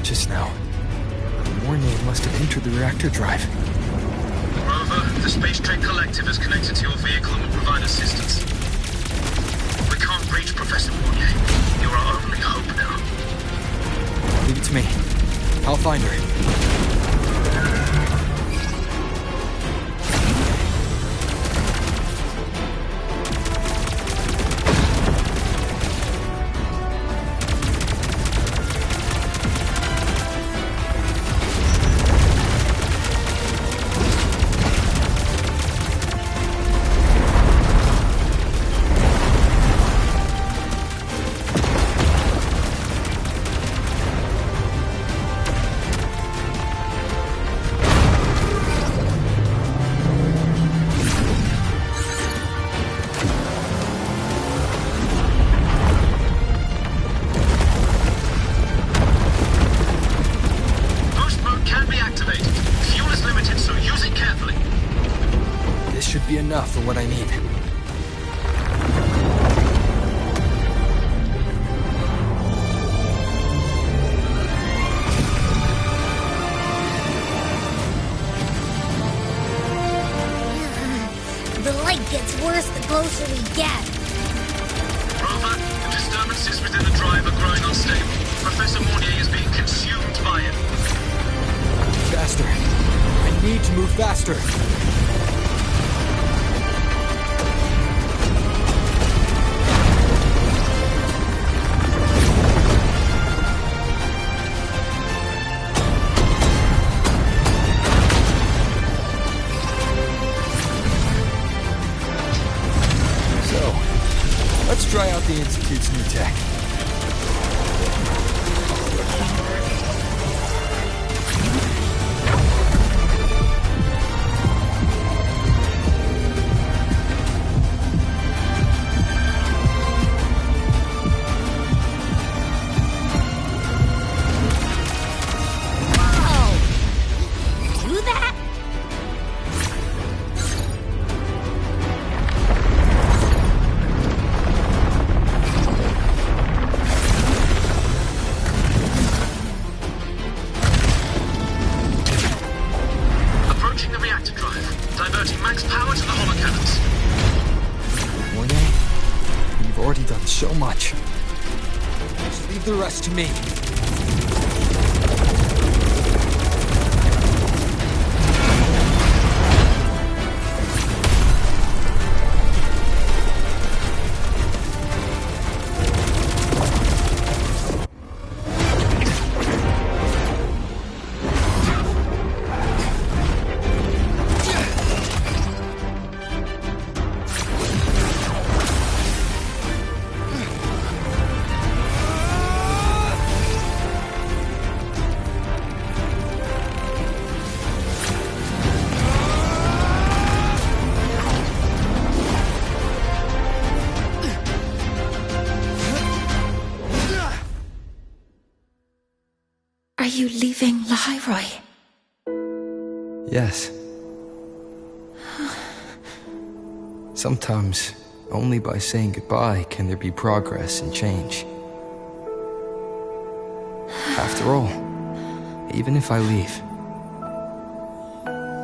just now. Mornay must have entered the reactor drive. Rover, the Space Trek Collective has connected to your vehicle and will provide assistance. We can't reach Professor Mornay. You're our only hope now. Leave it to me. I'll find her. Enough for what I need. The light gets worse the closer we get. Rover, the disturbances within the drive are growing unstable. Professor Mornay is being consumed by it. Faster. I need to move faster. Let's try out the Institute's new tech. So much. Just leave the rest to me. Are you leaving Lahairoi? Yes. Sometimes, only by saying goodbye can there be progress and change. After all, even if I leave,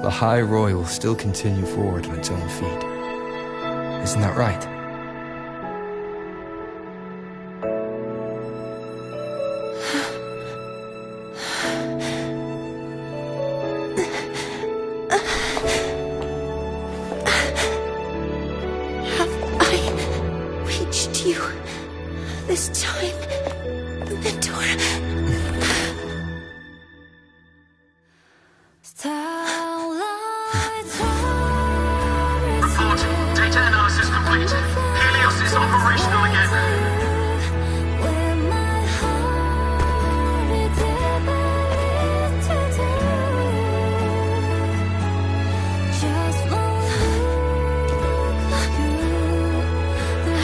Lahairoi will still continue forward on its own feet. Isn't that right? This time, Mentor. Report. Data analysis complete. Helios is operational again.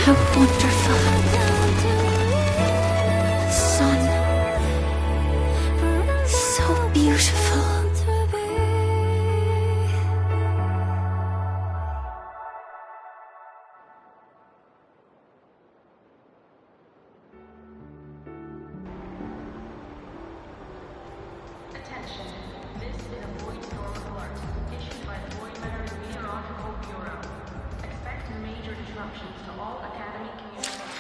How wonderful. Beautiful. This is a void storm alert issued by the Void Matter Meteorological Bureau. Expect major disruptions to all Academy communications.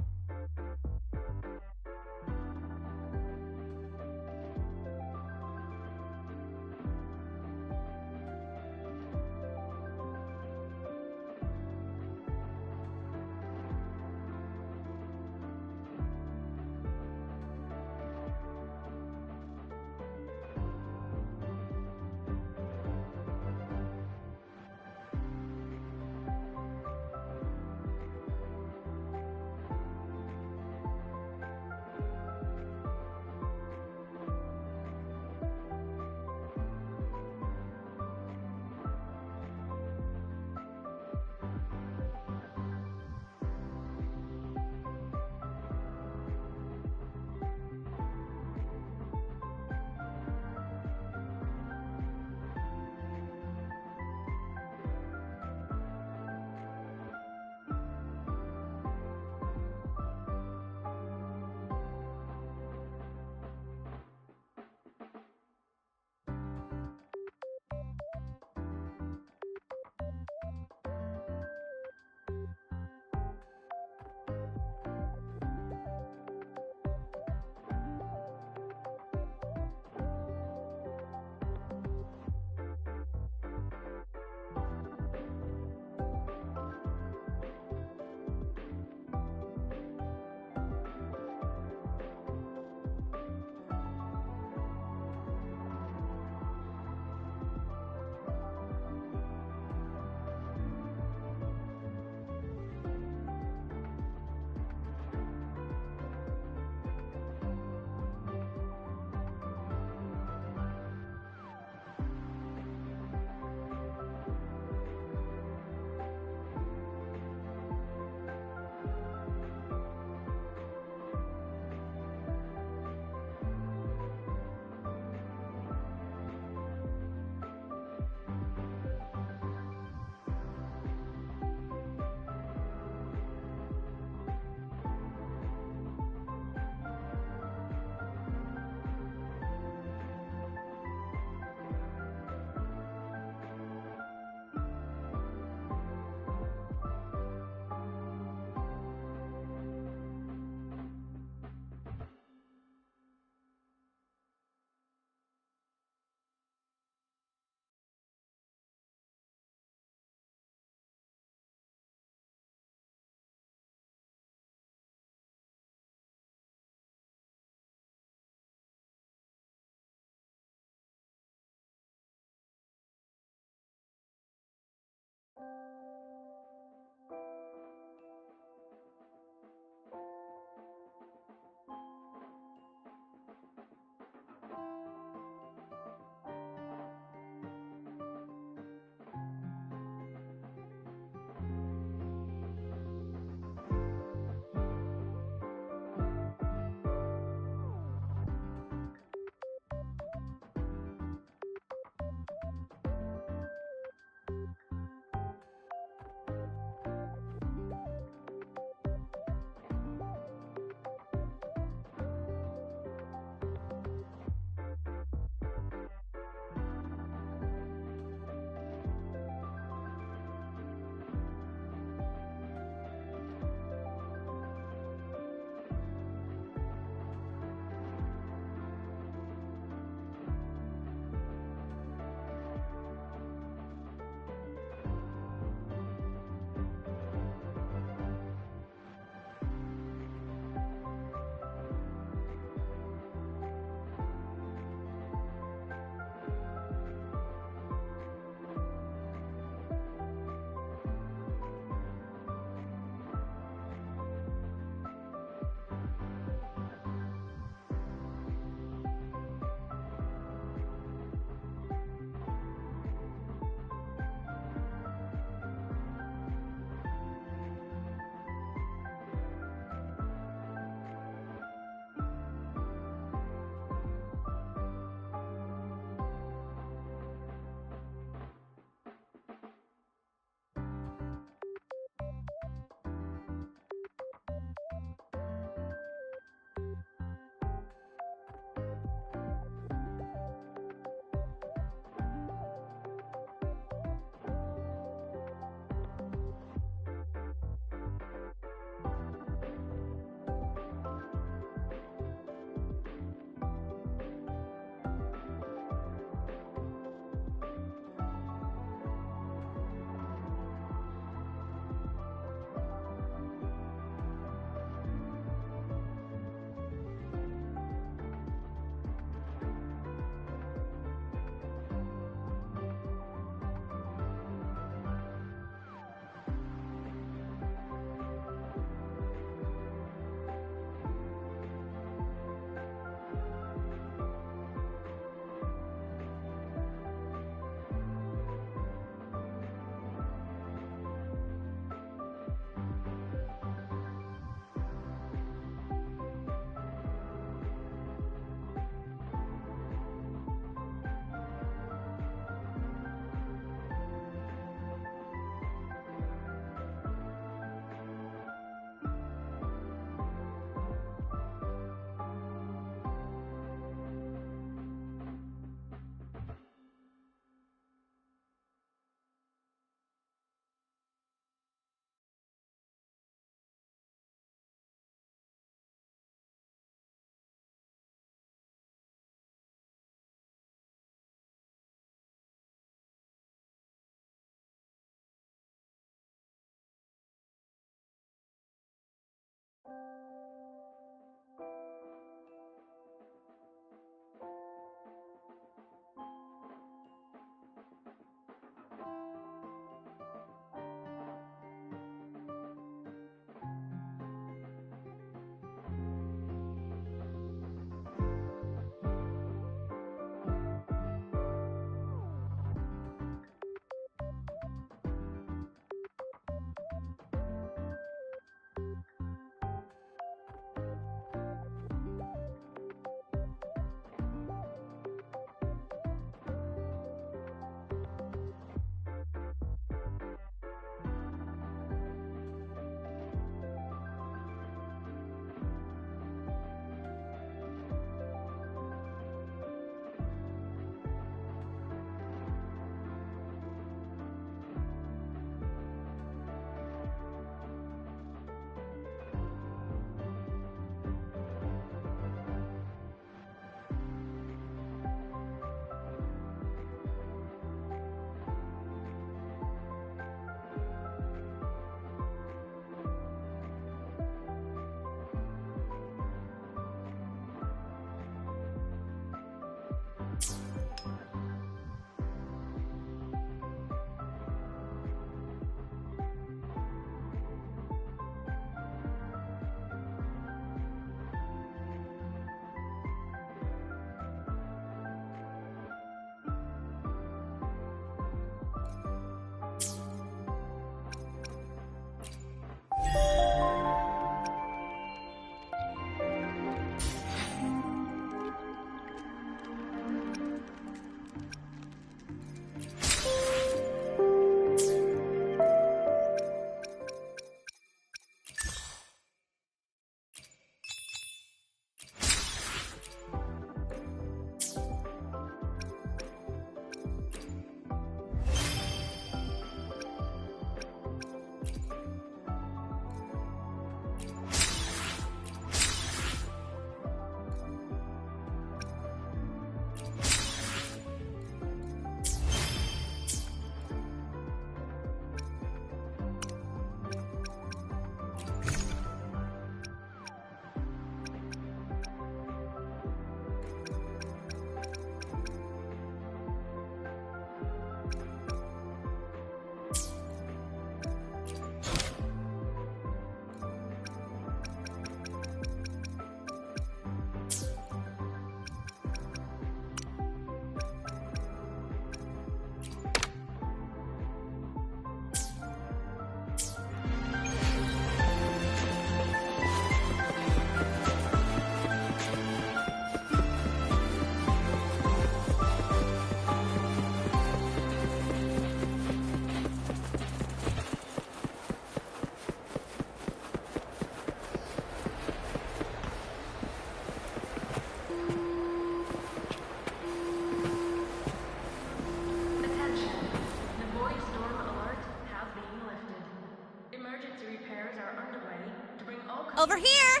over here!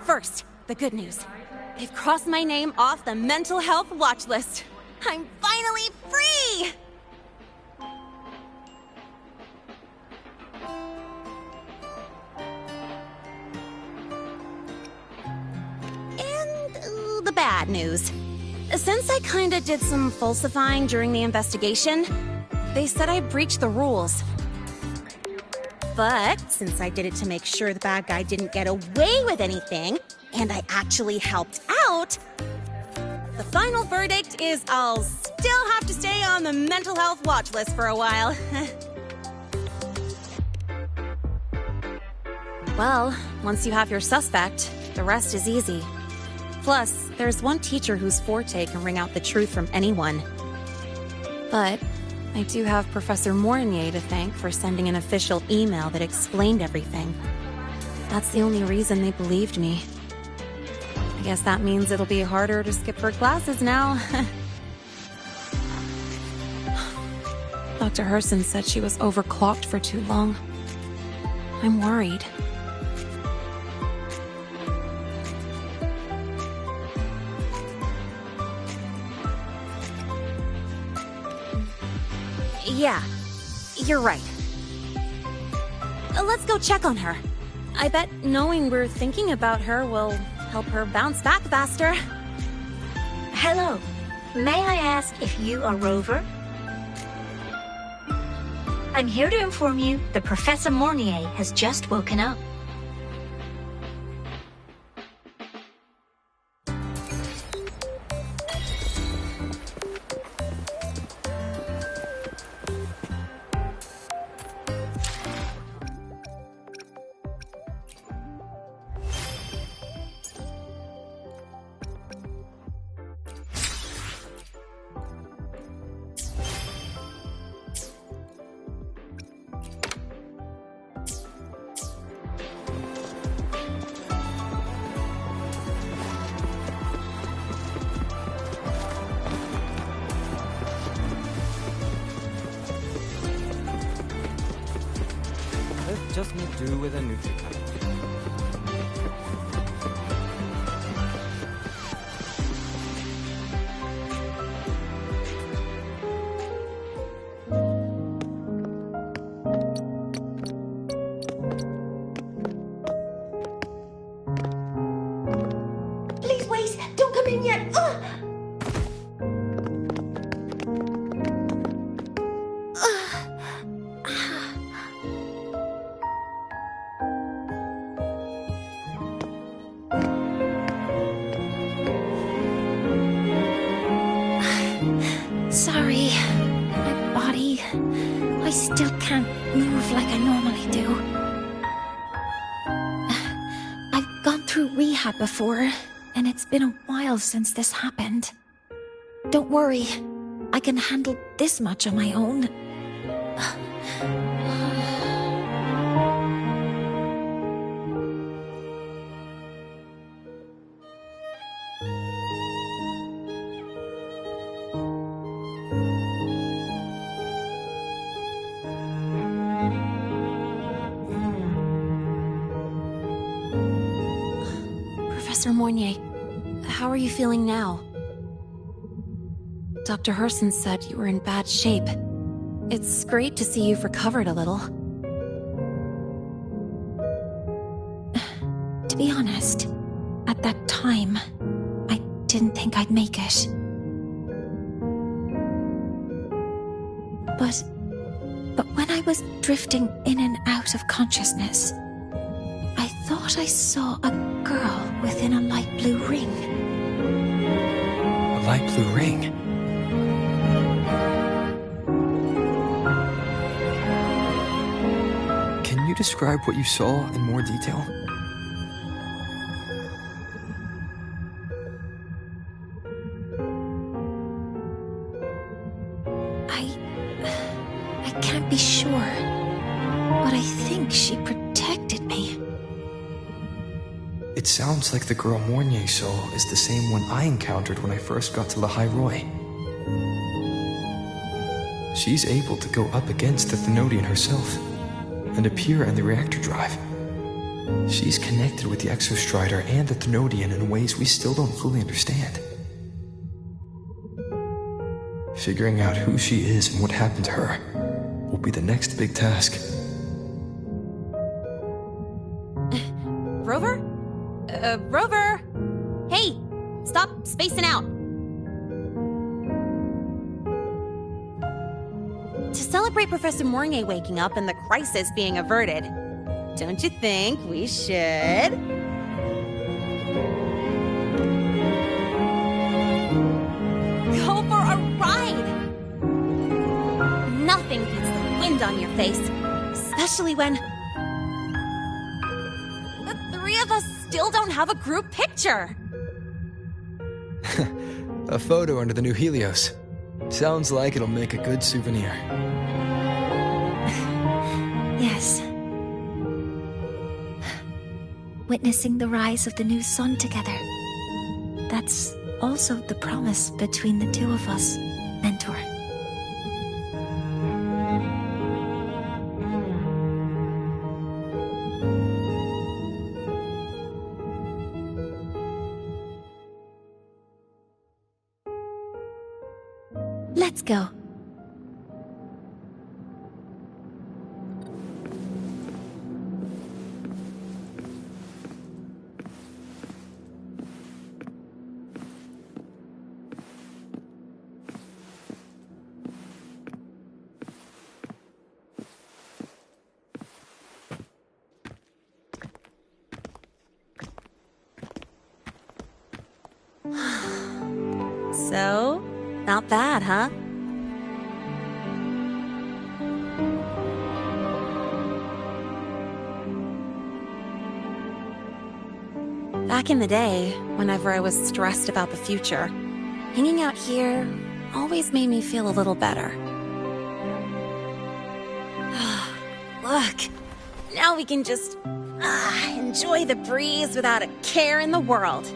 First, the good news. They've crossed my name off the mental health watch list. I'm finally free! And the bad news. Since I kinda did some falsifying during the investigation, they said I breached the rules. But since I did it to make sure the bad guy didn't get away with anything, and I actually helped out, the final verdict is I'll still have to stay on the mental health watch list for a while. Well, once you have your suspect, the rest is easy. Plus, there's one teacher whose forte can wring out the truth from anyone. But I do have Professor Mornier to thank for sending an official email that explained everything. That's the only reason they believed me. I guess that means it'll be harder to skip her classes now. Dr. Herson said she was overclocked for too long. I'm worried. Yeah, you're right. Let's go check on her. I bet knowing we're thinking about her will help her bounce back faster. Hello. May I ask if you are Rover? I'm here to inform you that Professor Mornier has just woken up. Just make do with a Nutri-Cut. Please wait! Don't come in yet! Ugh! Sorry, my body. I still can't move like I normally do. I've gone through rehab before, and it's been a while since this happened. Don't worry, I can handle this much on my own. Professor Mornier, how are you feeling now? Dr. Herson said you were in bad shape. It's great to see you've recovered a little. To be honest, at that time, I didn't think I'd make it. But when I was drifting in and out of consciousness, I thought I saw a girl within a light blue ring. A light blue ring? Can you describe what you saw in more detail? I can't be sure, but I think she protected me. It sounds like the girl Mornier saw is the same one I encountered when I first got to Lahai. She's able to go up against the Thenodian herself. and appear in the reactor drive. She's connected with the Exostrider and the Thenodian in ways we still don't fully understand. Figuring out who she is and what happened to her will be the next big task. Rover? Rover! Hey! Stop spacing out! To celebrate Professor Mornier waking up and the crisis being averted, don't you think we should? Go for a ride! Nothing beats the wind on your face, especially when the three of us still don't have a group picture. A photo under the new Helios. Sounds like it'll make a good souvenir. Yes. Witnessing the rise of the new sun together. That's also the promise between the two of us, Mentor. Let's go. So, not bad, huh? Back in the day, whenever I was stressed about the future, hanging out here always made me feel a little better. Look, now we can just enjoy the breeze without a care in the world.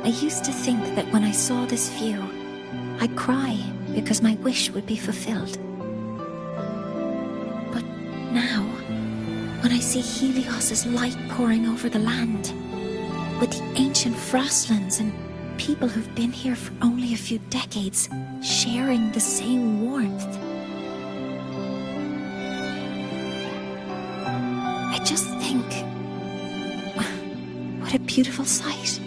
I used to think that when I saw this view, I'd cry because my wish would be fulfilled. But now, when I see Helios's light pouring over the land, with the ancient frostlands and people who've been here for only a few decades sharing the same warmth, I just think, what a beautiful sight.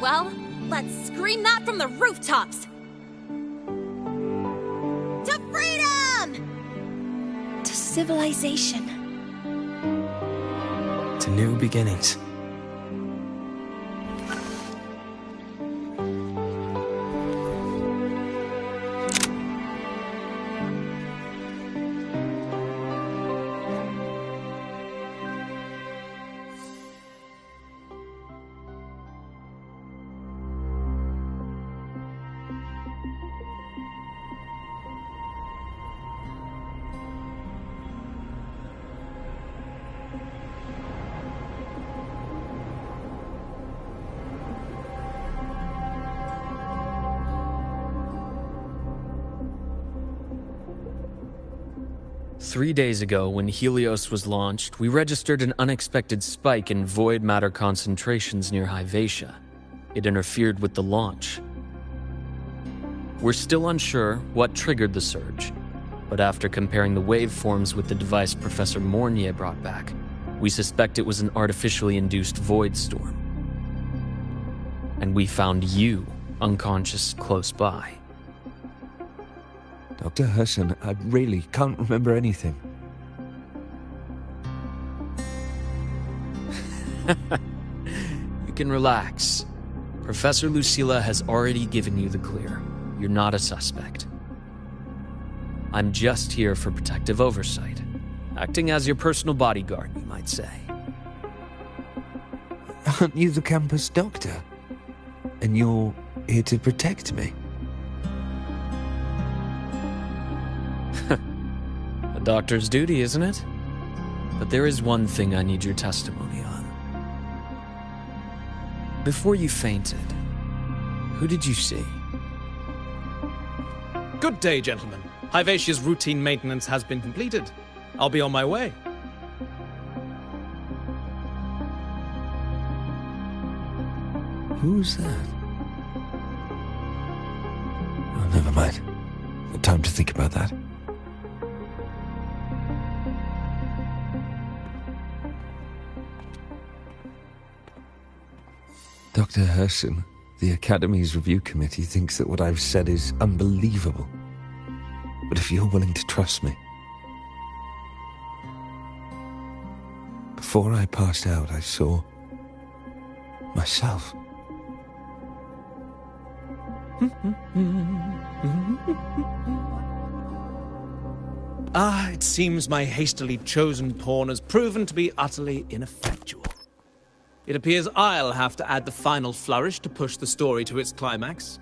Well, let's scream that from the rooftops! To freedom! To civilization. To new beginnings. Three days ago, when Helios was launched, we registered an unexpected spike in void matter concentrations near Hyvatia. It interfered with the launch. We're still unsure what triggered the surge, but after comparing the waveforms with the device Professor Mornier brought back, we suspect it was an artificially induced void storm. And we found you unconscious close by. Dr. Herson, I really can't remember anything. You can relax. Professor Lucilla has already given you the clear. You're not a suspect. I'm just here for protective oversight. Acting as your personal bodyguard, you might say. Aren't you the campus doctor? And you're here to protect me? A doctor's duty, isn't it? But there is one thing I need your testimony on. Before you fainted, who did you see? Good day, gentlemen. Hyvatia's routine maintenance has been completed. I'll be on my way. Who's that? Oh, never mind. No time to think about that. Dr. Herson, the Academy's review committee thinks that what I've said is unbelievable. But if you're willing to trust me... Before I passed out, I saw... myself. It seems my hastily chosen pawn has proven to be utterly ineffectual. It appears I'll have to add the final flourish to push the story to its climax.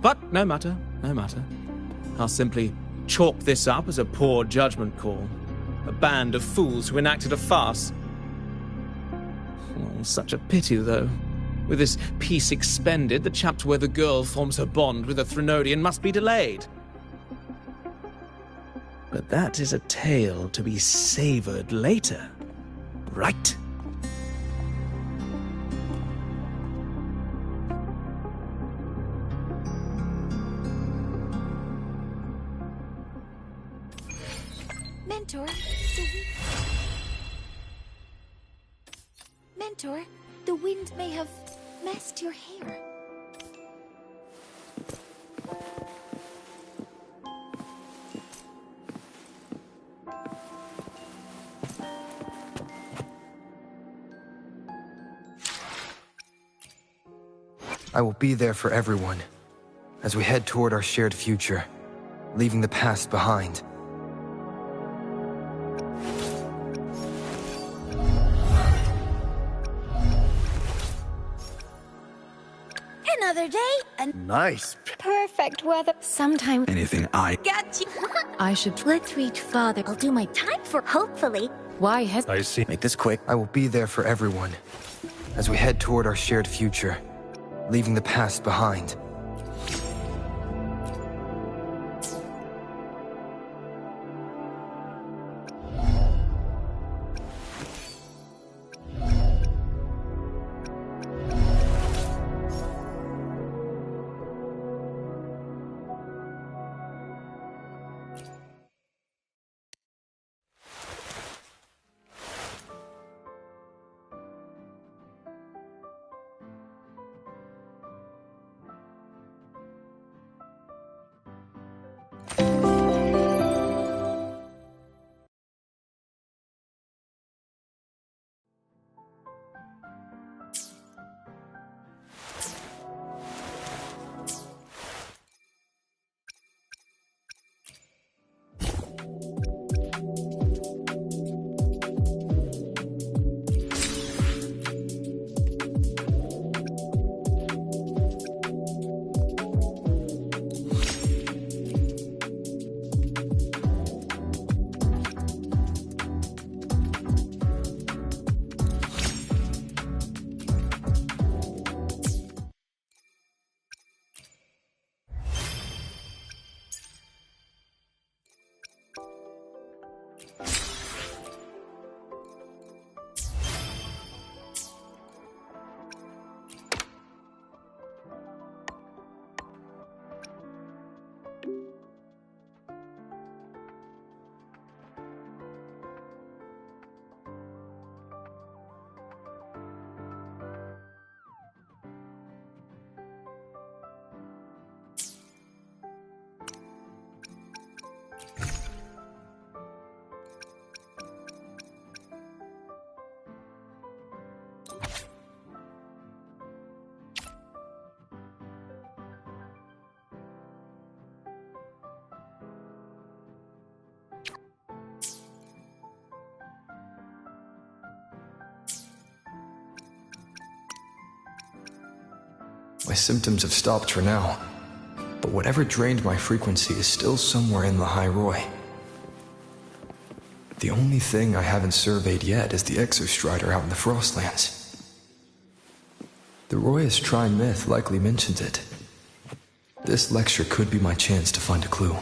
But no matter, no matter. I'll simply chalk this up as a poor judgment call. A band of fools who enacted a farce. Oh, such a pity, though. With this piece expended, the chapter where the girl forms her bond with a Threnodian must be delayed. But that is a tale to be savored later, right? Mentor, the wind may have messed your hair. I will be there for everyone, as we head toward our shared future, leaving the past behind. Another day, and Nice. perfect weather. Sometime Anything I... got you. I should... Let's reach farther. I'll do my time for hopefully. Why has... I see. Make this quick. I will be there for everyone, as we head toward our shared future, leaving the past behind. My symptoms have stopped for now, but whatever drained my frequency is still somewhere in the High Roy. The only thing I haven't surveyed yet is the Exostrider out in the Frostlands. The Royus Trine myth likely mentions it. This lecture could be my chance to find a clue.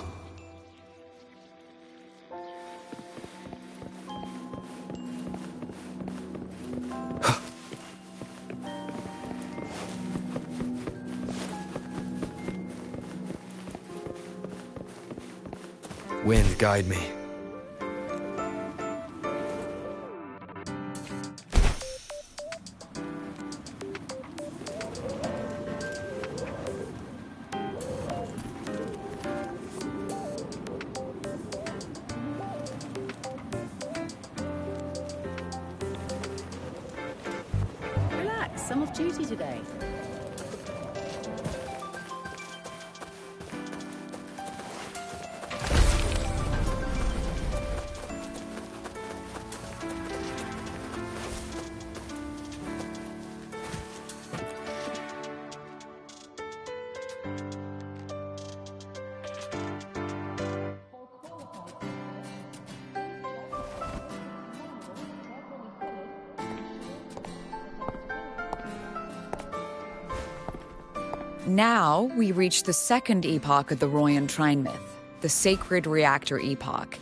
Wind, guide me. Relax, I'm off duty today. Now, we reach the second epoch of the Royan Trine myth, the Sacred Reactor epoch.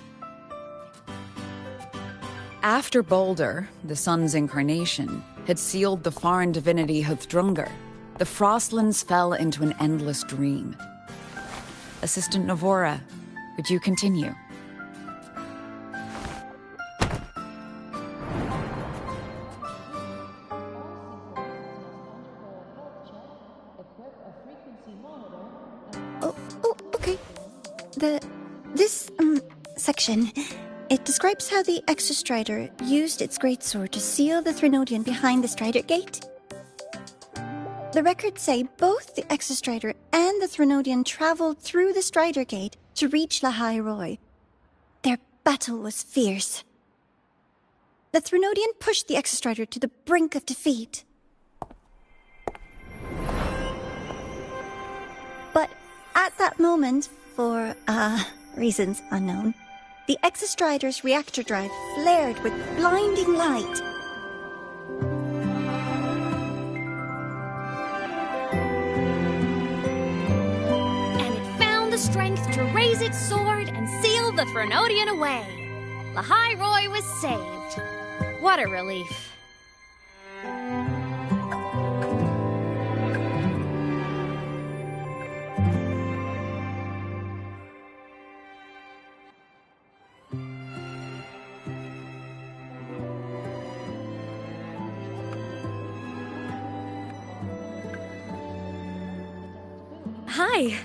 After Balder, the sun's incarnation, had sealed the foreign divinity Huthdrungr, the Frostlands fell into an endless dream. Assistant Navora, would you continue? Okay. This section, it describes how the Exostrider used its greatsword to seal the Threnodian behind the Strider Gate. The records say both the Exostrider and the Threnodian traveled through the Strider Gate to reach Lahai Roy. Their battle was fierce. The Threnodian pushed the Exostrider to the brink of defeat. But at that moment, for, reasons unknown, the Exostrider's reactor drive flared with blinding light. And it found the strength to raise its sword and seal the Threnodian away. Lahai Roy was saved. What a relief. Hi.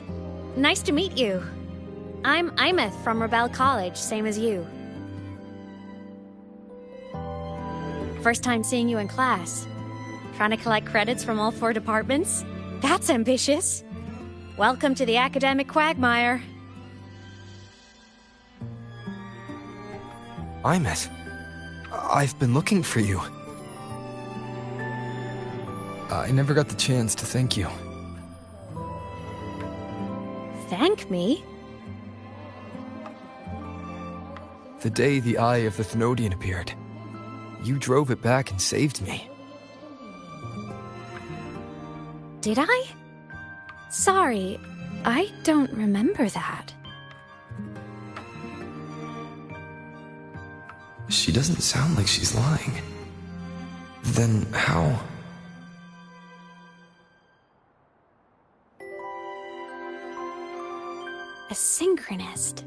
Nice to meet you. I'm Imeth from Rebel College, same as you. First time seeing you in class. Trying to collect credits from all 4 departments? That's ambitious. Welcome to the academic quagmire. Imeth, I've been looking for you. I never got the chance to thank you. Thank me? The day the Eye of the Thenodian appeared, you drove it back and saved me. Did I? Sorry, I don't remember that. She doesn't sound like she's lying. Then how? A synchronist.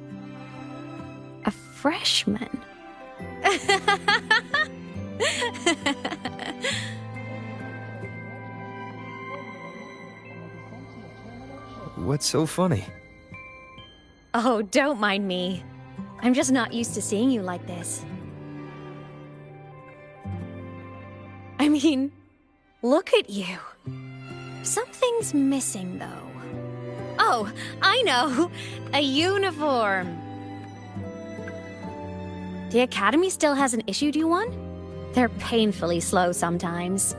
A freshman. What's so funny? Oh, don't mind me. I'm just not used to seeing you like this. I mean, look at you. Something's missing, though. Oh, I know! A uniform! The Academy still hasn't issued you one? They're painfully slow sometimes.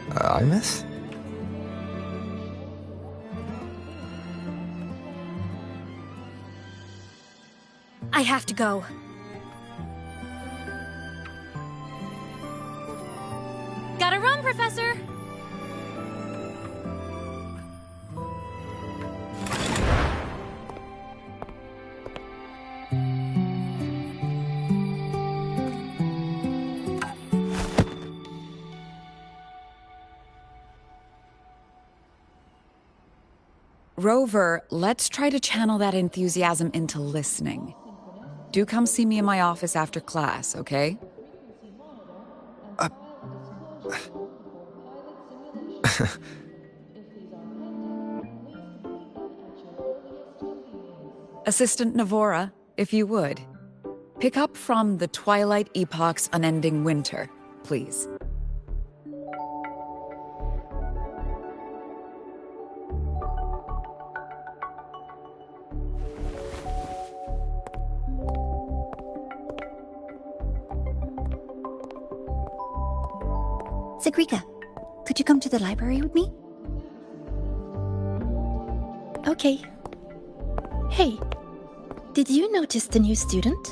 Imeth? I have to go. Gotta run, Professor! Rover, let's try to channel that enthusiasm into listening. Do come see me in my office after class, okay? Assistant Navora, if you would. Pick up from the Twilight Epoch's Unending Winter, please. Sigrika, could you come to the library with me? Okay. Hey, did you notice the new student?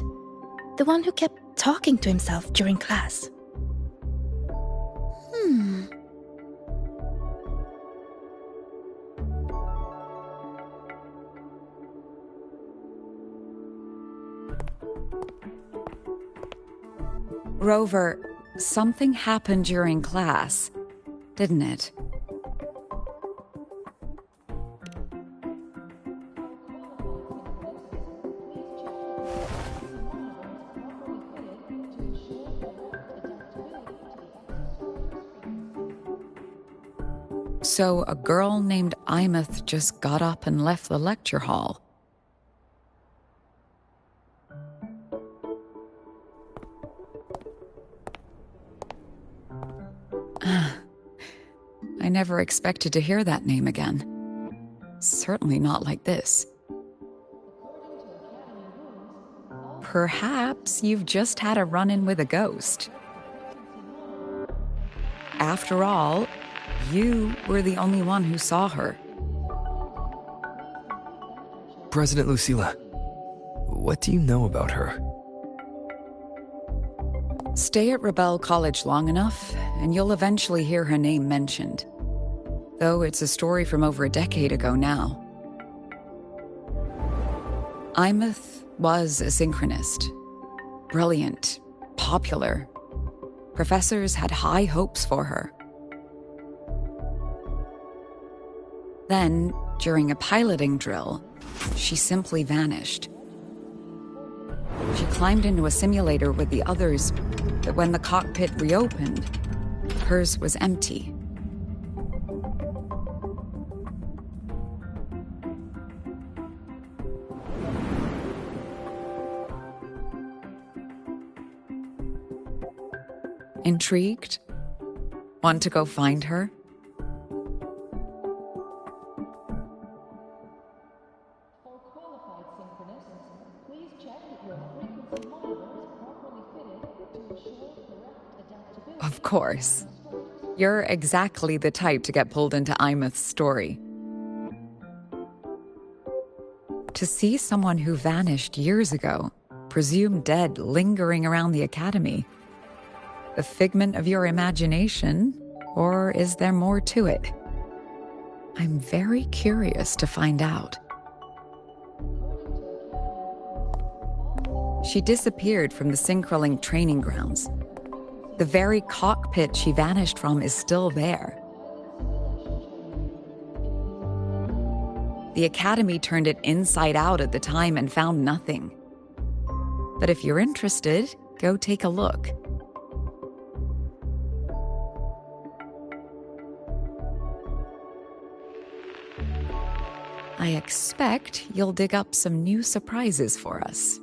The one who kept talking to himself during class. Rover, something happened during class, didn't it? So a girl named Imeth just got up and left the lecture hall. I never expected to hear that name again. Certainly not like this. Perhaps you've just had a run-in with a ghost. After all, you were the only one who saw her. President Lucilla, what do you know about her? Stay at Rebel College long enough, and you'll eventually hear her name mentioned. Though it's a story from over a decade ago now. Imeth was a synchronist. Brilliant, popular. Professors had high hopes for her. Then, during a piloting drill, she simply vanished. She climbed into a simulator with the others, but when the cockpit reopened, hers was empty. Intrigued? Want to go find her? Of course. You're exactly the type to get pulled into Imeth's story. To see someone who vanished years ago, presumed dead, lingering around the Academy, a figment of your imagination, or is there more to it? I'm very curious to find out. She disappeared from the Synchrolink training grounds. The very cockpit she vanished from is still there. The Academy turned it inside out at the time and found nothing. But if you're interested, go take a look. I expect you'll dig up some new surprises for us.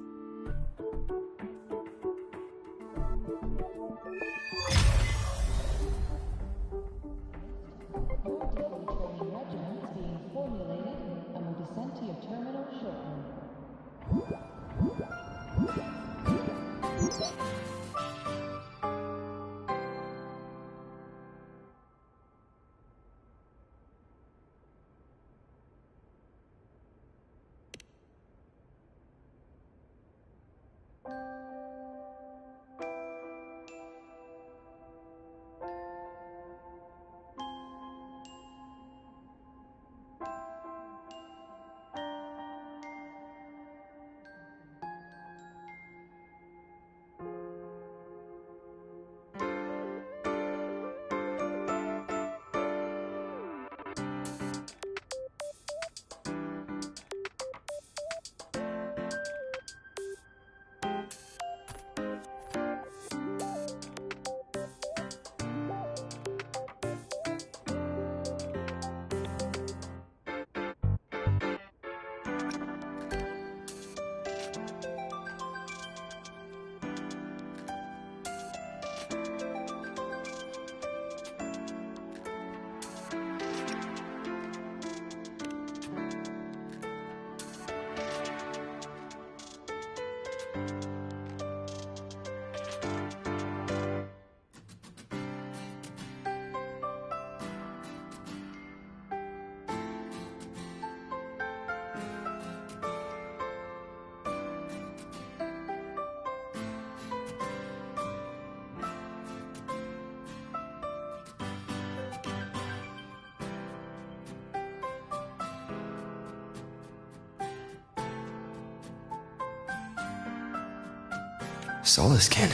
Solaskin.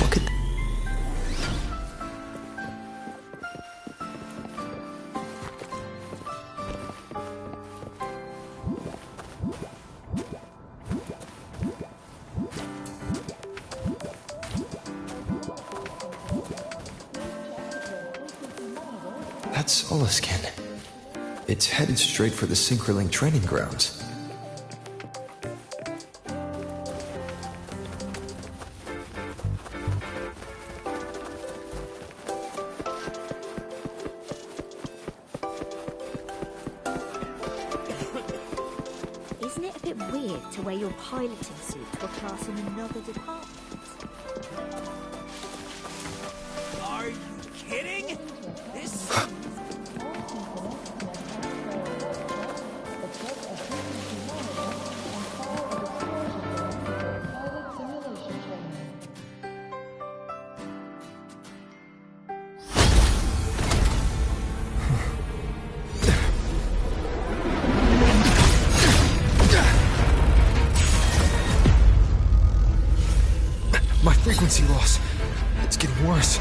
What could... That's Solaskin. It's headed straight for the Synchroling training grounds. Isn't it a bit weird to wear your piloting suit to a class in another department? Are you kidding? This... My frequency loss. It's getting worse.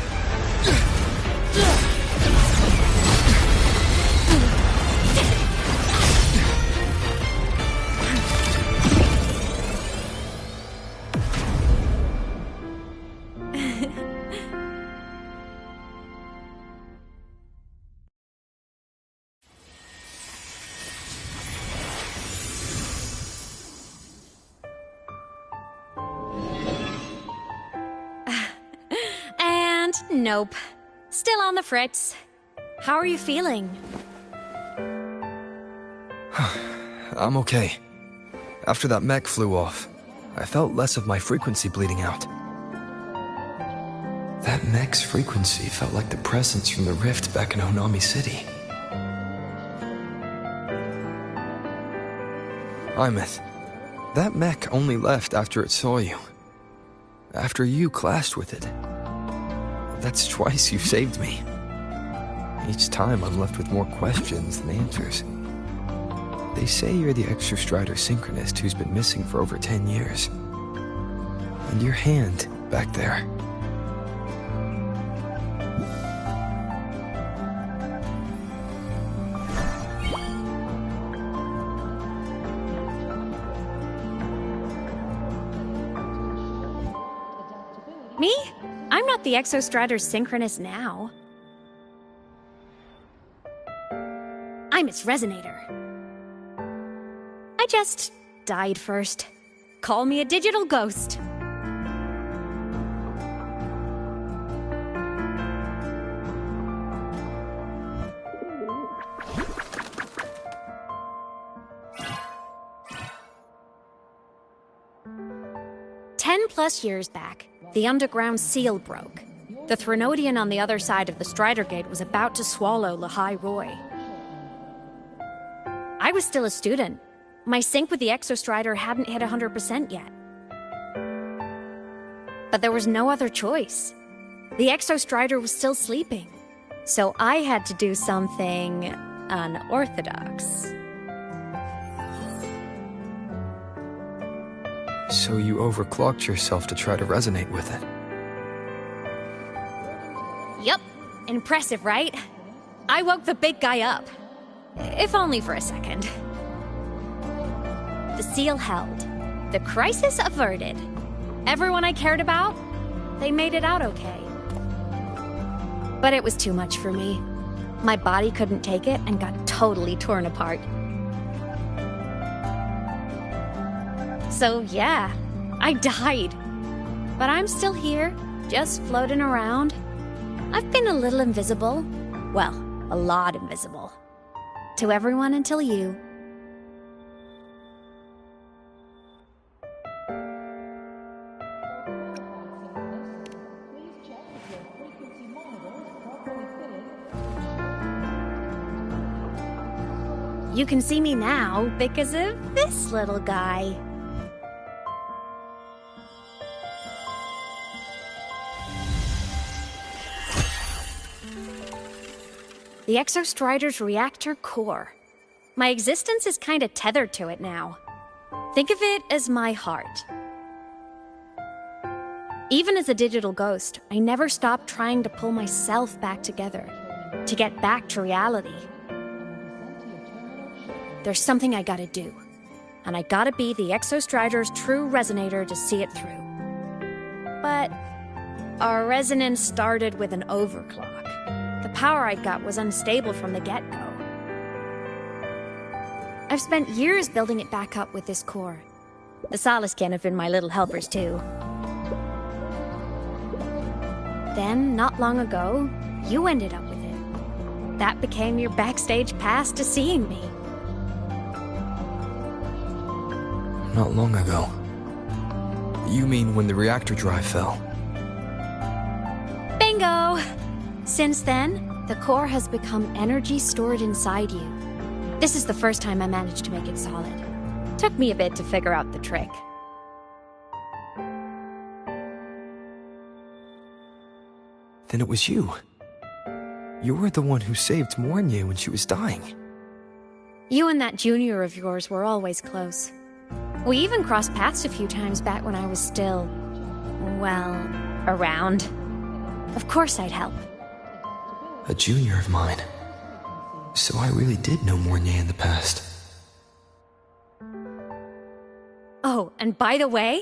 Nope. Still on the fritz. How are you feeling? I'm okay. After that mech flew off, I felt less of my frequency bleeding out. That mech's frequency felt like the presence from the rift back in Honami City. Imeth, that mech only left after it saw you. After you clashed with it. That's twice you've saved me. Each time I'm left with more questions than answers. They say you're the Extra Strider synchronist who's been missing for over 10 years. And your hand, back there. Me? I'm not the Exostrider synchronist now. I'm its resonator. I just died first. Call me a digital ghost. +10 years back, the underground seal broke. The Threnodian on the other side of the Strider Gate was about to swallow Lahai Roy. I was still a student. My sync with the Exostrider hadn't hit 100% yet. But there was no other choice. The Exostrider was still sleeping. So I had to do something unorthodox. So you overclocked yourself to try to resonate with it. Yup. Impressive, right? I woke the big guy up. If only for a second. The seal held. The crisis averted. Everyone I cared about, they made it out okay. But it was too much for me. My body couldn't take it and got totally torn apart. So yeah, I died. But I'm still here, just floating around. I've been a little invisible. Well, a lot invisible. To everyone until you. You can see me now because of this little guy. The Exostrider's reactor core. My existence is kinda tethered to it now. Think of it as my heart. Even as a digital ghost, I never stopped trying to pull myself back together, to get back to reality. There's something I gotta do, and I gotta be the Exostrider's true resonator to see it through. But our resonance started with an overclock. The power I got was unstable from the get-go. I've spent years building it back up with this core. The Solaskin have been my little helpers too. Then, not long ago, you ended up with it. That became your backstage pass to seeing me. Not long ago. You mean when the reactor drive fell? Bingo! Since then, the core has become energy stored inside you. This is the first time I managed to make it solid. Took me a bit to figure out the trick. Then it was you. You were the one who saved Mornier when she was dying. You and that junior of yours were always close. We even crossed paths a few times back when I was still, well, around. Of course I'd help. A junior of mine. So I really did know Mornier in the past. Oh, and by the way,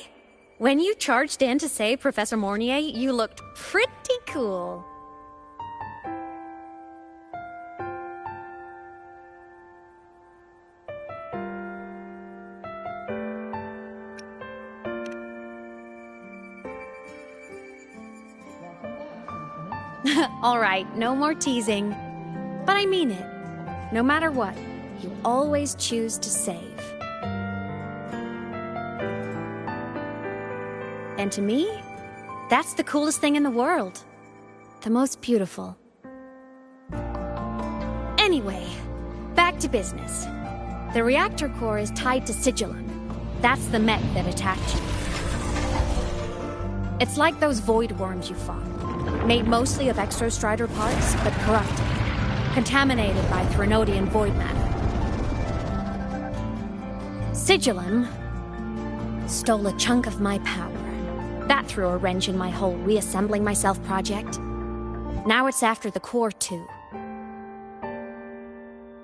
when you charged in to save Professor Mornier, you looked pretty cool. All right, no more teasing. But I mean it. No matter what, you always choose to save. And to me, that's the coolest thing in the world. The most beautiful. Anyway, back to business. The reactor core is tied to Sigillum. That's the mech that attacked you. It's like those void worms you fought. Made mostly of Exostrider parts, but corrupted. Contaminated by Threnodian void matter. Sigillum stole a chunk of my power. That threw a wrench in my whole reassembling myself project. Now it's after the core too.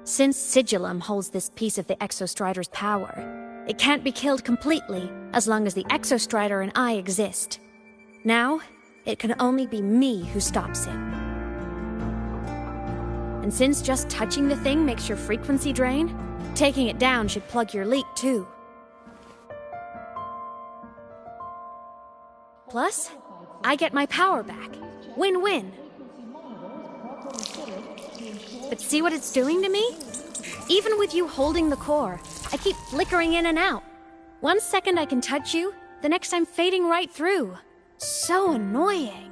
Since Sigillum holds this piece of the Exostrider's power, it can't be killed completely as long as the Exostrider and I exist. Now, it can only be me who stops it. And since just touching the thing makes your frequency drain, taking it down should plug your leak too. Plus, I get my power back. Win-win. But see what it's doing to me? Even with you holding the core, I keep flickering in and out. 1 second I can touch you, the next I'm fading right through. So annoying.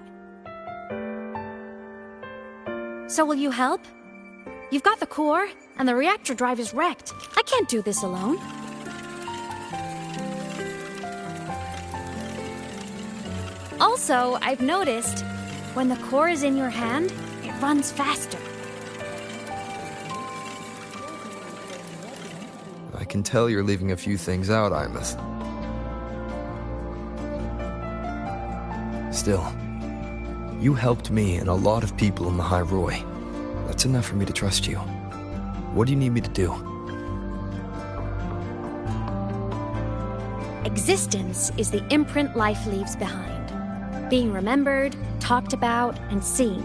So will you help? You've got the core, and the reactor drive is wrecked. I can't do this alone. Also, I've noticed, when the core is in your hand, it runs faster. I can tell you're leaving a few things out, Imeth. Still, you helped me and a lot of people in the High Roy. That's enough for me to trust you. What do you need me to do? Existence is the imprint life leaves behind. Being remembered, talked about, and seen.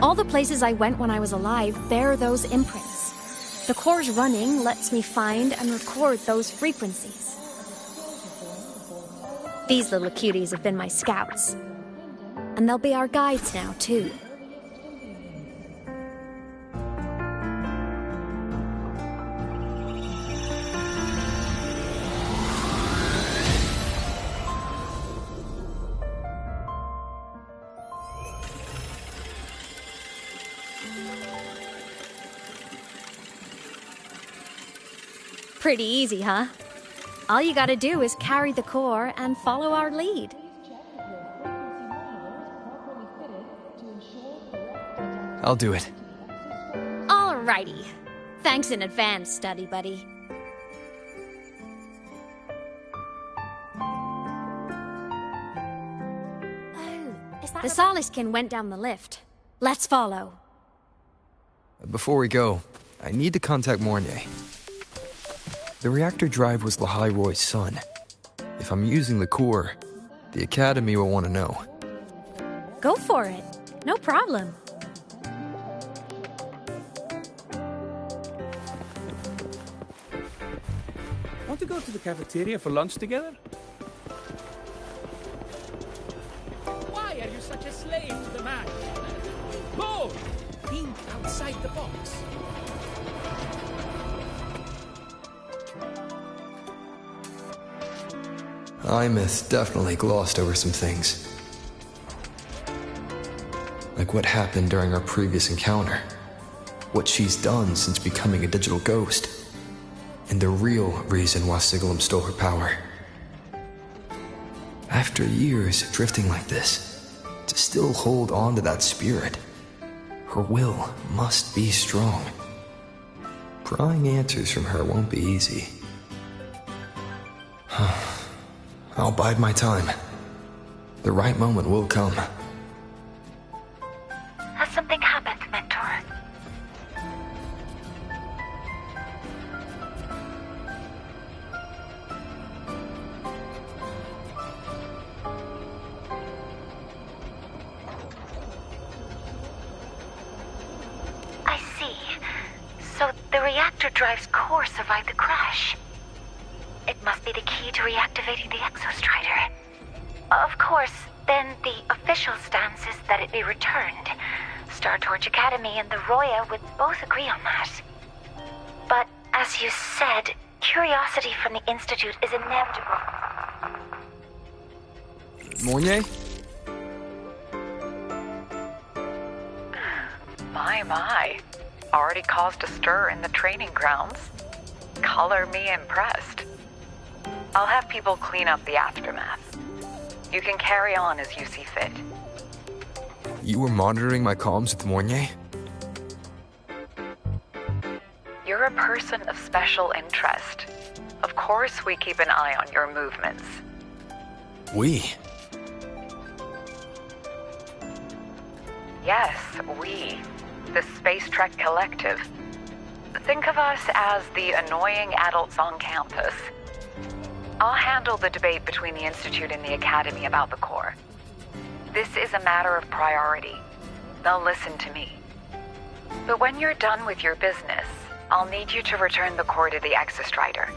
All the places I went when I was alive bear those imprints. The core's running lets me find and record those frequencies. These little cuties have been my scouts. And they'll be our guides now, too. Pretty easy, huh? All you gotta do is carry the core and follow our lead. I'll do it. Alrighty. Thanks in advance, study buddy. The Soliskin went down the lift. Let's follow. Before we go, I need to contact Mornier. The reactor drive was Lahai Roy's son. If I'm using the core, the Academy will want to know. Go for it. No problem. Want to go to the cafeteria for lunch together? Why are you such a slave to the man? Go! Think outside the box. Imeth definitely glossed over some things. Like what happened during our previous encounter. What she's done since becoming a digital ghost. And the real reason why Sigalum stole her power. After years drifting like this, to still hold on to that spirit, her will must be strong. Prying answers from her won't be easy. I'll bide my time. The right moment will come. Has something happened, Mentor? I see. So the reactor drive's core survived the crash. It must be the key to reactivating the Exostrider. Of course, then the official stance is that it be returned. Star Torch Academy and the Roya would both agree on that. But, as you said, curiosity from the Institute is inevitable. Mornier? My. Already caused a stir in the training grounds. Color me impressed. I'll have people clean up the aftermath. You can carry on as you see fit. You were monitoring my comms with Mornier? You're a person of special interest. Of course we keep an eye on your movements. We? Yes, we. The Space Trek Collective. Think of us as the annoying adults on campus. I'll handle the debate between the Institute and the Academy about the core. This is a matter of priority. They'll listen to me. But when you're done with your business, I'll need you to return the core to the Exostrider.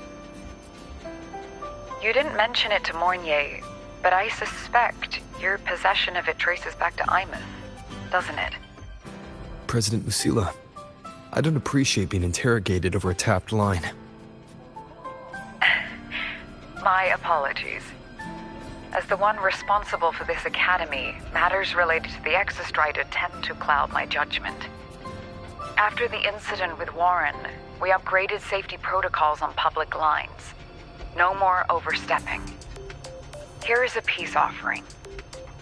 You didn't mention it to Mornier, but I suspect your possession of it traces back to Imeth, doesn't it? President Lucilla, I don't appreciate being interrogated over a tapped line. My apologies. As the one responsible for this academy, matters related to the Exostrider tend to cloud my judgment. After the incident with Warren, we upgraded safety protocols on public lines. No more overstepping. Here is a peace offering.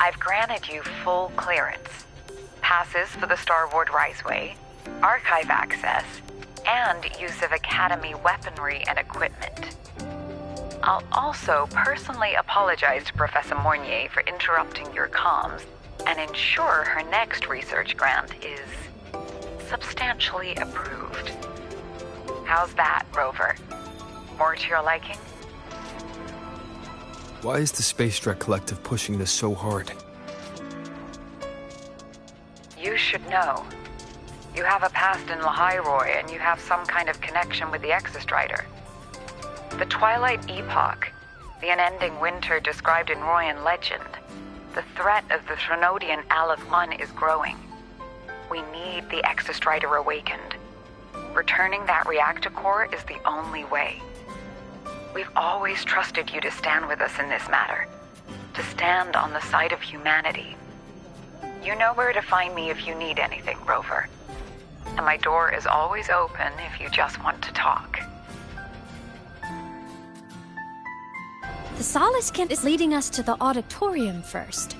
I've granted you full clearance. Passes for the Starboard Riseway, archive access, and use of Academy weaponry and equipment. I'll also personally apologize to Professor Mornier for interrupting your comms and ensure her next research grant is substantially approved. How's that, Rover? More to your liking? Why is the Space Trek Collective pushing this so hard? You should know. You have a past in Lahai Roy, and you have some kind of connection with the Exostrider. The Twilight Epoch, the unending winter described in Royan legend, the threat of the Threnodian Aleth 1 is growing. We need the Exostrider awakened. Returning that reactor core is the only way. We've always trusted you to stand with us in this matter, to stand on the side of humanity. You know where to find me if you need anything, Rover. And my door is always open if you just want to talk. The Soliskin is leading us to the auditorium first.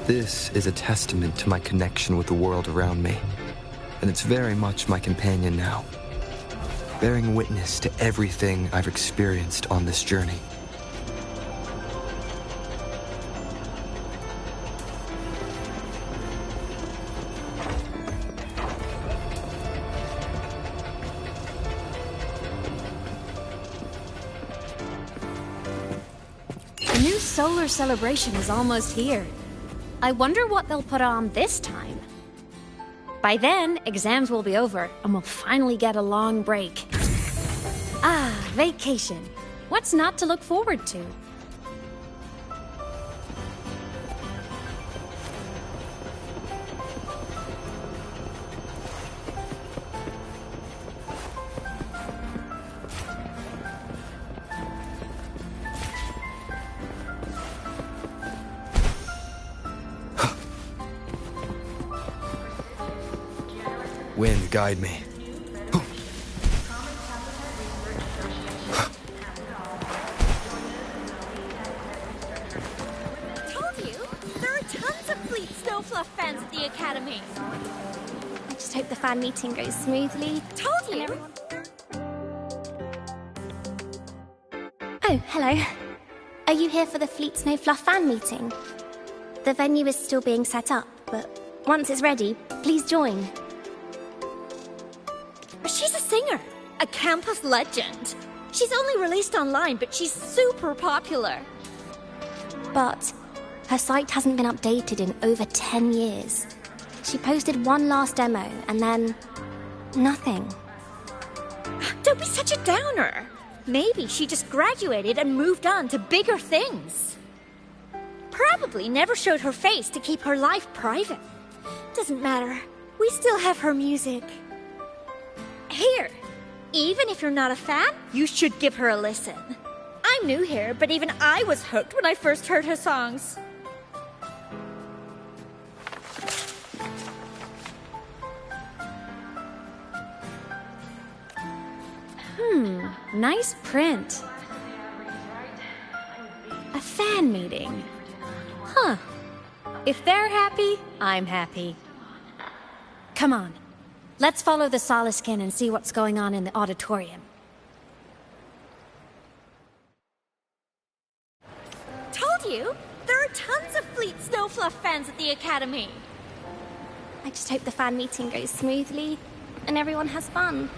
This is a testament to my connection with the world around me, and it's very much my companion now, bearing witness to everything I've experienced on this journey. The new solar celebration is almost here. I wonder what they'll put on this time. By then, exams will be over, and we'll finally get a long break. Ah, vacation. What's not to look forward to? Wind, guide me. Told you! There are tons of Fleet Snowfluff fans at the Academy! I just hope the fan meeting goes smoothly. Told you! Oh, hello. Are you here for the Fleet Snowfluff fan meeting? The venue is still being set up, but once it's ready, please join. She's a singer, a campus legend. She's only released online, but she's super popular. But her site hasn't been updated in over 10 years. She posted one last demo, and then nothing. Don't be such a downer. Maybe she just graduated and moved on to bigger things. Probably never showed her face to keep her life private. Doesn't matter. We still have her music. Here, even if you're not a fan, you should give her a listen. I'm new here, but even I was hooked when I first heard her songs. Nice print. A fan meeting. Huh. If they're happy, I'm happy. Come on. Let's follow the Soliskin and see what's going on in the auditorium. Told you! There are tons of Fleet Snowfluff fans at the Academy. I just hope the fan meeting goes smoothly and everyone has fun.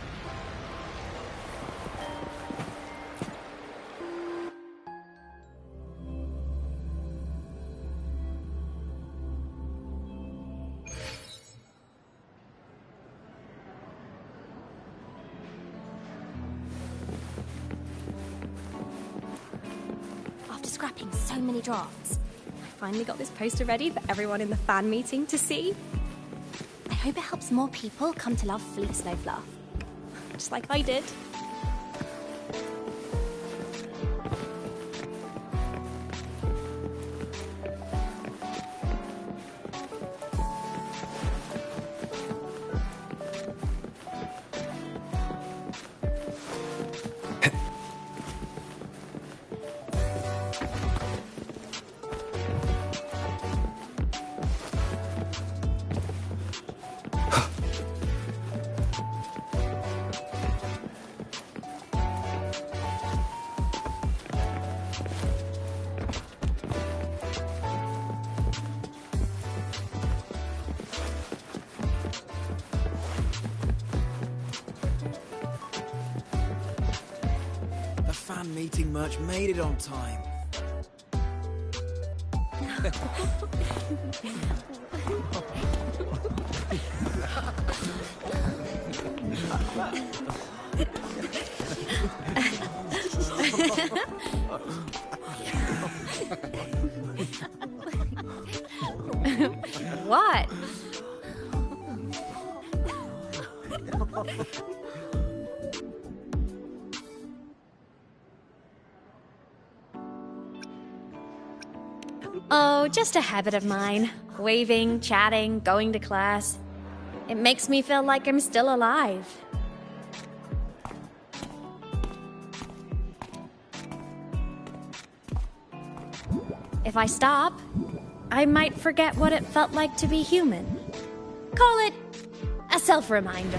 Scrapping so many drafts. I finally got this poster ready for everyone in the fan meeting to see. I hope it helps more people come to love Fleet Snowfluff. Just like I did. Meeting merch made it on time. What? Oh, just a habit of mine. Waving, chatting, going to class. It makes me feel like I'm still alive. If I stop, I might forget what it felt like to be human. Call it a self-reminder.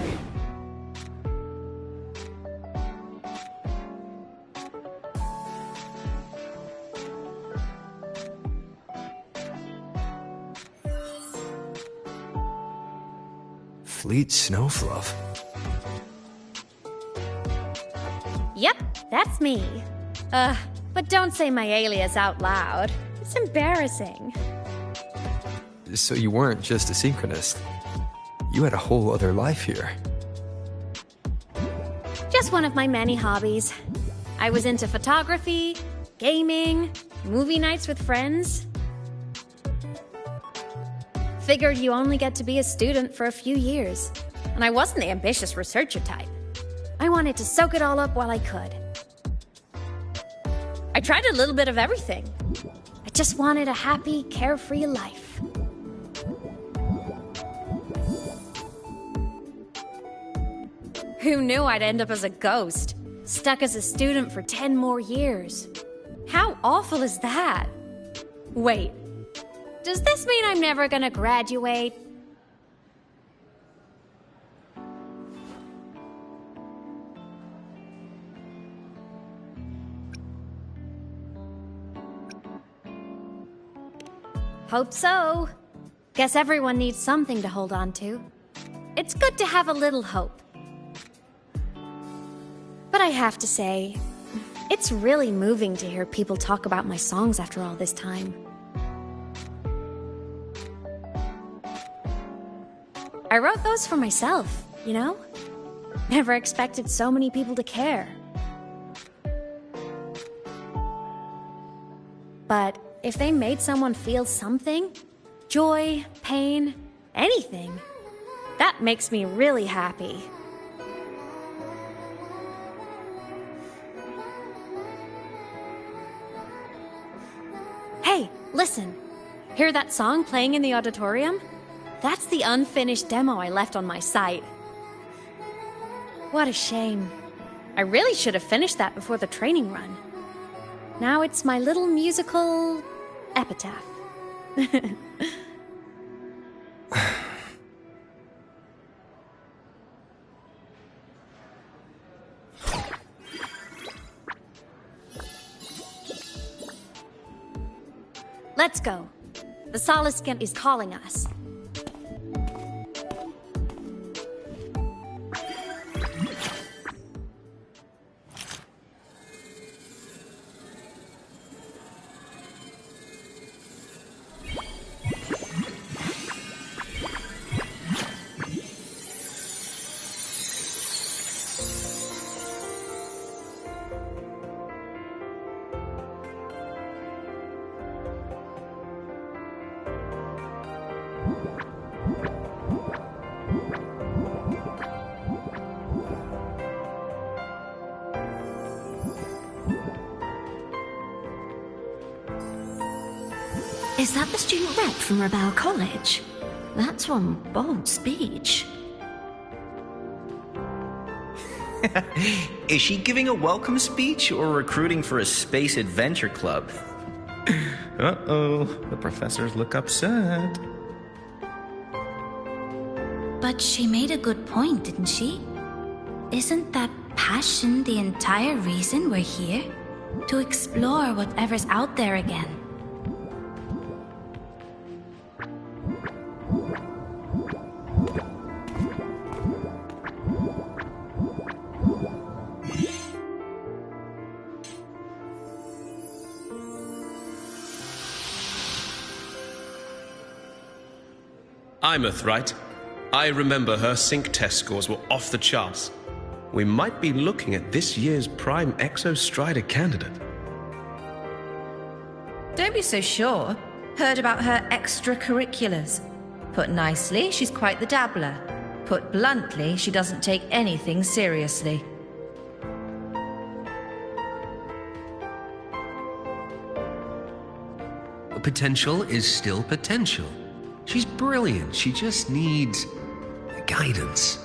Fleet Snowfluff. Yep, that's me. But don't say my alias out loud. It's embarrassing. So you weren't just a synchronist. You had a whole other life here. Just one of my many hobbies. I was into photography, gaming, movie nights with friends. Figured you only get to be a student for a few years. And I wasn't the ambitious researcher type. I wanted to soak it all up while I could. I tried a little bit of everything. I just wanted a happy, carefree life. Who knew I'd end up as a ghost, stuck as a student for 10 more years? How awful is that? Wait, does this mean I'm never gonna graduate? Hope so. Guess everyone needs something to hold on to. It's good to have a little hope. But I have to say, it's really moving to hear people talk about my songs after all this time. I wrote those for myself, you know? Never expected so many people to care. But if they made someone feel something, joy, pain, anything, that makes me really happy. Hey, listen. Hear that song playing in the auditorium? That's the unfinished demo I left on my site. What a shame. I really should have finished that before the training run. Now it's my little musical epitaph. Let's go. The Saliskant is calling us. Is that the student rep from Rebel College? That's one bold speech. Is she giving a welcome speech or recruiting for a space adventure club? Uh-oh, the professors look upset. But she made a good point, didn't she? Isn't that passion the entire reason we're here? To explore whatever's out there again. Imeth, right? I remember her sync test scores were off the charts. We might be looking at this year's Prime Exo Strider candidate. Don't be so sure. Heard about her extracurriculars. Put nicely, she's quite the dabbler. Put bluntly, she doesn't take anything seriously. Potential is still potential. She's brilliant. She just needs guidance.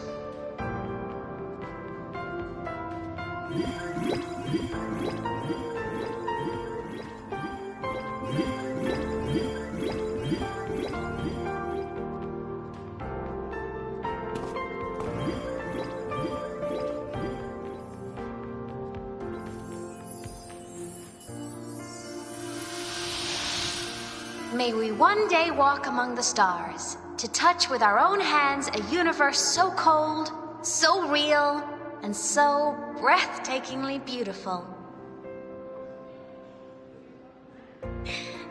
May we one day walk among the stars, to touch with our own hands a universe so cold, so real, and so breathtakingly beautiful.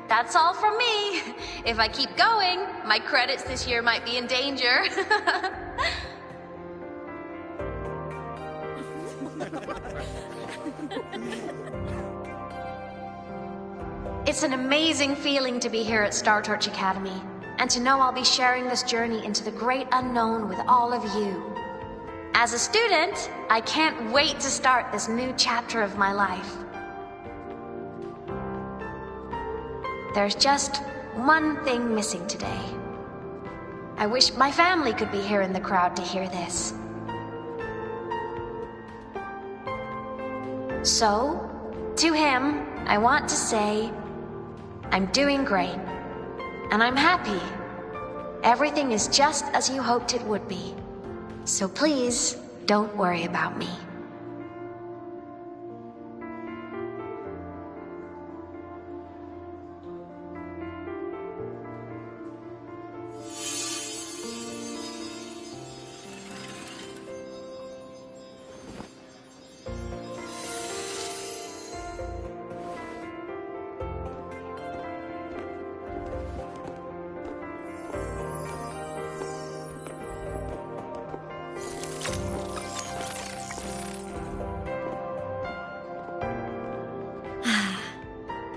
That's all from me. If I keep going, my credits this year might be in danger. It's an amazing feeling to be here at Star Torch Academy, and to know I'll be sharing this journey into the great unknown with all of you. As a student, I can't wait to start this new chapter of my life. There's just one thing missing today. I wish my family could be here in the crowd to hear this. So, to him, I want to say, I'm doing great, and I'm happy. Everything is just as you hoped it would be. So please, don't worry about me.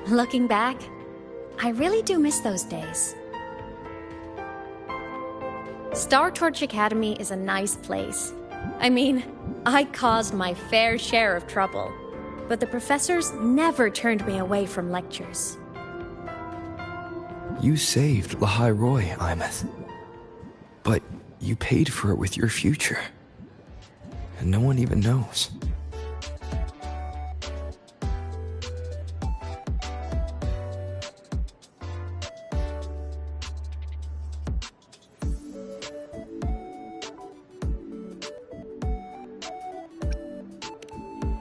Looking back, I really do miss those days. Star Torch Academy is a nice place. I mean, I caused my fair share of trouble, but the professors never turned me away from lectures. You saved Lahai Roy, Imeth. But you paid for it with your future. And no one even knows.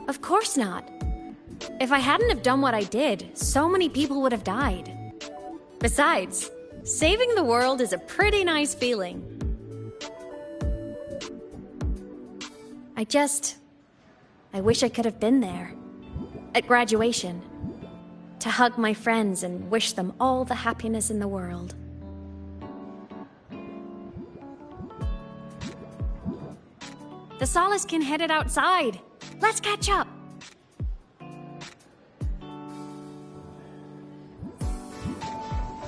Of course not. If I hadn't have done what I did, so many people would have died. Besides, saving the world is a pretty nice feeling. I wish I could have been there. At graduation. To hug my friends and wish them all the happiness in the world. The Solace can headed outside. Let's catch up.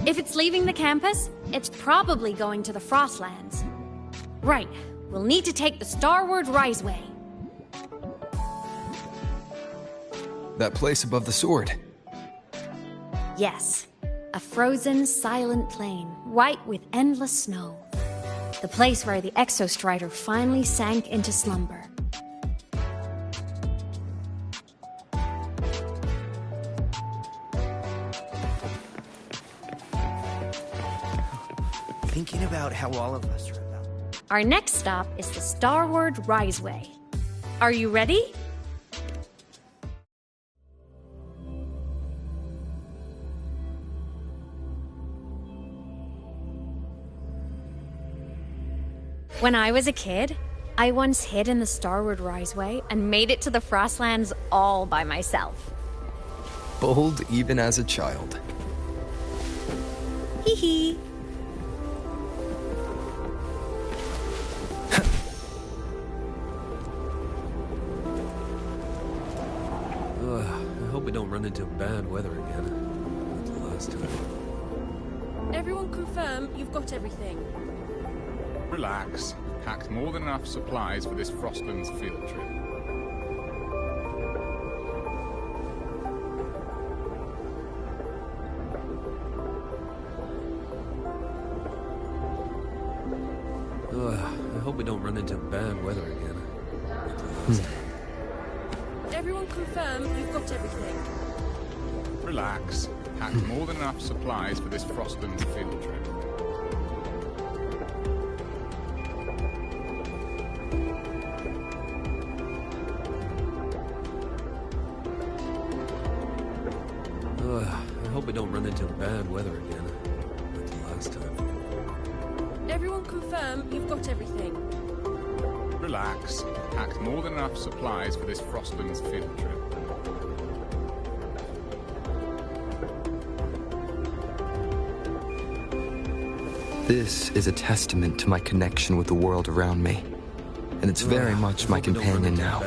If it's leaving the campus, it's probably going to the Frostlands. Right, we'll need to take the Starward Riseway. That place above the sword. Yes, a frozen, silent plain, white with endless snow. The place where the Exostrider finally sank into slumber. Thinking about how all of us are about. Our next stop is the Starward Riseway. Are you ready? When I was a kid, I once hid in the Starward Riseway and made it to the Frostlands all by myself. Bold even as a child. Hee hee. I hope we don't run into bad weather again. last time. Everyone confirm you've got everything. Relax. Packed more than enough supplies for this Frostlands field trip. I hope we don't run into bad weather again. Everyone confirm you've got everything. Relax. Packed more than enough supplies for this Frostlands field trip. I hope we don't run into bad weather again. Like the last time. Everyone confirm you've got everything. Relax. Packed more than enough supplies for this Frostlands field trip. This is a testament to my connection with the world around me. And it's very much my companion now,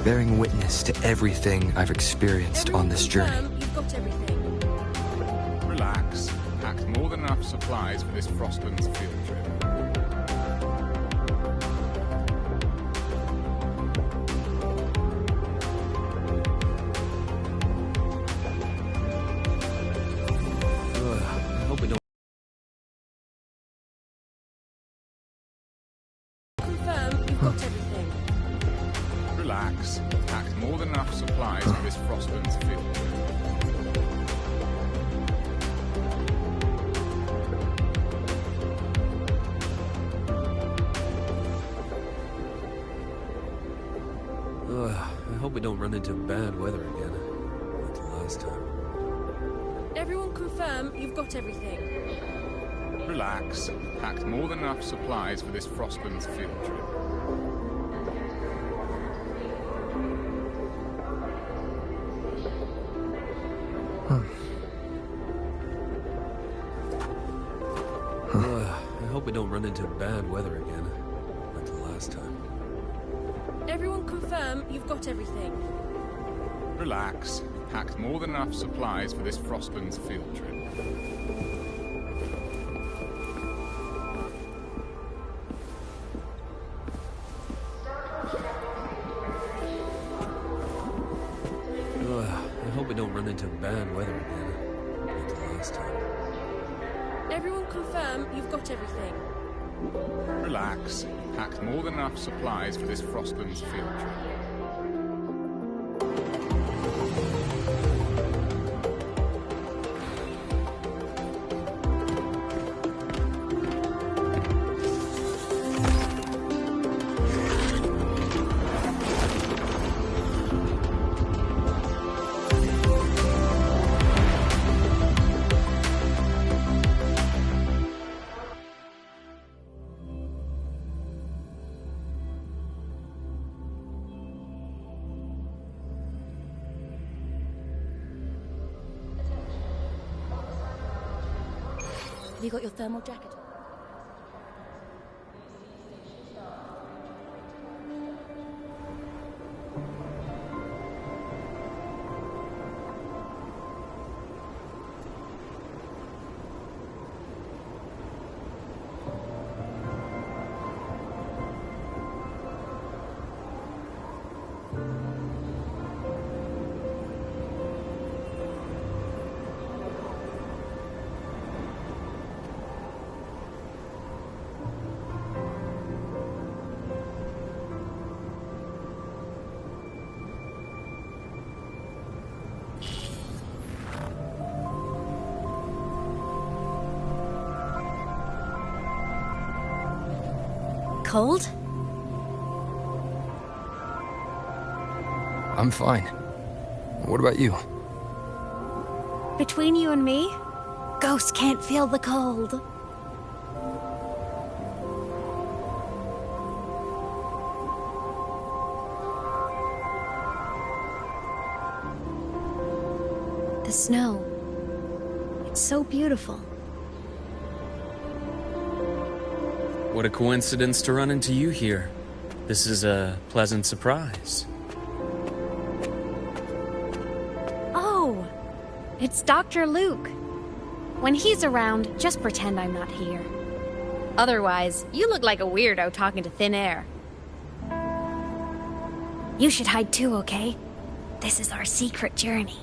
bearing witness to everything I've experienced on this journey. You've got everything. Relax. Packed more than enough supplies for this Frostlands field trip. I hope we don't. Confirm you've got everything. Relax. Packed more than enough supplies for this Frostlands field trip. I hope we don't run into bad weather again. Like the last time. Everyone confirm you've got everything. Relax. Packed more than enough supplies for this Frostlands field trip. I hope we don't run into bad weather again. Like the last time. Everyone confirm you've got everything. Relax. Packed more than enough supplies for this Frostlands field trip. I hope we don't run into bad weather again. Like the last time. Everyone confirm you've got everything. Relax. Packed more than enough supplies for this Frostlands field trip. Have you got your thermal jacket on? Cold? I'm fine. What about you? Between you and me, ghosts can't feel the cold. The snow. It's so beautiful. What a coincidence to run into you here. This is a pleasant surprise. Oh, It's Dr. Luke. When he's around, just pretend I'm not here. Otherwise, you look like a weirdo talking to thin air. You should hide too, okay? This is our secret journey.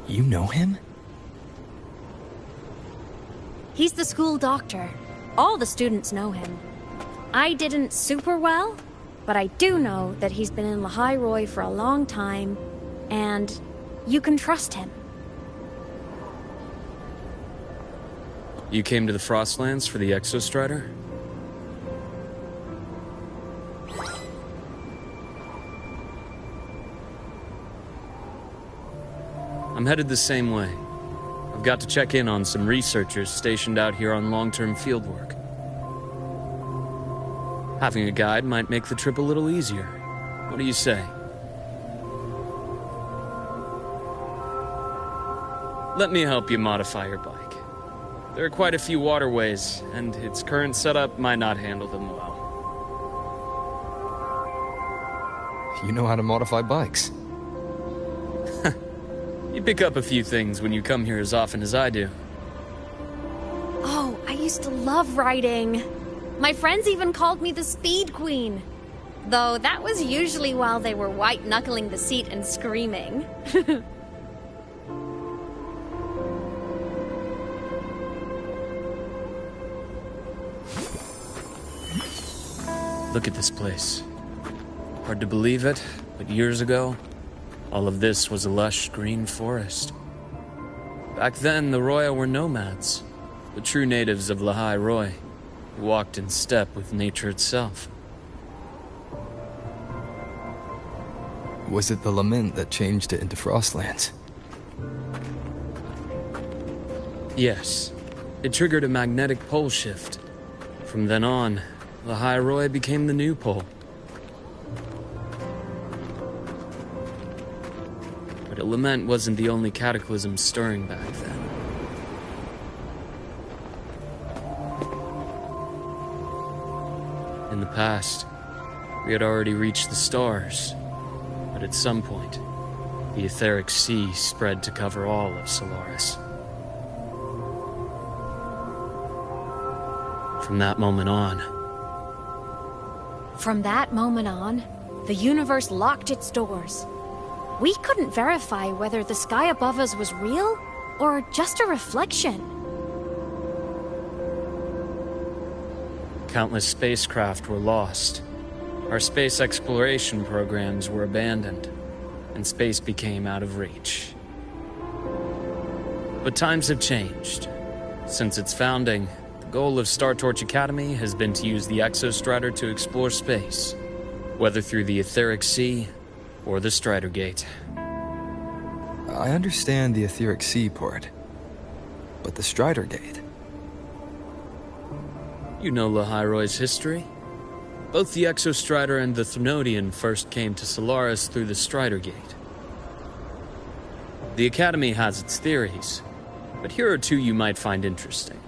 You know him? He's the school doctor. All the students know him. I didn't super well, but I do know that he's been in Lehigh Roy for a long time, and you can trust him. You came to the Frostlands for the Exostrider? I'm headed the same way. I've got to check in on some researchers stationed out here on long-term fieldwork. Having a guide might make the trip a little easier. What do you say? Let me help you modify your bike. There are quite a few waterways, and its current setup might not handle them well. You know how to modify bikes. You pick up a few things when you come here as often as I do. Oh, I used to love riding. My friends even called me the Speed Queen. Though that was usually while they were white-knuckling the seat and screaming. Look at this place. Hard to believe it, but years ago, all of this was a lush green forest. Back then, the Roya were nomads, the true natives of Lehigh Roy, who walked in step with nature itself. Was it the lament that changed it into Frostlands? Yes, it triggered a magnetic pole shift. From then on, Lehigh Roy became the new pole. But a lament wasn't the only cataclysm stirring back then. In the past, we had already reached the stars, but at some point, the etheric sea spread to cover all of Solaris. From that moment on, the universe locked its doors. We couldn't verify whether the sky above us was real or just a reflection. countless spacecraft were lost. Our space exploration programs were abandoned, and space became out of reach. But times have changed. Since its founding, the goal of Star Torch Academy has been to use the Exostrider to explore space, whether through the Etheric Sea or the Strider Gate. I understand the Etheric Sea part, but the Strider Gate... You know Lehigh Roy's history? Both the Exostrider and the Thnodian first came to Solaris through the Strider Gate. The Academy has its theories, but here are two you might find interesting.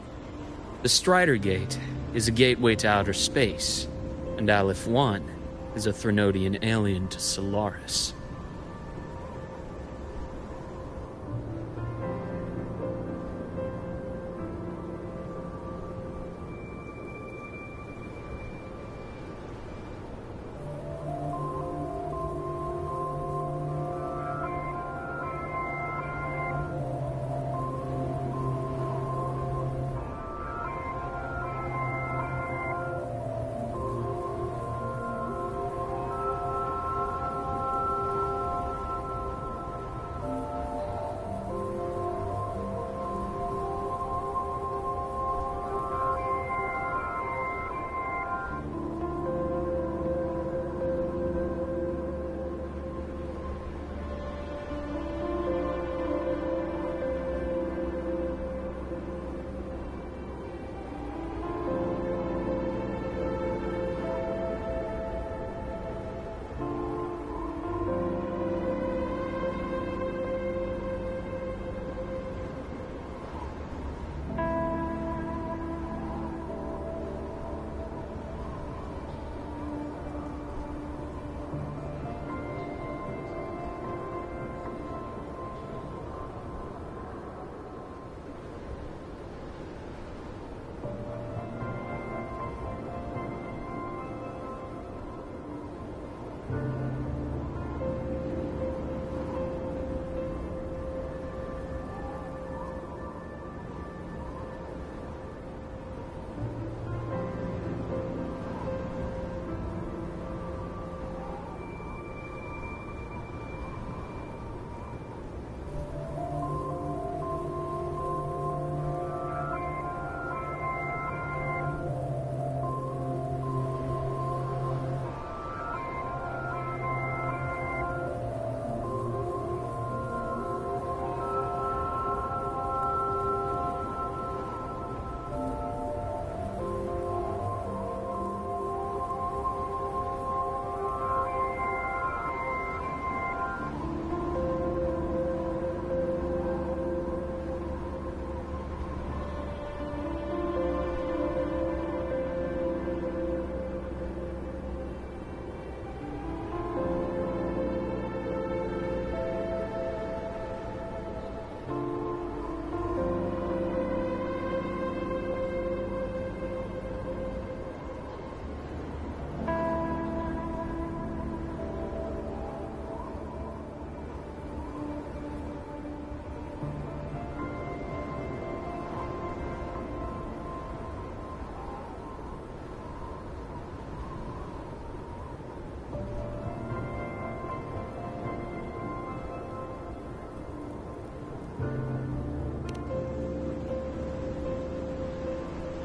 The Strider Gate is a gateway to outer space, and Aleph 1 is a Thnodian alien to Solaris.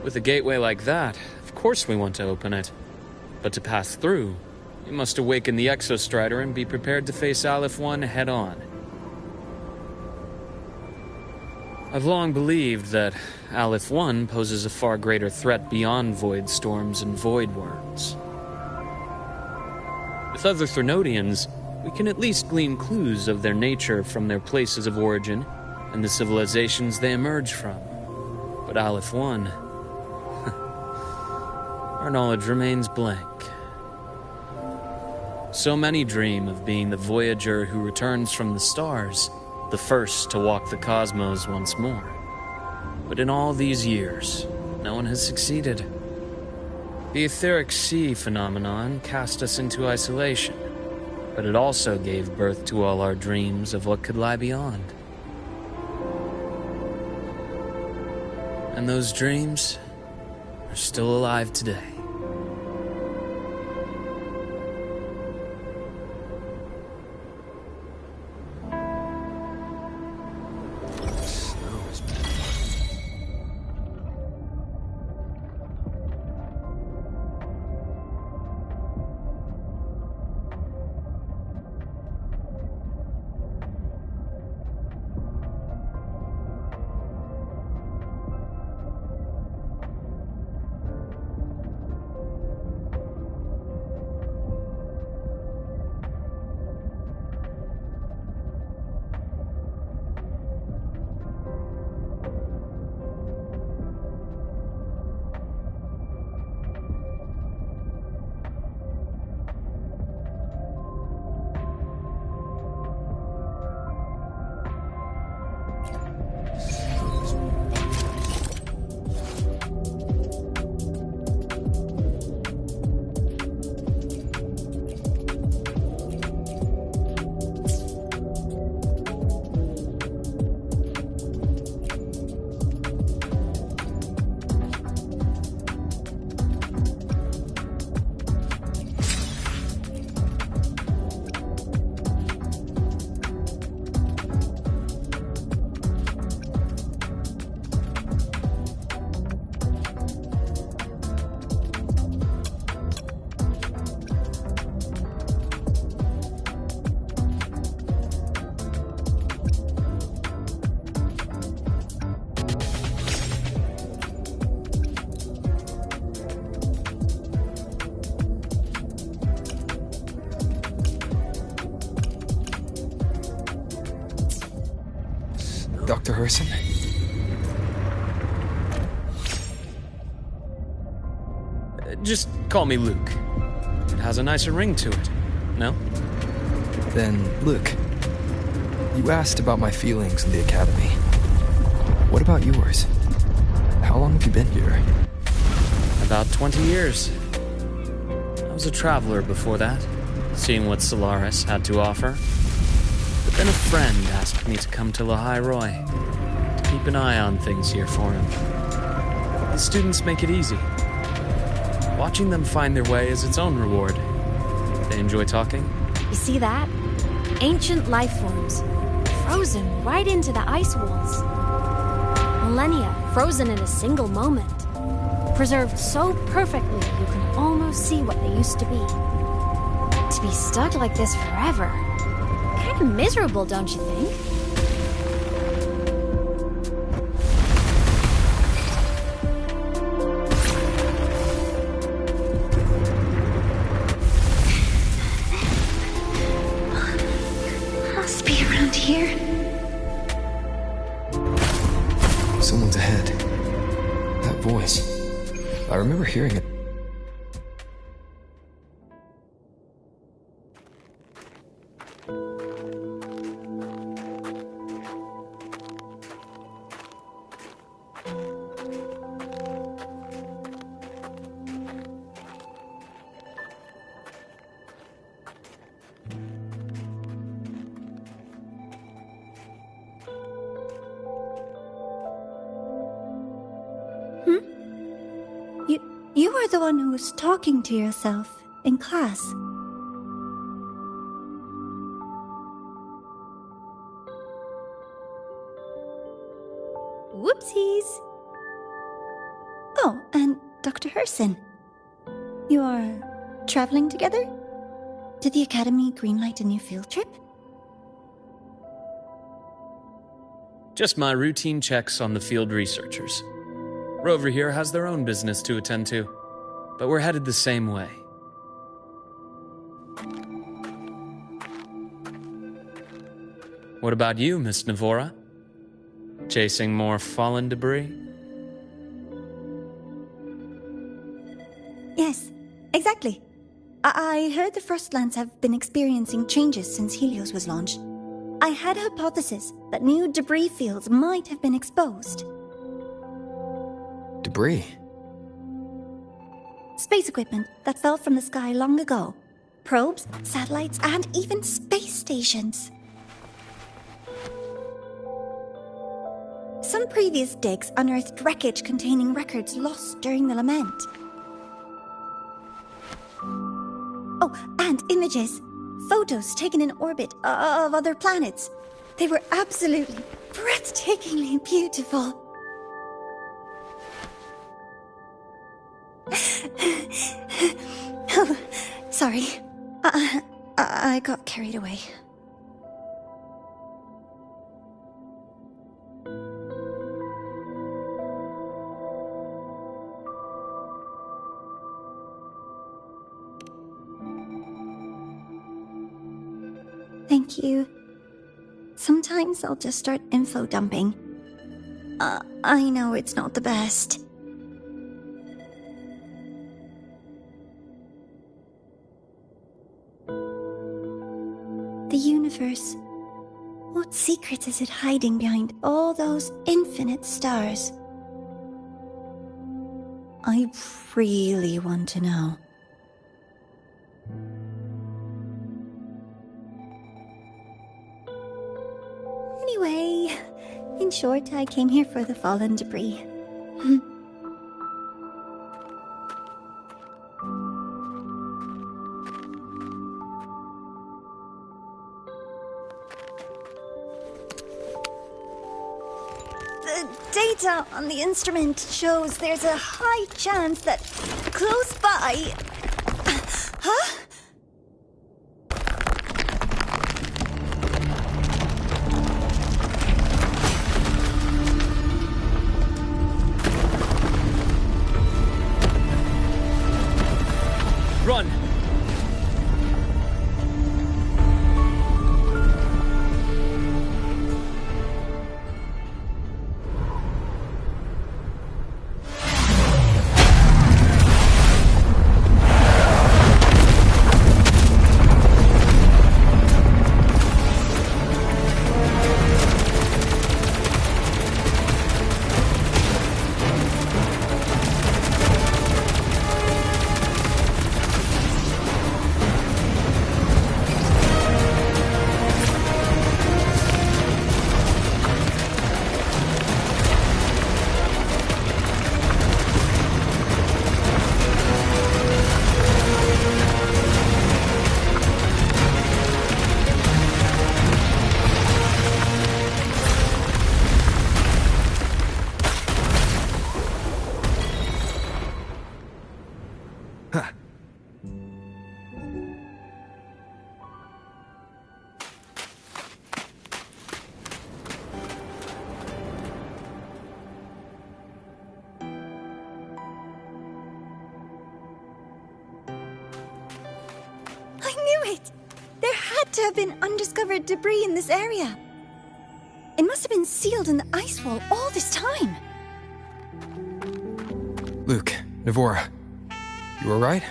With a gateway like that, of course we want to open it. But to pass through, you must awaken the Exostrider and be prepared to face Aleph 1 head-on. I've long believed that Aleph 1 poses a far greater threat beyond void storms and void worms. With other Threnodians, we can at least glean clues of their nature from their places of origin and the civilizations they emerge from. But Aleph 1... our knowledge remains blank. So many dream of being the voyager who returns from the stars, the first to walk the cosmos once more. But in all these years, no one has succeeded. The etheric sea phenomenon cast us into isolation, but it also gave birth to all our dreams of what could lie beyond. And those dreams are still alive today. Dr. Herson? Just call me Luke. It has a nicer ring to it, no? Then, Luke, you asked about my feelings in the academy. What about yours? How long have you been here? About 20 years. I was a traveler before that, seeing what Solaris had to offer. But then a friend asked me to come to Lahai Roy, to keep an eye on things here for him. The students make it easy. Watching them find their way is its own reward. They enjoy talking. You see that? Ancient life forms, frozen right into the ice walls. Millennia frozen in a single moment. Preserved so perfectly you can almost see what they used to be. To be stuck like this forever. Kind of miserable, don't you think? Must be around here. Someone's ahead. That voice. I remember hearing it. You are the one who was talking to yourself in class. Whoopsies. Oh, Dr. Herson. You are traveling together? Did the Academy greenlight a new field trip? Just my routine checks on the field researchers. Rover here has their own business to attend to, but we're headed the same way. What about you, Miss Navora? Chasing more fallen debris? Yes, exactly. I heard the Frostlands have been experiencing changes since Helios was launched. I had a hypothesis that new debris fields might have been exposed. Debris? Space equipment that fell from the sky long ago. Probes, satellites, and even space stations. Some previous digs unearthed wreckage containing records lost during the lament. Oh, and images. Photos taken in orbit of other planets. They were absolutely breathtakingly beautiful. Oh, sorry. I got carried away. Thank you. Sometimes I'll just start info dumping. I know it's not the best. The universe. What secrets is it hiding behind all those infinite stars? I really want to know. Anyway, in short, I came here for the fallen debris. The data on the instrument shows there's a high chance that close by... Huh? Run! I knew it! There had to have been undiscovered debris in this area. It must have been sealed in the ice wall all this time. Luke, Navora, you alright?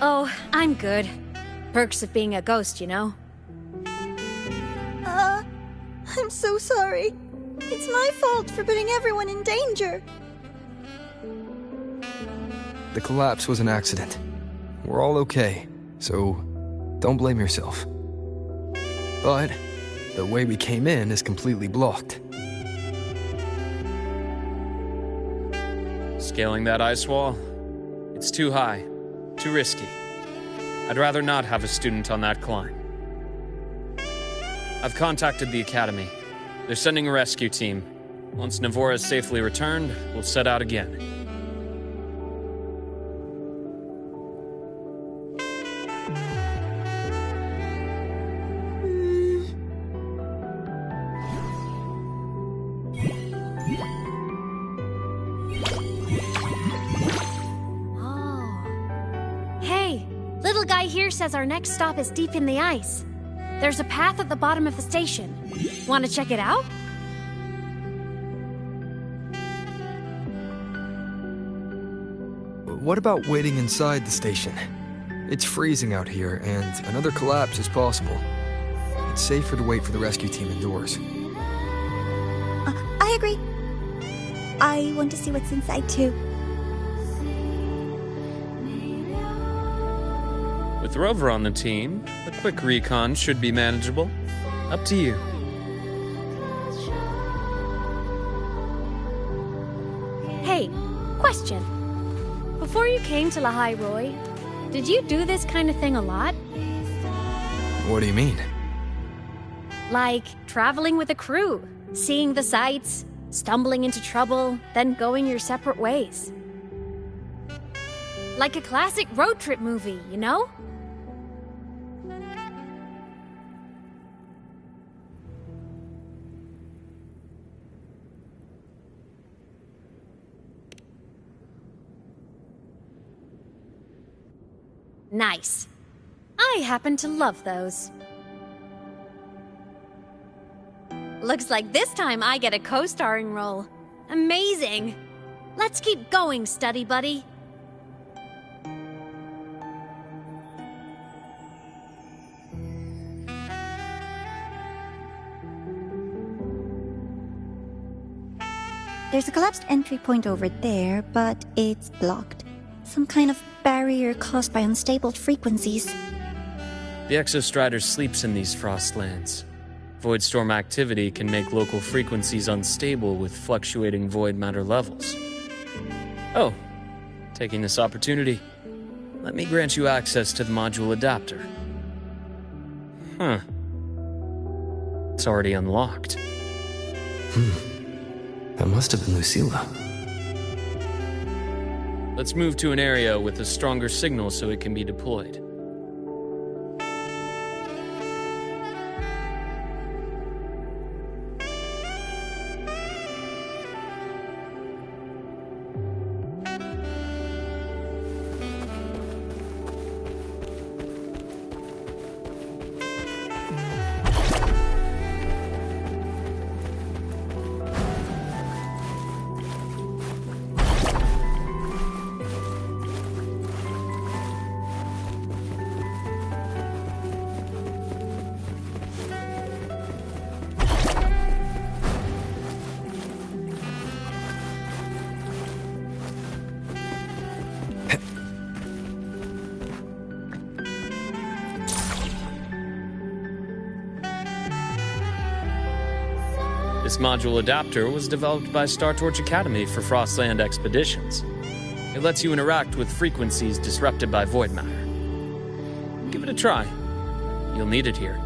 Oh, I'm good. Perks of being a ghost, you know? I'm so sorry. It's my fault for putting everyone in danger. The collapse was an accident. We're all okay, so don't blame yourself. But the way we came in is completely blocked. Scaling that ice wall? It's too high, too risky. I'd rather not have a student on that climb. I've contacted the Academy. They're sending a rescue team. Once Navora is safely returned, we'll set out again. Says our next stop is deep in the ice. There's a path at the bottom of the station. Want to check it out? What about waiting inside the station? It's freezing out here, and another collapse is possible. It's safer to wait for the rescue team indoors. I agree. I want to see what's inside too. With Rover on the team, a quick recon should be manageable. Up to you. Hey, question. Before you came to Lahai Roy, did you do this kind of thing a lot? What do you mean? Like traveling with a crew, seeing the sights, stumbling into trouble, then going your separate ways. Like a classic road trip movie, you know? Nice. I happen to love those. Looks like this time I get a co-starring role. Amazing! Let's keep going, study buddy. There's a collapsed entry point over there, but it's blocked. Some kind of barrier caused by unstable frequencies. The Exostrider sleeps in these frostlands. Void storm activity can make local frequencies unstable with fluctuating void matter levels. Oh, taking this opportunity, let me grant you access to the module adapter. Huh. It's already unlocked. That must have been Lucilla. Let's move to an area with a stronger signal so it can be deployed. This module adapter was developed by Star Torch Academy for Frostland expeditions. It lets you interact with frequencies disrupted by void matter. Give it a try. You'll need it here.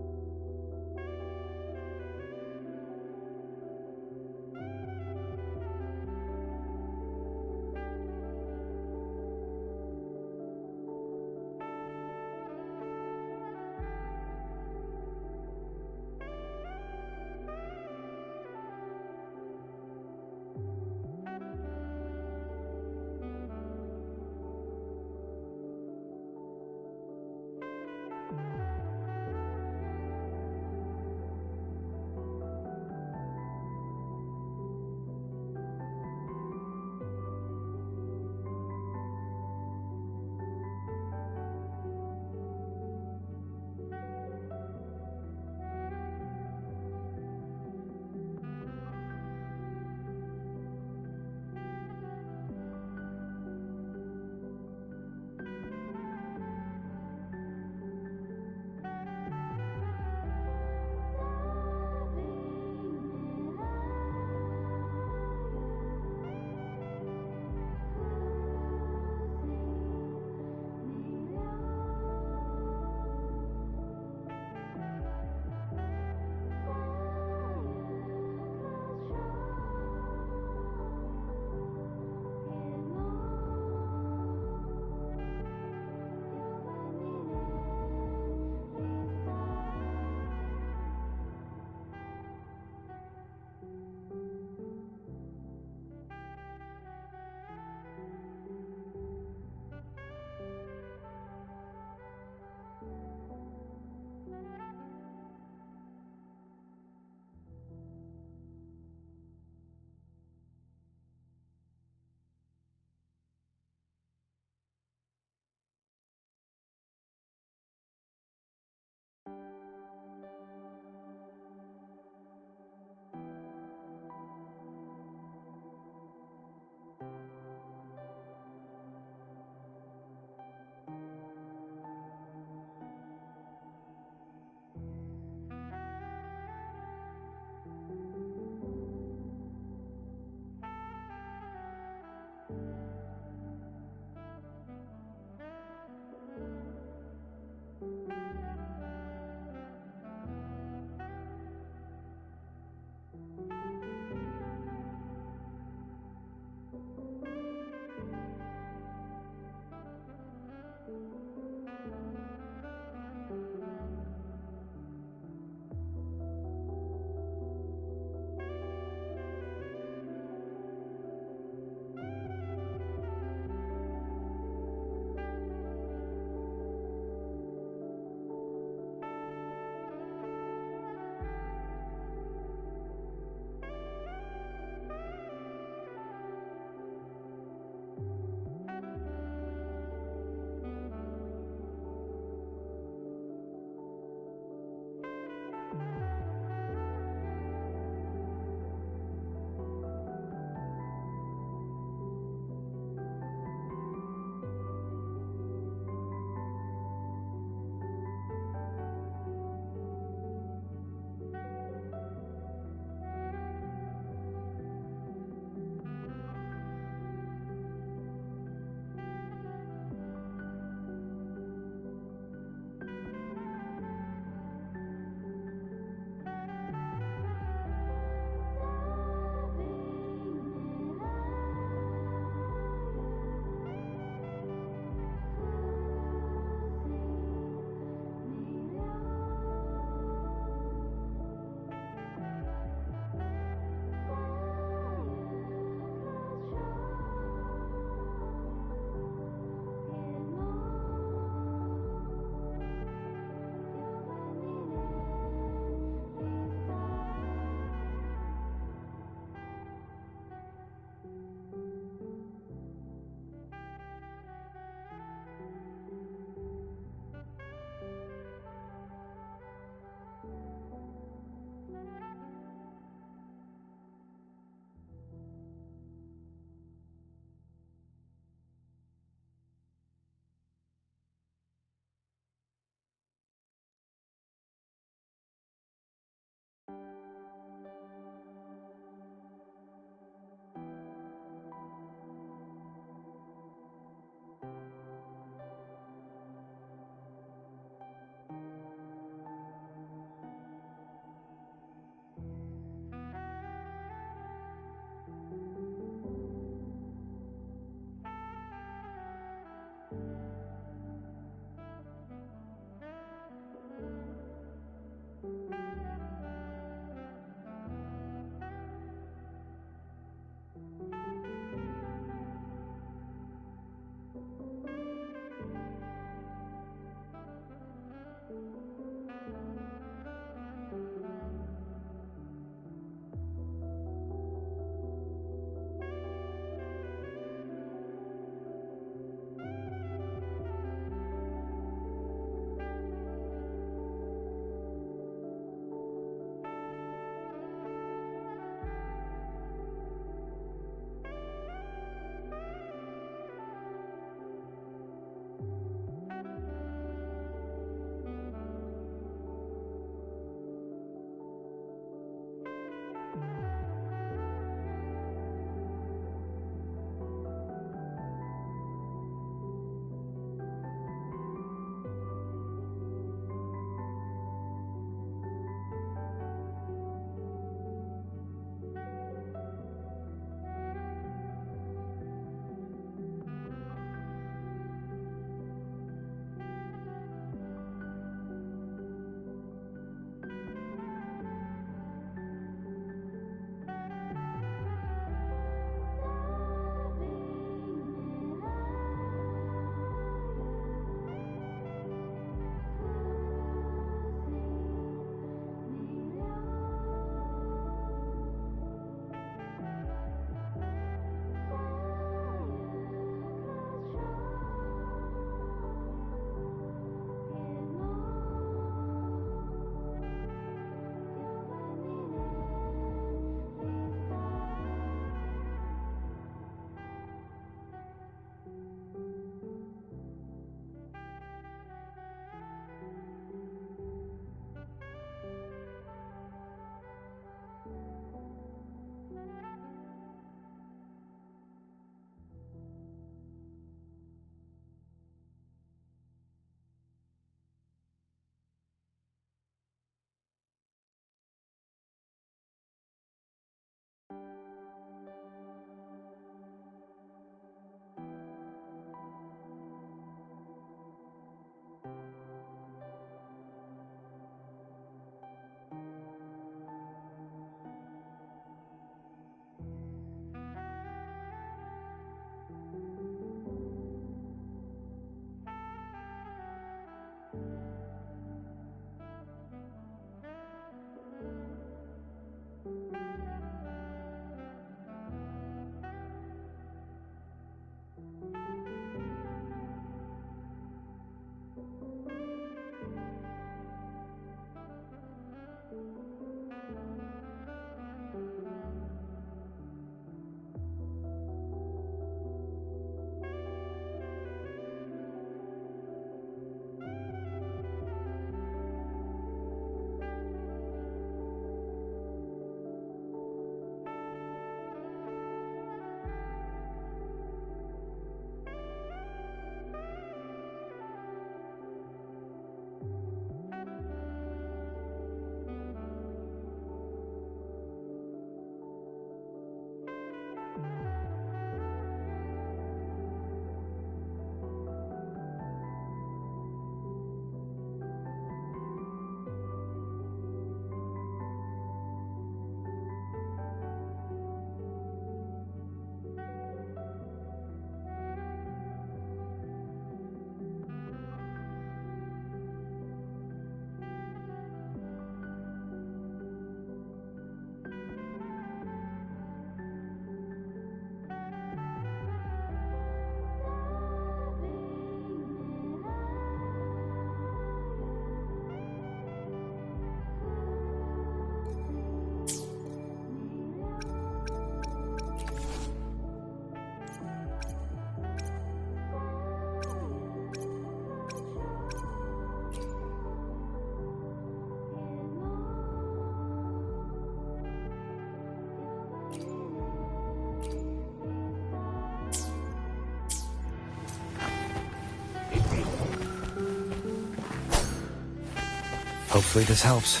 Hopefully this helps.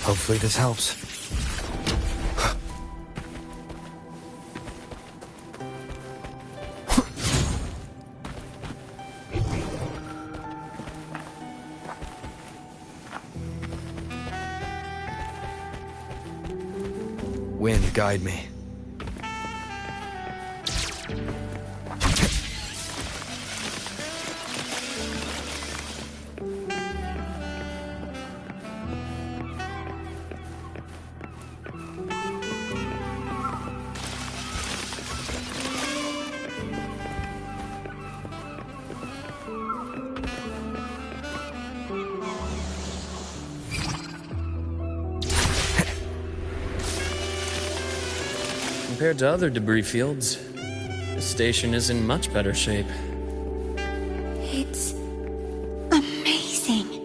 Hopefully this helps. Wind, guide me. Compared to other debris fields, the station is in much better shape. It's amazing.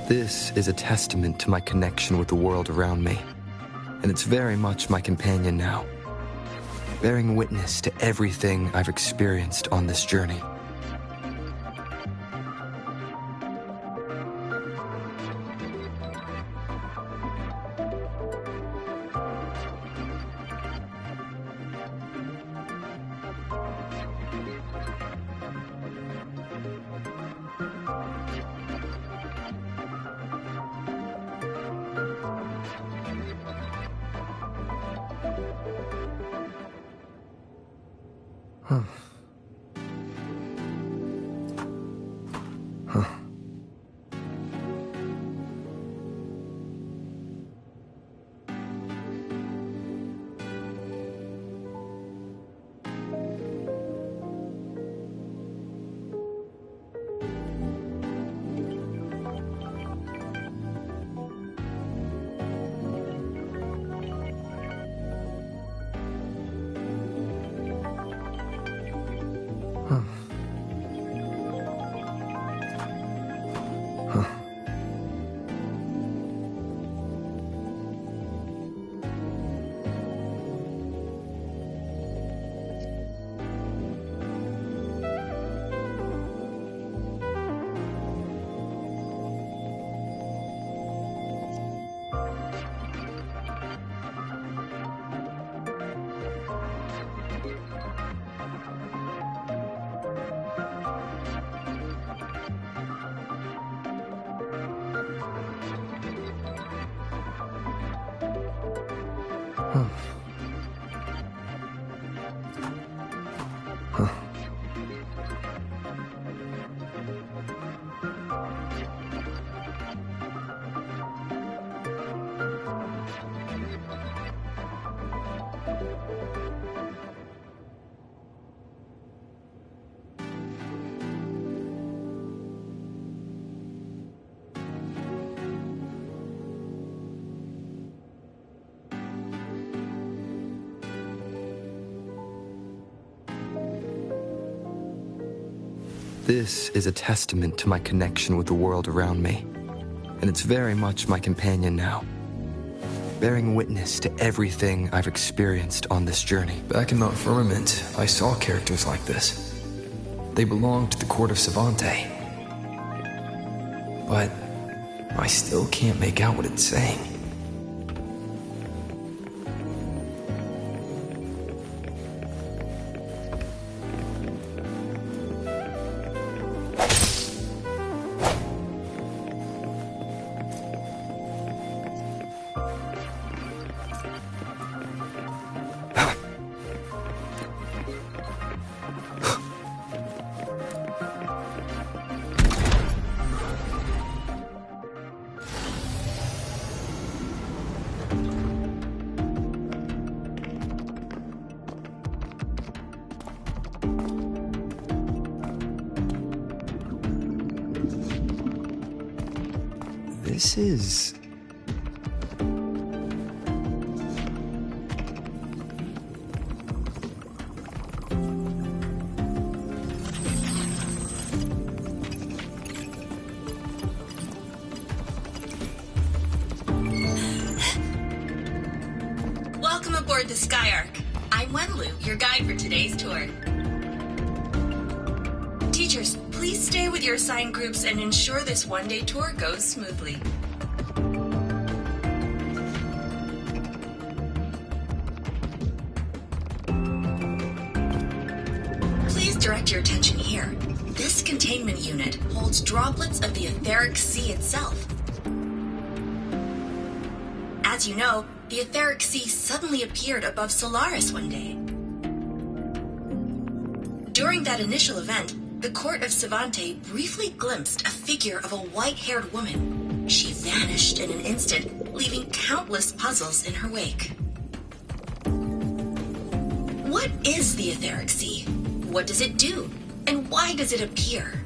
This is a testament to my connection with the world around me, and it's very much my companion now, bearing witness to everything I've experienced on this journey. Huh. Huh. Huh. Huh. Huh. Huh. This is a testament to my connection with the world around me, and it's very much my companion now, bearing witness to everything I've experienced on this journey. Back in Mount Firmament, I saw characters like this. They belonged to the court of Savante. But I still can't make out what it's saying. This is... Welcome aboard the Skyark. I'm Wenlu, your guide for today's tour. Teachers, please stay with your assigned groups and ensure this one-day tour goes smoothly. Please direct your attention here. This containment unit holds droplets of the etheric sea itself. As you know, the etheric sea suddenly appeared above Solaris one day. During that initial event, the court of Savante briefly glimpsed a figure of a white-haired woman. She vanished in an instant, leaving countless puzzles in her wake. What is the etheric sea? What does it do? And why does it appear?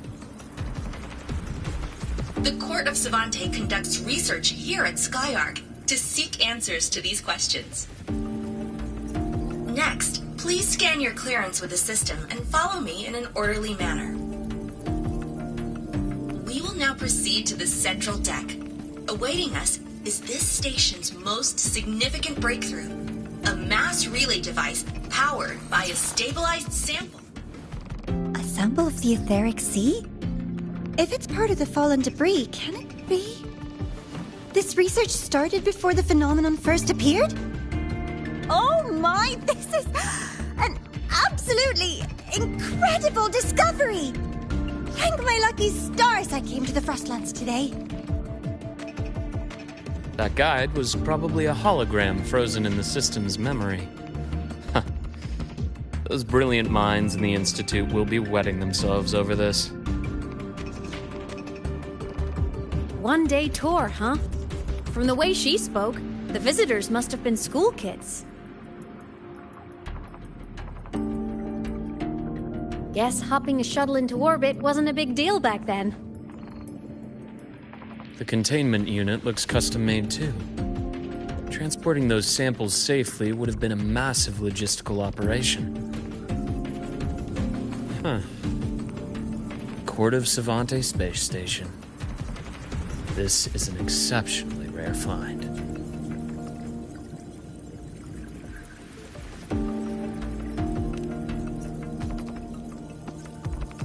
The court of Savante conducts research here at Skyark to seek answers to these questions. Next, please scan your clearance with the system and follow me in an orderly manner. We will now proceed to the central deck. Awaiting us is this station's most significant breakthrough. A mass relay device powered by a stabilized sample. A sample of the etheric sea? If it's part of the fallen debris, can it be? This research started before the phenomenon first appeared? Oh my, this is an absolutely incredible discovery! Thank my lucky stars I came to the Frostlands today. That guide was probably a hologram frozen in the system's memory. Huh. Those brilliant minds in the Institute will be wetting themselves over this. One-day tour, huh? From the way she spoke, the visitors must have been school kids. Guess hopping a shuttle into orbit wasn't a big deal back then. The containment unit looks custom-made too. Transporting those samples safely would have been a massive logistical operation. Huh. Court of Savante Space Station. This is an exceptionally rare find.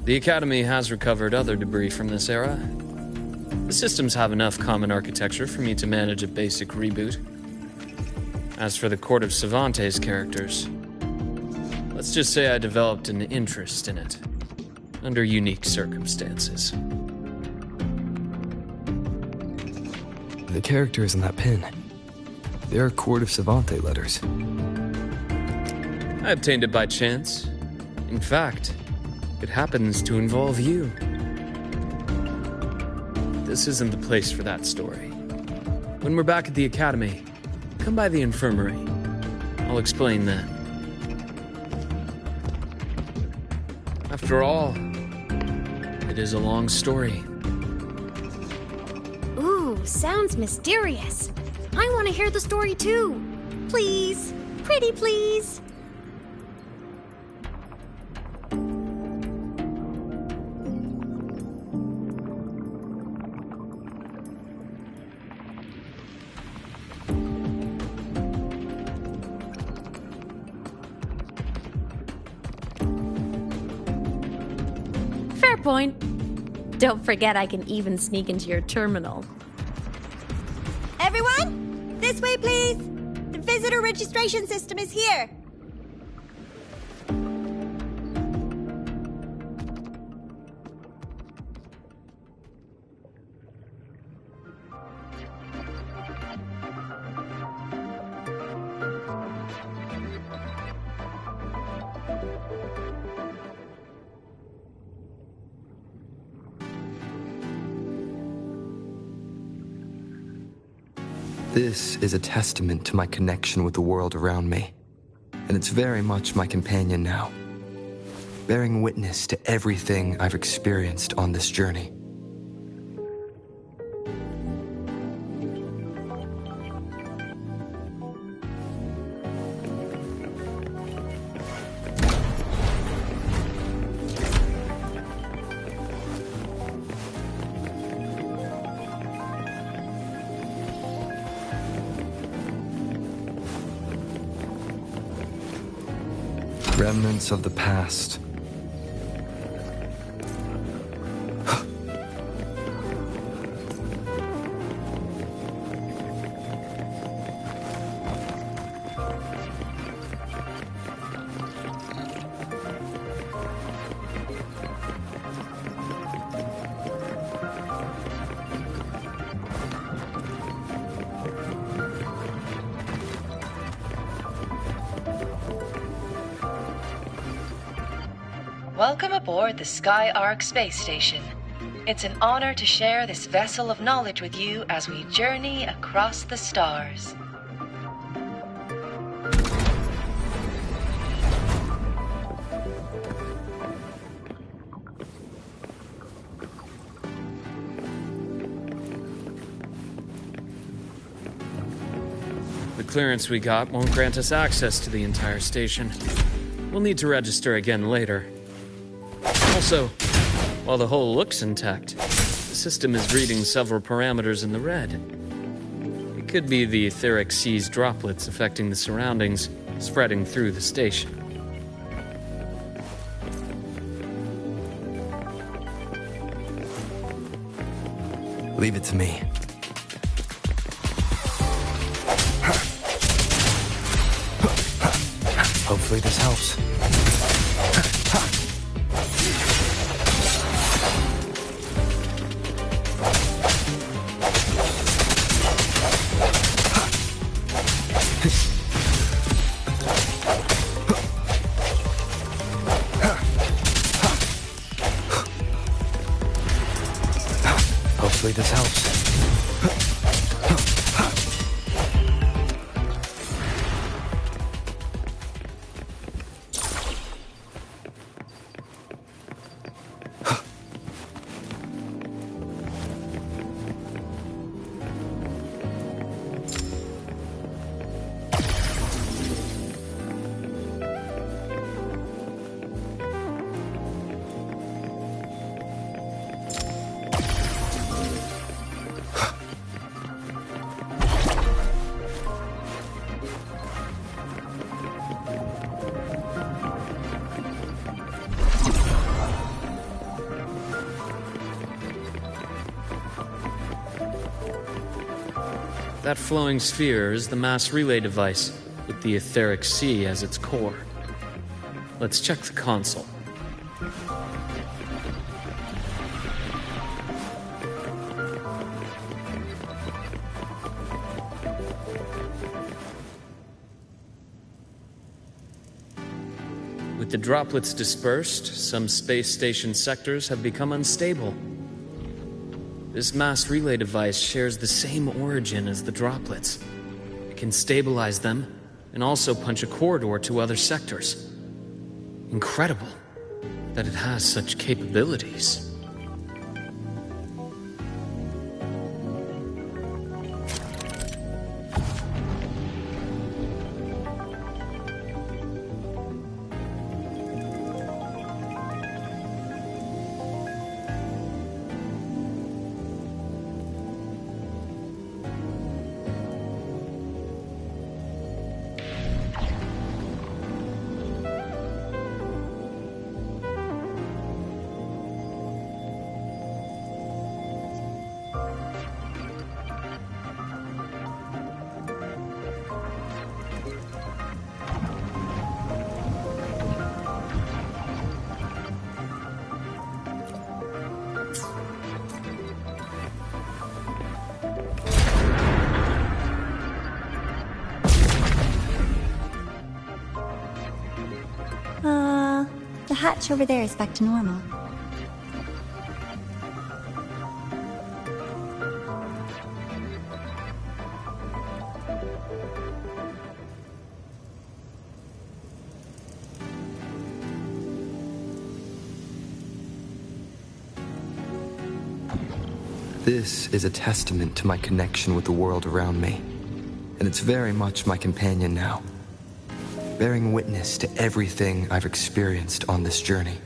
The Academy has recovered other debris from this era. The systems have enough common architecture for me to manage a basic reboot. As for the Court of Savante's characters, let's just say I developed an interest in it, under unique circumstances. The characters in that pin, they're Court of Savante letters. I obtained it by chance. In fact, it happens to involve you. This isn't the place for that story. When we're back at the Academy, come by the infirmary. I'll explain then. After all, it is a long story. Ooh, sounds mysterious. I want to hear the story too. Please, pretty please. Fair point. Don't forget I can even sneak into your terminal. Everyone, this way please. The visitor registration system is here. This is a testament to my connection with the world around me, and it's very much my companion now, bearing witness to everything I've experienced on this journey. Remnants of the past. Welcome aboard the Sky Ark space station. It's an honor to share this vessel of knowledge with you as we journey across the stars. The clearance we got won't grant us access to the entire station. We'll need to register again later. Also, while the hull looks intact, the system is reading several parameters in the red. It could be the etheric sea's droplets affecting the surroundings, spreading through the station. Leave it to me. Hopefully this helps. Hopefully this helps. That flowing sphere is the mass relay device, with the etheric sea as its core. Let's check the console. With the droplets dispersed, some space station sectors have become unstable. This mass relay device shares the same origin as the droplets. It can stabilize them and also punch a corridor to other sectors. Incredible that it has such capabilities. The hatch over there is back to normal. This is a testament to my connection with the world around me, and it's very much my companion now, bearing witness to everything I've experienced on this journey.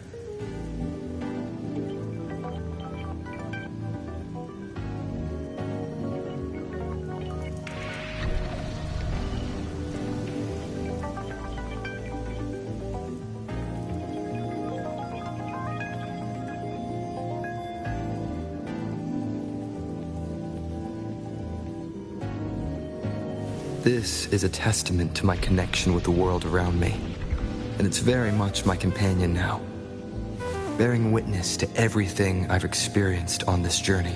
This is a testament to my connection with the world around me, and it's very much my companion now, bearing witness to everything I've experienced on this journey.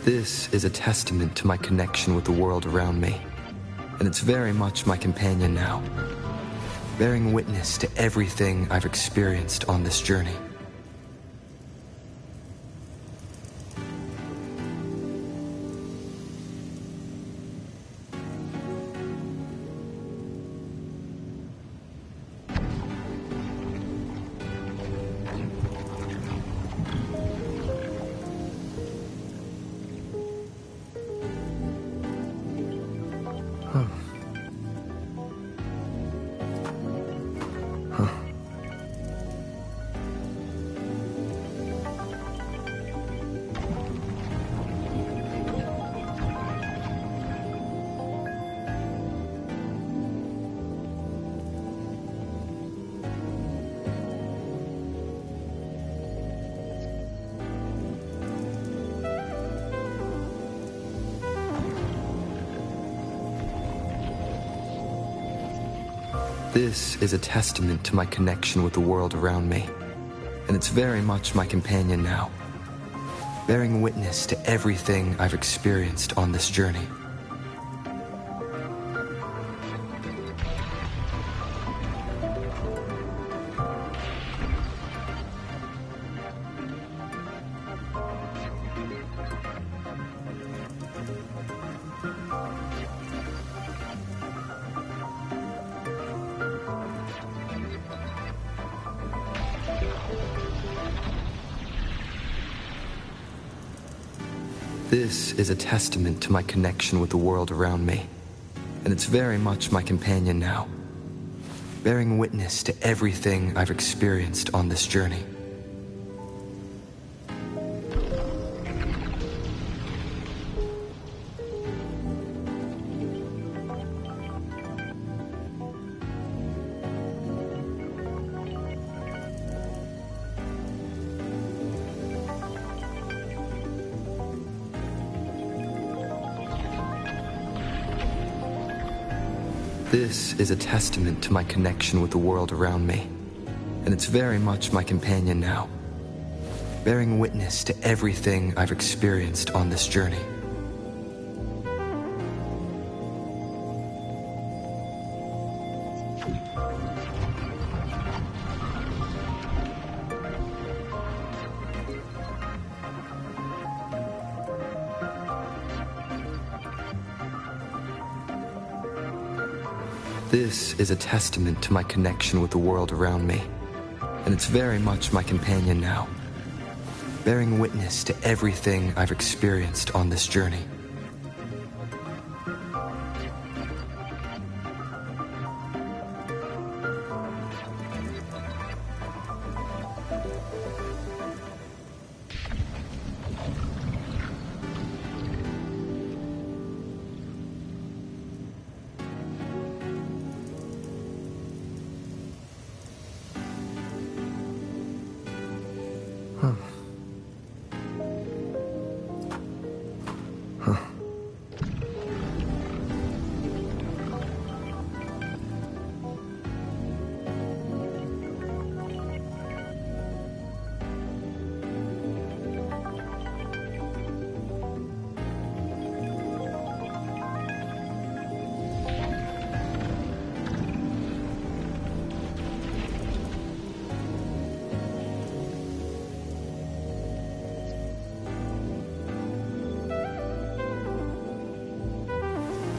This is a testament to my connection with the world around me, and it's very much my companion now, bearing witness to everything I've experienced on this journey. This is a testament to my connection with the world around me, and it's very much my companion now, bearing witness to everything I've experienced on this journey. This is a testament to my connection with the world around me, and it's very much my companion now, bearing witness to everything I've experienced on this journey. This is a testament to my connection with the world around me, and it's very much my companion now, bearing witness to everything I've experienced on this journey. This is a testament to my connection with the world around me, and it's very much my companion now, bearing witness to everything I've experienced on this journey.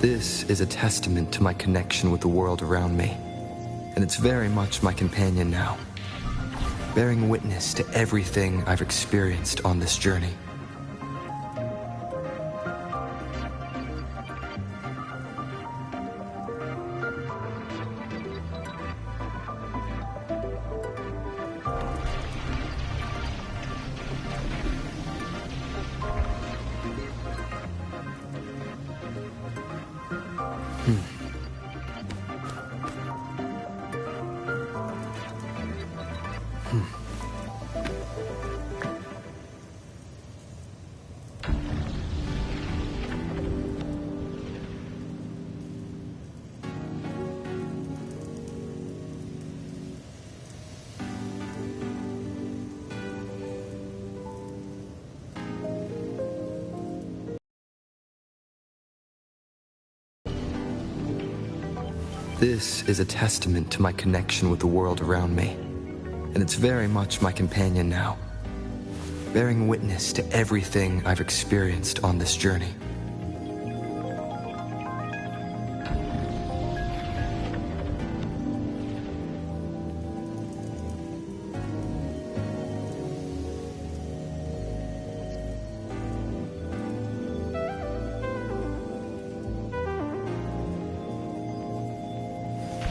This is a testament to my connection with the world around me, and it's very much my companion now, bearing witness to everything I've experienced on this journey. This is a testament to my connection with the world around me, and it's very much my companion now, bearing witness to everything I've experienced on this journey.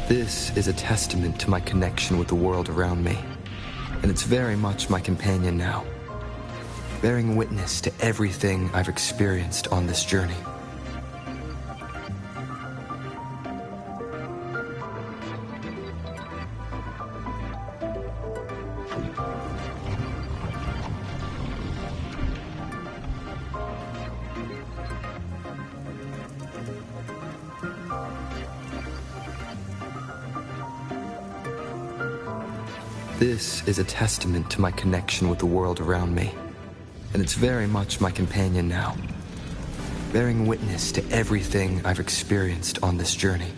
This is a testament to my connection with the world around me, and it's very much my companion now, bearing witness to everything I've experienced on this journey. This is a testament to my connection with the world around me, and it's very much my companion now, bearing witness to everything I've experienced on this journey.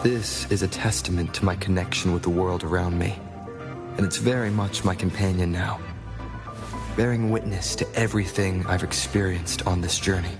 This is a testament to my connection with the world around me, and it's very much my companion now, bearing witness to everything I've experienced on this journey.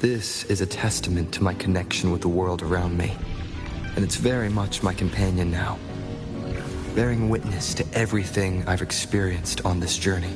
This is a testament to my connection with the world around me, and it's very much my companion now, bearing witness to everything I've experienced on this journey.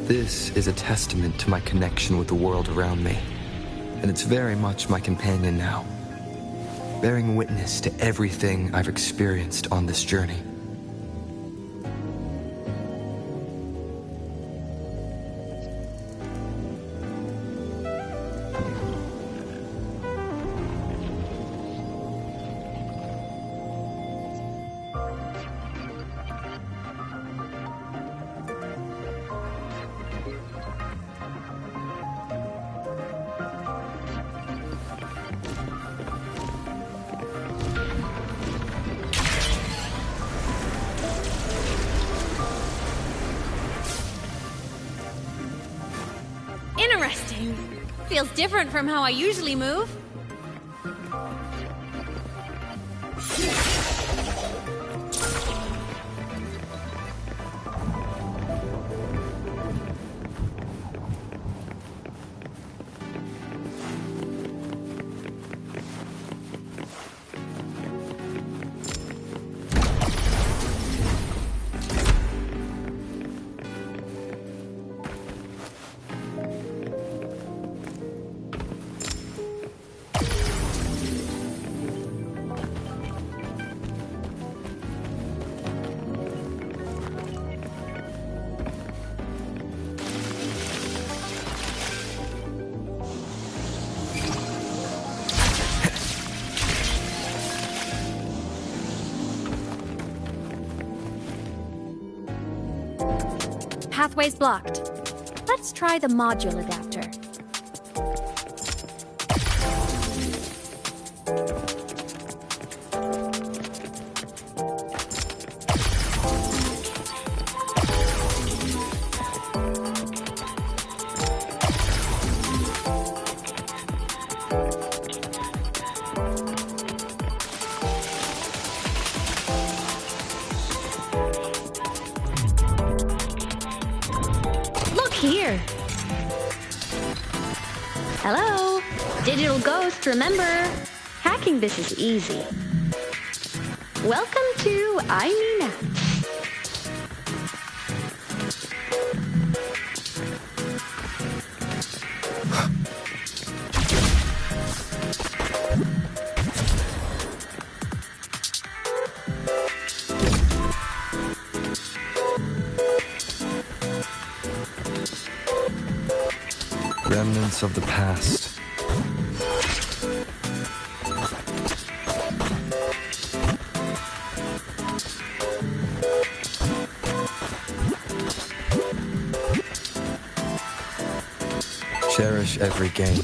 This is a testament to my connection with the world around me, and it's very much my companion now, bearing witness to everything I've experienced on this journey. Interesting. Feels different from how I usually move. Pathway's blocked. Let's try the module adapter. Here. Hello? Digital Ghost, remember? Hacking this is easy. Welcome to I Mean Apps. Remnants of the past. Cherish every gain.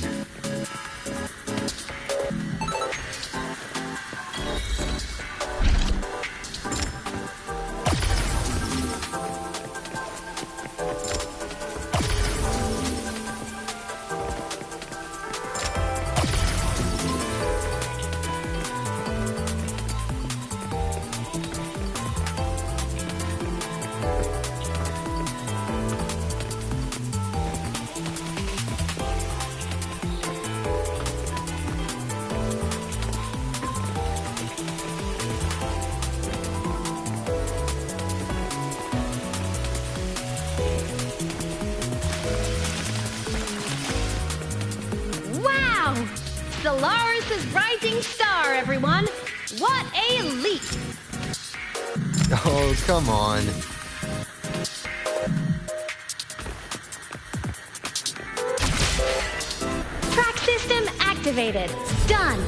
Solaris' rising star, everyone! What a leap! Oh, come on. Track system activated. Done.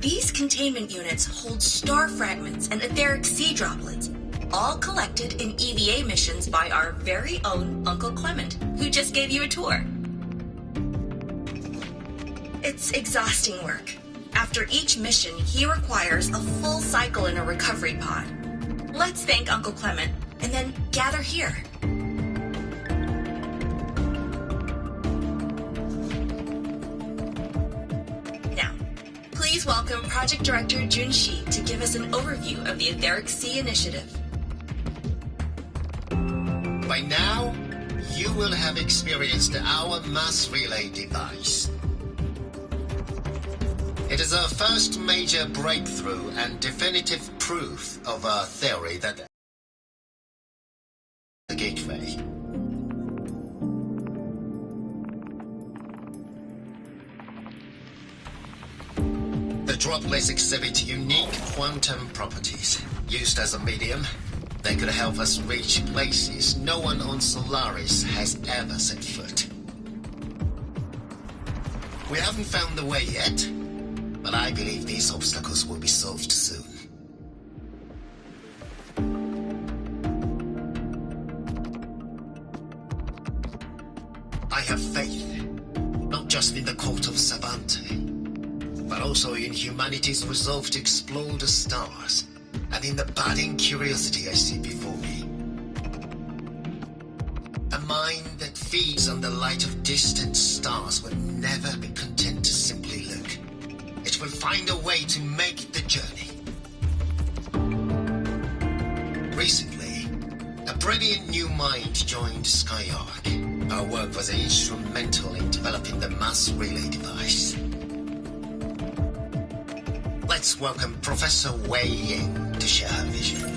These containment units hold star fragments and etheric sea droplets. all collected in EVA missions by our very own Uncle Clement, who just gave you a tour. It's exhausting work. After each mission, he requires a full cycle in a recovery pod. Let's thank Uncle Clement, and then gather here. Now, please welcome Project Director Junshi to give us an overview of the Etheric Sea Initiative. By now, you will have experienced our mass relay device. It is our first major breakthrough and definitive proof of our theory that the gateway. The droplets exhibit unique quantum properties. Used as a medium, they could help us reach places no one on Solaris has ever set foot. We haven't found the way yet, but I believe these obstacles will be solved soon. I have faith, not just in the court of Savante, but also in humanity's resolve to explore the stars, and in the budding curiosity I see before me. A mind that feeds on the light of distant stars will never be content to simply look. It will find a way to make the journey. Recently, a brilliant new mind joined Skyark. Our work was instrumental in developing the mass relay device. Let's welcome Professor Wei Ying to share her vision.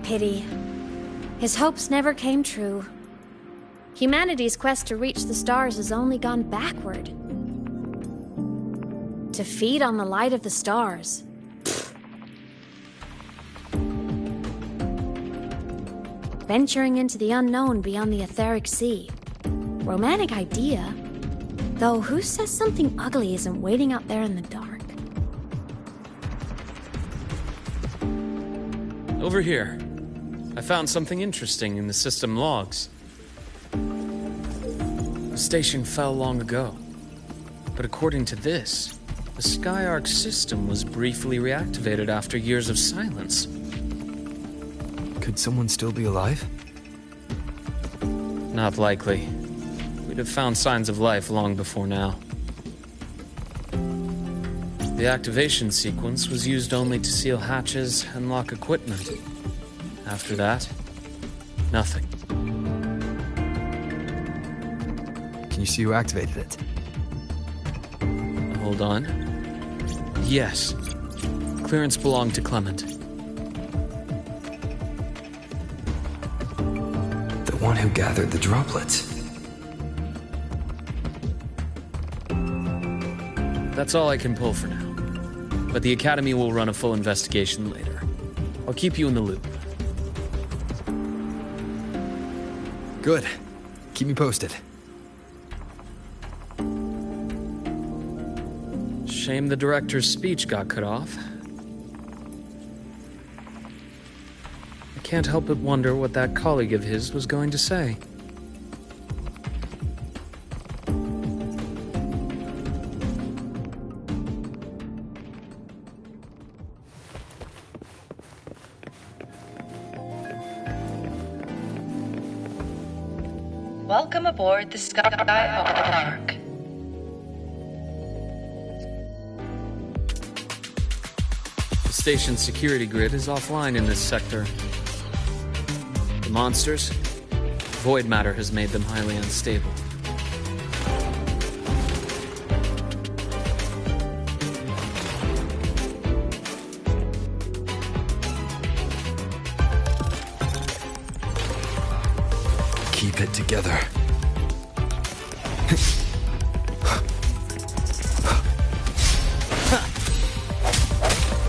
Pity. His hopes never came true. Humanity's quest to reach the stars has only gone backward. To feed on the light of the stars. Venturing into the unknown beyond the Etheric Sea. Romantic idea. Though who says something ugly isn't waiting out there in the dark? Over here. I found something interesting in the system logs. The station fell long ago. But according to this, the Skyark system was briefly reactivated after years of silence. Could someone still be alive? Not likely. We'd have found signs of life long before now. The activation sequence was used only to seal hatches and lock equipment. After that, nothing. Can you see who activated it? Hold on. Yes. Clearance belonged to Clement. The one who gathered the droplets. That's all I can pull for now. But the Academy will run a full investigation later. I'll keep you in the loop. Good. Keep me posted. Shame the director's speech got cut off. I can't help but wonder what that colleague of his was going to say. Welcome aboard the Skyark. The station's security grid is offline in this sector. The monsters? Void matter has made them highly unstable. Keep it together.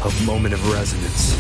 A moment of resonance.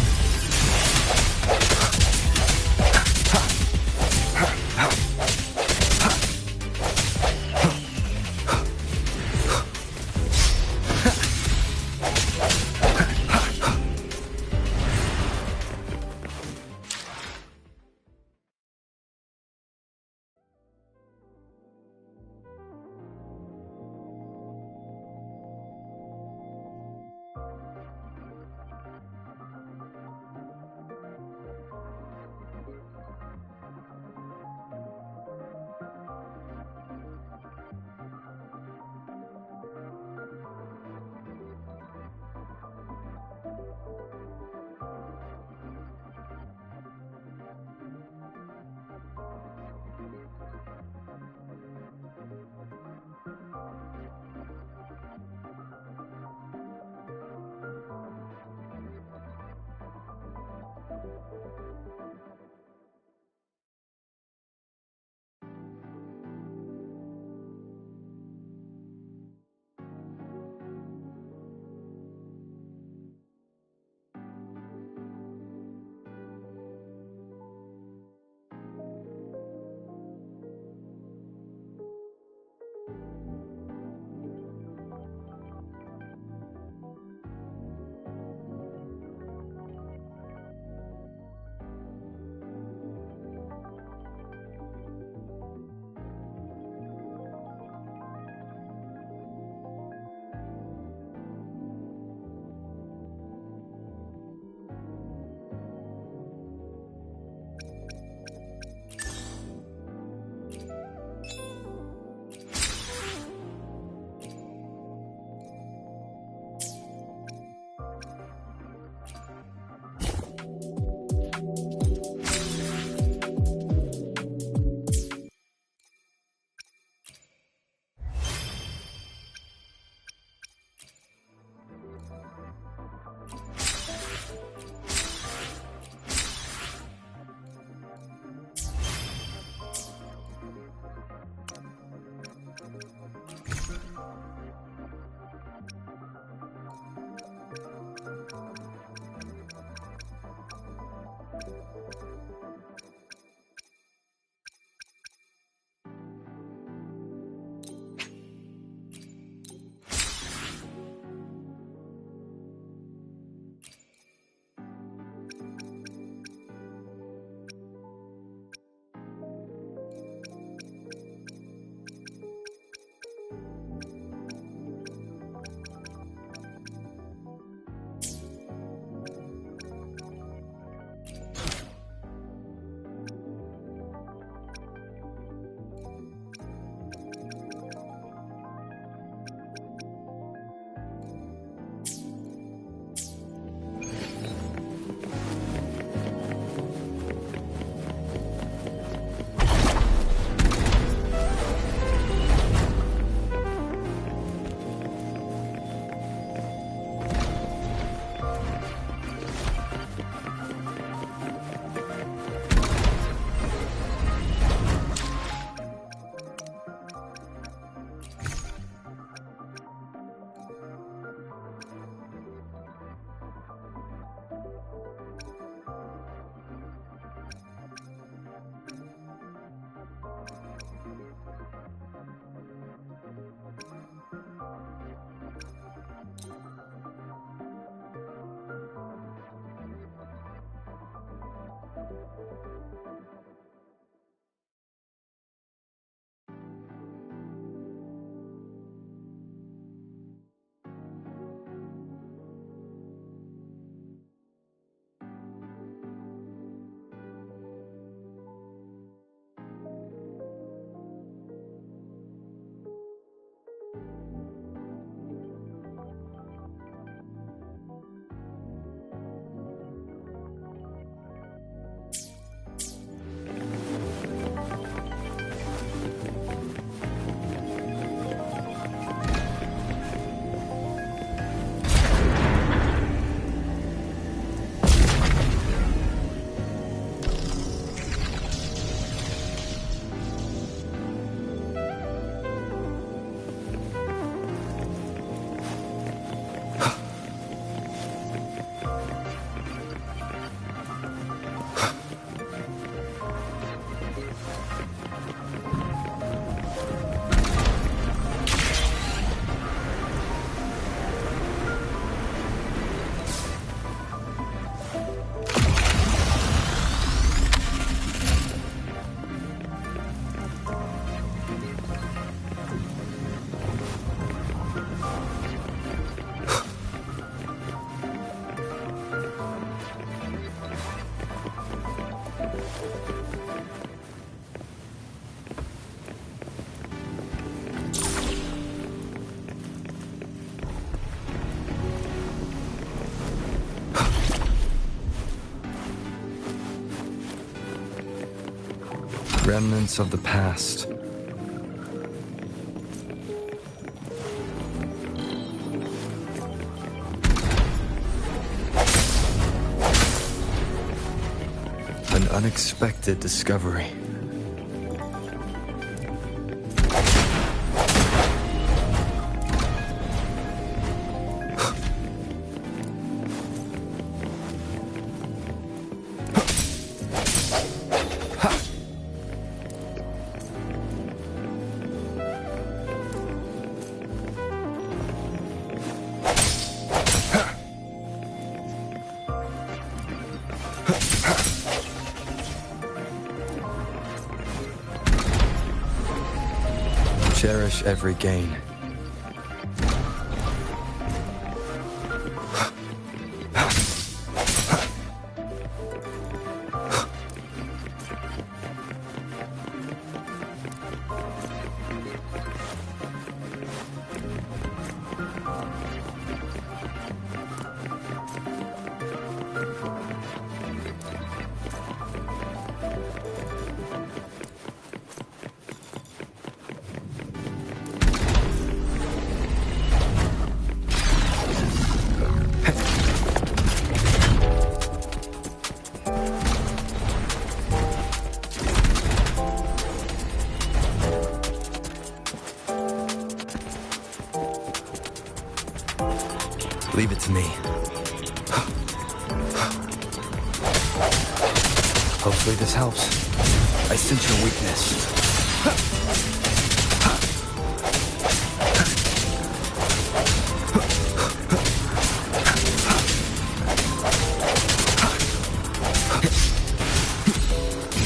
Remnants of the past. An unexpected discovery. Cherish every gain. Leave it to me. Hopefully this helps. I sense your weakness.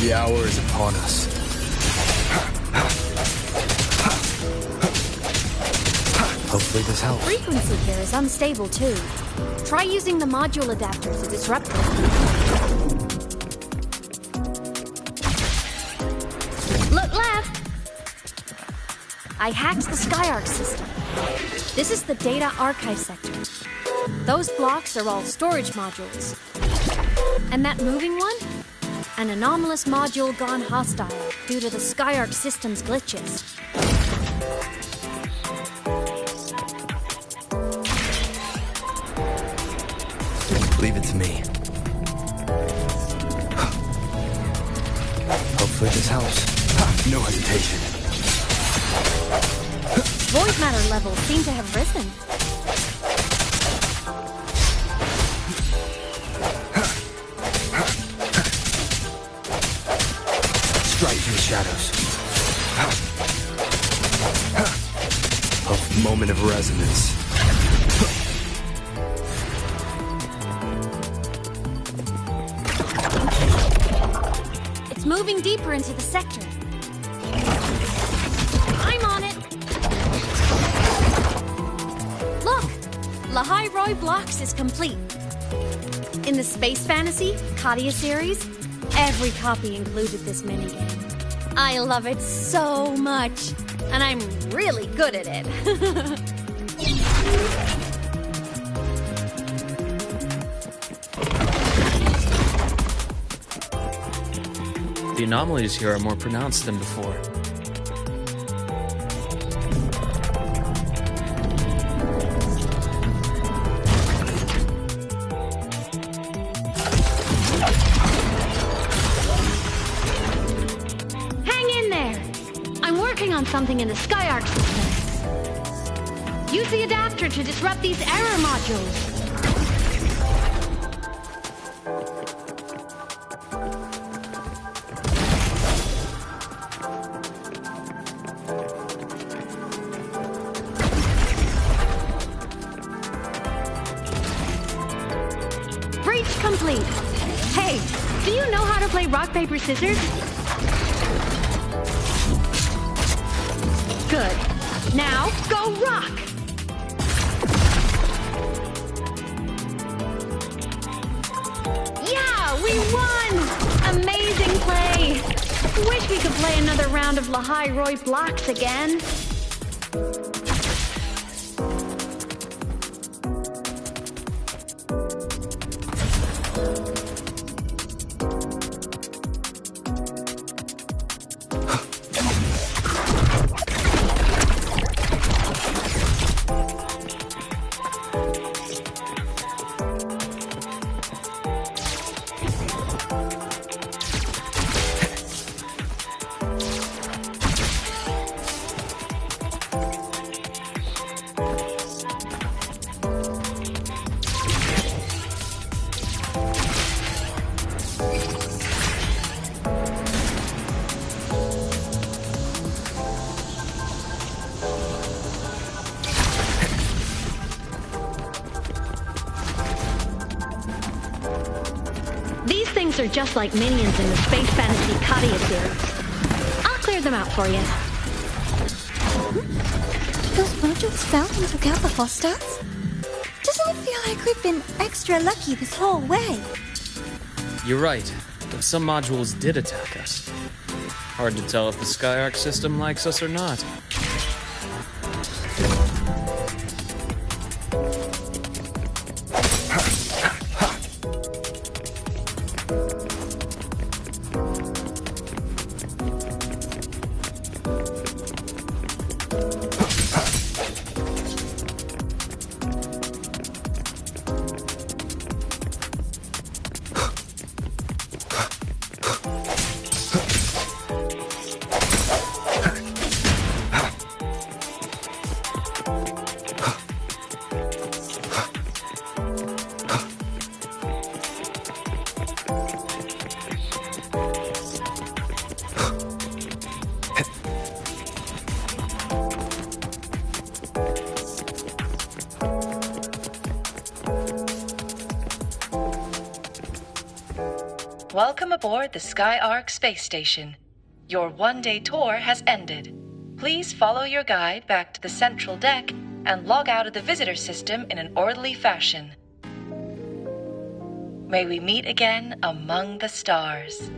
The hour is upon us. Hopefully this helps. Frequency here is unstable too. Try using the module adapter to disrupt it. Look left! I hacked the Skyarc system. This is the data archive sector. Those blocks are all storage modules. And that moving one? An anomalous module gone hostile due to the Skyarc system's glitches. Leave it to me. Hopefully this helps. No hesitation. Void matter levels seem to have risen. Strike through the shadows. A moment of resonance. It's moving deeper into the sector. I'm on it. Look, Lahai Roi Blocks is complete. In the Space Fantasy Katia series, every copy included this minigame. I love it so much, and I'm really good at it. The anomalies here are more pronounced than before. Hang in there! I'm working on something in the Skyarc system. Use the adapter to disrupt these error modules. Breach complete. Hey, do you know how to play rock, paper, scissors? Good. Now, go rock! Yeah, we won! Amazing play! Wish we could play another round of Lahai Roi Blocks again. are just like minions in the space fantasy Katia series. I'll clear them out for you. Those modules fell and took out the hostiles? Doesn't it feel like we've been extra lucky this whole way? You're right, but some modules did attack us. Hard to tell if the Skyark system likes us or not. Welcome aboard the Skyark space station. Your one-day tour has ended. Please follow your guide back to the central deck and log out of the visitor system in an orderly fashion. May we meet again among the stars.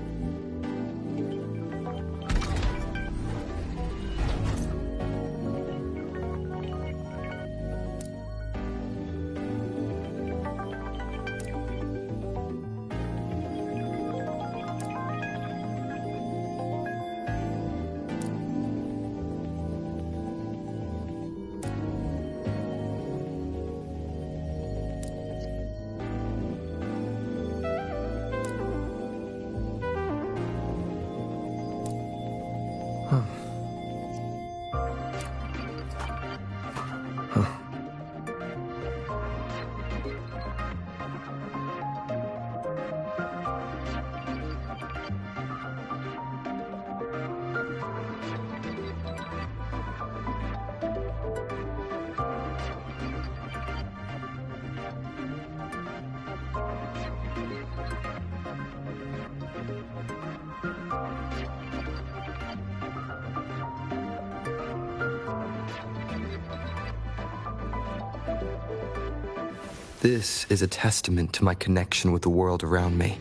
This is a testament to my connection with the world around me,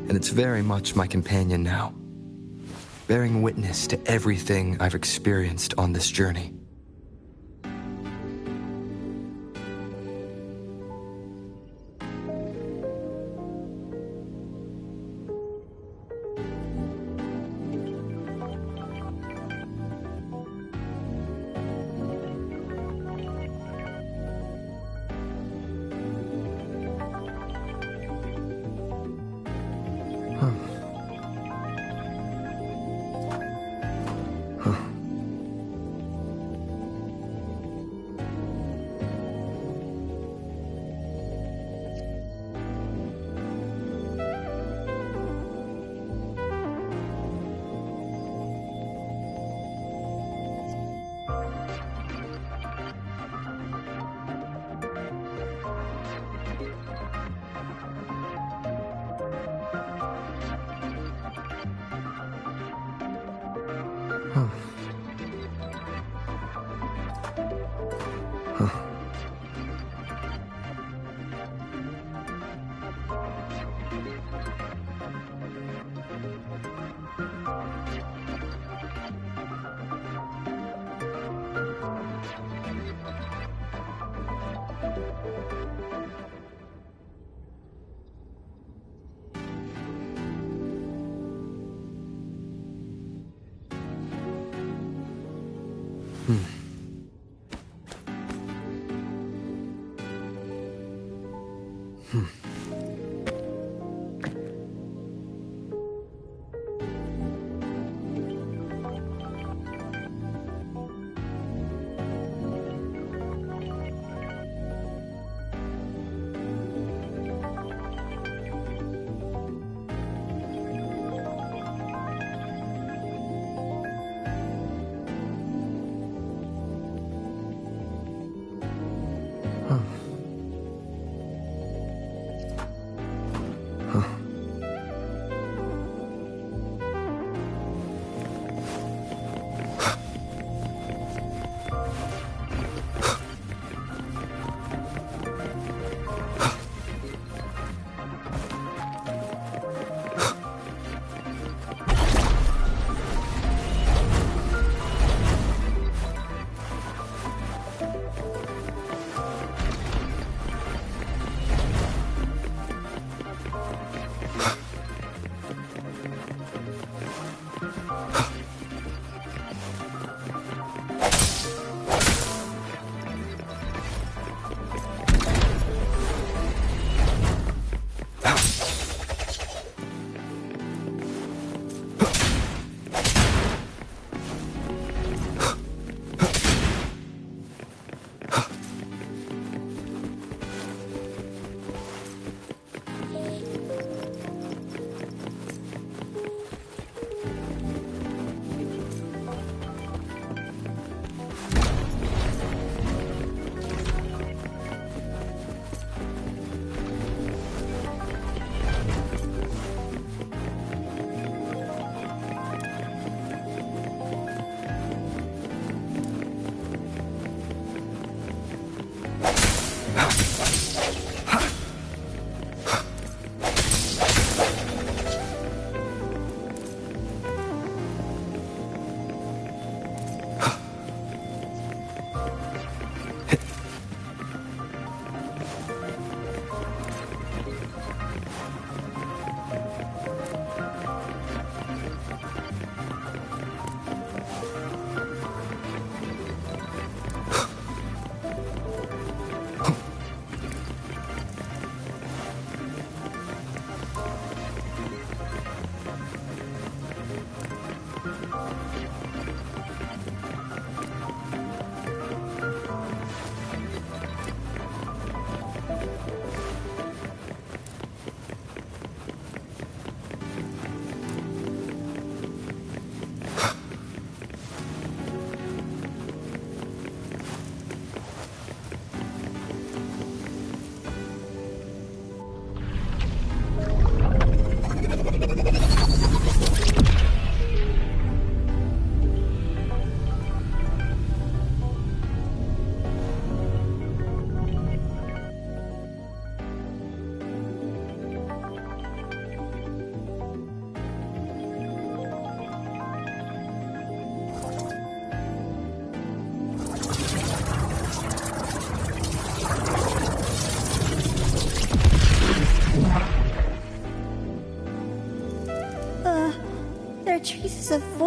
and it's very much my companion now, bearing witness to everything I've experienced on this journey.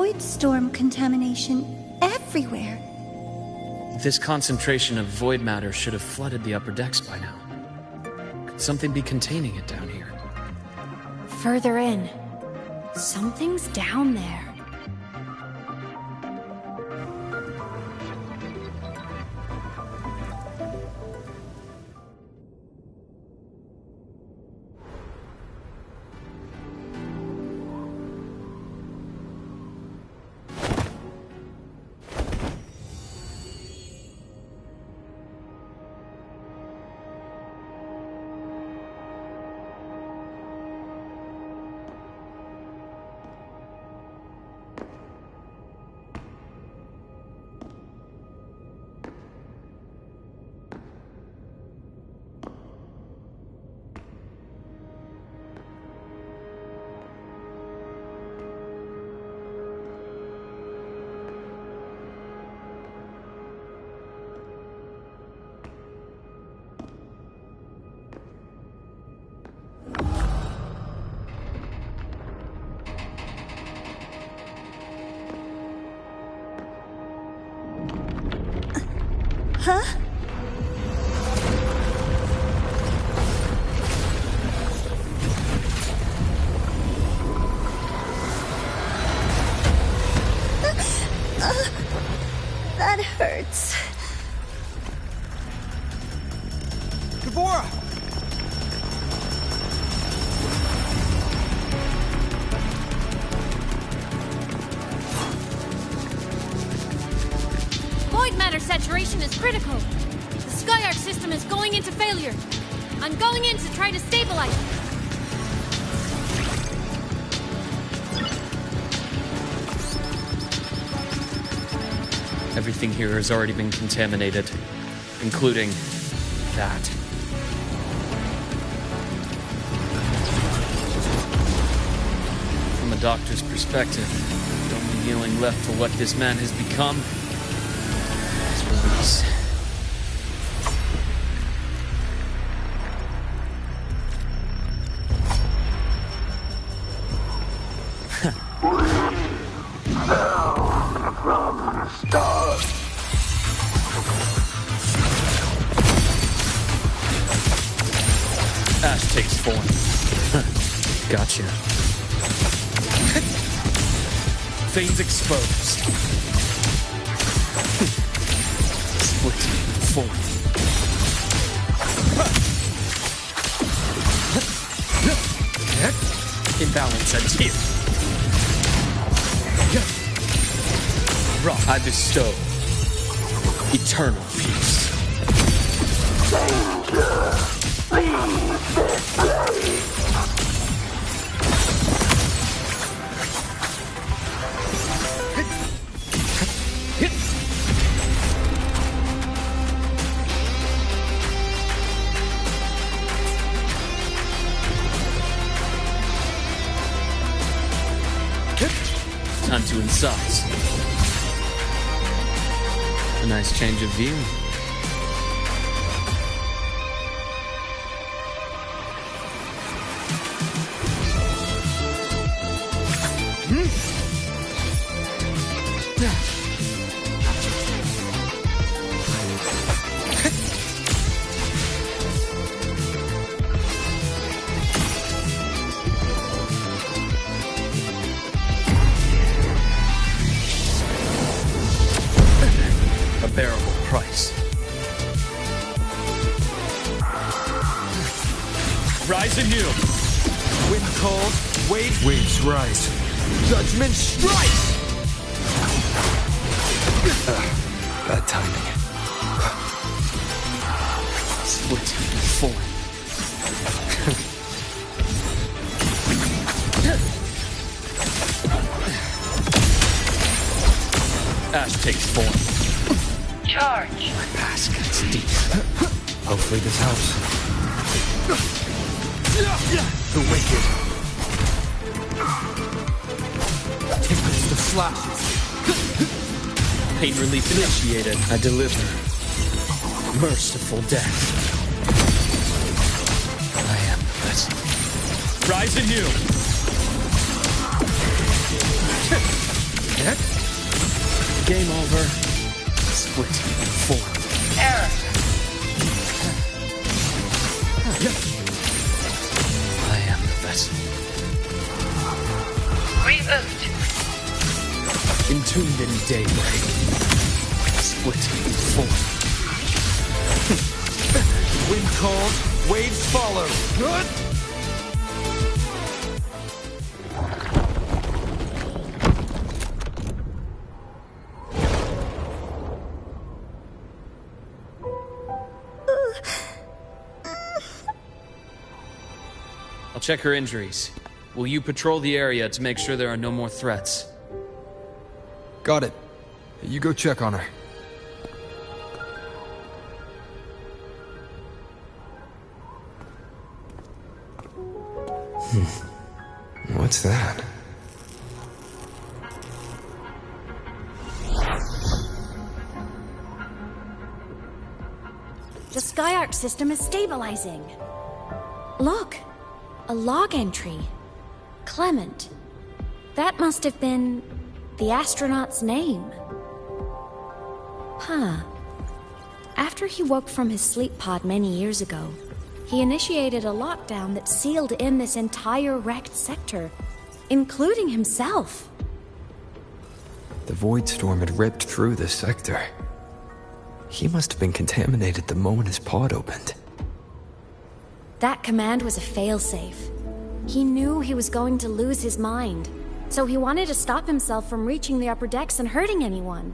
void storm contamination everywhere. This concentration of void matter should have flooded the upper decks by now. Could something be containing it down here? Further in. Something's down there. Huh? That hurts. Gavora! Void matter saturation is critical. The Skyark system is going into failure. I'm going in to try to stabilize it. Everything here has already been contaminated, including that. From a doctor's perspective, the only healing left for what this man has become is release. Ash takes form. Gotcha. Veins exposed. Split form. Imbalance ends here. I bestow eternal peace. Time to incise. A nice change of view. Bearable price. Rise anew. Wind cold, waves rise. Judgment strikes! Bad timing. Split form. Ash takes form. Charge. My past cuts deep. Hopefully this helps. The wicked. Tempest of slashes. Pain relief initiated. I deliver. Merciful death. I am the vessel. Rise anew. Game over. Split and form. Error. I am the vessel. Reboot. Entombed in daybreak. Split and form. Wind calls, waves follow. Good? I'll check her injuries. Will you patrol the area to make sure there are no more threats? Got it. You go check on her. What's that? The Skyark system is stabilizing. Look, a log entry. Clement. That must have been the astronaut's name. Huh. After he woke from his sleep pod many years ago, he initiated a lockdown that sealed in this entire wrecked sector, including himself. The void storm had ripped through this sector. He must have been contaminated the moment his pod opened. That command was a failsafe. He knew he was going to lose his mind, so he wanted to stop himself from reaching the upper decks and hurting anyone.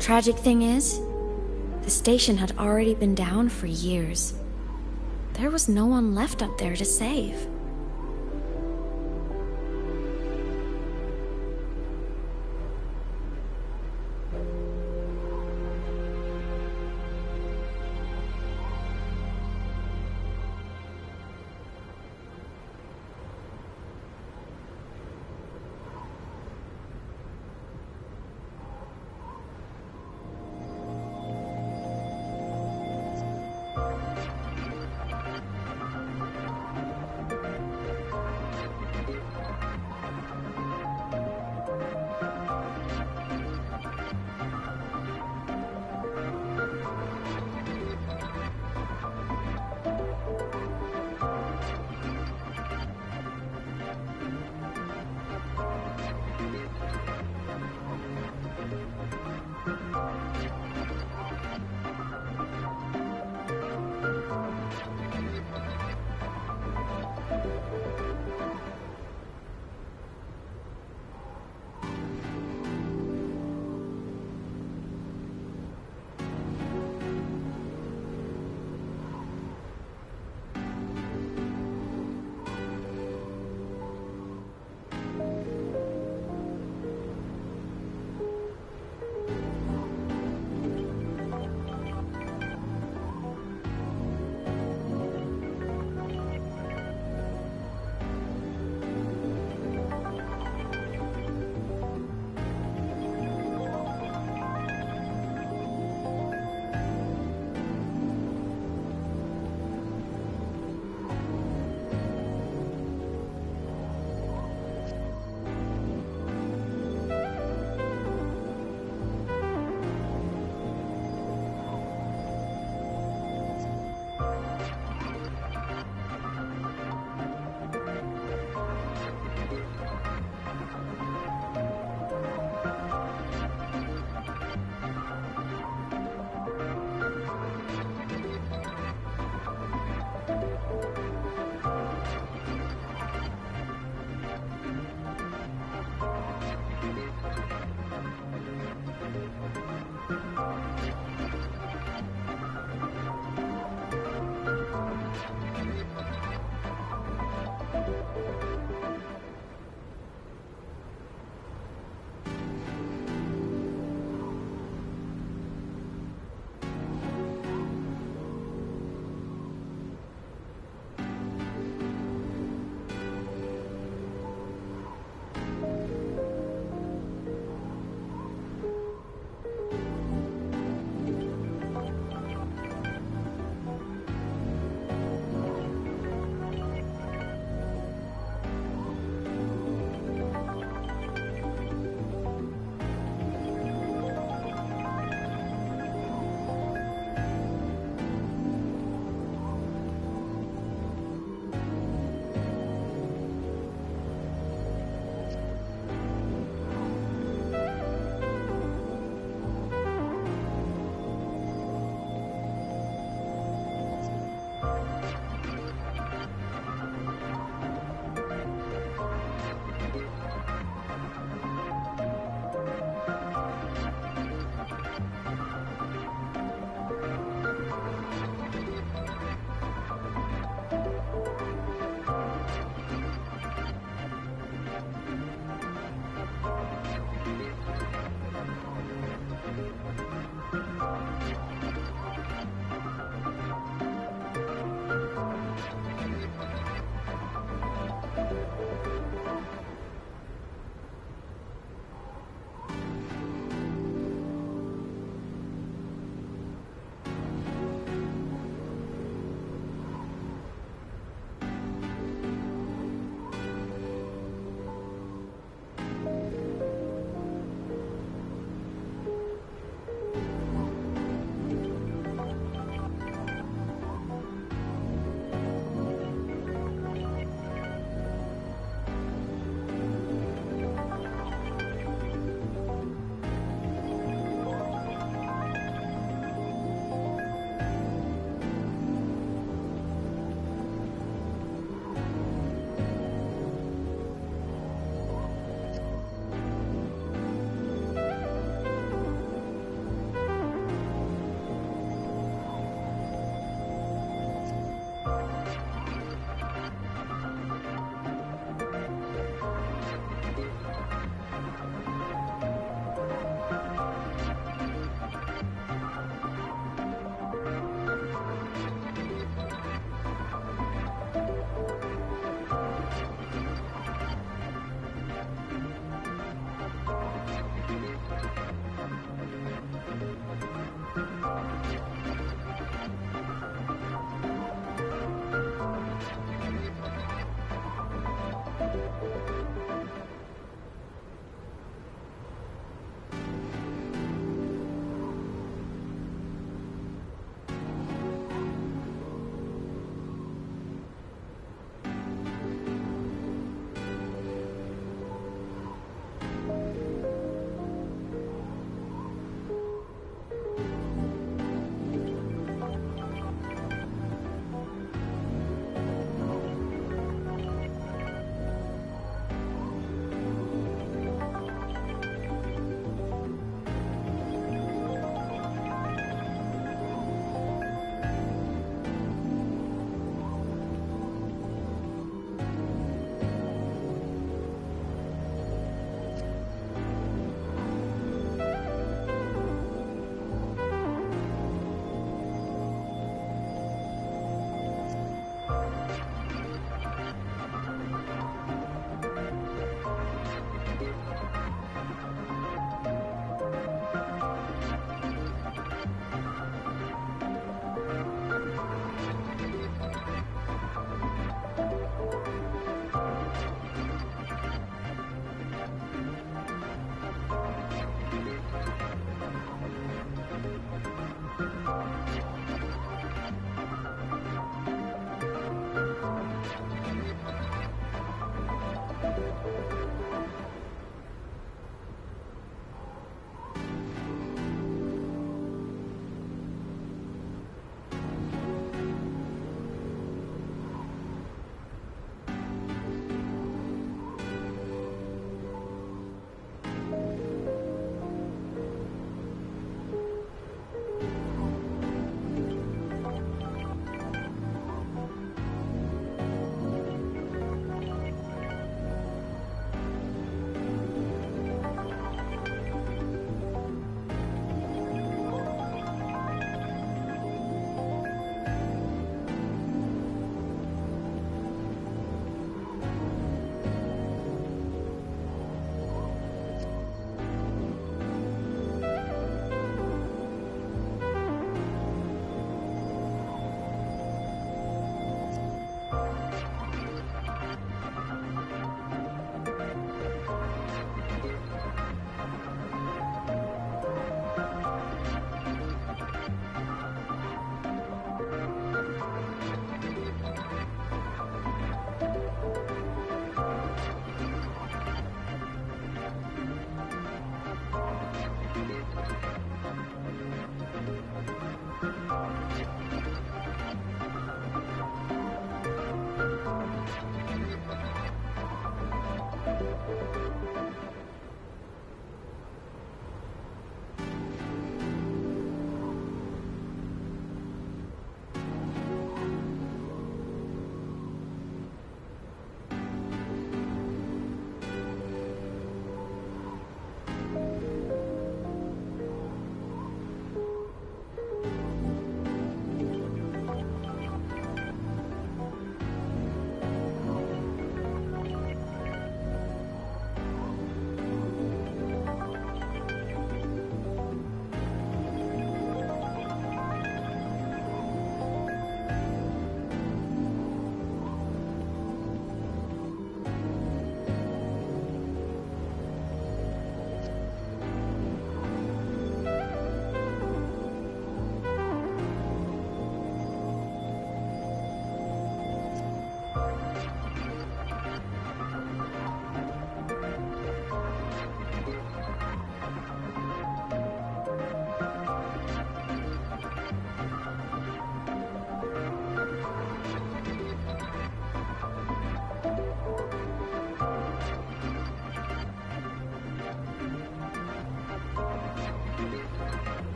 Tragic thing is, the station had already been down for years. There was no one left up there to save.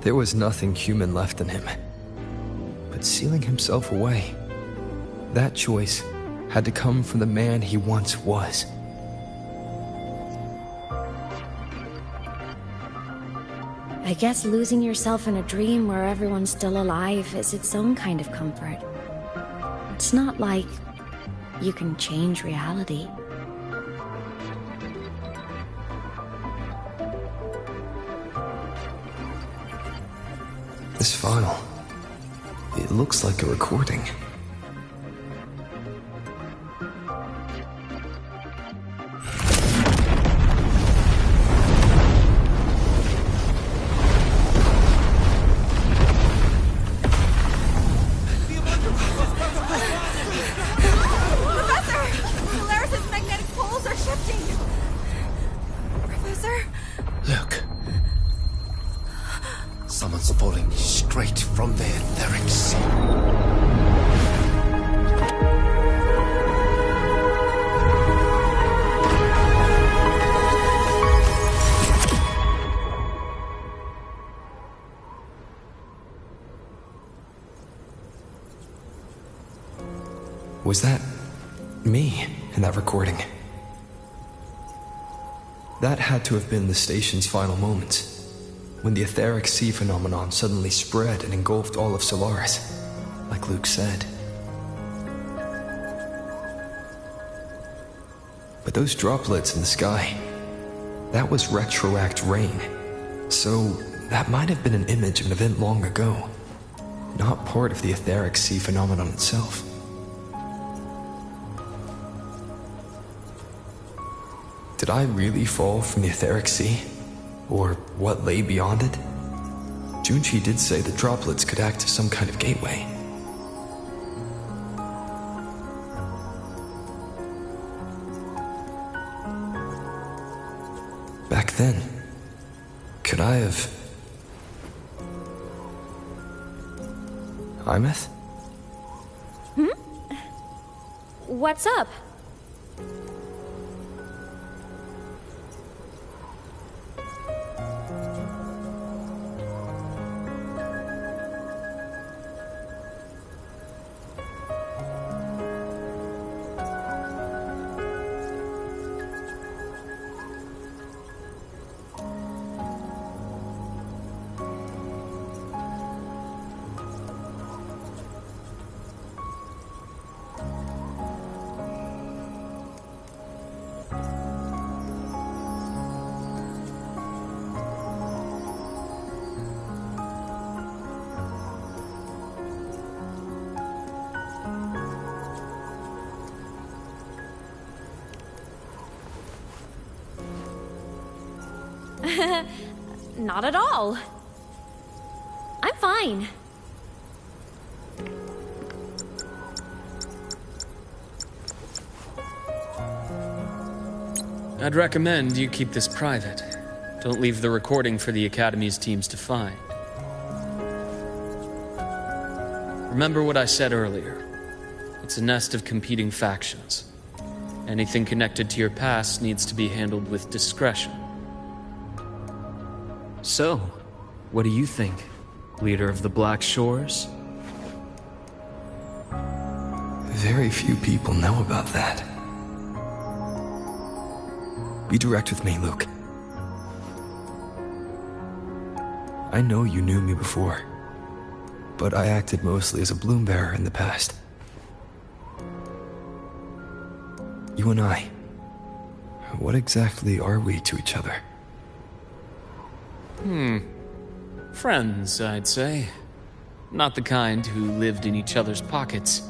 There was nothing human left in him. But sealing himself away, that choice had to come from the man he once was. I guess losing yourself in a dream where everyone's still alive is its own kind of comfort. It's not like you can change reality. This file, it looks like a recording. Was that me in that recording? That had to have been the station's final moments, when the etheric sea phenomenon suddenly spread and engulfed all of Solaris, like Luke said. But those droplets in the sky, that was retroact rain, so that might have been an image of an event long ago, not part of the etheric sea phenomenon itself. Did I really fall from the etheric sea? Or what lay beyond it? Junchi did say the droplets could act as some kind of gateway. Back then, could I have... Imeth? What's up? Not at all. I'm fine. I'd recommend you keep this private. Don't leave the recording for the Academy's teams to find. Remember what I said earlier. It's a nest of competing factions. Anything connected to your past needs to be handled with discretion. So, what do you think, leader of the Black Shores? Very few people know about that. Be direct with me, Luke. I know you knew me before, but I acted mostly as a bloom bearer in the past. You and I, what exactly are we to each other? Friends, I'd say. Not the kind who lived in each other's pockets,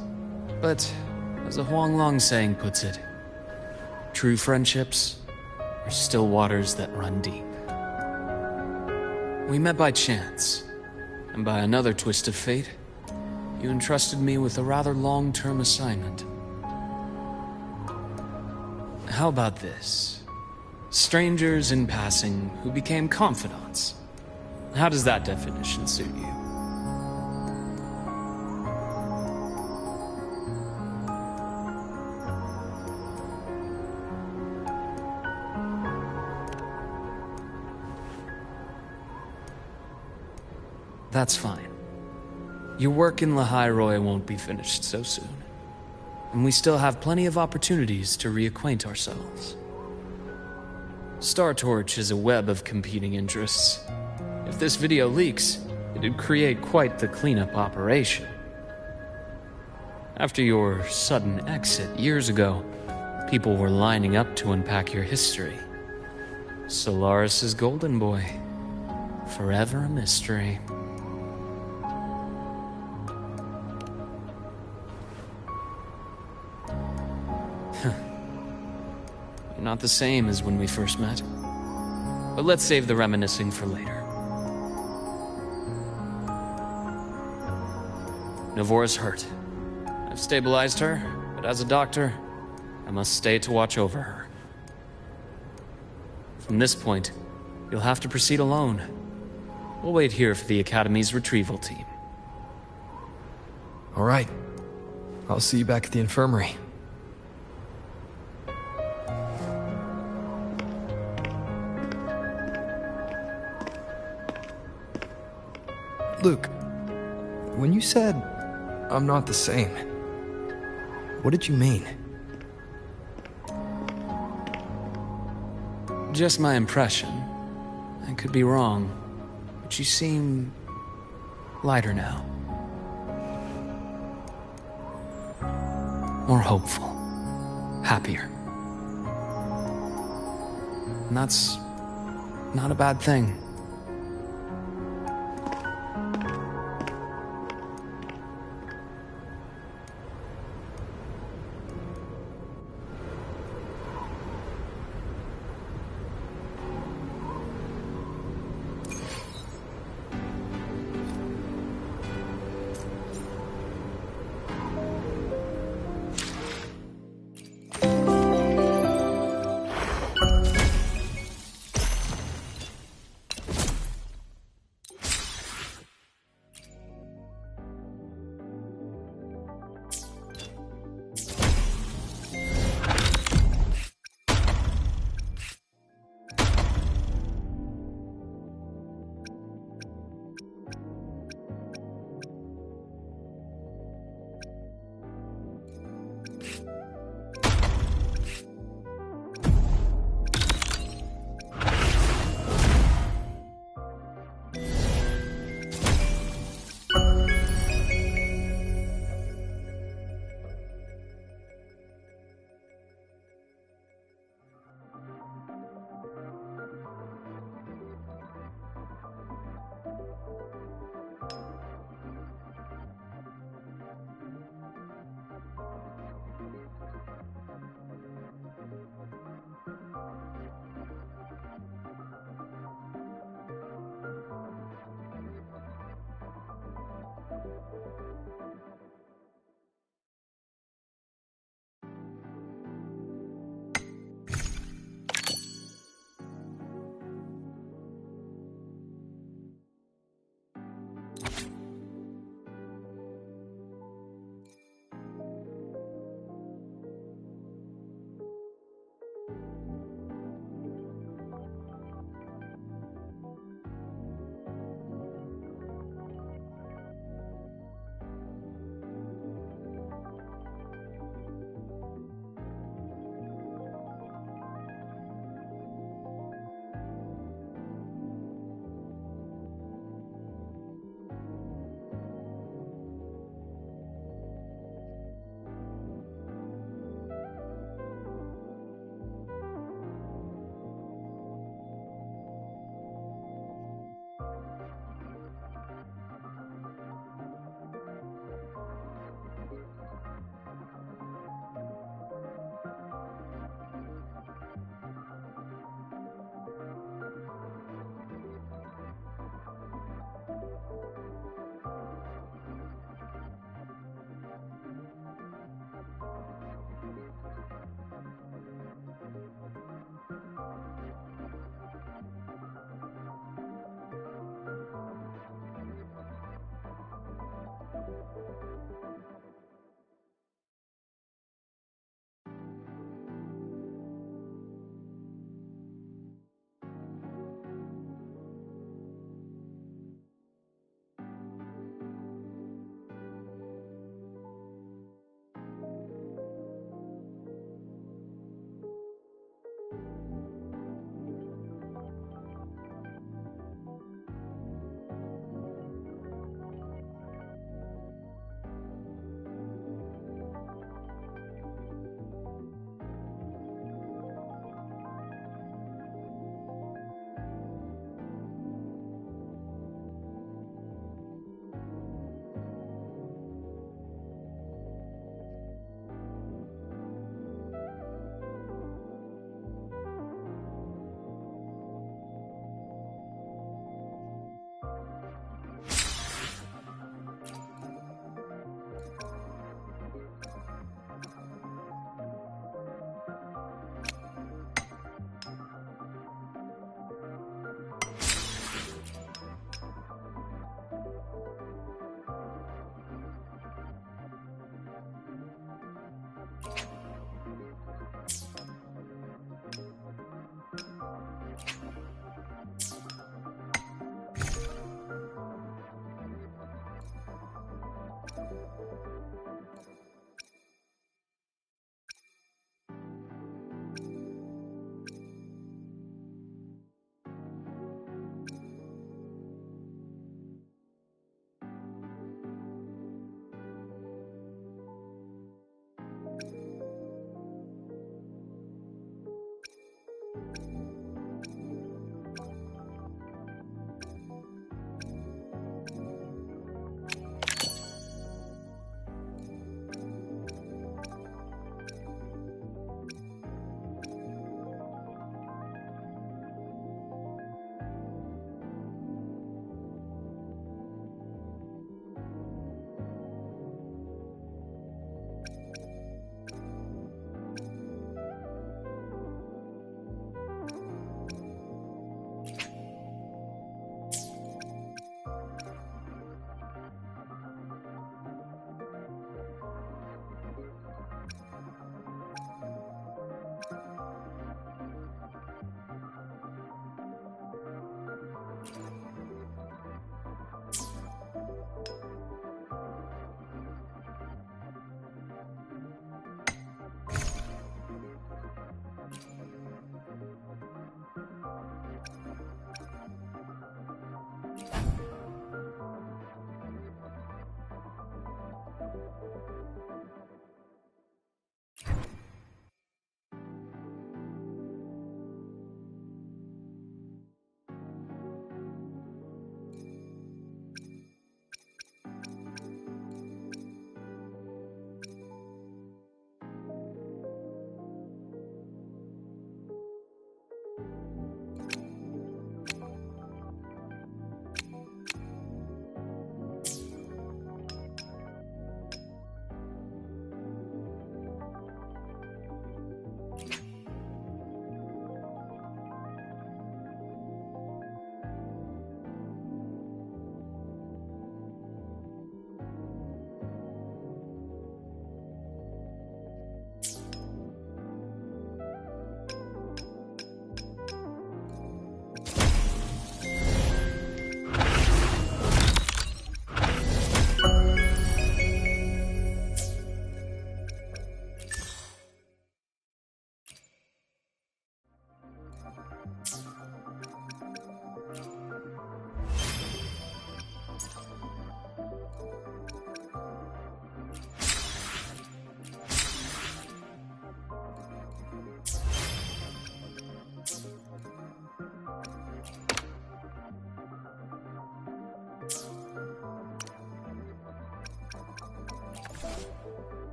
but as a Huang Long saying puts it, true friendships are still waters that run deep. We met by chance, and by another twist of fate, you entrusted me with a rather long-term assignment. How about this? Strangers in passing who became confidants. How does that definition suit you? That's fine. Your work in Lehigh Roy won't be finished so soon. And we still have plenty of opportunities to reacquaint ourselves. Star Torch is a web of competing interests. If this video leaks, it'd create quite the cleanup operation. After your sudden exit years ago, people were lining up to unpack your history. Solaris's golden boy. Forever a mystery. You're not the same as when we first met. But let's save the reminiscing for later. Navora's hurt. I've stabilized her, but as a doctor, I must stay to watch over her. From this point, you'll have to proceed alone. We'll wait here for the Academy's retrieval team. All right. I'll see you back at the infirmary. Luke, when you said, I'm not the same, what did you mean? Just my impression. I could be wrong, but you seem lighter now. More hopeful. Happier. And that's not a bad thing.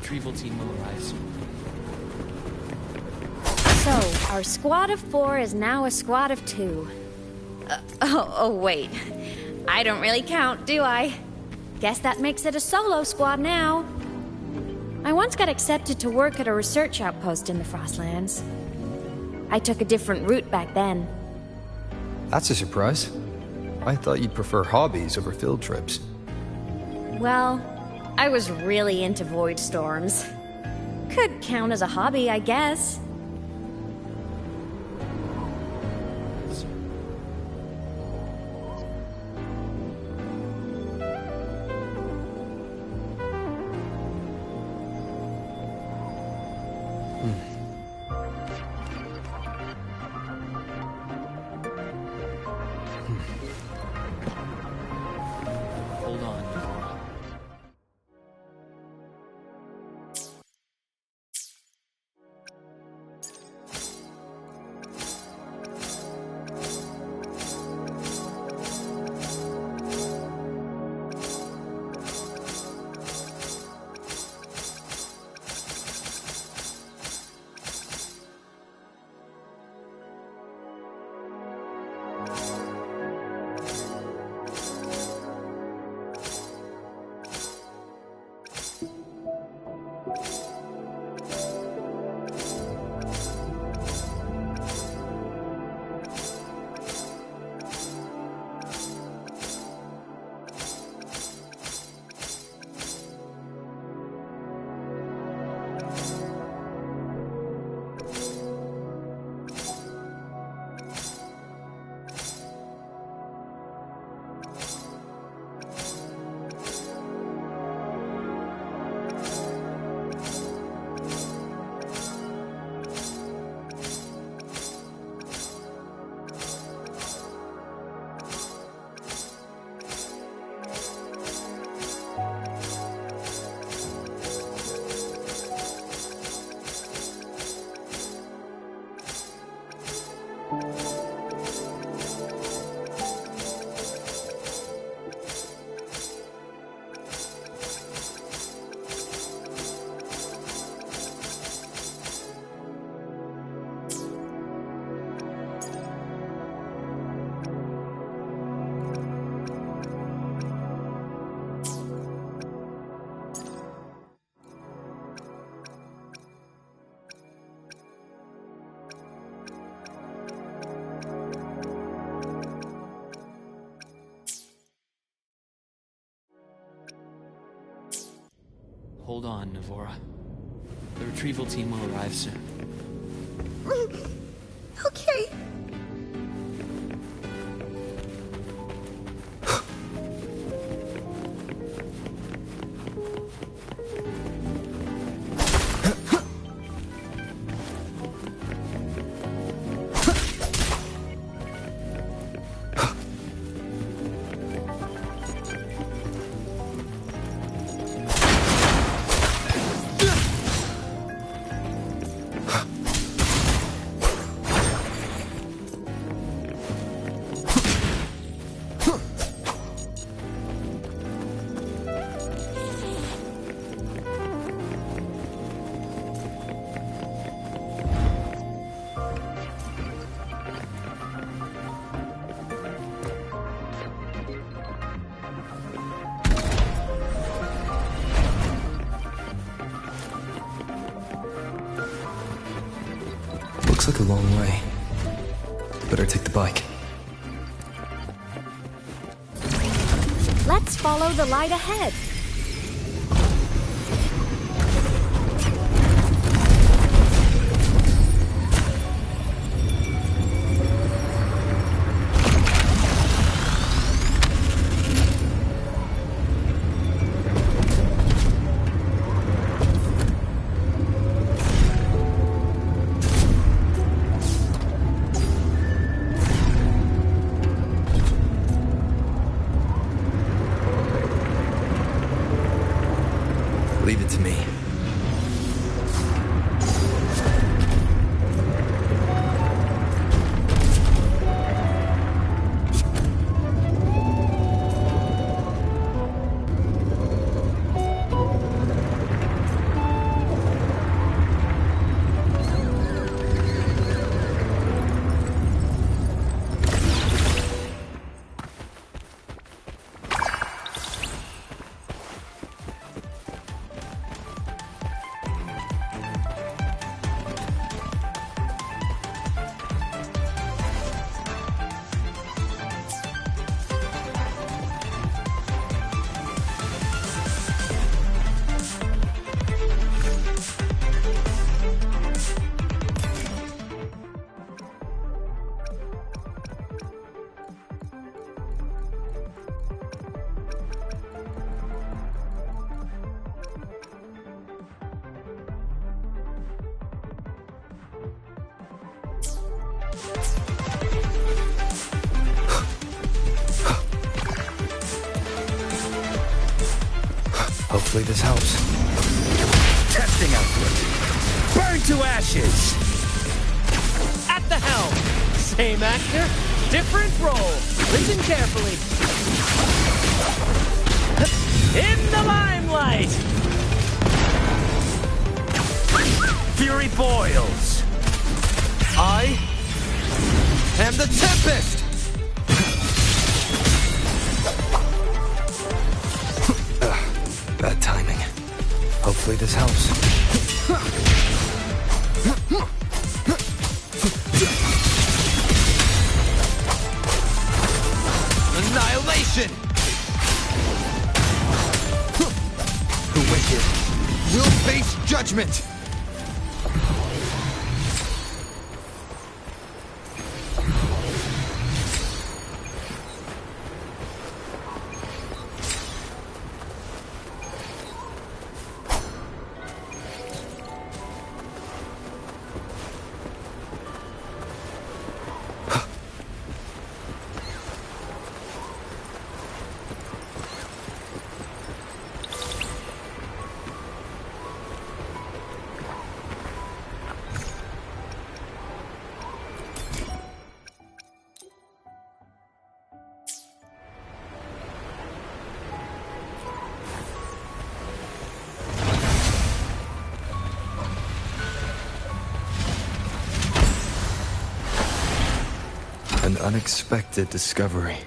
retrieval team will arrive soon. So, our squad of 4 is now a squad of 2. Wait. I don't really count, do I? Guess that makes it a solo squad now. I once got accepted to work at a research outpost in the Frostlands. I took a different route back then. That's a surprise. I thought you'd prefer hobbies over field trips. Well, I was really into void storms. Could count as a hobby, I guess. Hold on, Nora. Hold on, Navora. The retrieval team will arrive soon. Okay. Looks like a long way. Better take the bike. Let's follow the light ahead. Hopefully this helps. Testing output. Burn to ashes! At the helm! Same actor, different role. Listen carefully. In the limelight! Fury boils. I am the Tempest! Bad timing. Hopefully this helps. Annihilation! The wicked will face judgment! An unexpected discovery.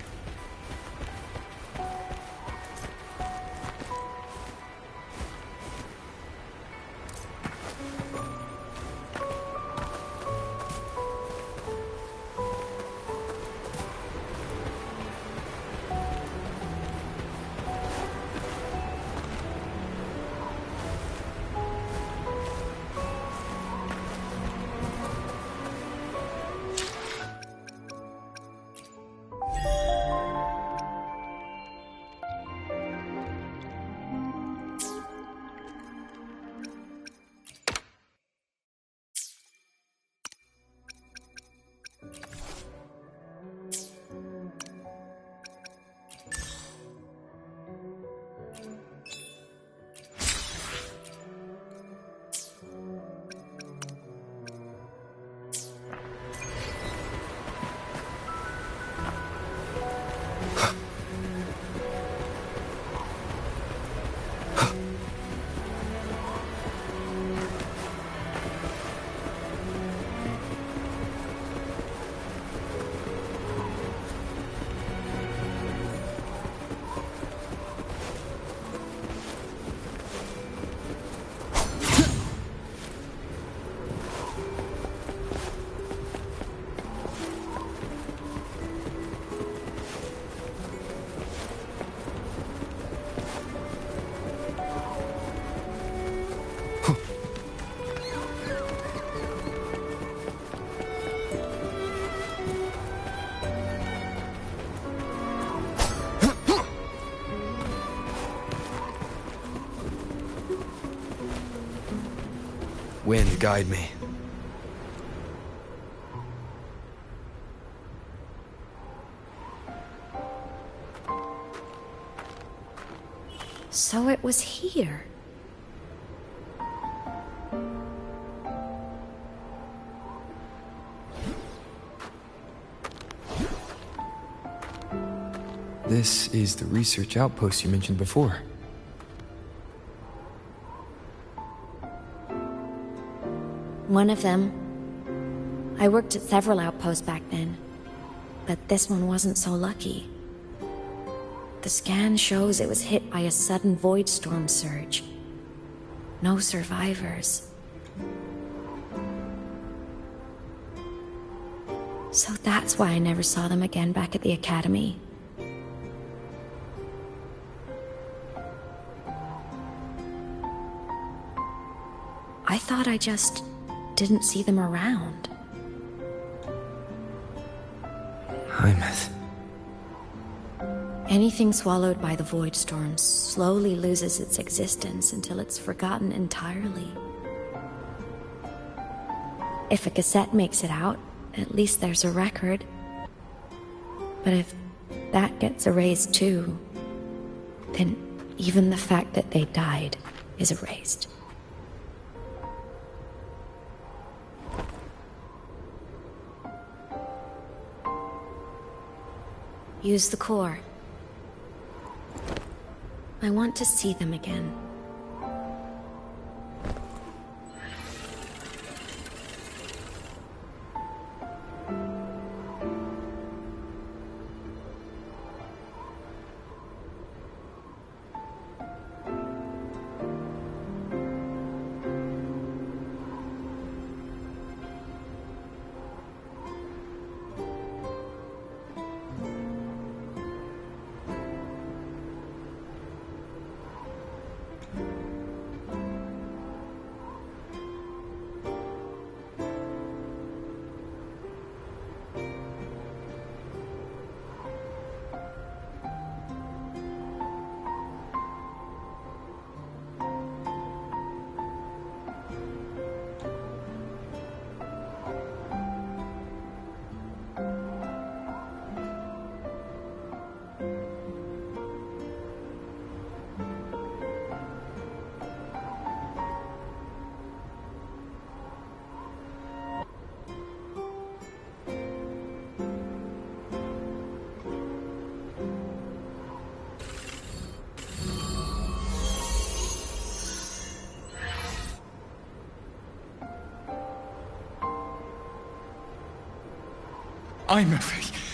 Wind, guide me. So it was here. This is the research outpost you mentioned before. One of them. I worked at several outposts back then, but this one wasn't so lucky. The scan shows it was hit by a sudden void storm surge. No survivors. So that's why I never saw them again back at the academy. I thought I just didn't see them around. Hymuth. Anything swallowed by the void storms slowly loses its existence until it's forgotten entirely. If a cassette makes it out, at least there's a record. But if that gets erased too, then even the fact that they died is erased. Use the core. I want to see them again.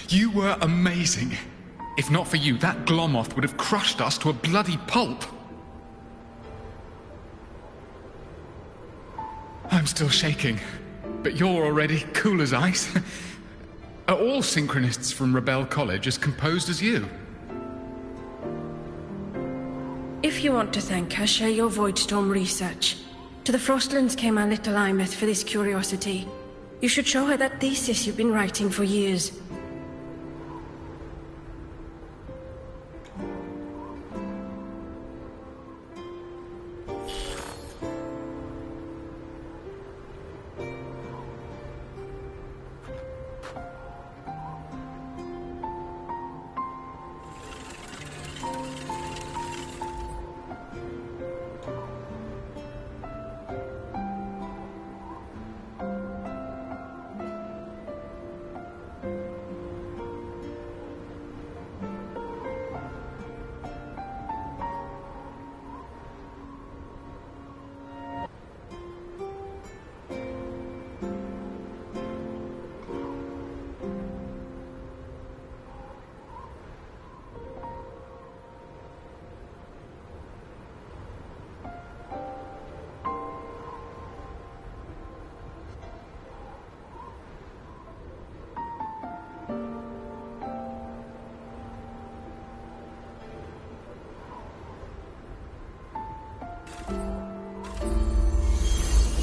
You were amazing. If not for you, that Glomoth would have crushed us to a bloody pulp. I'm still shaking, but you're already cool as ice. Are all synchronists from Rebel College as composed as you? If you want to thank her, share your Voidstorm research. To the Frostlands came our little Imeth for this curiosity. You should show her that thesis you've been writing for years.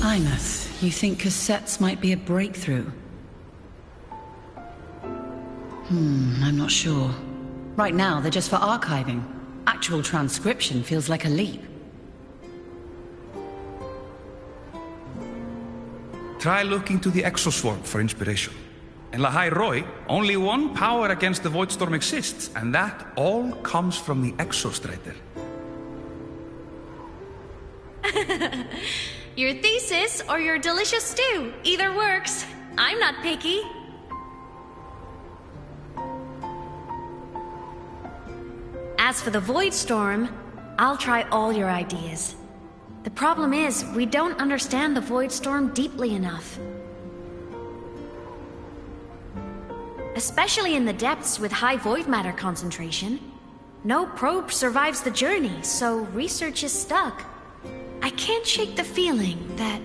Imeth, you think cassettes might be a breakthrough? I'm not sure. Right now, they're just for archiving. Actual transcription feels like a leap. Try looking to the Exoswarm for inspiration. In Lahai Roi, only one power against the Voidstorm exists, and that all comes from the Exostrider. Your thesis or your delicious stew. Either works. I'm not picky. As for the Voidstorm, I'll try all your ideas. The problem is, we don't understand the Voidstorm deeply enough. Especially in the depths with high void matter concentration. No probe survives the journey, so research is stuck. I can't shake the feeling that...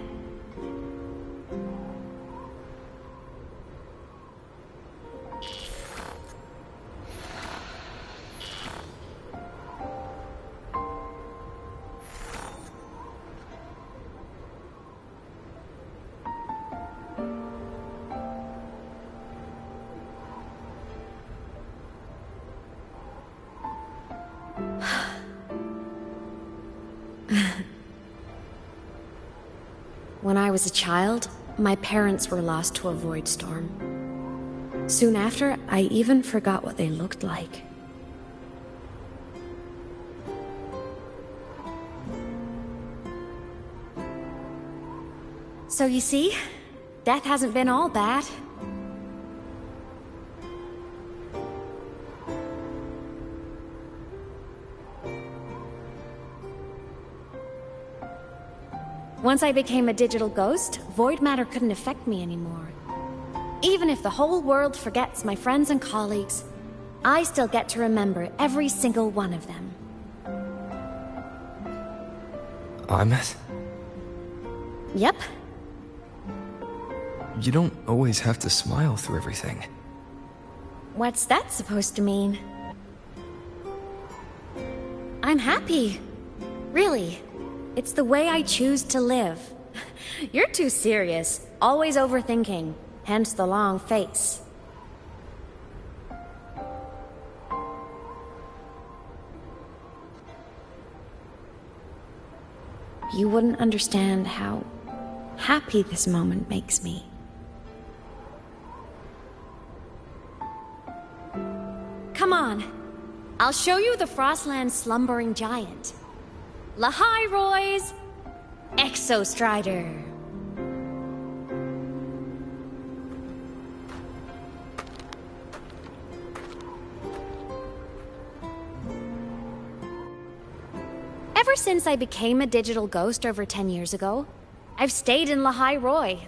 When I was a child, my parents were lost to a void storm. Soon after, I even forgot what they looked like. So you see, death hasn't been all bad. Once I became a digital ghost, void matter couldn't affect me anymore. Even if the whole world forgets my friends and colleagues, I still get to remember every single one of them. Imeth? Yep. You don't always have to smile through everything. What's that supposed to mean? I'm happy. Really. It's the way I choose to live. You're too serious. Always overthinking. Hence the long face. You wouldn't understand how happy this moment makes me. Come on. I'll show you the Frostland's slumbering giant. Lahai Roy's Exostrider. Ever since I became a digital ghost over 10 years ago, I've stayed in Lahai Roy.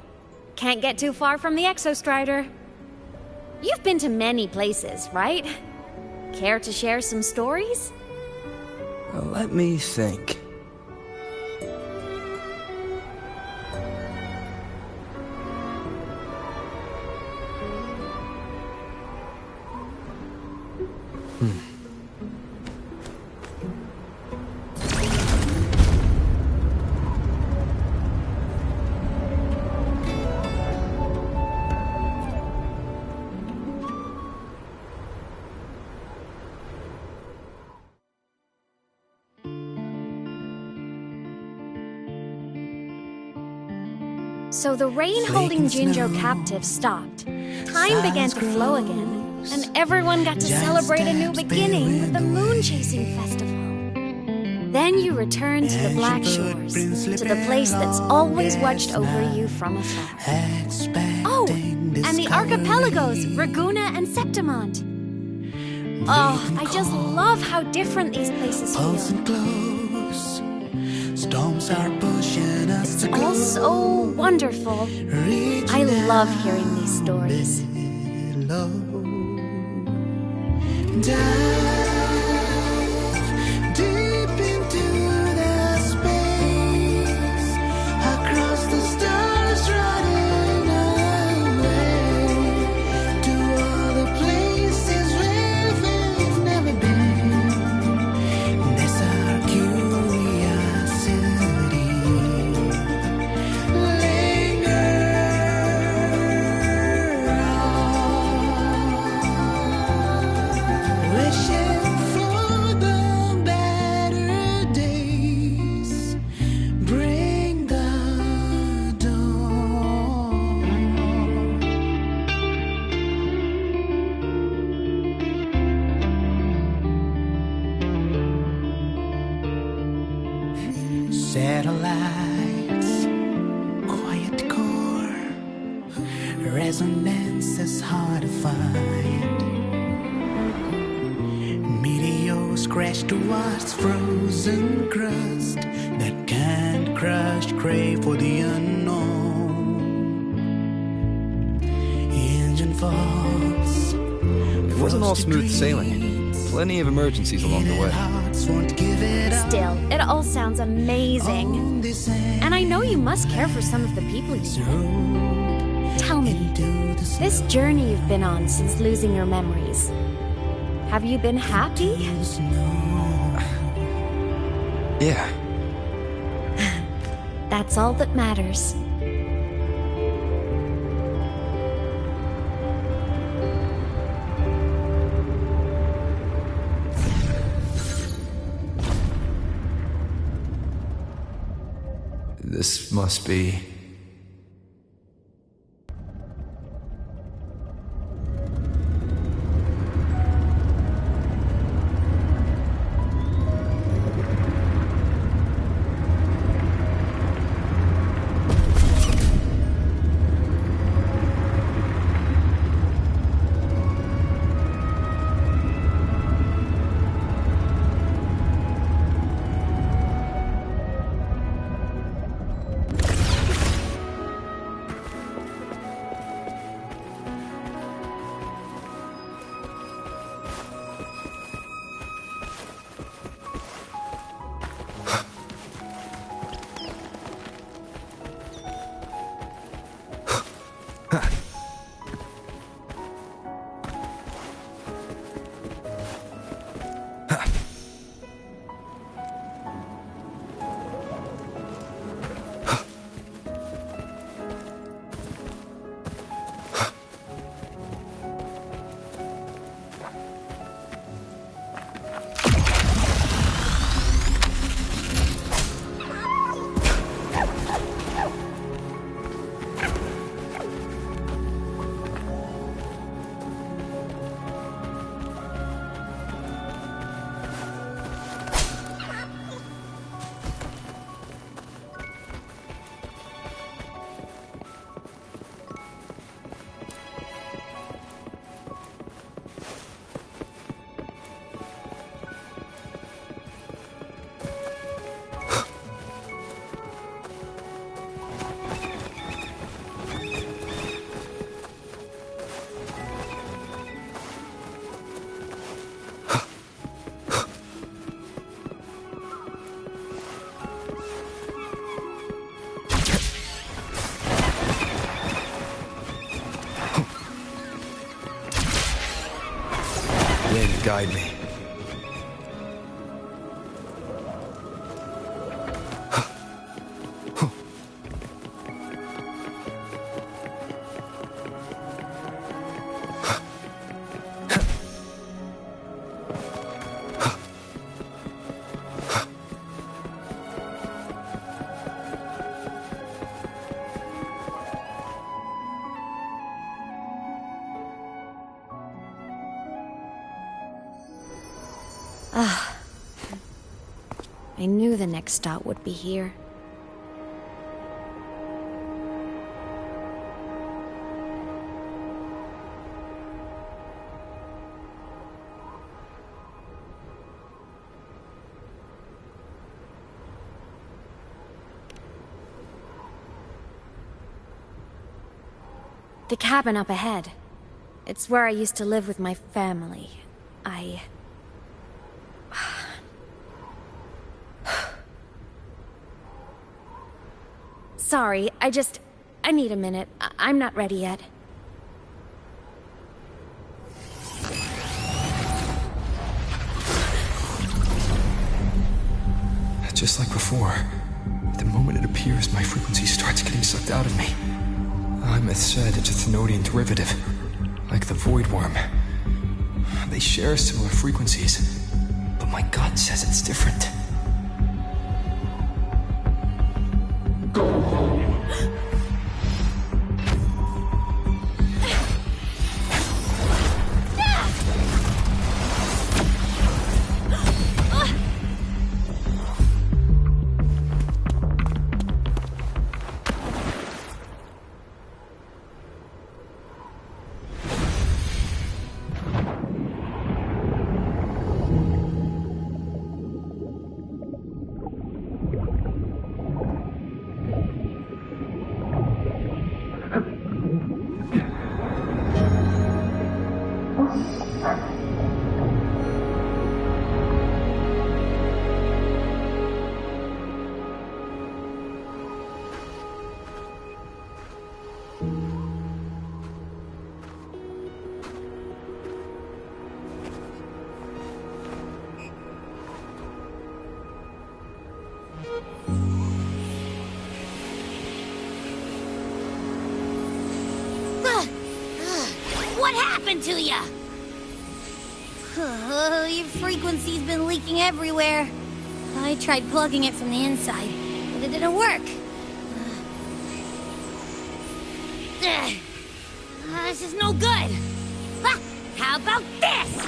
Can't get too far from the Exostrider. You've been to many places, right? Care to share some stories? Let me think. So the rain holding Jinjo captive stopped. Time began to flow again, and everyone got to celebrate a new beginning with the Moon Chasing Festival. Then you returned to the Black Shores, to the place that's always watched over you from afar. Oh, and the archipelagos, Raguna and Septimont. Oh, I just love how different these places feel. Storms are pushing us It's all so wonderful. I love hearing these stories. Dive deep into the space, across the stars running away, to all the places where we've never been. That's our satellites, quiet core, resonance is hard to find. Meteors crash towards frozen crust that can't crush, crave for the unknown. Engine faults. It wasn't all smooth sailing. Plenty of emergencies along the way. Still, it all sounds amazing. And I know you must care for some of the people you know. Tell me, this journey you've been on since losing your memories, have you been happy? Yeah. That's all that matters. This must be... guide me. I knew the next stop would be here. The cabin up ahead. It's where I used to live with my family. Sorry, I need a minute. I'm not ready yet. Just like before, the moment it appears, my frequency starts getting sucked out of me. Imeth said it's a Thenodian derivative, like the Void Worm. They share similar frequencies, but my gut says it's different. What happened to ya? Your frequency's been leaking everywhere. I tried plugging it from the inside, but it didn't work. This is no good. Ha! How about this?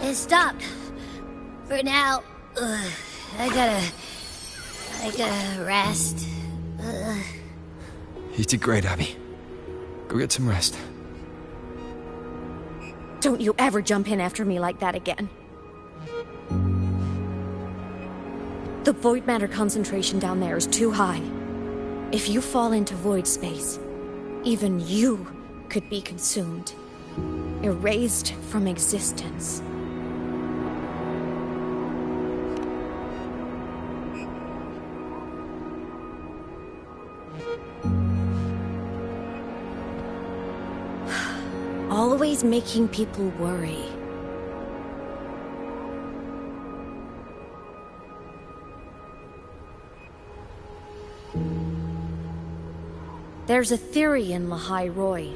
It stopped. For now. I gotta rest. You did great, Abby. Go get some rest. Don't you ever jump in after me like that again. The void matter concentration down there is too high. If you fall into void space, even you could be consumed, erased from existence. Always making people worry. There's a theory in Lahai Roy.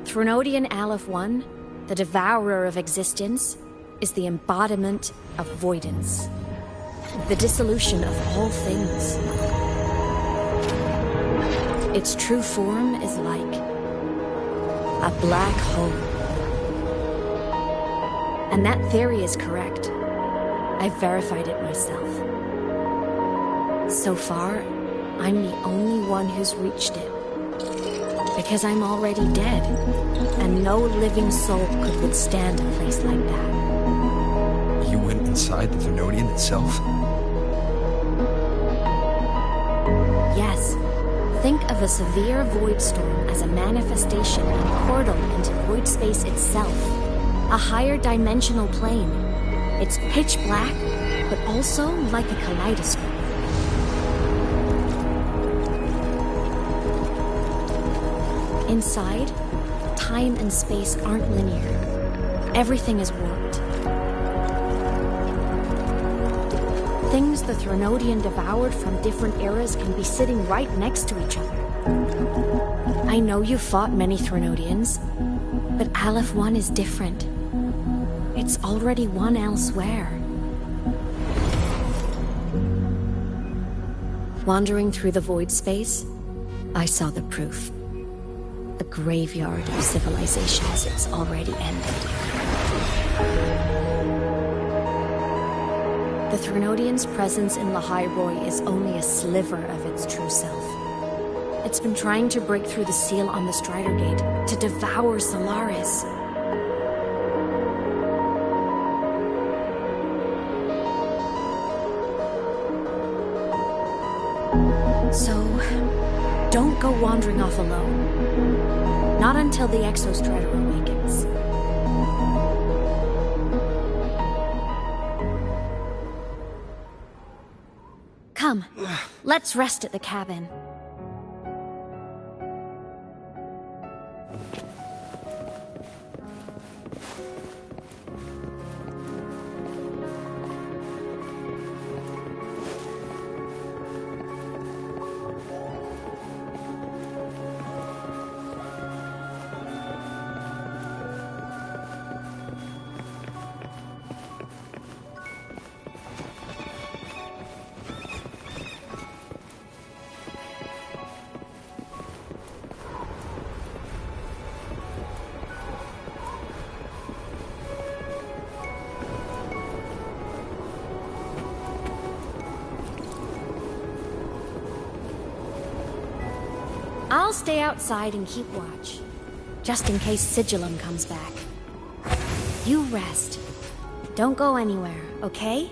Thrunodian Aleph 1, the devourer of existence, is the embodiment of voidance. The dissolution of all things. Its true form is like a black hole. And that theory is correct. I've verified it myself. So far, I'm the only one who's reached it. Because I'm already dead, and no living soul could withstand a place like that. You went inside the Thenodian itself? Yes. Think of a severe void storm as a manifestation and portal into void space itself. A higher dimensional plane. It's pitch black, but also like a kaleidoscope. Inside, time and space aren't linear. Everything is warped. Things the Threnodian devoured from different eras can be sitting right next to each other. I know you've fought many Threnodians, but Aleph 1 is different. It's already won elsewhere. Wandering through the void space, I saw the proof. A graveyard of civilizations it's already ended. The Threnodian's presence in Lahai-Roi is only a sliver of its true self. It's been trying to break through the seal on the Strider Gate to devour Solaris. So, don't go wandering off alone. Not until the Exostrider awakens. Come, let's rest at the cabin. I'll stay outside and keep watch, just in case Sigillum comes back. You rest. Don't go anywhere, okay?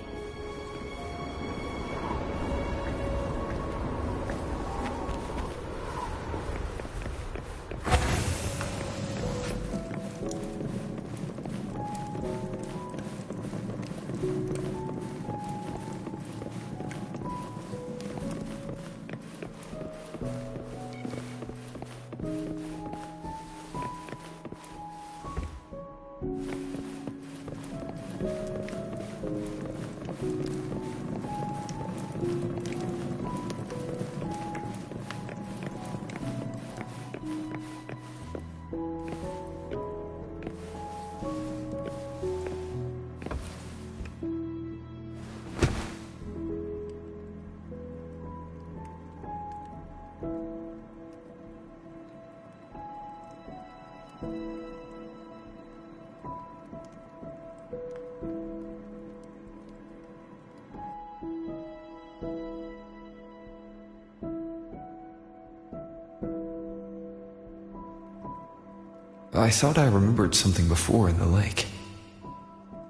I thought I remembered something before in the lake.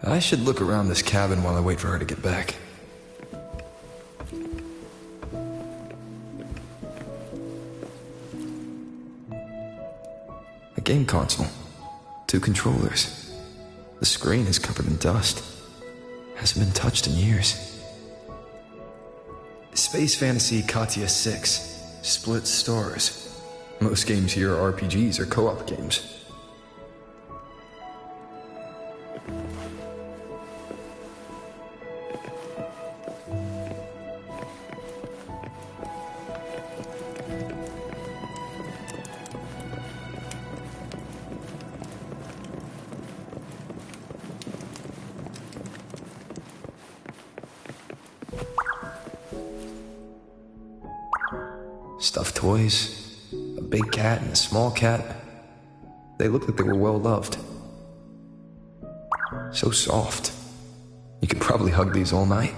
I should look around this cabin while I wait for her to get back. A game console. 2 controllers. The screen is covered in dust. Hasn't been touched in years. Space Fantasy Katia 6. Split stars. Most games here are RPGs or co-op games. Stuffed toys, a big cat and a small cat. They looked like they were well loved. So soft. You could probably hug these all night.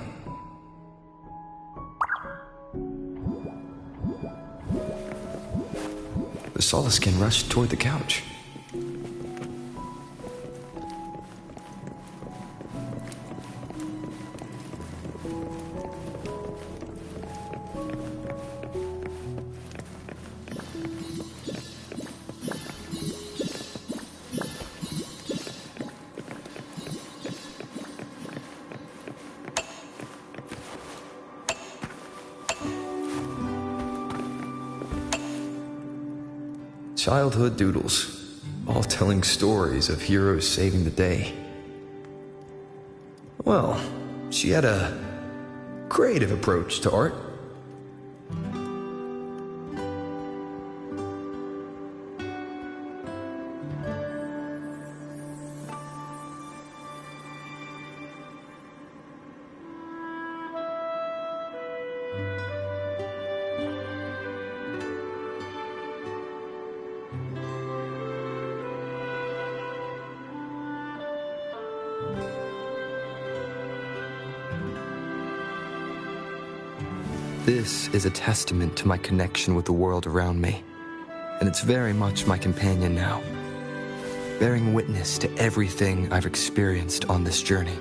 The Solaskin rushed toward the couch. Childhood doodles, all telling stories of heroes saving the day. Well, she had a creative approach to art. This is a testament to my connection with the world around me, and it's very much my companion now, bearing witness to everything I've experienced on this journey.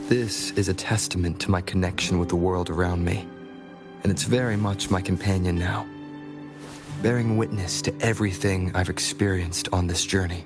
This is a testament to my connection with the world around me, and it's very much my companion now, bearing witness to everything I've experienced on this journey.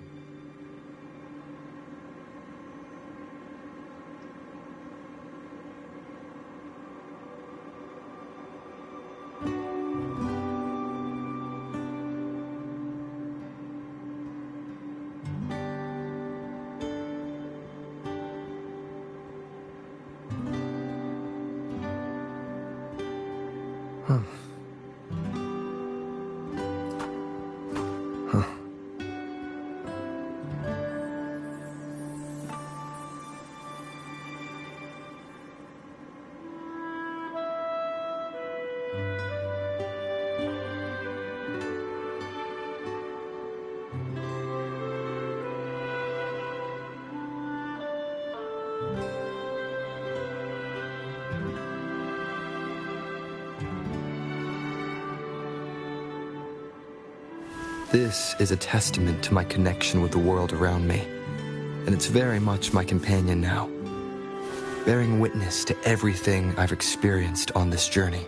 This is a testament to my connection with the world around me, and it's very much my companion now, bearing witness to everything I've experienced on this journey.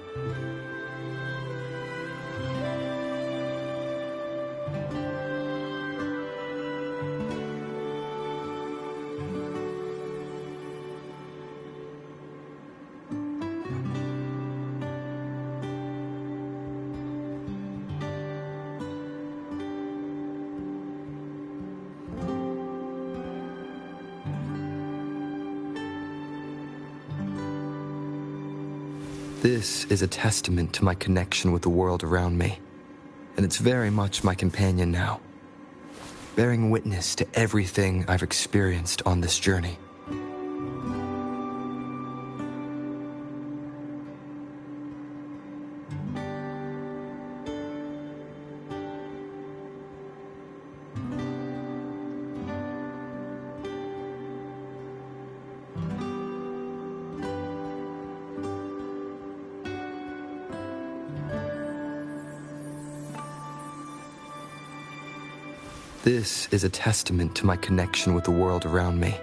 This is a testament to my connection with the world around me, and it's very much my companion now, bearing witness to everything I've experienced on this journey. This is a testament to my connection with the world around me,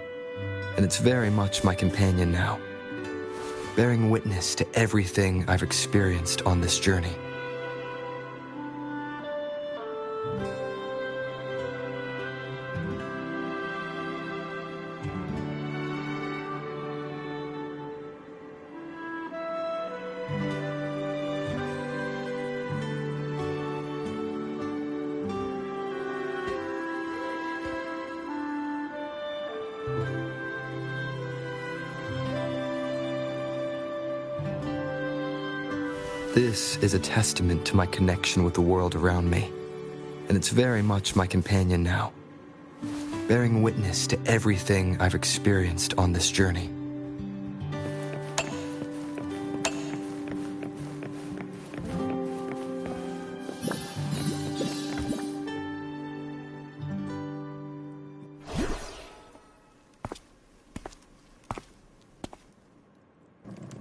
and it's very much my companion now, bearing witness to everything I've experienced on this journey. This is a testament to my connection with the world around me, and it's very much my companion now, bearing witness to everything I've experienced on this journey.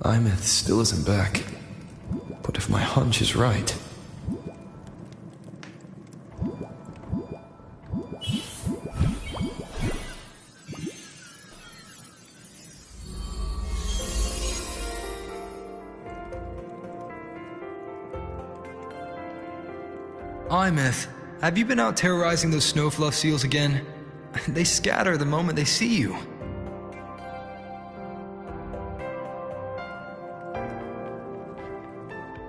Imeth still isn't back. But if my hunch is right... Hi, Myth. Have you been out terrorizing those snowfluff seals again? They scatter the moment they see you.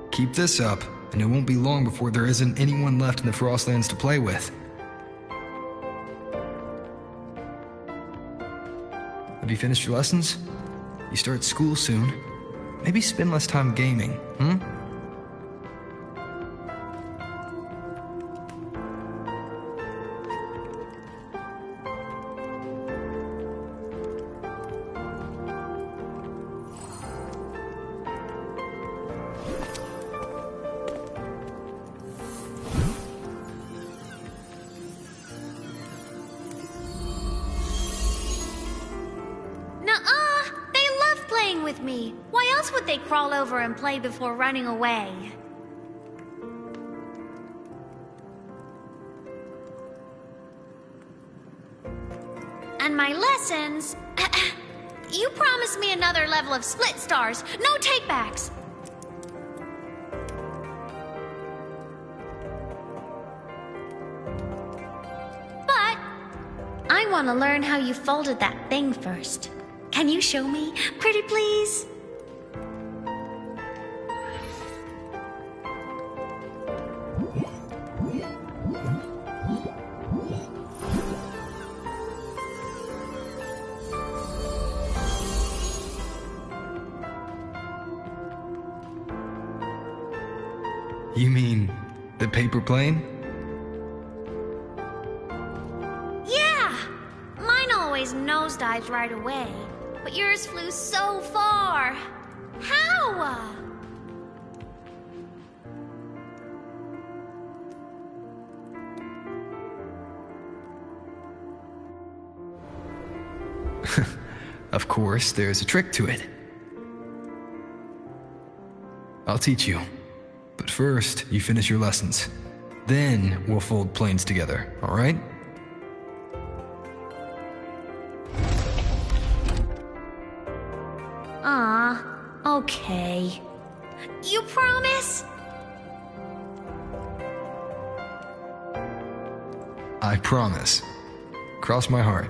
Keep this up, and it won't be long before there isn't anyone left in the Frostlands to play with. Have you finished your lessons? You start school soon. Maybe spend less time gaming, hmm? With me. Why else would they crawl over and play before running away? And my lessons... You promised me another level of split stars. No takebacks. But I want to learn how you folded that thing first. Can you show me, pretty please? You mean the paper plane? Yeah! Mine always nosedives right away. But yours flew so far. How? Of course, there's a trick to it. I'll teach you. But first, you finish your lessons. Then we'll fold planes together, all right? Okay. You promise? I promise. Cross my heart.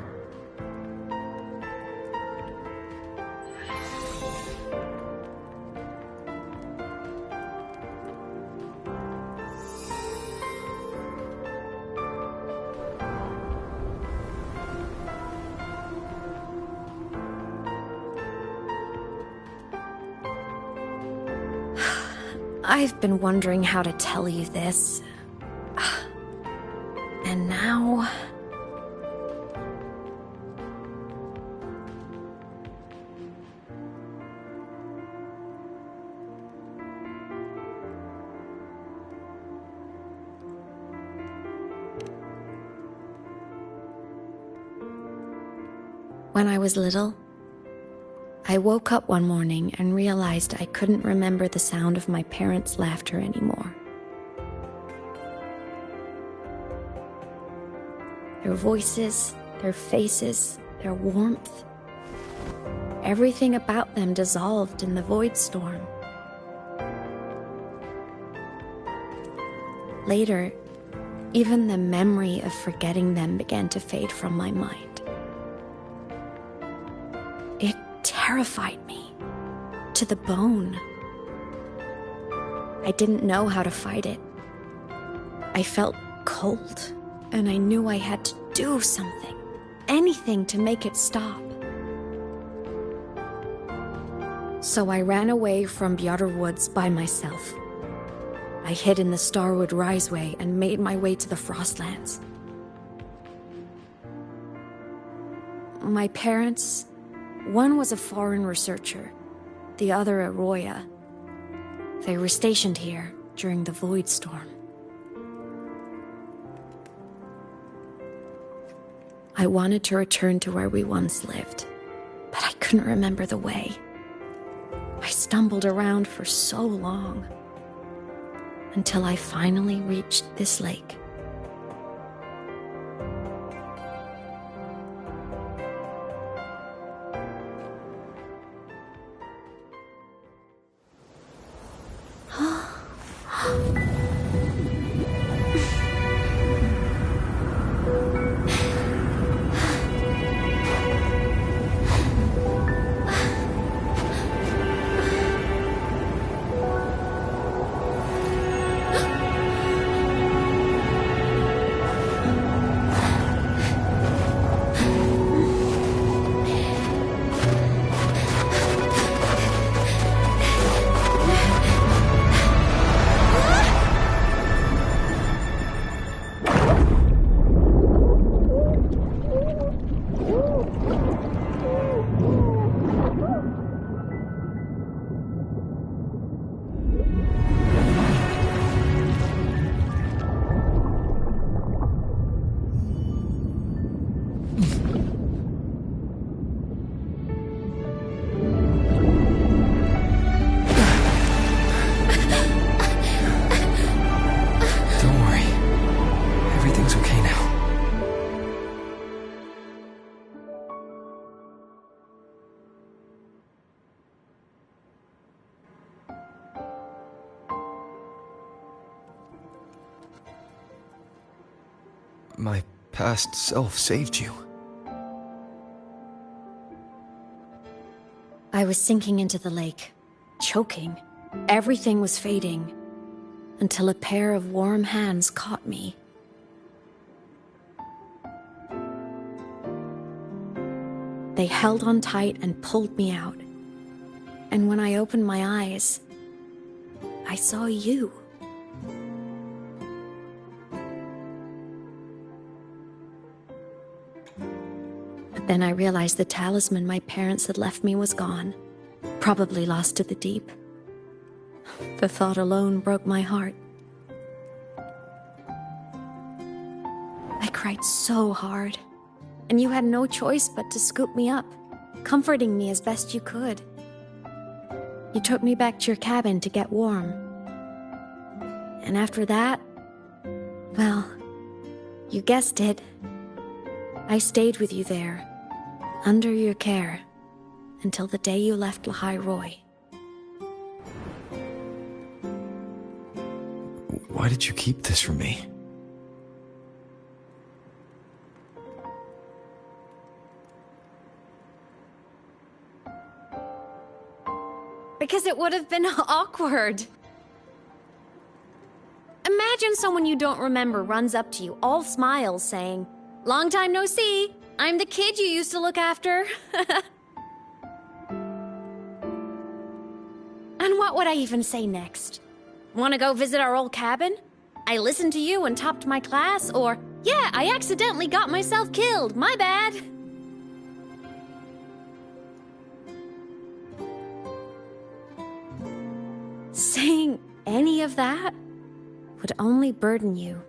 I've been wondering how to tell you this. And now... When I was little, I woke up one morning and realized I couldn't remember the sound of my parents' laughter anymore. Their voices, their faces, their warmth. Everything about them dissolved in the void storm. Later, even the memory of forgetting them began to fade from my mind. It terrified me to the bone. I didn't know how to fight it. I felt cold, and I knew I had to do something, anything to make it stop. So I ran away from Bjotr Woods by myself. I hid in the Starwood Riseway and made my way to the Frostlands. My parents, one was a foreign researcher, the other a Roya. They were stationed here during the Void Storm. I wanted to return to where we once lived, but I couldn't remember the way. I stumbled around for so long, until I finally reached this lake. my past self saved you. I was sinking into the lake, choking. Everything was fading, until a pair of warm hands caught me. They held on tight and pulled me out. And when I opened my eyes, I saw you. But then I realized the talisman my parents had left me was gone, probably lost to the deep. The thought alone broke my heart. I cried so hard, and you had no choice but to scoop me up, comforting me as best you could. You took me back to your cabin to get warm. And after that, well, you guessed it. I stayed with you there, under your care, until the day you left Lahai Roy. Why did you keep this from me? Because it would have been awkward. Imagine someone you don't remember runs up to you, all smiles, saying, "Long time no see. I'm the kid you used to look after." And what would I even say next? Want to go visit our old cabin? I listened to you and topped my class? Or, yeah, I accidentally got myself killed. My bad. Saying any of that would only burden you.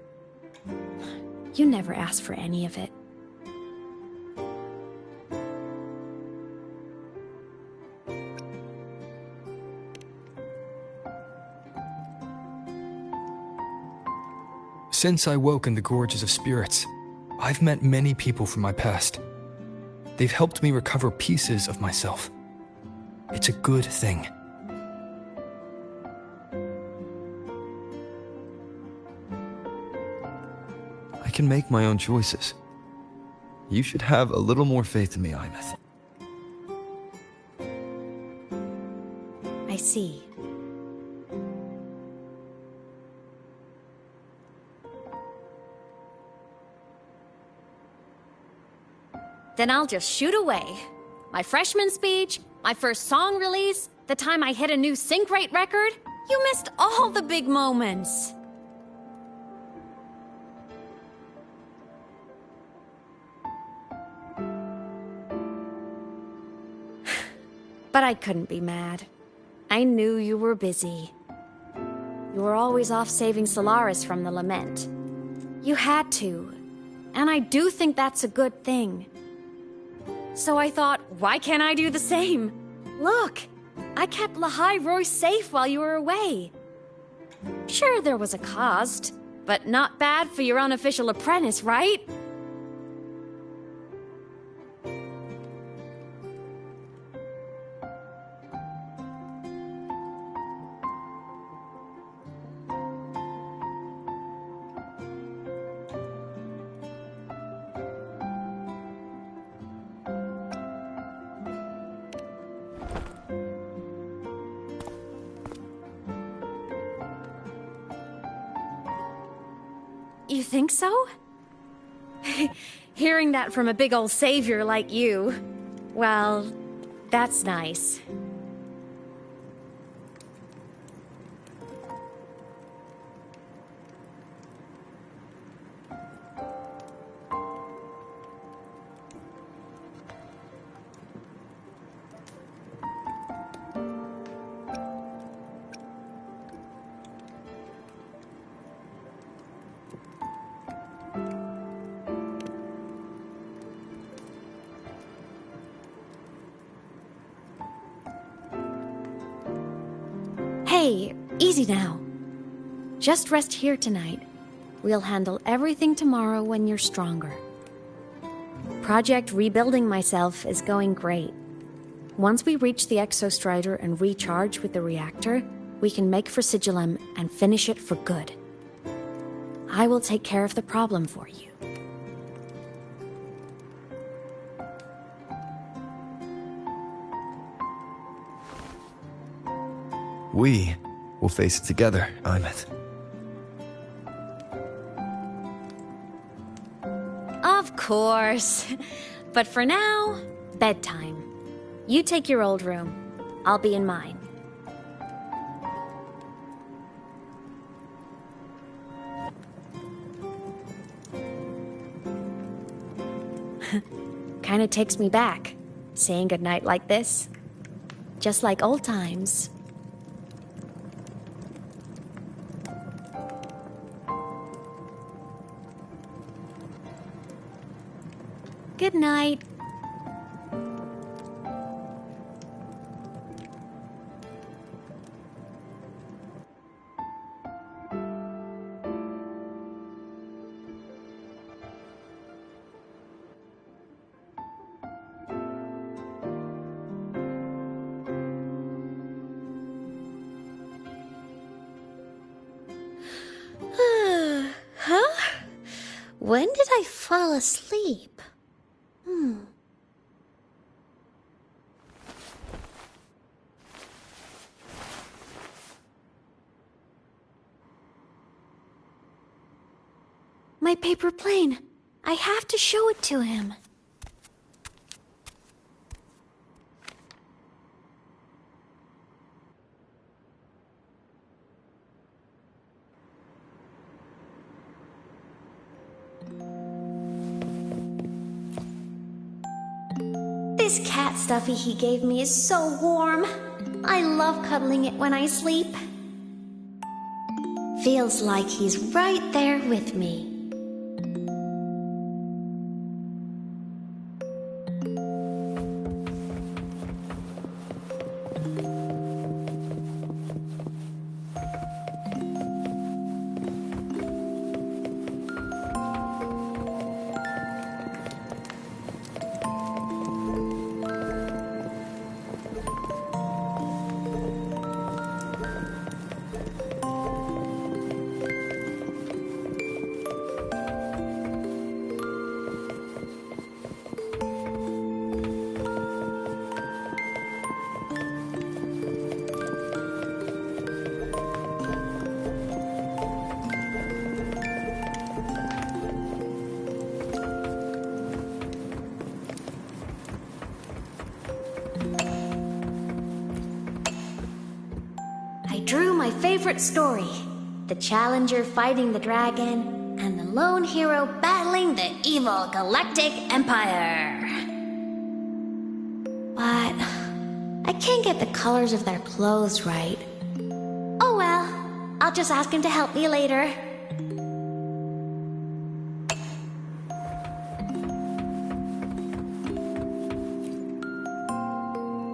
You never asked for any of it. Since I woke in the Gorges of Spirits, I've met many people from my past. They've helped me recover pieces of myself. It's a good thing. I can make my own choices. You should have a little more faith in me, Imeth. I see. Then I'll just shoot away. My freshman speech, my first song release, the time I hit a new sync rate record. You missed all the big moments. But I couldn't be mad. I knew you were busy. You were always off saving Solaris from the lament. You had to, and I do think that's a good thing. So I thought, why can't I do the same? Look, I kept Lahai Roy safe while you were away. Sure, there was a cost, but not bad for your unofficial apprentice, right? You think so? Hearing that from a big old savior like you, well, that's nice. Hey, easy now. Just rest here tonight. We'll handle everything tomorrow when you're stronger. Project Rebuilding Myself is going great. Once we reach the Exostrider and recharge with the reactor, we can make for Sigillum and finish it for good. I will take care of the problem for you. we will face it together, Aymet. Of course. But for now, bedtime. You take your old room. I'll be in mine. Kinda takes me back, saying goodnight like this. Just like old times. Good night. Huh? When did I fall asleep? My paper plane. I have to show it to him. This cat stuffy he gave me is so warm. I love cuddling it when I sleep. Feels like he's right there with me. Drew my favorite story. The Challenger fighting the dragon, and the lone hero battling the evil Galactic Empire. But I can't get the colors of their clothes right. Oh well, I'll just ask him to help me later.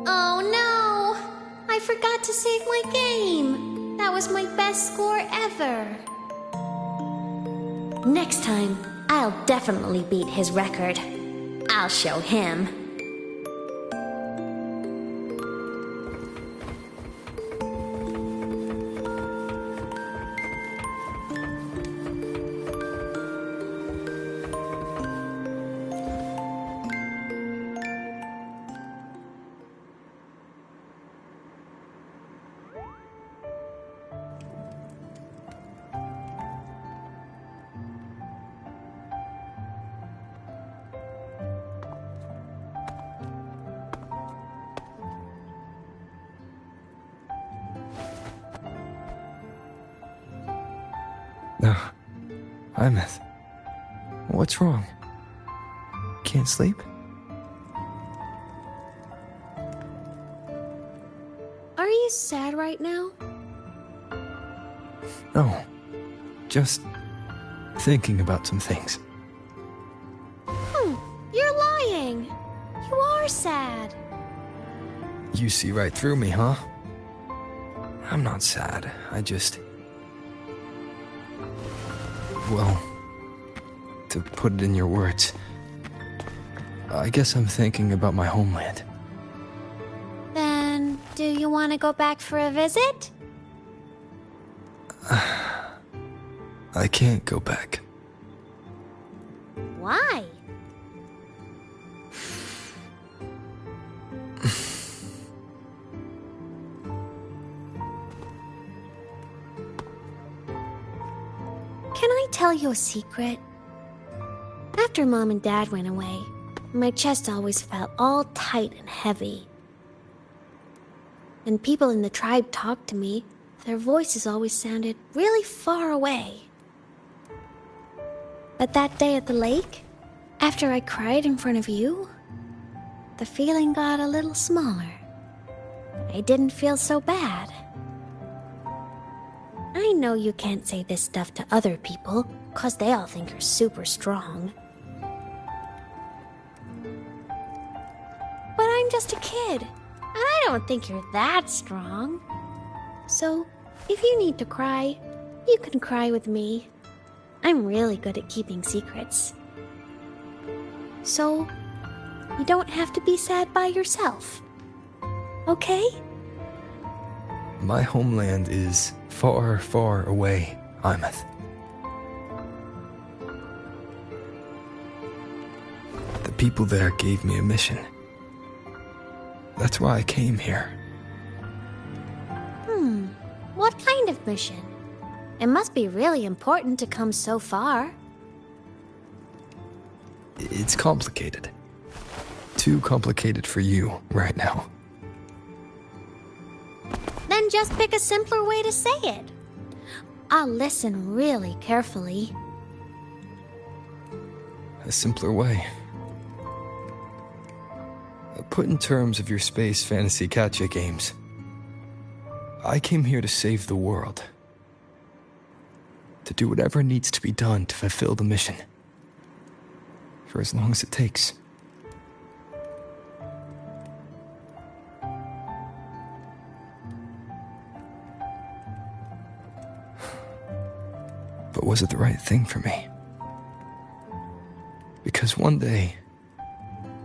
Oh no! I forgot to save my game. That was my best score ever. Next time, I'll definitely beat his record. I'll show him. No. Aymet. What's wrong? Can't sleep? Are you sad right now? No. Just thinking about some things. You're lying. You are sad. You see right through me, huh? I'm not sad. I just... Well, to put it in your words, I guess I'm thinking about my homeland. Then, do you want to go back for a visit? I can't go back. Why? Can I tell you a secret? After Mom and Dad went away, my chest always felt all tight and heavy. When people in the tribe talked to me, their voices always sounded really far away. But that day at the lake, after I cried in front of you, the feeling got a little smaller. I didn't feel so bad. I know you can't say this stuff to other people, 'cause they all think you're super strong. But I'm just a kid, and I don't think you're that strong. So, if you need to cry, you can cry with me. I'm really good at keeping secrets. So, you don't have to be sad by yourself. Okay? My homeland is far, far away, Imeth. The people there gave me a mission. That's why I came here. What kind of mission? It must be really important to come so far. It's complicated. Too complicated for you right now. Then just pick a simpler way to say it. I'll listen really carefully. A simpler way. Put in terms of your space fantasy gacha games. I came here to save the world. To do whatever needs to be done to fulfill the mission. For as long as it takes. But was it the right thing for me? Because one day,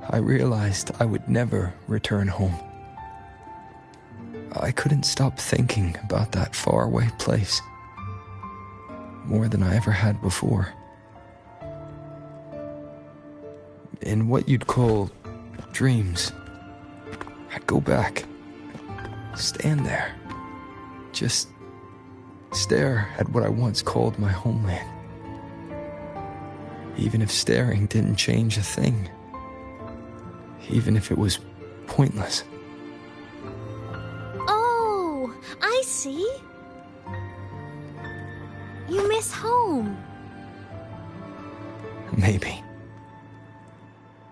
I realized I would never return home. I couldn't stop thinking about that faraway place. More than I ever had before. In what you'd call dreams, I'd go back, stand there, just stare at what I once called my homeland. Even if staring didn't change a thing. Even if it was pointless. Oh, I see. You miss home. Maybe.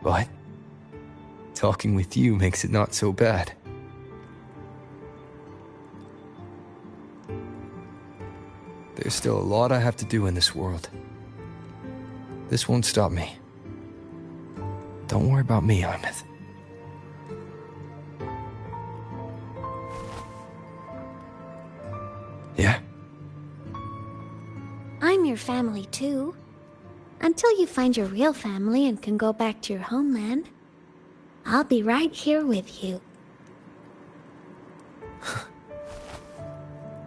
But talking with you makes it not so bad. There's still a lot I have to do in this world. This won't stop me. Don't worry about me, Imeth. Yeah? I'm your family too. Until you find your real family and can go back to your homeland, I'll be right here with you.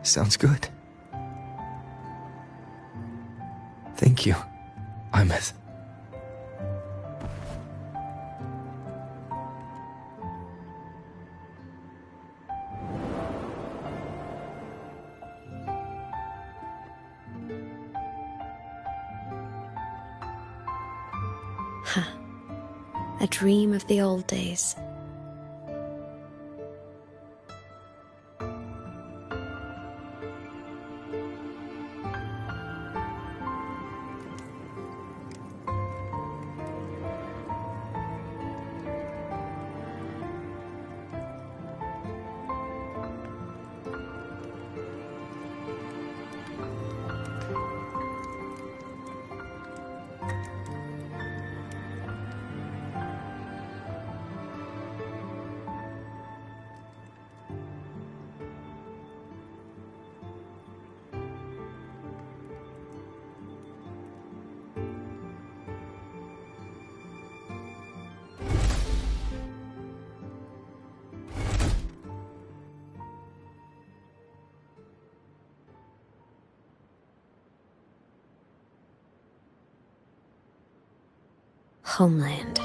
Sounds good. Thank you, Imeth. A dream of the old days. Homeland.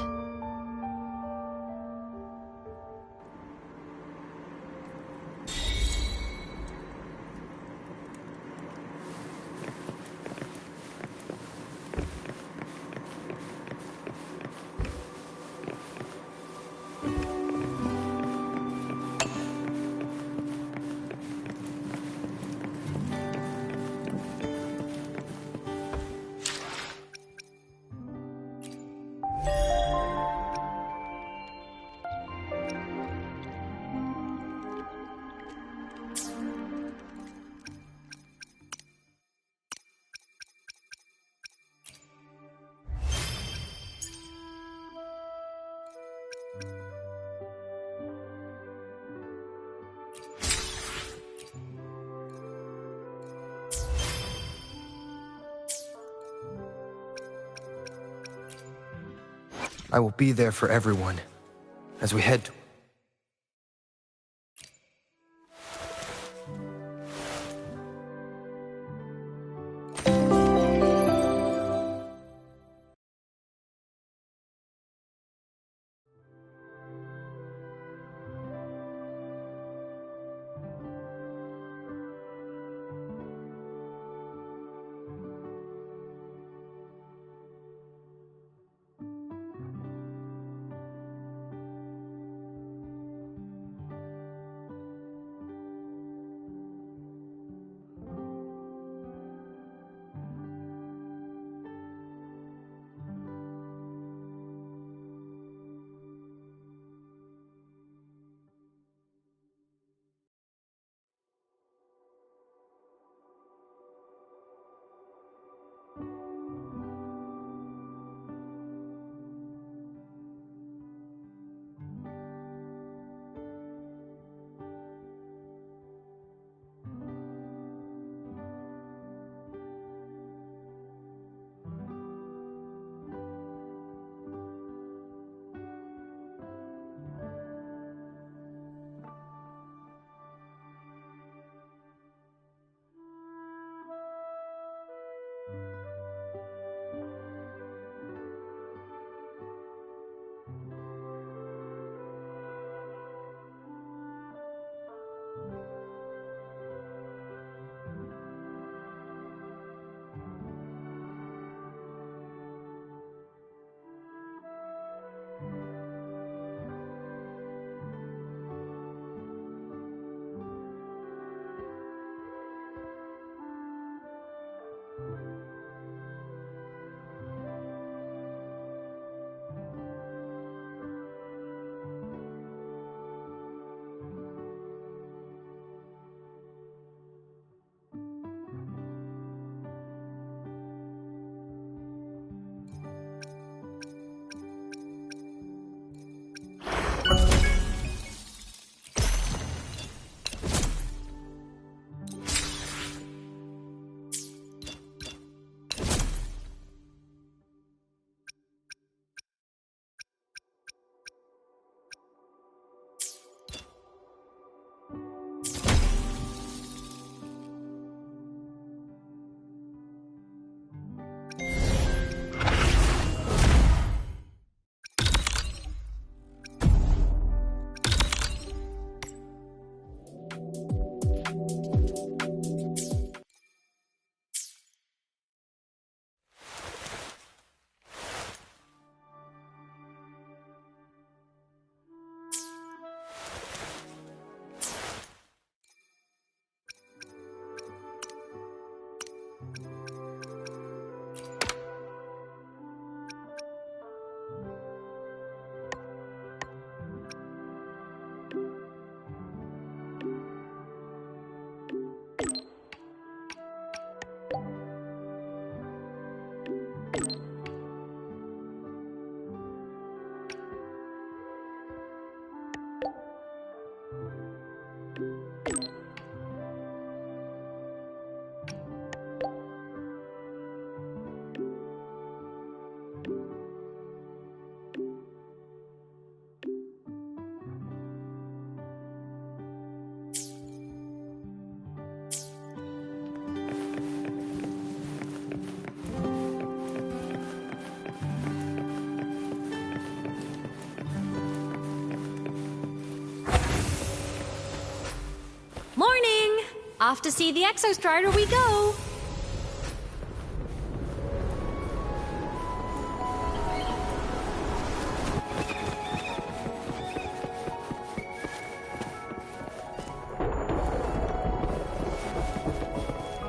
I will be there for everyone as we head. Morning! Off to see the Exostrider we go!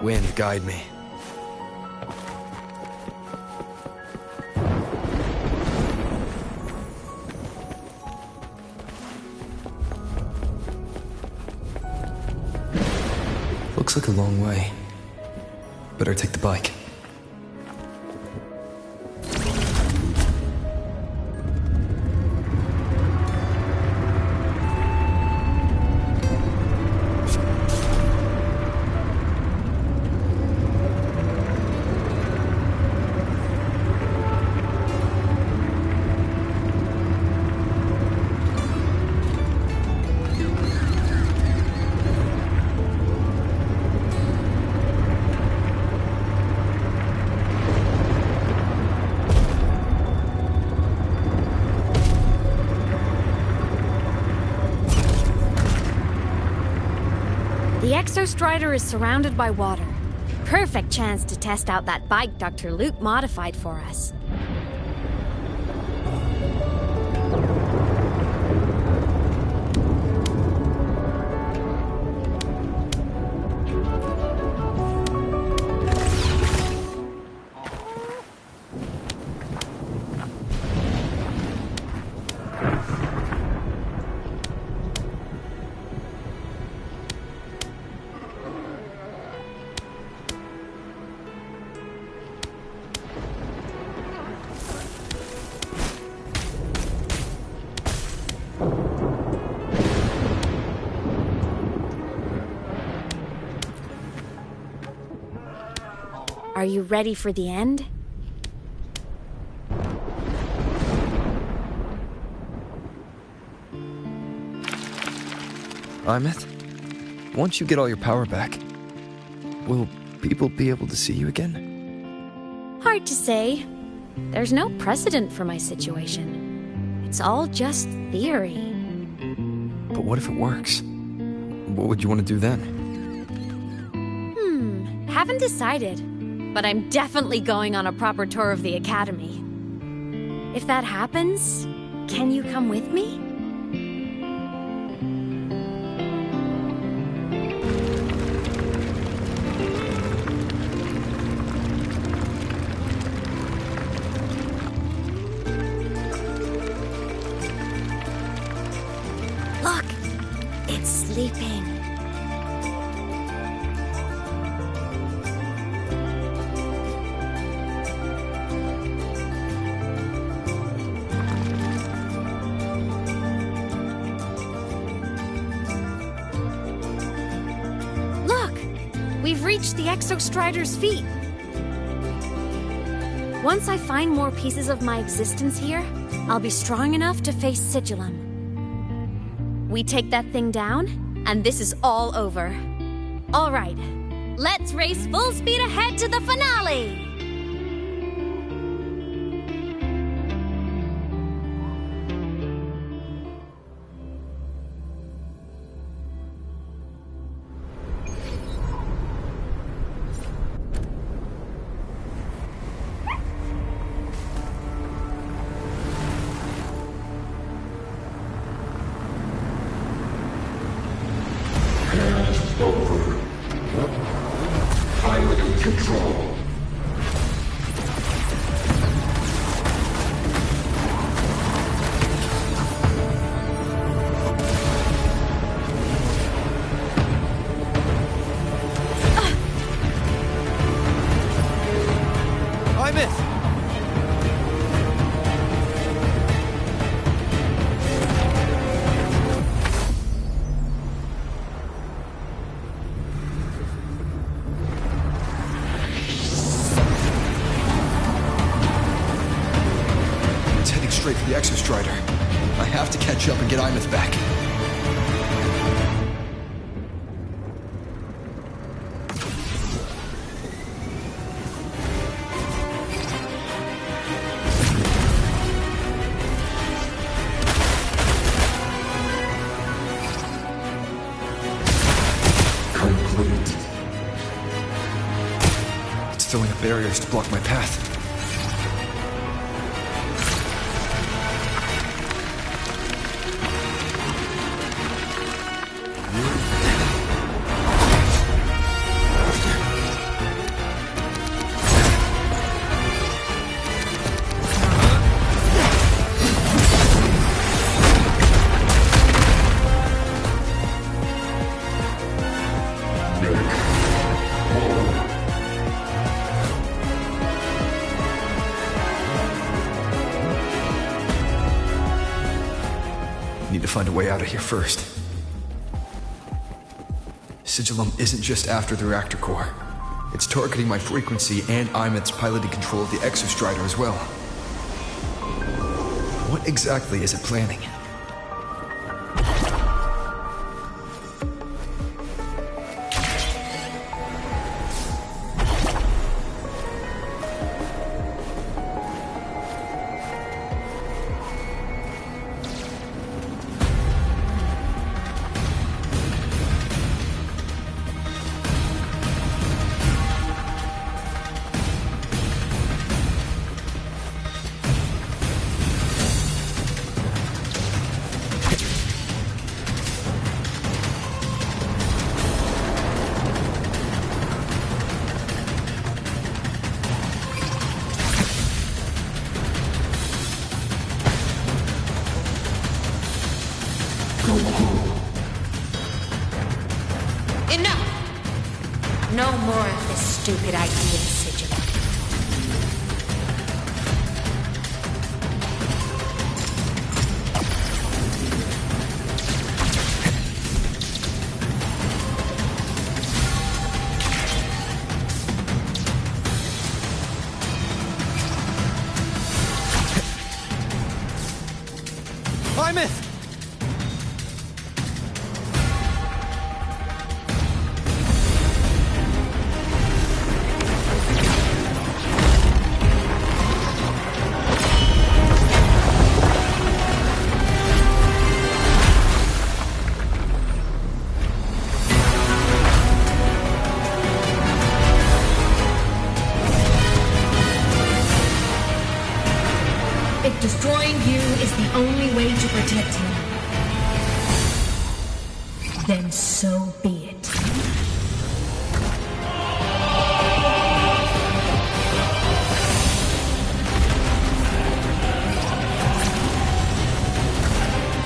Wind, guide me. Looks like a long way. Better take the bike. Exostrider is surrounded by water. Perfect chance to test out that bike Dr. Luke modified for us. Are you ready for the end? Imeth, once you get all your power back, will people be able to see you again? Hard to say. There's no precedent for my situation. It's all just theory. But what if it works? What would you want to do then? Haven't decided. But I'm definitely going on a proper tour of the Academy. If that happens, can you come with me? Look! It's sleeping. We've reached the Exostrider's feet. Once I find more pieces of my existence here, I'll be strong enough to face Sigillum. We take that thing down, and this is all over. All right, let's race full speed ahead to the finale! Straight for the Exostrider. I have to catch up and get Imeth back. Complete. It's throwing up barriers to block my path. Need to find a way out of here first. Sigillum isn't just after the reactor core. It's targeting my frequency and Imeth's piloted control of the Exostrider as well. What exactly is it planning? Enough! No more of this stupid idea, Sigil. Plymouth! If destroying you is the only way to protect him, then so be it.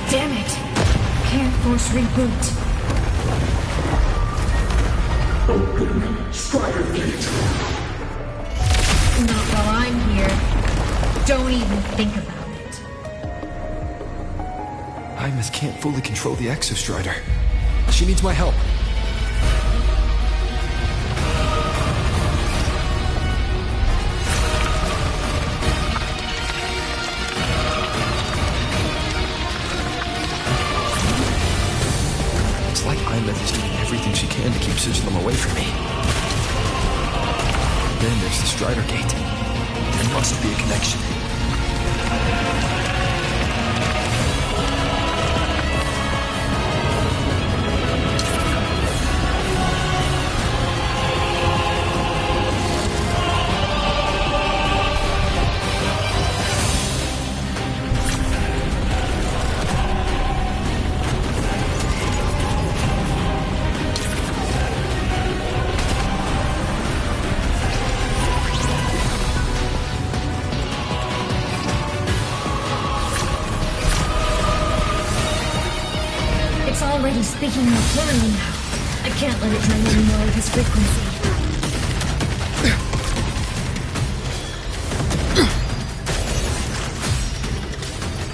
Damn it! Can't force reboot. Open Strider Gate. Not while I'm here. Don't even think about it. Plymouth can't fully control the Exostrider. She needs my help. It's like Plymouth is doing everything she can to keep Sigilum away from me. Then there's the Strider Gate. There must be a connection. It's already speaking more clearly now. I can't let it drain any more of his frequency.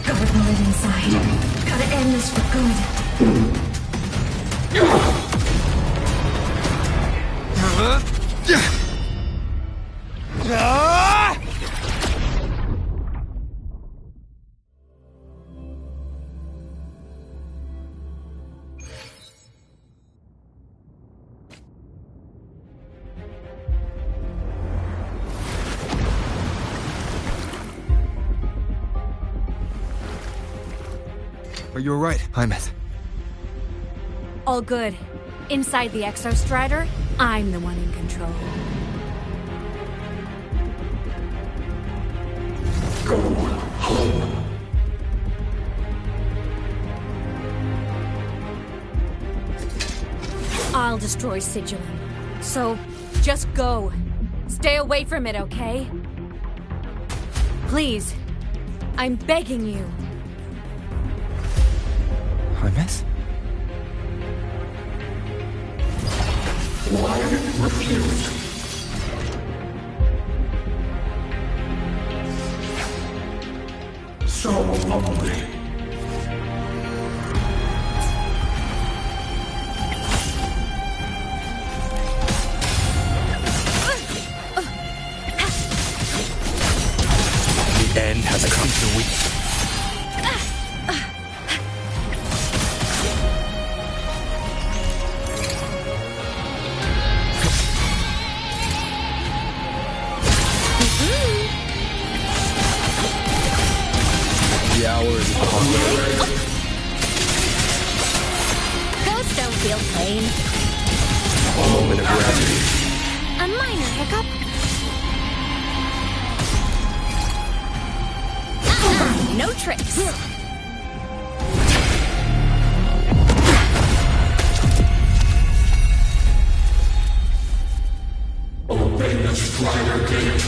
Gotta pull it inside. Gotta end this for good. Are you alright, Plymouth? All good. Inside the Exostrider, I'm the one in control. Go home. I'll destroy Sigilum. So, just go. Stay away from it, okay? Please. I'm begging you. Plymouth? Why refuse? So lonely. The end has come to weak. The hour is upon me. Ghosts don't feel pain. A moment of gratitude. A minor hiccup. No tricks. Obey the Strider Gate.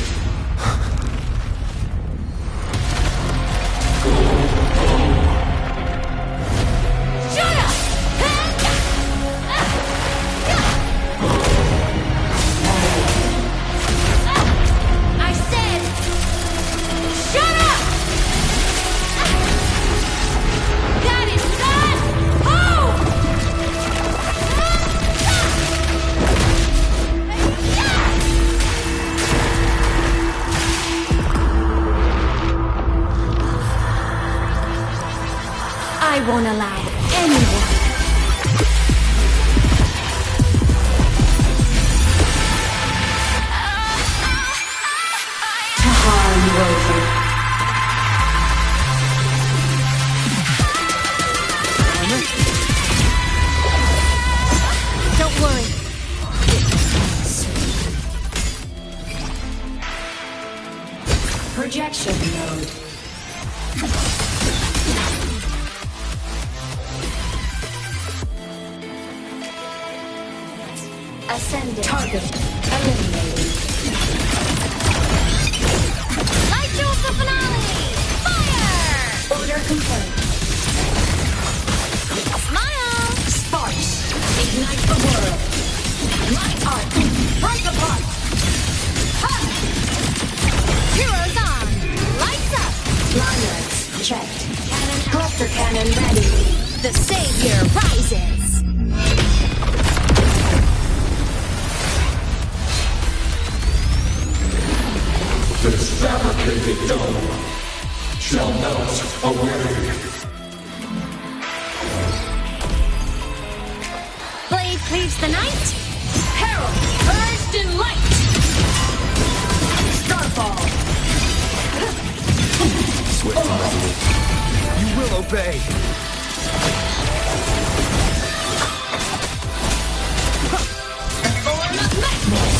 Shut I won't allow anyone to harm you over. Don't worry. Projection mode. Ascending. Target eliminated. Light show for finale! Fire! Order complete. Smile! Sparks. Ignite the world. Light art. Break apart. Ha! Heroes on! Lights up! Liners checked. Cluster cannon ready. The savior rises! This fabricated dome shall melt away. Blade cleaves the night. Herald burst in light. Starfall. Swift and resolute. You will obey. Form of Maximus.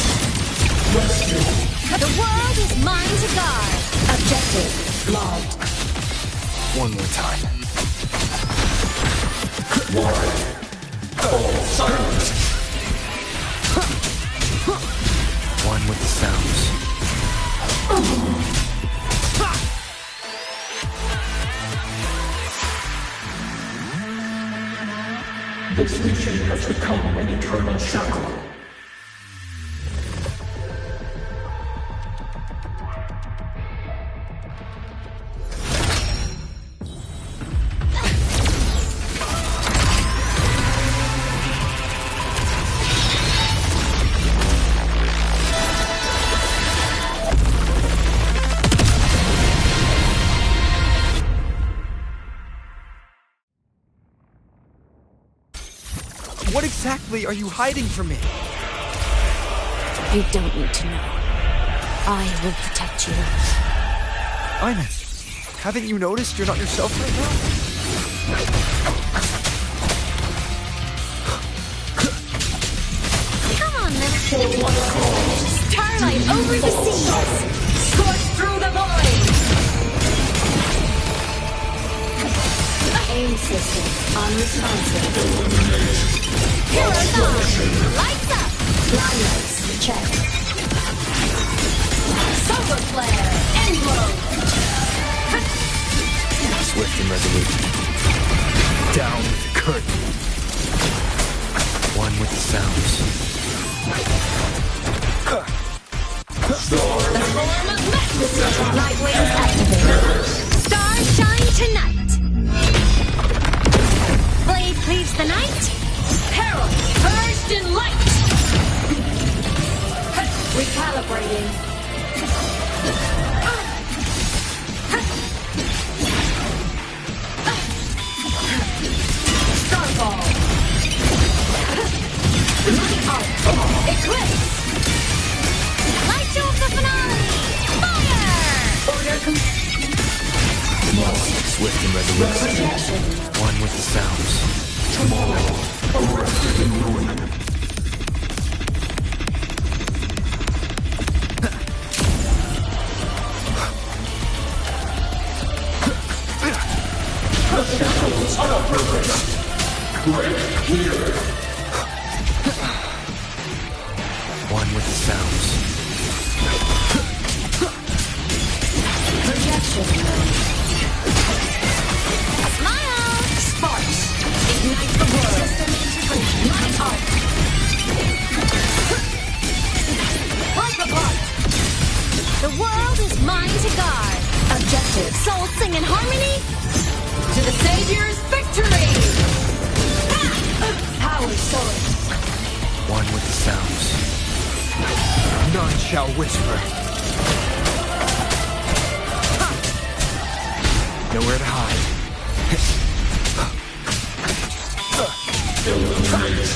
Rescue. The world is mine to guard. Objective logged. One more time. Why? All silent. One with the sounds. This legion has become an eternal shackle. What exactly are you hiding from me? You don't need to know. I will protect you. Ayman, haven't you noticed you're not yourself right now? Come on, little starlight over the seas. Scorch through the void. Aim system unresponsive. Heroes on! Lights up! Liners checked. Solar flare. End blow. Swift and resolute. Down with the curtain. One with the sounds. The form of Maximus. Light wings activated. Stars shine tonight! Blade cleaves the night. Herald burst in light. Recalibrating. Starfall. Light art. Eclipse. Light show of the finale! Fire! Order complete. Swift and resolute. One with the sounds. Tomorrow, arrested in ruin. The shackles are purpose. Break here. One with the sounds. Projection mode. Smile! Sparks. Ignite the world. System integration. Light art. Break apart. The world is mine to guard. Objective. Souls sing in harmony. To the Savior's victory! Power source. One with the sounds. None shall whisper. Nowhere to hide. Eliminate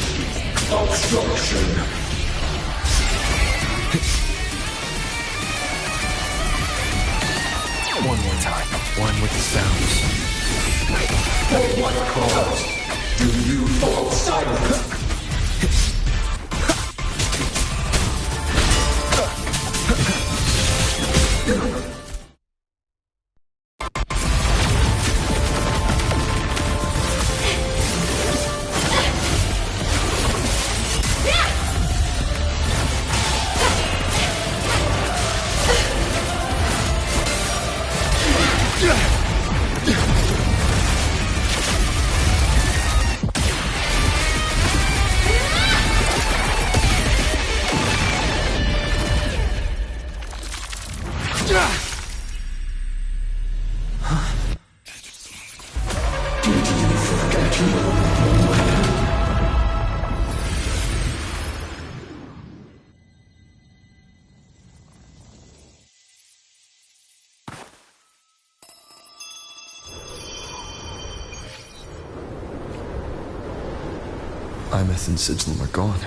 obstruction. One more time. One with the sounds. For what cause do you fall silent? Imeth and Sigilum are gone.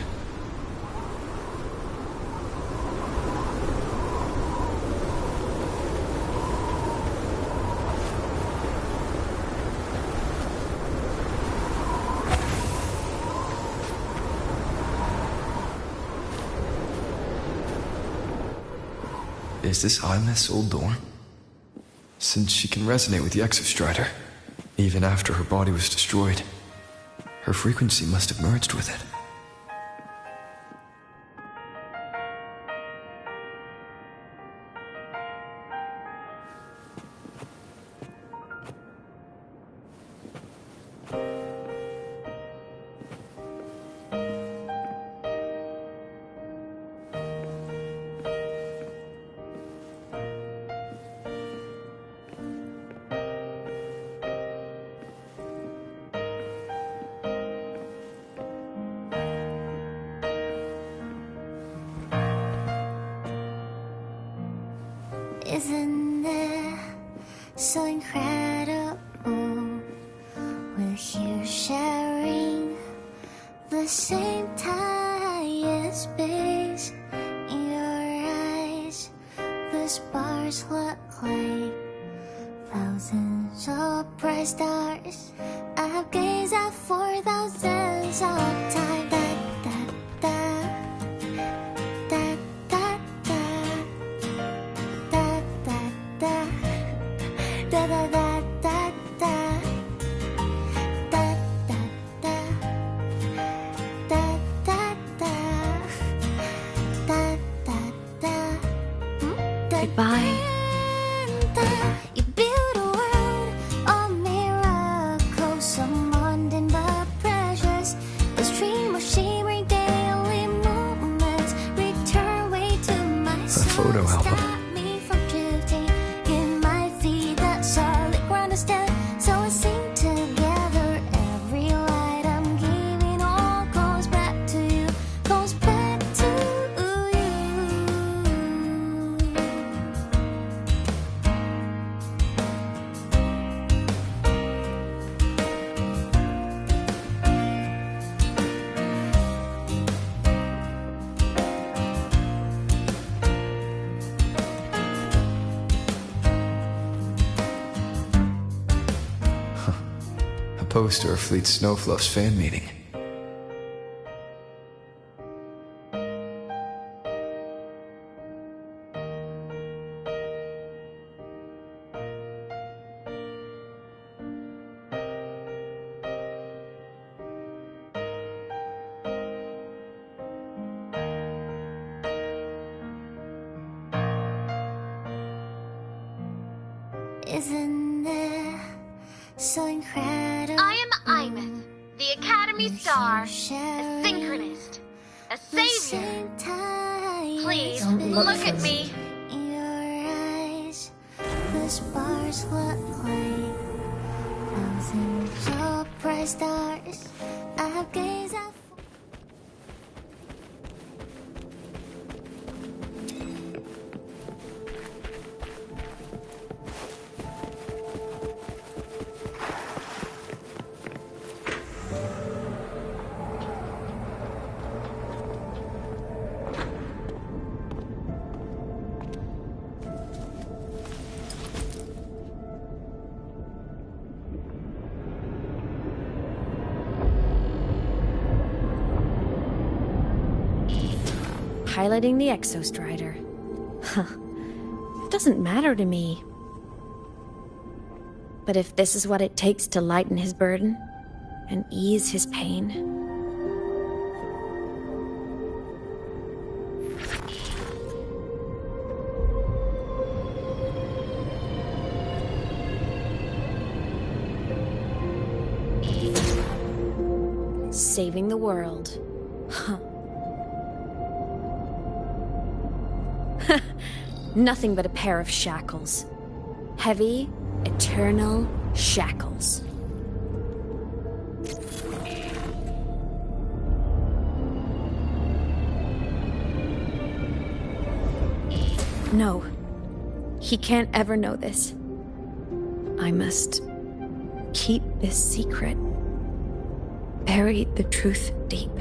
Is this Imeth's old door? Since she can resonate with the Exostrider, even after her body was destroyed, her frequency must have merged with it. Isn't it so incredible? We're here sharing the same time and space. In your eyes, the stars look like thousands of bright stars. I have gazed at for thousands of times. Goodbye. You build a world of miracles, so mundane but precious. The stream of shimmering daily moments return way to my soul. A photo album. Stop me from drifting in my feet, that solid ground to stand. So I sing together. Every light I'm giving all goes back to you, goes back to you. A poster of Fleet Snowfluff's fan meeting. Isn't it so incredible? I am Imeth, the Academy Star, a synchronist, a savior. Please, look at me. In your eyes, the stars look like thousands of bright stars. I have gazed at. piloting the Exostrider. Huh. It doesn't matter to me. But if this is what it takes to lighten his burden and ease his pain... Saving the world. Huh. Nothing but a pair of shackles. Heavy, eternal shackles. No. He can't ever know this. I must keep this secret. Bury the truth deep.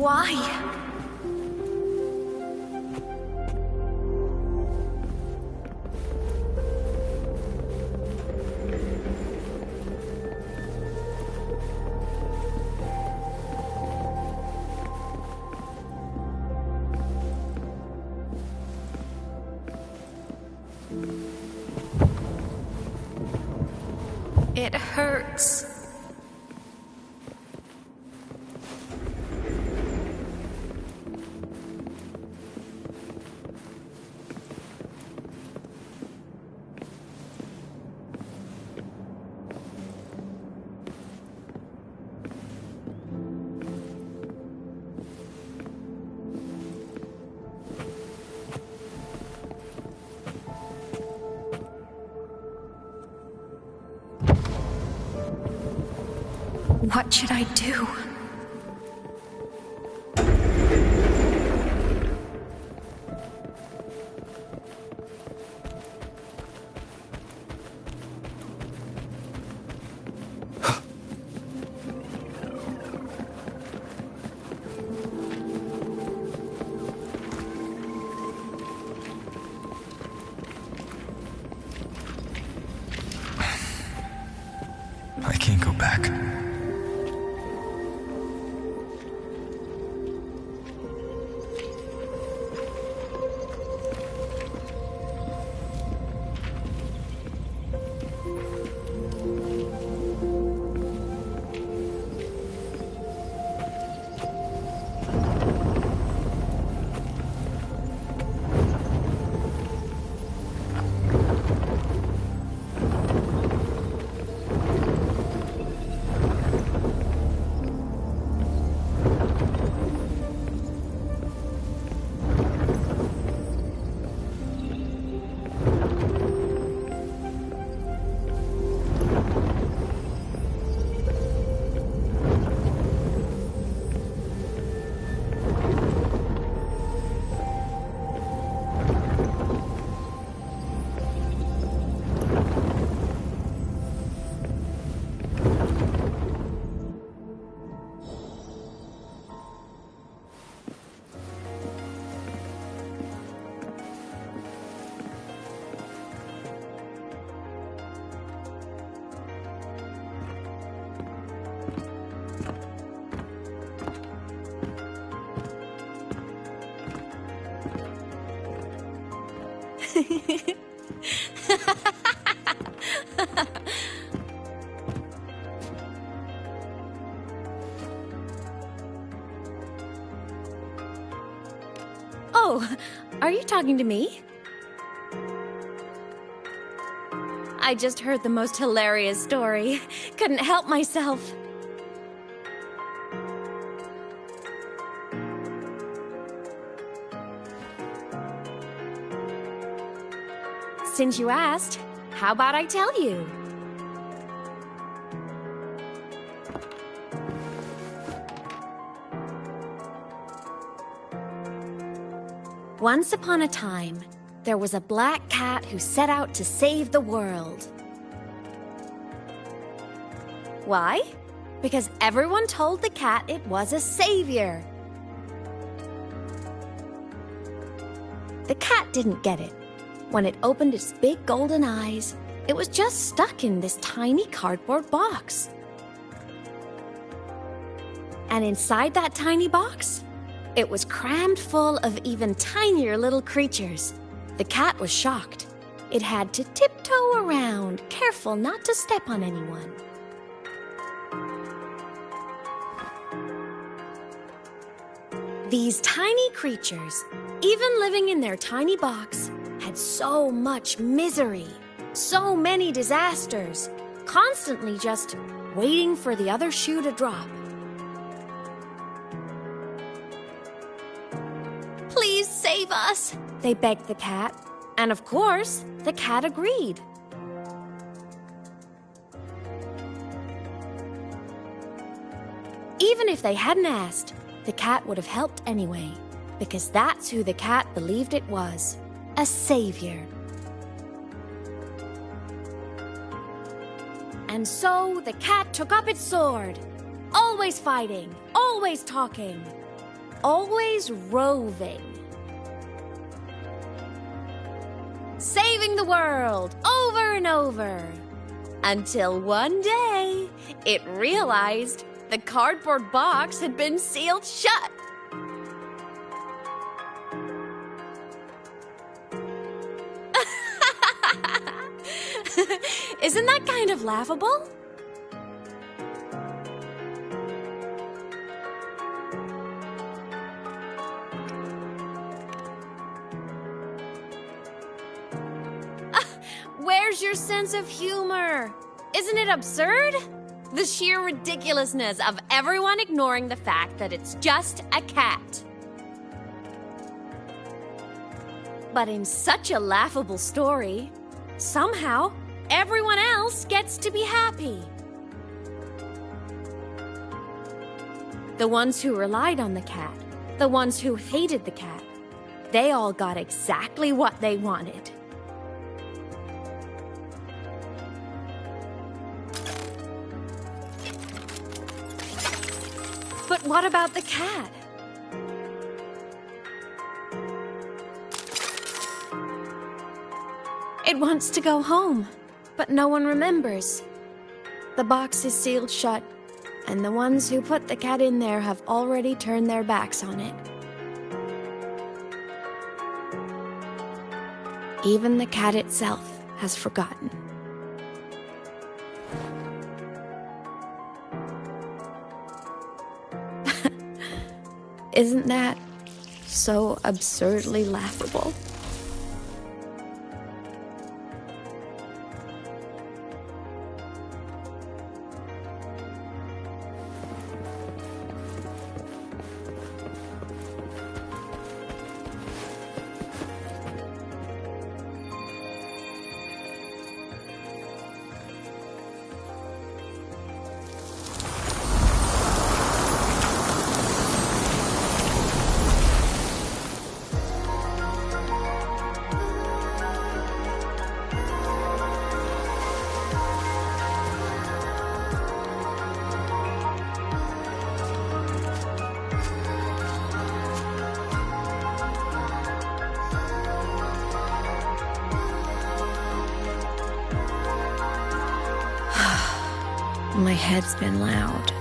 Why? It hurts. What should I do? I can't go back. Oh, are you talking to me? I just heard the most hilarious story. Couldn't help myself. Since you asked, how about I tell you? Once upon a time, there was a black cat who set out to save the world. Why? Because everyone told the cat it was a savior. The cat didn't get it. When it opened its big golden eyes, it was just stuck in this tiny cardboard box. And inside that tiny box, it was crammed full of even tinier little creatures. The cat was shocked. It had to tiptoe around, careful not to step on anyone. These tiny creatures, even living in their tiny box, had so much misery, so many disasters, constantly just waiting for the other shoe to drop. Please save us, they begged the cat. And of course, the cat agreed. Even if they hadn't asked, the cat would have helped anyway, because that's who the cat believed it was, a savior. And so the cat took up its sword, always fighting, always talking, always roving. Saving the world over and over. Until one day, it realized the cardboard box had been sealed shut. Isn't that kind of laughable? Where's your sense of humor? Isn't it absurd? The sheer ridiculousness of everyone ignoring the fact that it's just a cat. But in such a laughable story, somehow everyone else gets to be happy. The ones who relied on the cat, the ones who hated the cat, they all got exactly what they wanted. But what about the cat? It wants to go home, but no one remembers. The box is sealed shut, and the ones who put the cat in there have already turned their backs on it. Even the cat itself has forgotten. Isn't that so absurdly laughable? My head's been loud.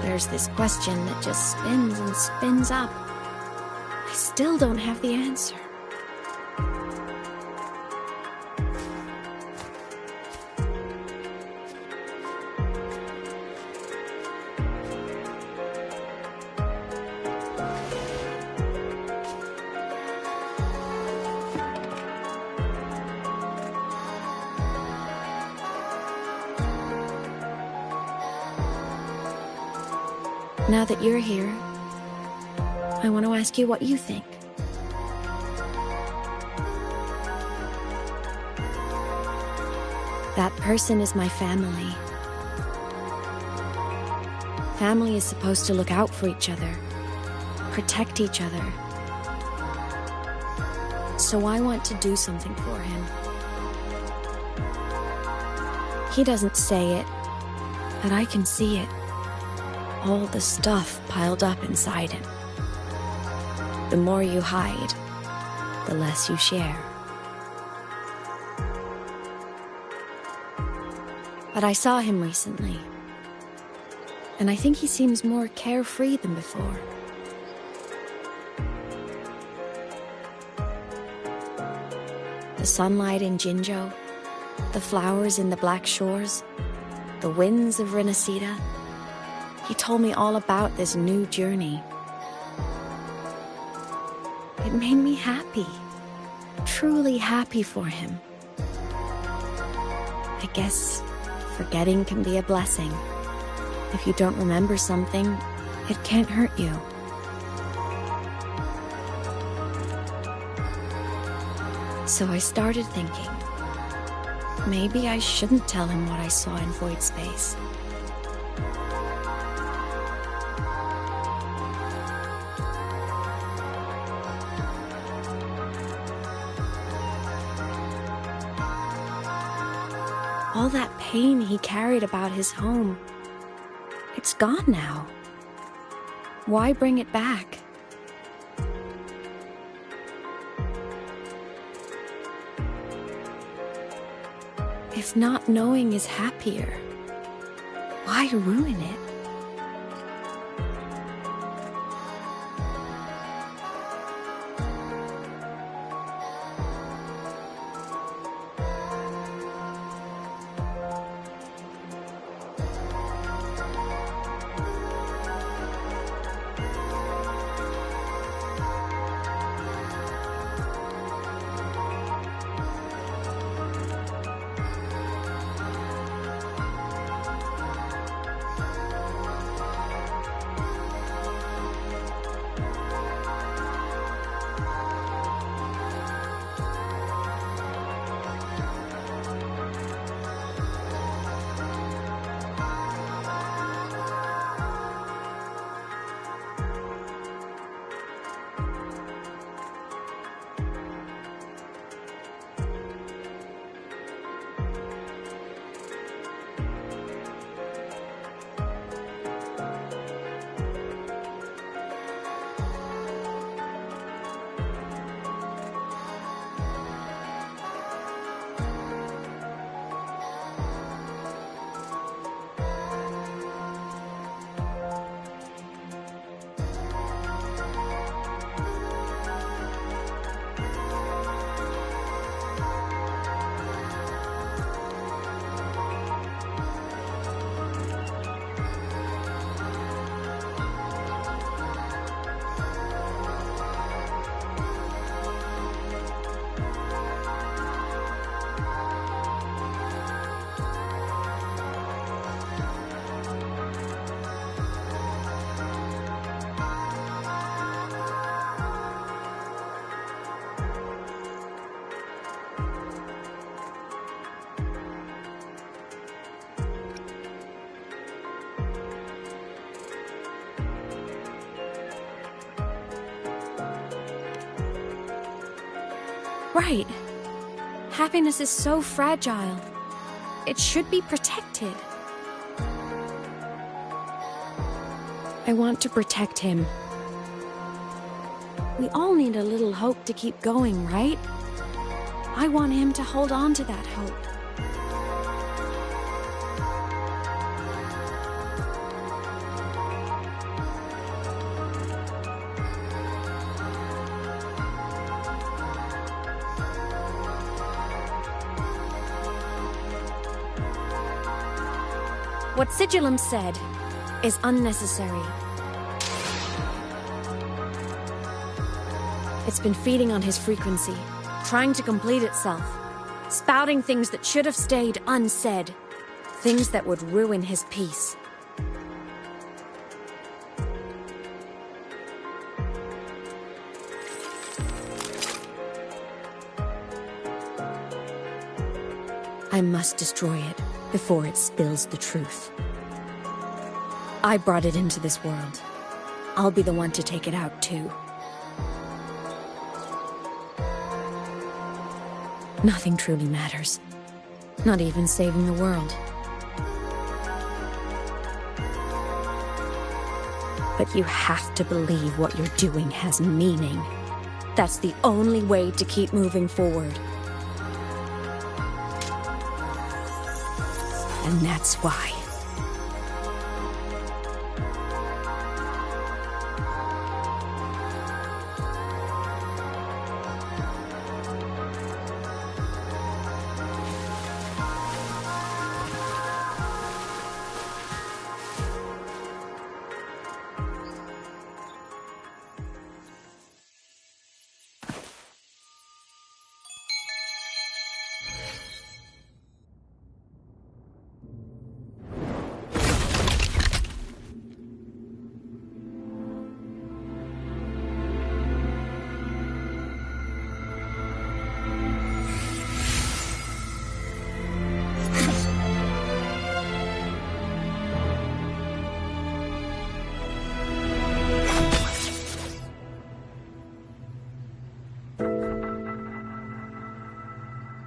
There's this question that just spins and spins up. I still don't have the answer. Now that you're here, I want to ask you what you think. That person is my family. Family is supposed to look out for each other, protect each other. So I want to do something for him. He doesn't say it, but I can see it. All the stuff piled up inside him. The more you hide, the less you share. But I saw him recently, and I think he seems more carefree than before. The sunlight in Jinzhou, the flowers in the Black Shores, the winds of Renacida. He told me all about this new journey. It made me happy, truly happy for him. I guess forgetting can be a blessing. If you don't remember something, it can't hurt you. So I started thinking, maybe I shouldn't tell him what I saw in Void Space. All that pain he carried about his home, it's gone now. Why bring it back? If not knowing is happier, why ruin it? Right. Happiness is so fragile. It should be protected. I want to protect him. We all need a little hope to keep going, right? I want him to hold on to that hope. What Sigillum said is unnecessary. It's been feeding on his frequency, trying to complete itself, spouting things that should have stayed unsaid, things that would ruin his peace. I must destroy it before it spills the truth. I brought it into this world. I'll be the one to take it out, too. Nothing truly matters. Not even saving the world. But you have to believe what you're doing has meaning. That's the only way to keep moving forward. And that's why.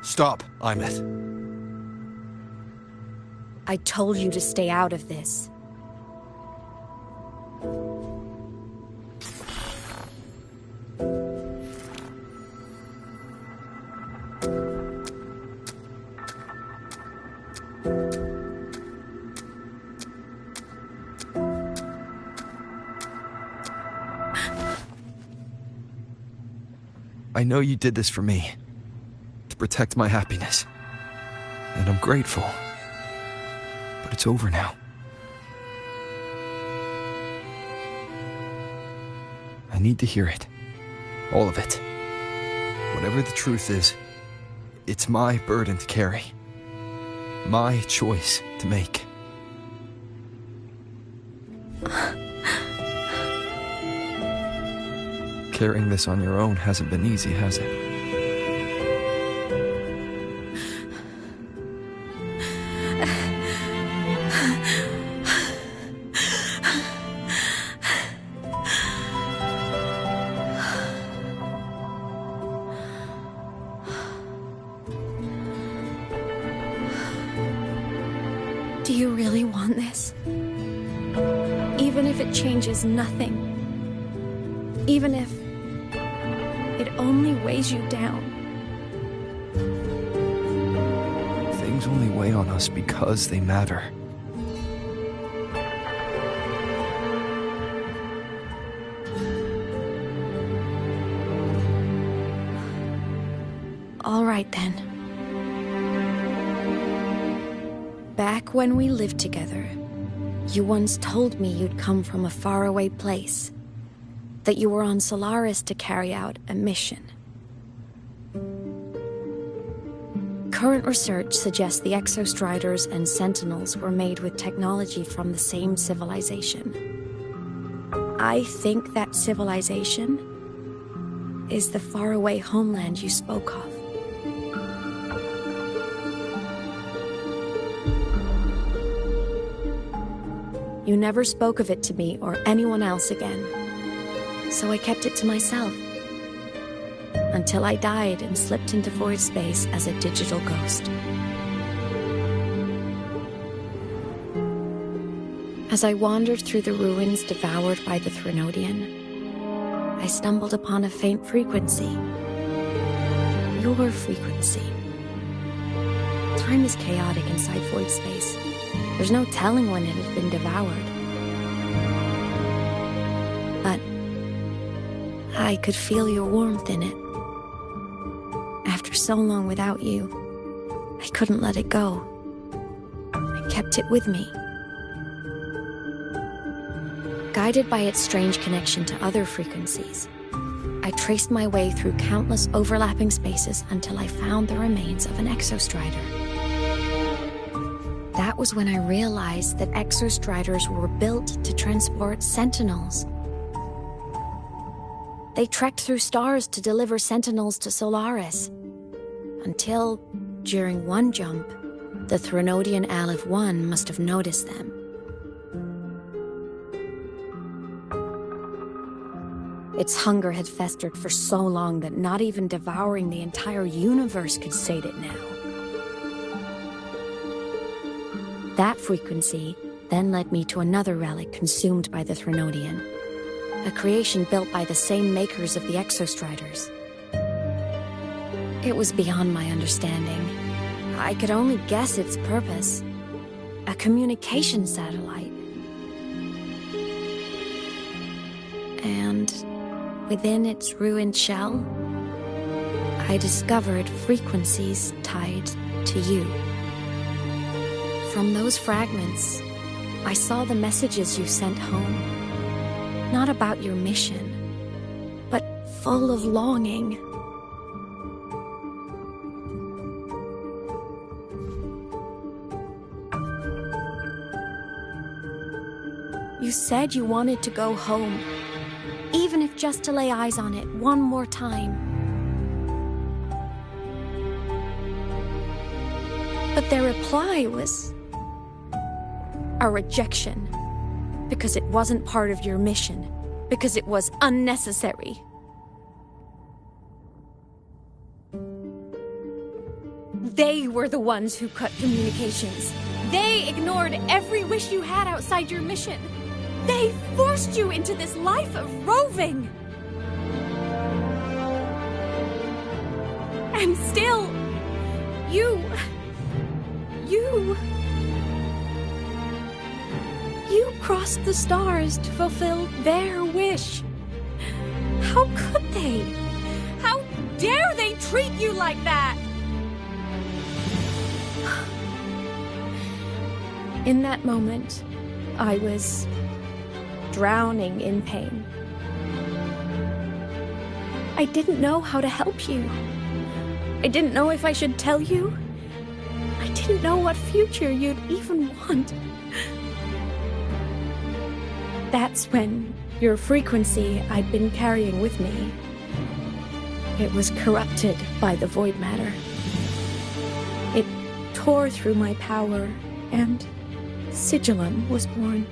Stop, Imeth. I told you to stay out of this. I know you did this for me. To protect my happiness. And I'm grateful. But it's over now. I need to hear it. All of it. Whatever the truth is, it's my burden to carry. My choice to make. Carrying this on your own hasn't been easy, has it? Do you really want this? Even if it changes nothing. Even if it only weighs you down. Things only weigh on us because they matter. All right then. Back when we lived together, you once told me you'd come from a faraway place. That you were on Solaris to carry out a mission. Current research suggests the Exostriders and Sentinels were made with technology from the same civilization. I think that civilization is the faraway homeland you spoke of. You never spoke of it to me or anyone else again. So I kept it to myself. until I died and slipped into void space as a digital ghost. As I wandered through the ruins devoured by the Threnodian, I stumbled upon a faint frequency. Your frequency. Time is chaotic inside void space. There's no telling when it had been devoured. But I could feel your warmth in it. After so long without you, I couldn't let it go. I kept it with me. Guided by its strange connection to other frequencies, I traced my way through countless overlapping spaces until I found the remains of an exostrider. That was when I realized that exostriders were built to transport sentinels. They trekked through stars to deliver sentinels to Solaris, until, during one jump, the Threnodian Aleph 1 must have noticed them. Its hunger had festered for so long that not even devouring the entire universe could sate it now. That frequency then led me to another relic consumed by the Threnodian, a creation built by the same makers of the exostriders. It was beyond my understanding. I could only guess its purpose. A communication satellite. And within its ruined shell, I discovered frequencies tied to you. From those fragments, I saw the messages you sent home. Not about your mission, but full of longing. You said you wanted to go home, even if just to lay eyes on it one more time. But their reply was a rejection, because it wasn't part of your mission, because it was unnecessary. They were the ones who cut communications. They ignored every wish you had outside your mission. They forced you into this life of roving. And still, you crossed the stars to fulfill their wish. How could they? How dare they treat you like that? In that moment, I was drowning in pain. I didn't know how to help you. I didn't know if I should tell you. I didn't know what future you'd even want. That's when your frequency I'd been carrying with me, it was corrupted by the void matter. It tore through my power, and Sigillum was born.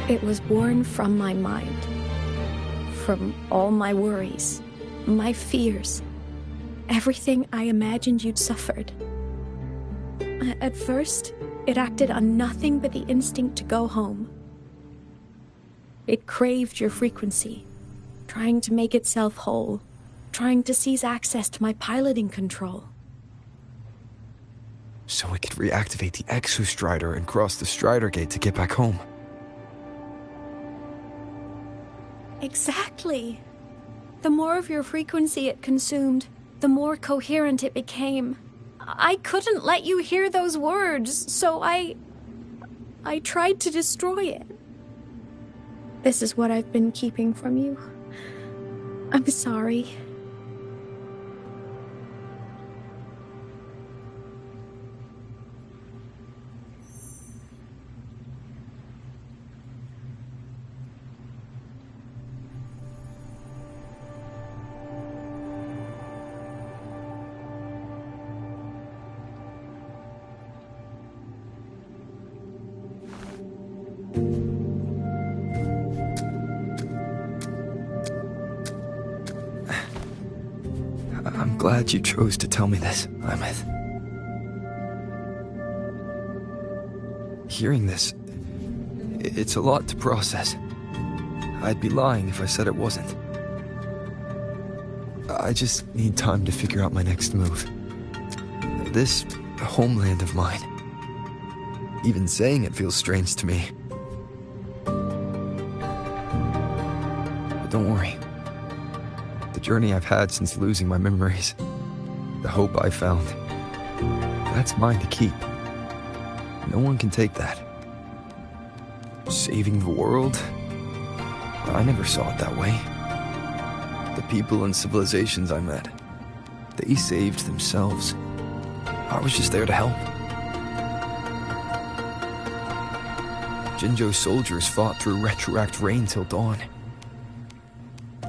It was born from my mind, from all my worries, my fears, everything I imagined you'd suffered. At first, it acted on nothing but the instinct to go home. It craved your frequency, trying to make itself whole, trying to seize access to my piloting control. So it could reactivate the exostrider and cross the Strider Gate to get back home. Exactly. The more of your frequency it consumed, the more coherent it became. I couldn't let you hear those words, so I tried to destroy it. This is what I've been keeping from you. I'm sorry. I'm glad you chose to tell me this, Imeth. Hearing this, it's a lot to process. I'd be lying if I said it wasn't. I just need time to figure out my next move. This homeland of mine. Even saying it feels strange to me. But don't worry. The journey I've had since losing my memories, the hope I found, that's mine to keep. No one can take that. Saving the world? I never saw it that way. The people and civilizations I met, they saved themselves. I was just there to help. Jinjo's soldiers fought through retroact rain till dawn.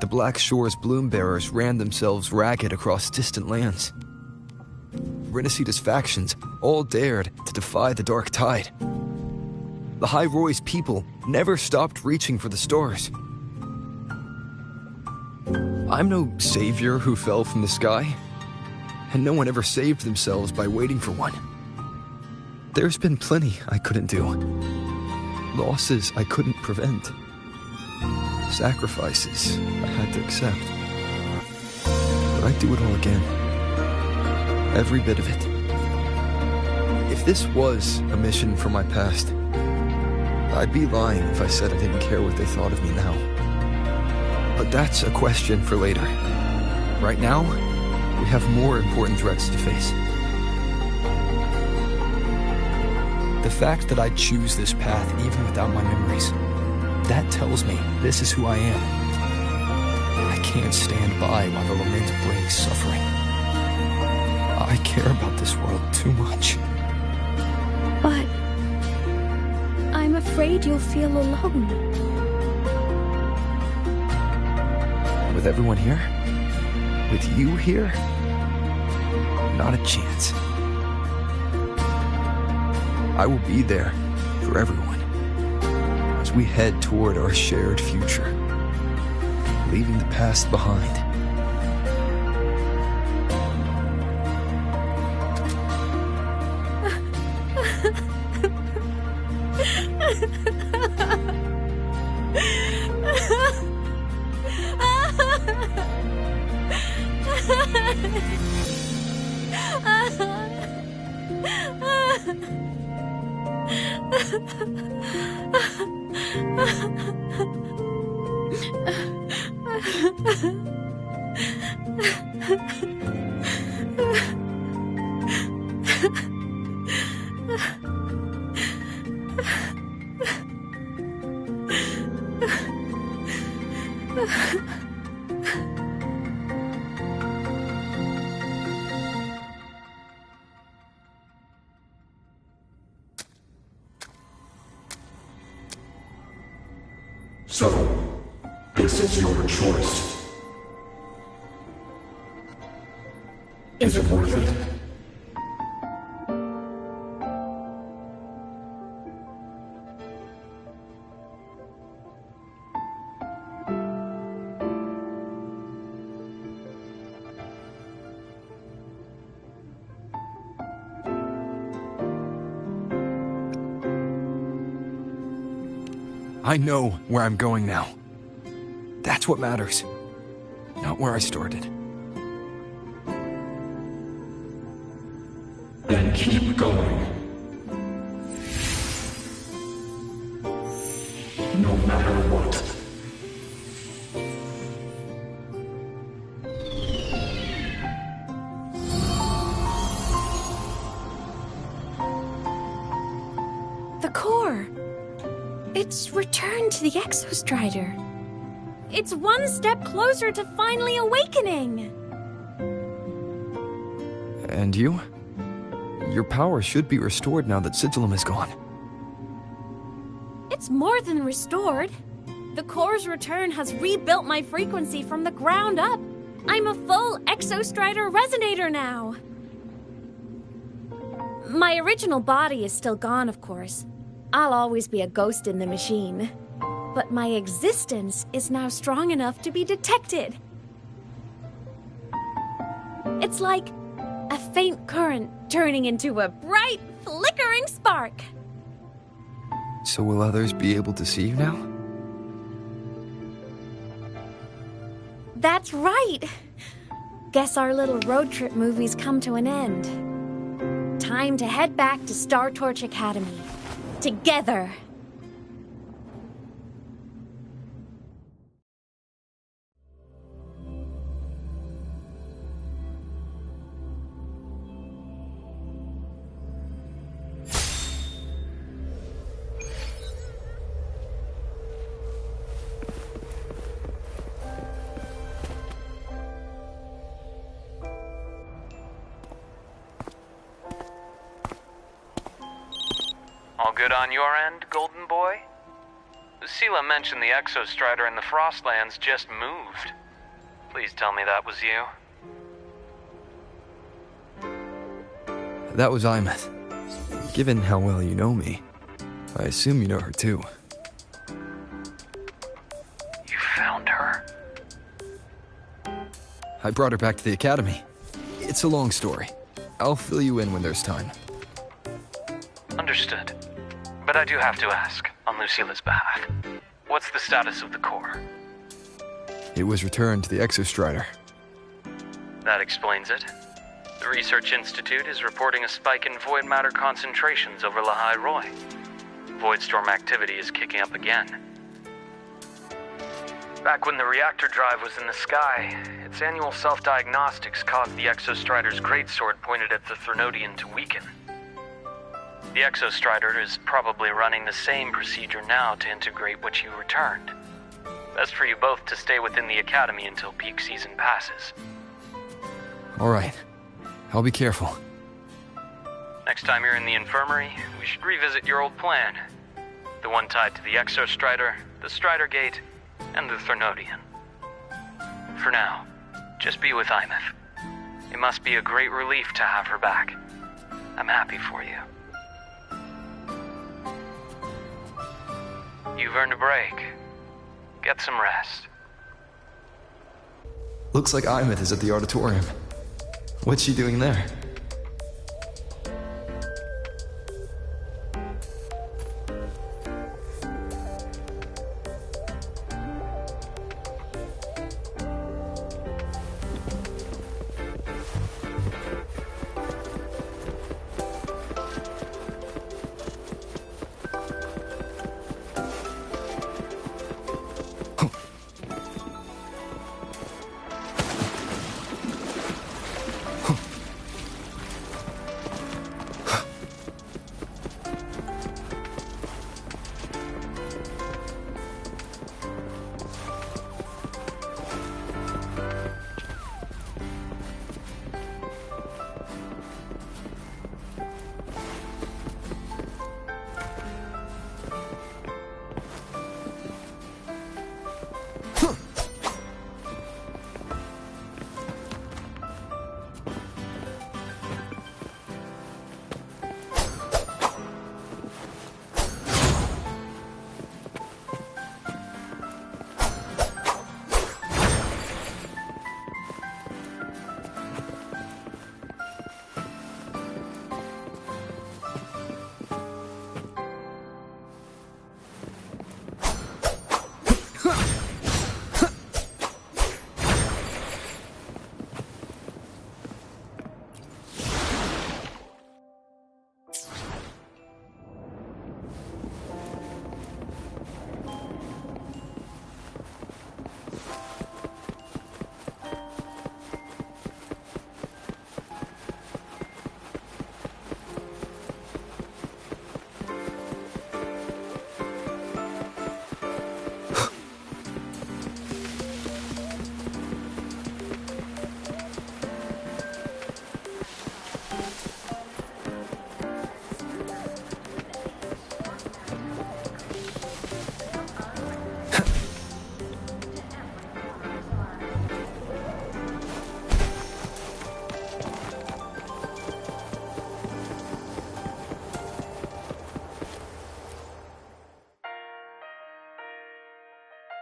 The Black Shore's bloom bearers ran themselves ragged across distant lands. Rinasita's factions all dared to defy the dark tide. The High Roy's people never stopped reaching for the stars. I'm no savior who fell from the sky, and no one ever saved themselves by waiting for one. There's been plenty I couldn't do. Losses I couldn't prevent. Sacrifices I had to accept. But I'd do it all again. Every bit of it. If this was a mission from my past, I'd be lying if I said I didn't care what they thought of me now. But that's a question for later. Right now, we have more important threats to face. The fact that I choose this path even without my memories, that tells me this is who I am. I can't stand by while the lament breaks suffering. I care about this world too much. But I'm afraid you'll feel alone. With everyone here? With you here? Not a chance. I will be there for everyone as we head toward our shared future, leaving the past behind. So, this is your choice. Is it worth it? I know where I'm going now. That's what matters. Not where I started. Then keep going. No matter what. The core! It's returned to the Exostrider. It's one step closer to finally awakening! And you? Your power should be restored now that Sigillum is gone. It's more than restored. The core's return has rebuilt my frequency from the ground up. I'm a full Exostrider resonator now. My original body is still gone, of course. I'll always be a ghost in the machine. But my existence is now strong enough to be detected. It's like a faint current turning into a bright, flickering spark. So will others be able to see you now? That's right. Guess our little road trip movie's come to an end. Time to head back to Star Torch Academy. Together. All good on your end, Golden Boy? Sela mentioned the Exostrider in the Frostlands just moved. Please tell me that was you. That was Imeth. Given how well you know me, I assume you know her too. You found her? I brought her back to the Academy. It's a long story. I'll fill you in when there's time. Understood. But I do have to ask, on Lucila's behalf, what's the status of the core? It was returned to the Exostrider. That explains it. The Research Institute is reporting a spike in void matter concentrations over Lahai Roy. Voidstorm activity is kicking up again. Back when the reactor drive was in the sky, its annual self-diagnostics caused the Exostrider's greatsword pointed at the Threnodian to weaken. The Exostrider is probably running the same procedure now to integrate what you returned. Best for you both to stay within the Academy until peak season passes. All right. I'll be careful. Next time you're in the infirmary, we should revisit your old plan. The one tied to the Exostrider, the Strider Gate, and the Threnodian. For now, just be with Imeth. It must be a great relief to have her back. I'm happy for you. You've earned a break. Get some rest. Looks like Imeth is at the auditorium. What's she doing there?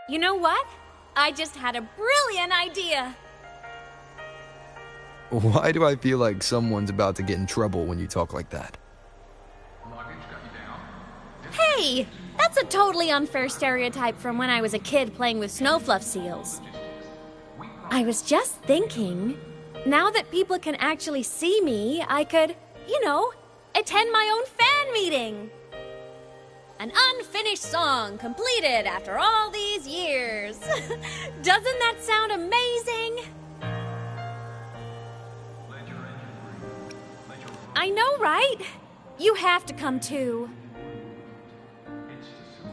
You know what? I just had a brilliant idea. Why do I feel like someone's about to get in trouble when you talk like that? Hey! That's a totally unfair stereotype from when I was a kid playing with snowfluff seals. I was just thinking, now that people can actually see me, I could, attend my own fan meeting. An unfinished song completed after all these years. Doesn't that sound amazing? I know, right? You have to come too.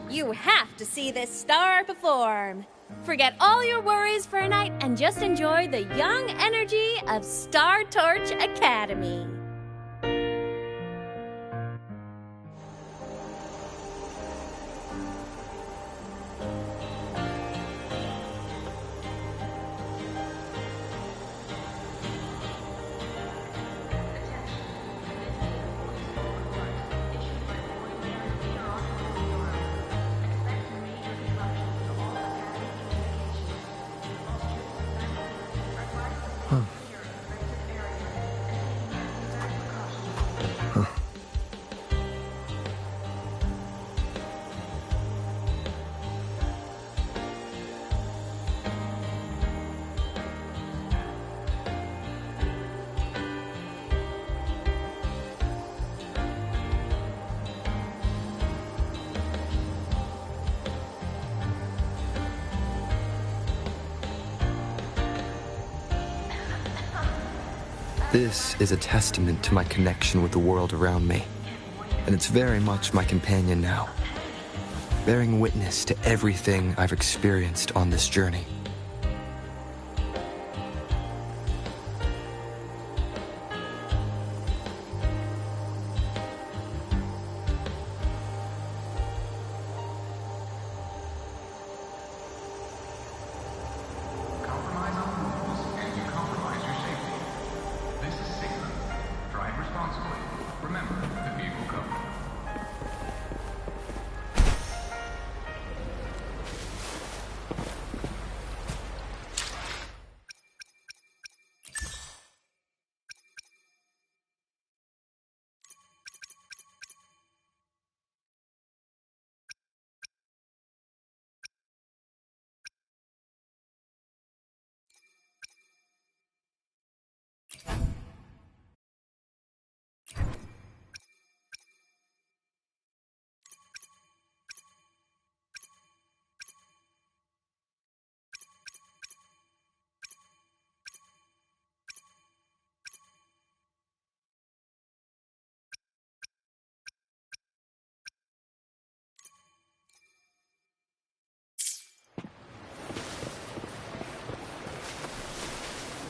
You have to see this star perform. Forget all your worries for a night and just enjoy the young energy of Star Torch Academy. This is a testament to my connection with the world around me, and it's very much my companion now, bearing witness to everything I've experienced on this journey.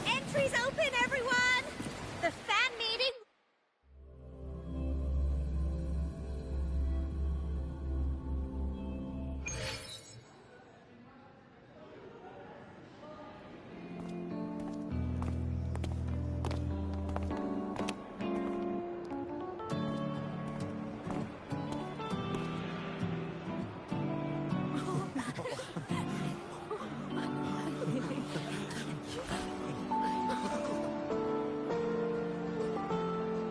Entries open, everyone! The fan meeting...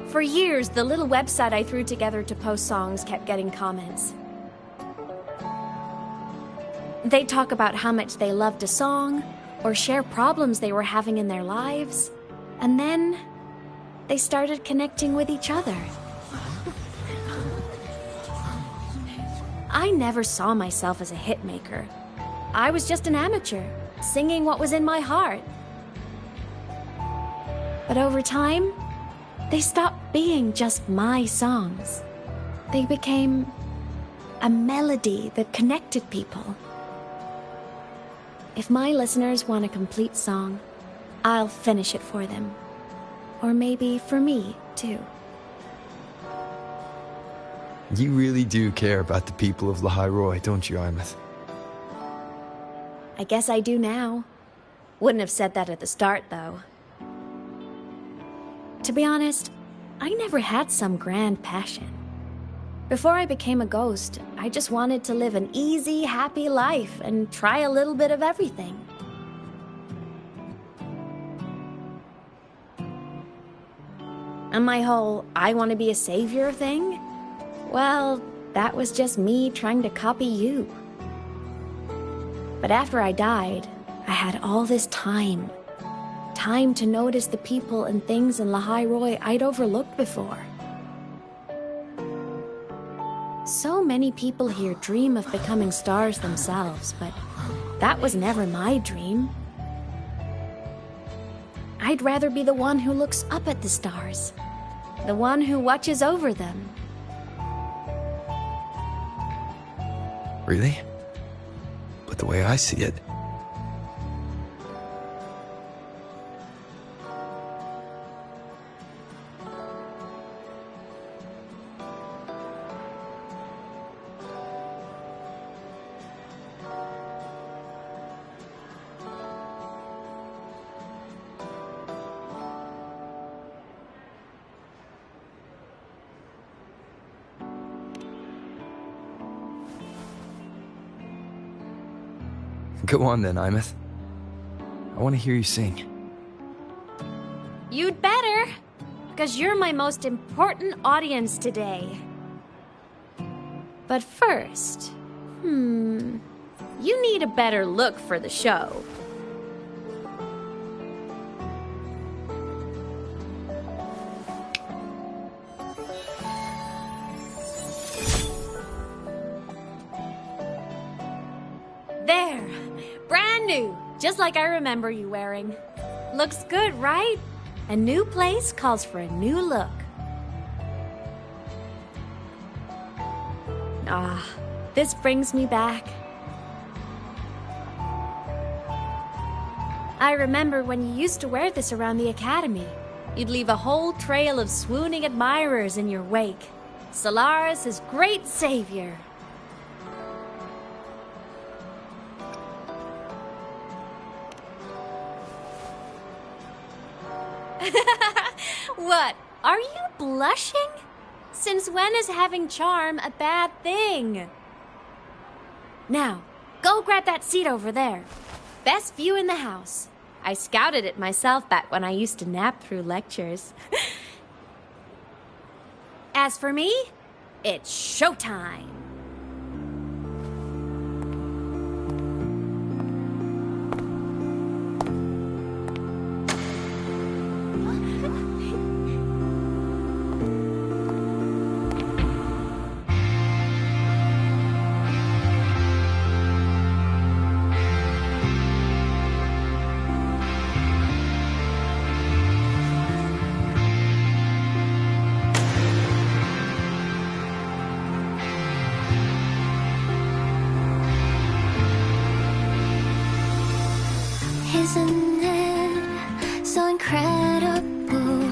For years, the little website I threw together to post songs kept getting comments. They'd talk about how much they loved a song, or share problems they were having in their lives, and then they started connecting with each other. I never saw myself as a hitmaker. I was just an amateur, singing what was in my heart. But over time, they stopped being just my songs. They became a melody that connected people. If my listeners want a complete song, I'll finish it for them. Or maybe for me, too. You really do care about the people of Lahai Roi, don't you, Imeth? I guess I do now. Wouldn't have said that at the start, though. To be honest, I never had some grand passion. Before I became a ghost, I just wanted to live an easy, happy life and try a little bit of everything. And my whole I want to be a savior thing? Well, that was just me trying to copy you. But after I died, I had all this time. Time to notice the people and things in Lahai Roi I'd overlooked before. So many people here dream of becoming stars themselves, but that was never my dream. I'd rather be the one who looks up at the stars, the one who watches over them. Really? But the way I see it, go on then, Imeth. I want to hear you sing. You'd better, because you're my most important audience today. But first, you need a better look for the show. There! Brand new, just like I remember you wearing. Looks good, right? A new place calls for a new look. Ah, this brings me back. I remember when you used to wear this around the academy. You'd leave a whole trail of swooning admirers in your wake. Solaris' great savior. What? Are you blushing? Since when is having charm a bad thing? Now, go grab that seat over there. Best view in the house. I scouted it myself back when I used to nap through lectures. As for me, it's showtime. Isn't it so incredible?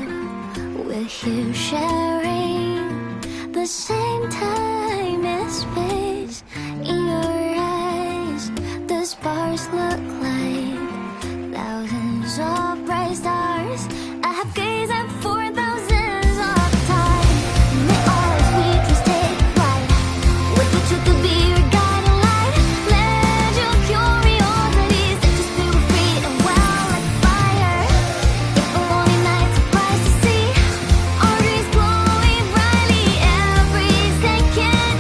We're here sharing the same time and space. In your eyes, the sparks look like thousands of bright stars. I have gazed at for thousands of time. May all sweetness take flight. What you took to be your guiding light. Let your curiosity set your spirit free and well like fire. If a lonely night surprised to see our dreams glowing brightly, every second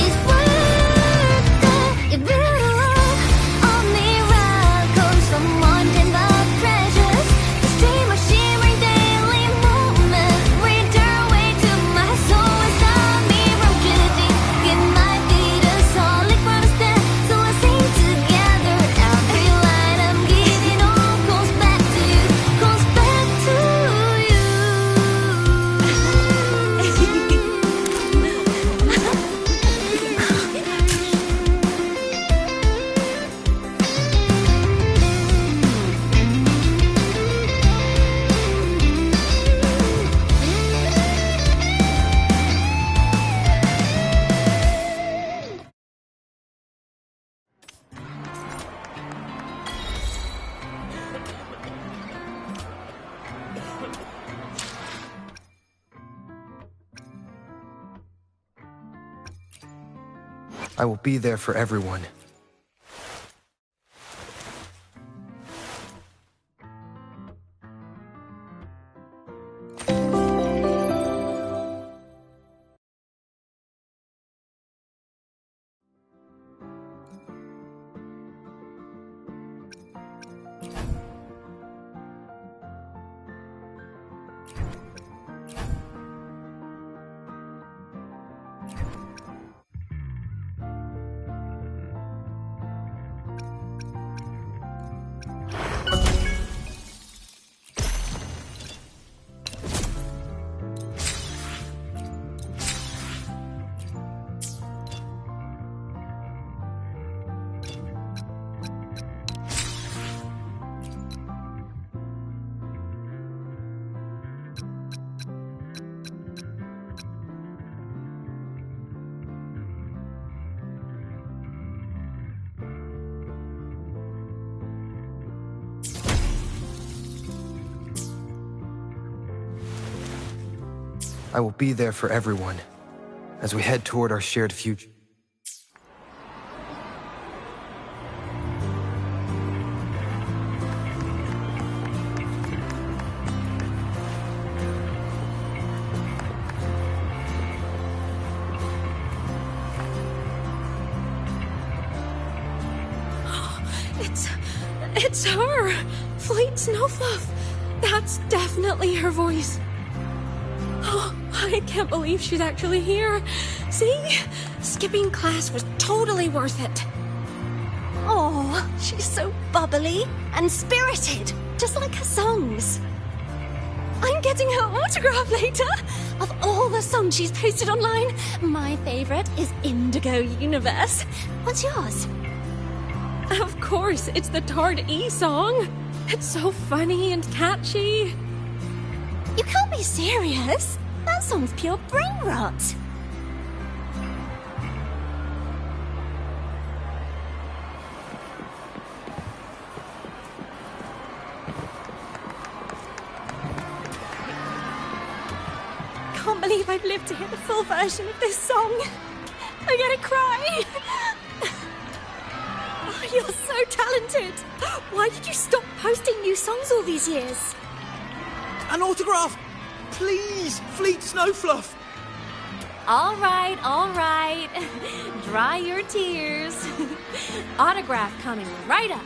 is worth it. If you all miracles from wanting the treasures, the stream of shimmering daily moments read their way to my soul as a mirror giving. It might be the solid constant, so let's sing together. Every line I'm giving all goes back to you, goes back to you. I will be there for everyone. I will be there for everyone as we head toward our shared future. It's her! Fleet Snowfluff! That's definitely her voice. Oh, I can't believe she's actually here. See? Skipping class was totally worth it. Oh, she's so bubbly and spirited, just like her songs. I'm getting her autograph later. Of all the songs she's posted online, my favorite is Indigo Universe. What's yours? Of course, it's the Tard E song. It's so funny and catchy. You can't be serious. That song's pure brain rot. Can't believe I've lived to hear the full version of this song. I'm gonna cry. Oh, you're so talented. Why did you stop posting new songs all these years? An autograph! Please, Fleet Snowfluff! All right. Dry your tears. Autograph coming right up.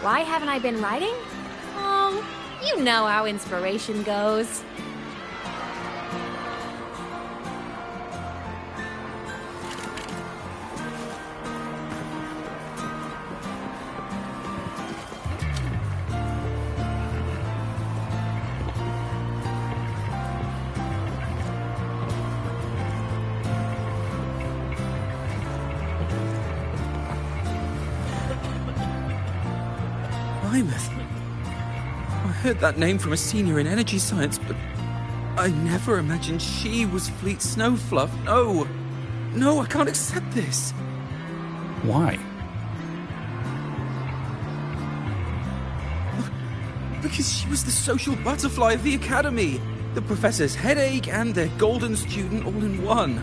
Why haven't I been writing? Oh, you know how inspiration goes. I heard that name from a senior in energy science, but I never imagined she was Fleet Snowfluff. No, I can't accept this. Why? Because she was the social butterfly of the academy, the professor's headache and their golden student all in one.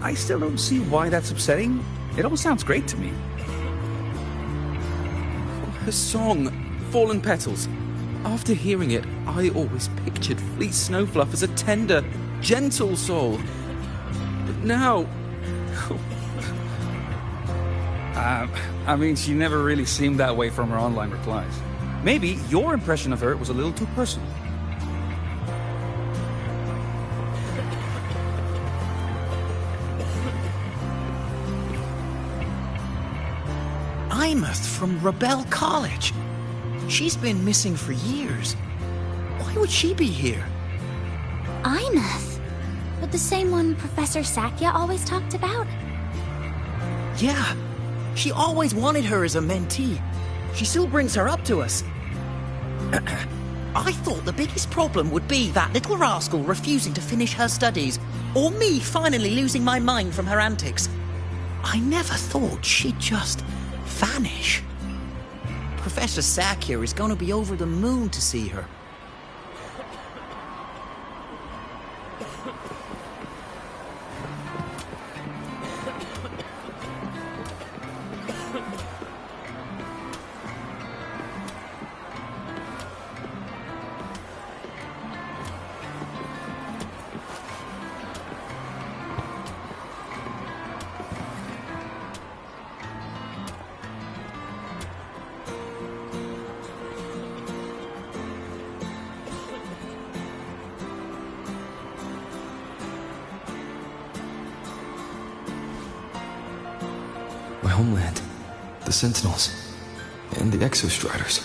I still don't see why that's upsetting. It all sounds great to me. Her song, Fallen Petals. After hearing it, I always pictured Fleet Snowfluff as a tender, gentle soul. But now... I mean, she never really seemed that way from her online replies. Maybe your impression of her was a little too personal. Imeth from Rebel College. She's been missing for years. Why would she be here? Imeth? But the same one Professor Sakya always talked about? Yeah, she always wanted her as a mentee. She still brings her up to us. I thought the biggest problem would be that little rascal refusing to finish her studies, or me finally losing my mind from her antics. I never thought she'd just vanish. Professor Sakya is going to be over the moon to see her. My homeland, the Sentinels, and the Exostriders.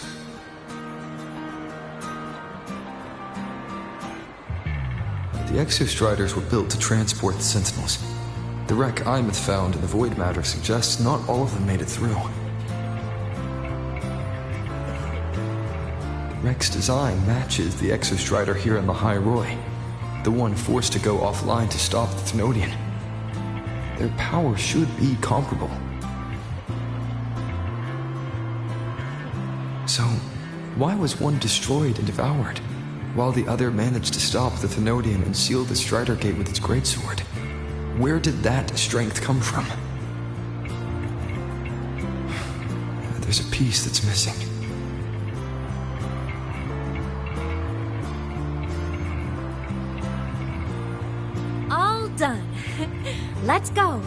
The Exostriders were built to transport the Sentinels. The wreck Imeth found in the void matter suggests not all of them made it through. The wreck's design matches the Exostrider here in the High Roy, the one forced to go offline to stop the Thenodian. Their power should be comparable. So, why was one destroyed and devoured, while the other managed to stop the Thenodian and seal the Strider Gate with its greatsword. Where did that strength come from? There's a piece that's missing. All done. Let's go.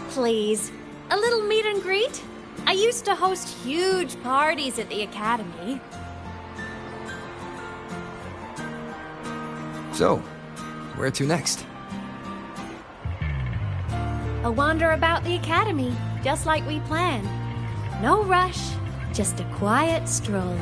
Please, a little meet and greet? I used to host huge parties at the Academy. So, where to next? A wander about the Academy, just like we planned. No rush, just a quiet stroll.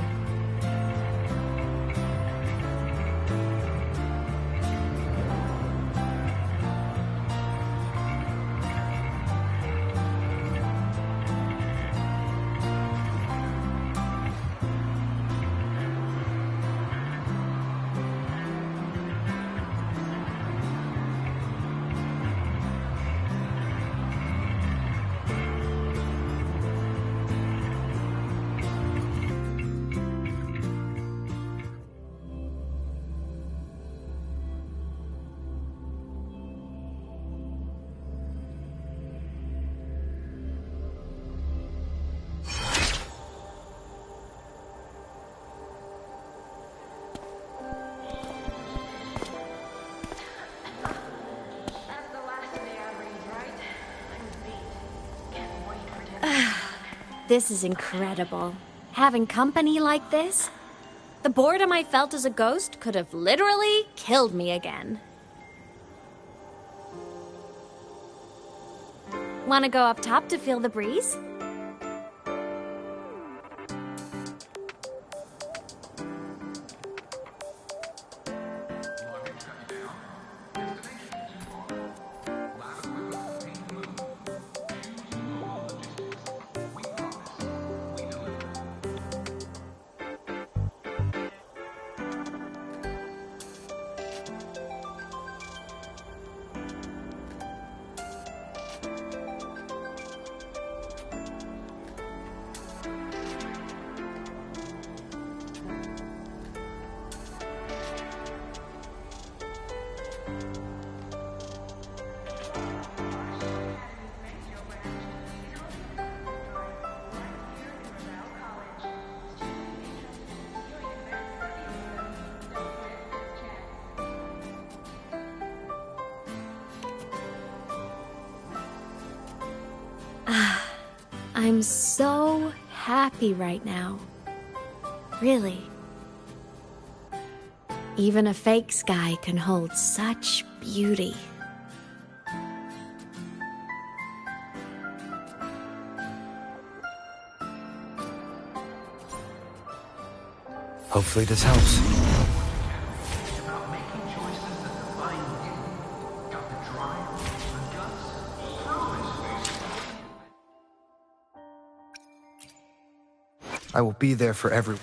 This is incredible. Having company like this? The boredom I felt as a ghost could have literally killed me again. Want to go up top to feel the breeze? I'm so happy right now. Really. Even a fake sky can hold such beauty. Hopefully this helps. I will be there for everyone.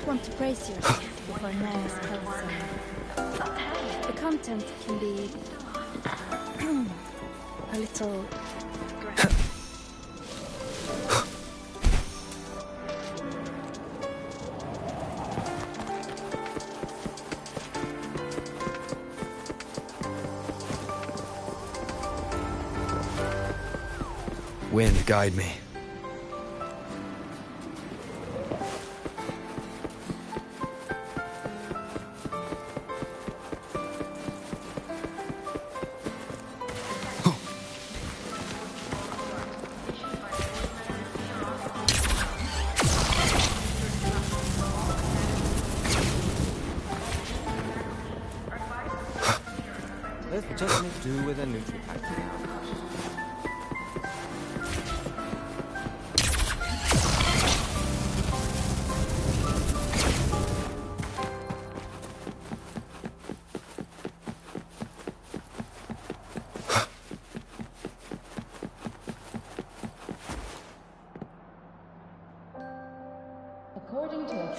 might want to brace yourself before Nana's tells some. The content can be a little. Wind, guide me. Let's just make do with a neutral pack. According to a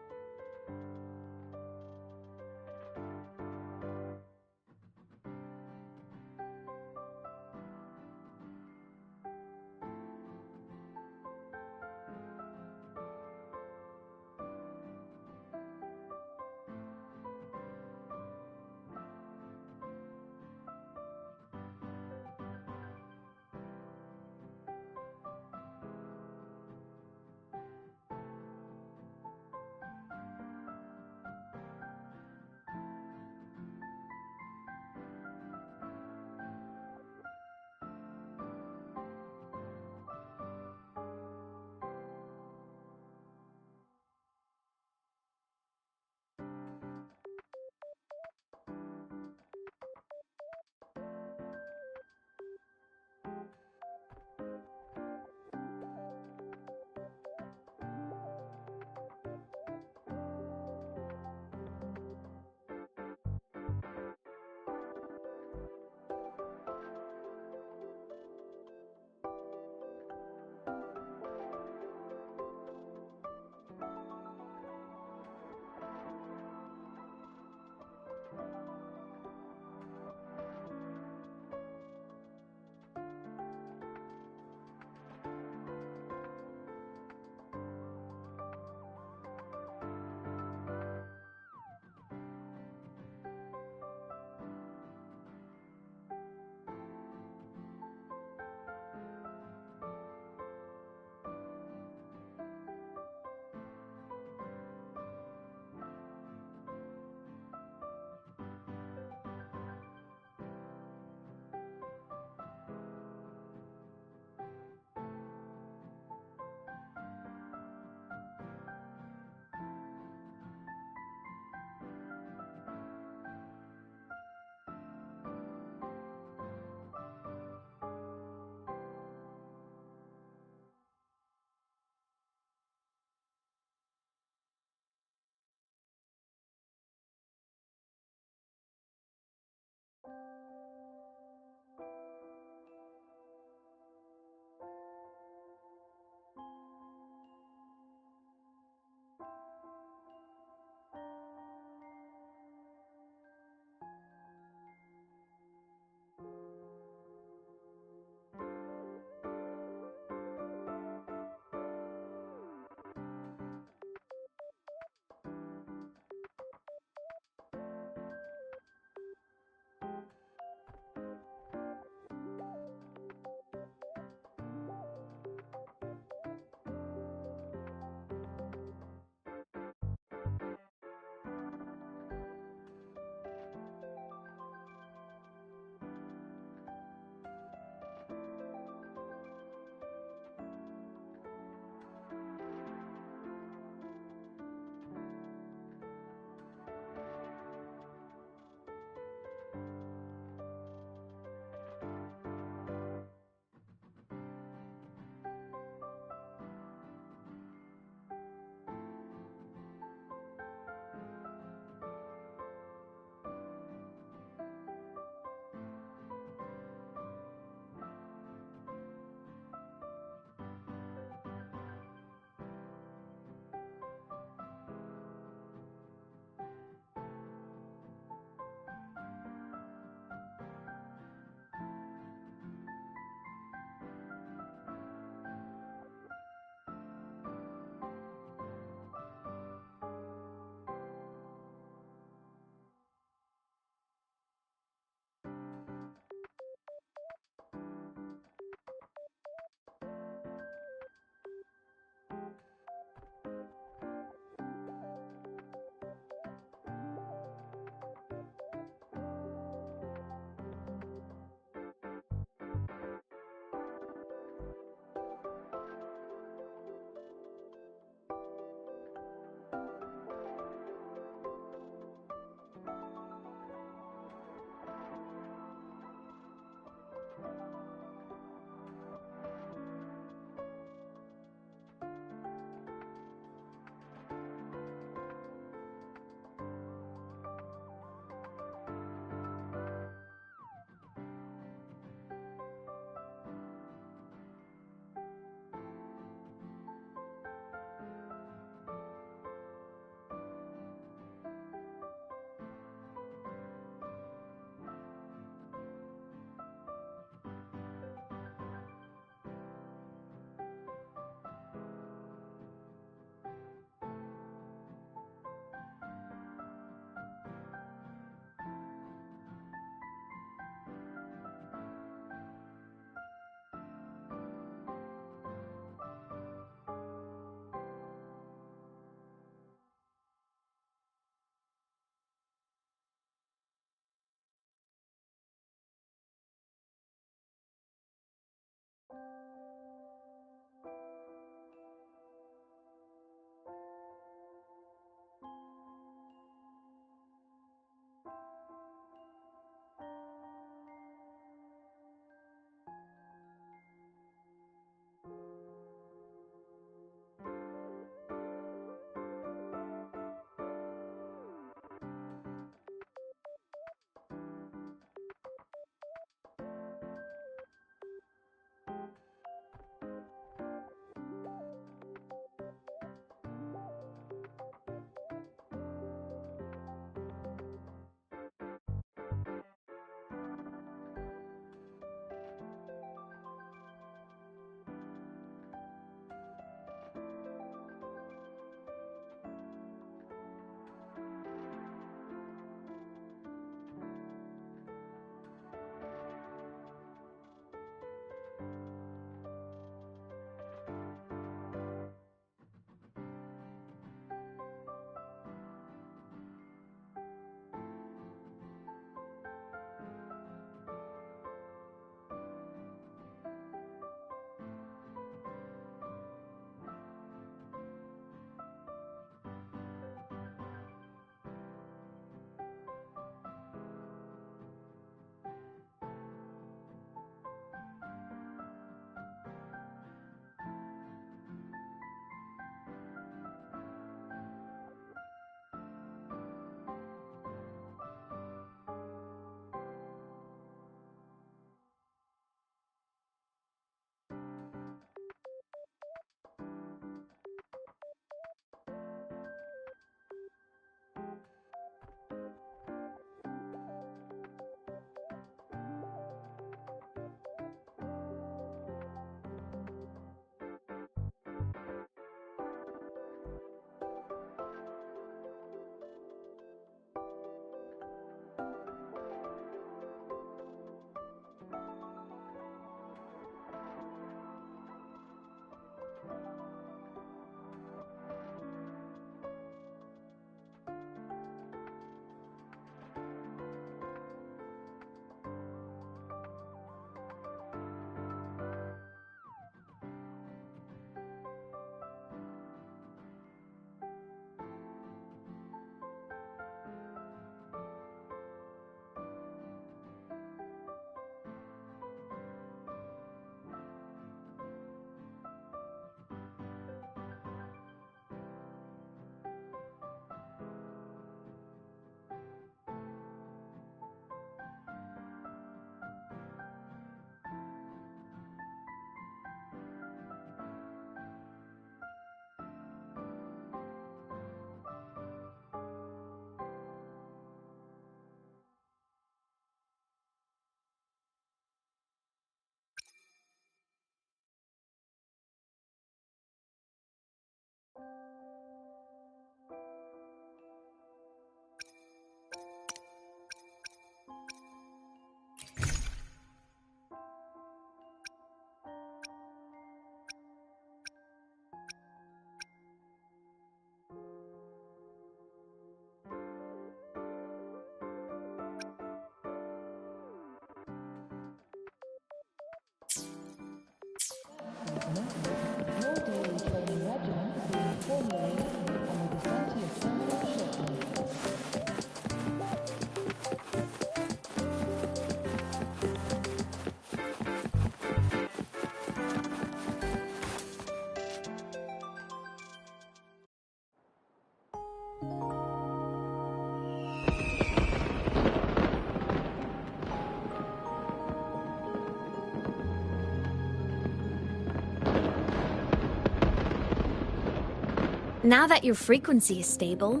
Now that your frequency is stable,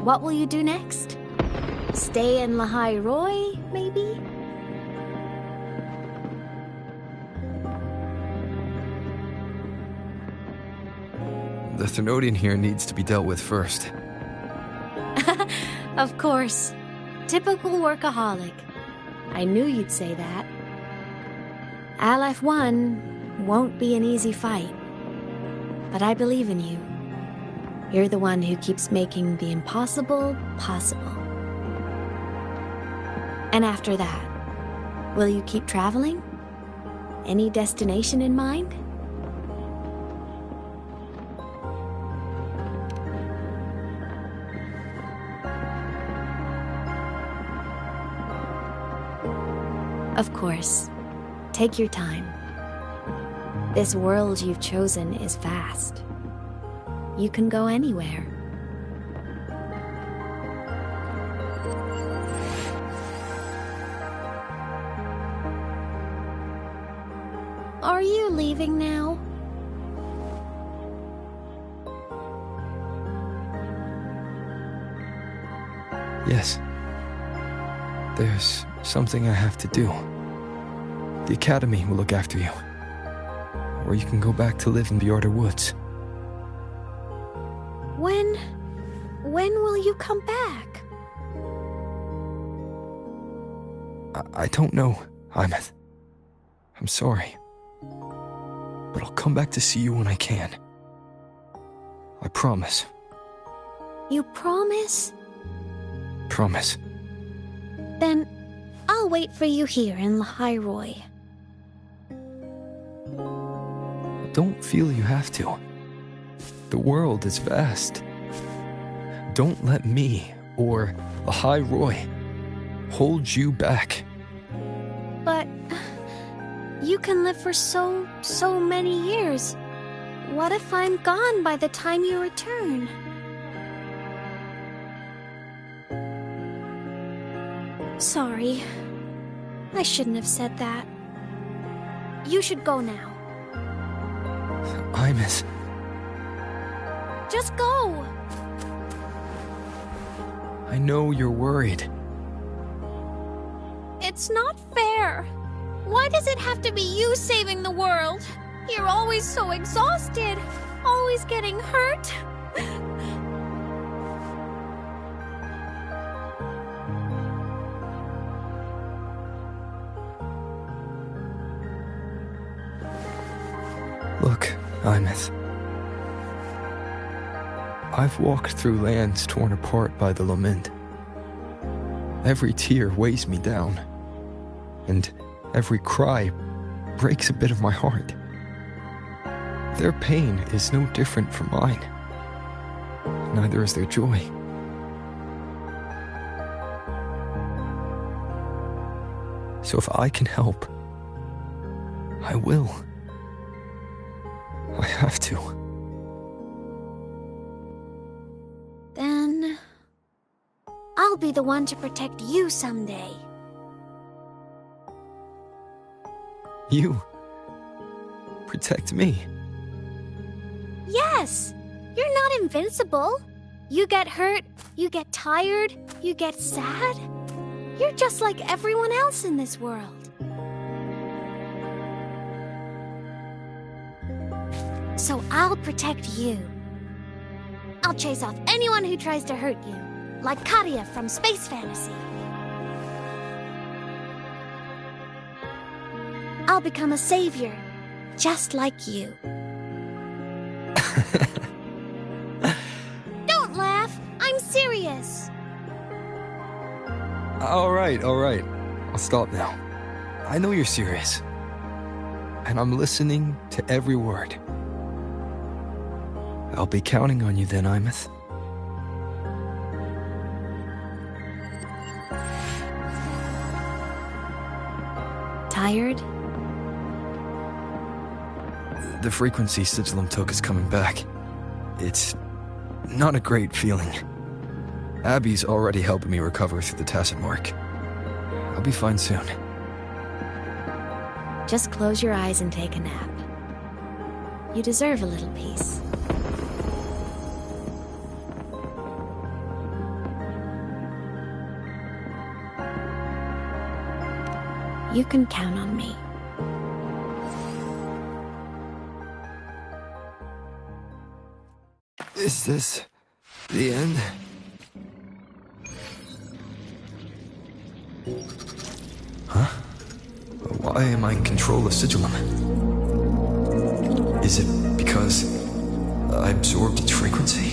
what will you do next? Stay in Lahai Roy, maybe? The Thenodian here needs to be dealt with first. Of course. Typical workaholic. I knew you'd say that. Aleph 1 won't be an easy fight. But I believe in you. You're the one who keeps making the impossible possible. And after that, will you keep traveling? Any destination in mind? Of course. Take your time. This world you've chosen is vast. You can go anywhere. Are you leaving now? Yes. There's something I have to do. The Academy will look after you. Or you can go back to live in Bjorda Woods. When will you come back? I don't know, Imeth. I'm sorry. But I'll come back to see you when I can. I promise. You promise? Promise. Then I'll wait for you here in Lahai Roy. Don't feel you have to. The world is vast. Don't let me or Lahai Roy hold you back. But you can live for so many years. What if I'm gone by the time you return? Sorry. I shouldn't have said that. You should go now. Imeth. Just go! I know you're worried. It's not fair. Why does it have to be you saving the world? You're always so exhausted, always getting hurt. Look, Imeth. I've walked through lands torn apart by the lament. Every tear weighs me down, and every cry breaks a bit of my heart. Their pain is no different from mine. Neither is their joy. So if I can help, I will. I have to. Then I'll be the one to protect you someday. You protect me. Yes! You're not invincible. You get hurt, you get tired, you get sad. You're just like everyone else in this world. So I'll protect you. I'll chase off anyone who tries to hurt you, like Katia from Space Fantasy. I'll become a savior, just like you. Don't laugh! I'm serious! All right. I'll stop now. I know you're serious. And I'm listening to every word. I'll be counting on you then, Imeth. Tired? The frequency Sigillum took is coming back. It's not a great feeling. Abby's already helping me recover through the tacit mark. I'll be fine soon. Just close your eyes and take a nap. You deserve a little peace. You can count on me. Is this the end? Huh? Why am I in control of Sigillum? Is it because I absorbed its frequency?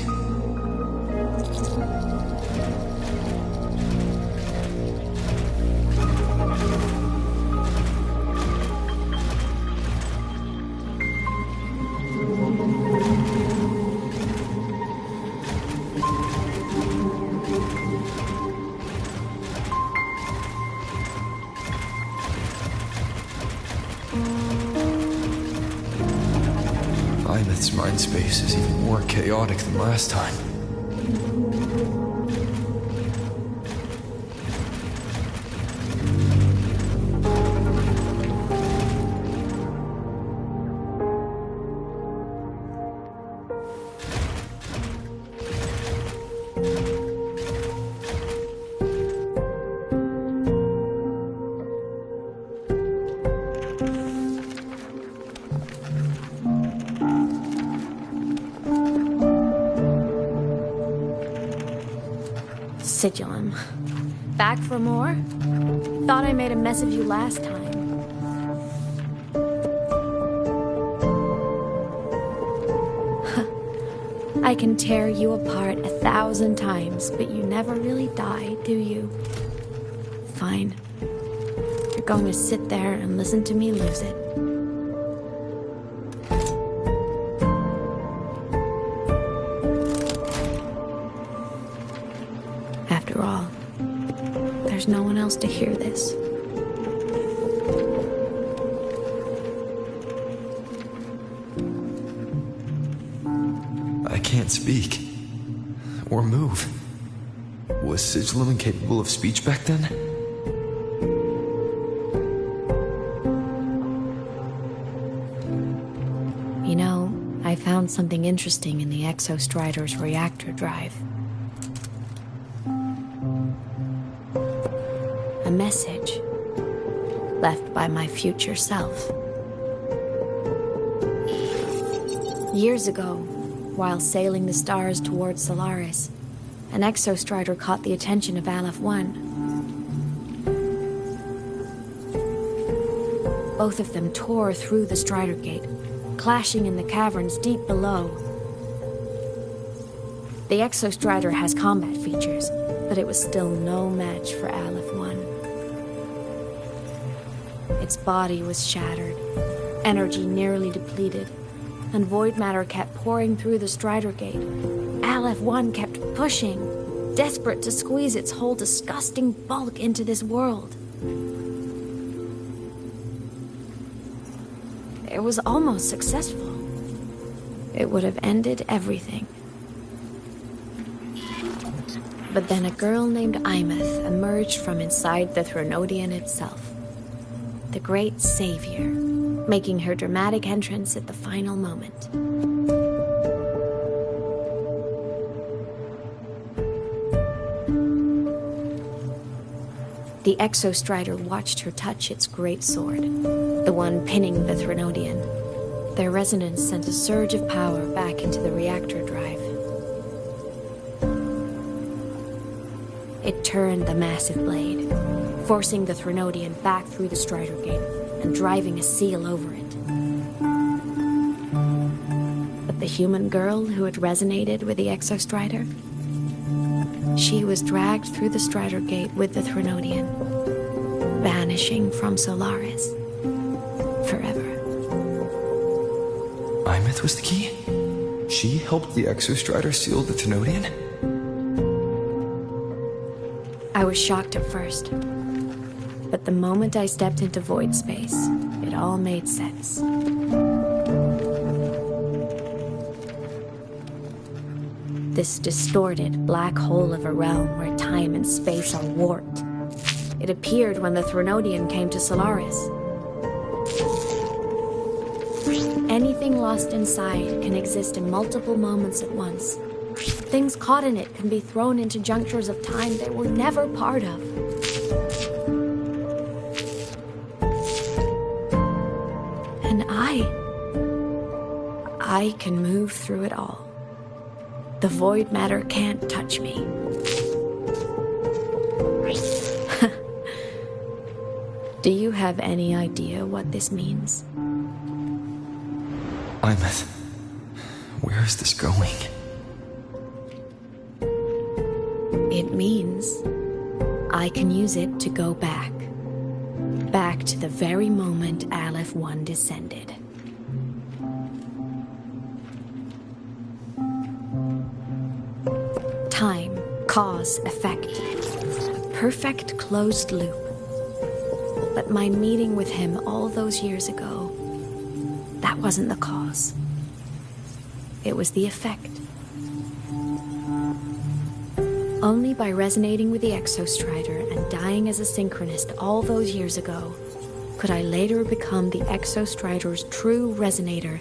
Imeth's mind space is even more chaotic than last time. Sigillum. Back for more? Thought I made a mess of you last time. I can tear you apart 1,000 times, but you never really die, do you? Fine. You're going to sit there and listen to me lose it. After all, there's no one else to hear this. I can't speak. Or move. Was Sigillum incapable of speech back then? You know, I found something interesting in the Exostrider's reactor drive. A message left by my future self. Years ago, while sailing the stars towards Solaris, an Exostrider caught the attention of Aleph 1. Both of them tore through the Strider Gate, clashing in the caverns deep below. The Exostrider has combat features, but it was still no match for Aleph 1. Its body was shattered, energy nearly depleted, and void matter kept pouring through the Strider Gate. Aleph 1 kept pushing, desperate to squeeze its whole disgusting bulk into this world. It was almost successful. It would have ended everything. But then a girl named Imeth emerged from inside the Threnodian itself. The great savior, making her dramatic entrance at the final moment. The Exostrider watched her touch its great sword, the one pinning the Threnodian. Their resonance sent a surge of power back into the reactor drive. It turned the massive blade, forcing the Threnodian back through the Strider Gate and driving a seal over it. But the human girl who had resonated with the Exostrider, she was dragged through the Strider Gate with the Threnodian, vanishing from Solaris forever. Imeth was the key? She helped the Exostrider seal the Tenodian? I was shocked at first. But the moment I stepped into void space, it all made sense. This distorted black hole of a realm where time and space are warped. It appeared when the Threnodian came to Solaris. Anything lost inside can exist in multiple moments at once. Things caught in it can be thrown into junctures of time they were never part of. And I can move through it all. The void matter can't touch me. Do you have any idea what this means? Imeth, where is this going? It means I can use it to go back. Back to the very moment Aleph 1 descended. Time, cause, effect. A perfect closed loop. But my meeting with him all those years ago, that wasn't the cause. It was the effect. Only by resonating with the Exostrider and dying as a synchronist all those years ago could I later become the Exostrider's true resonator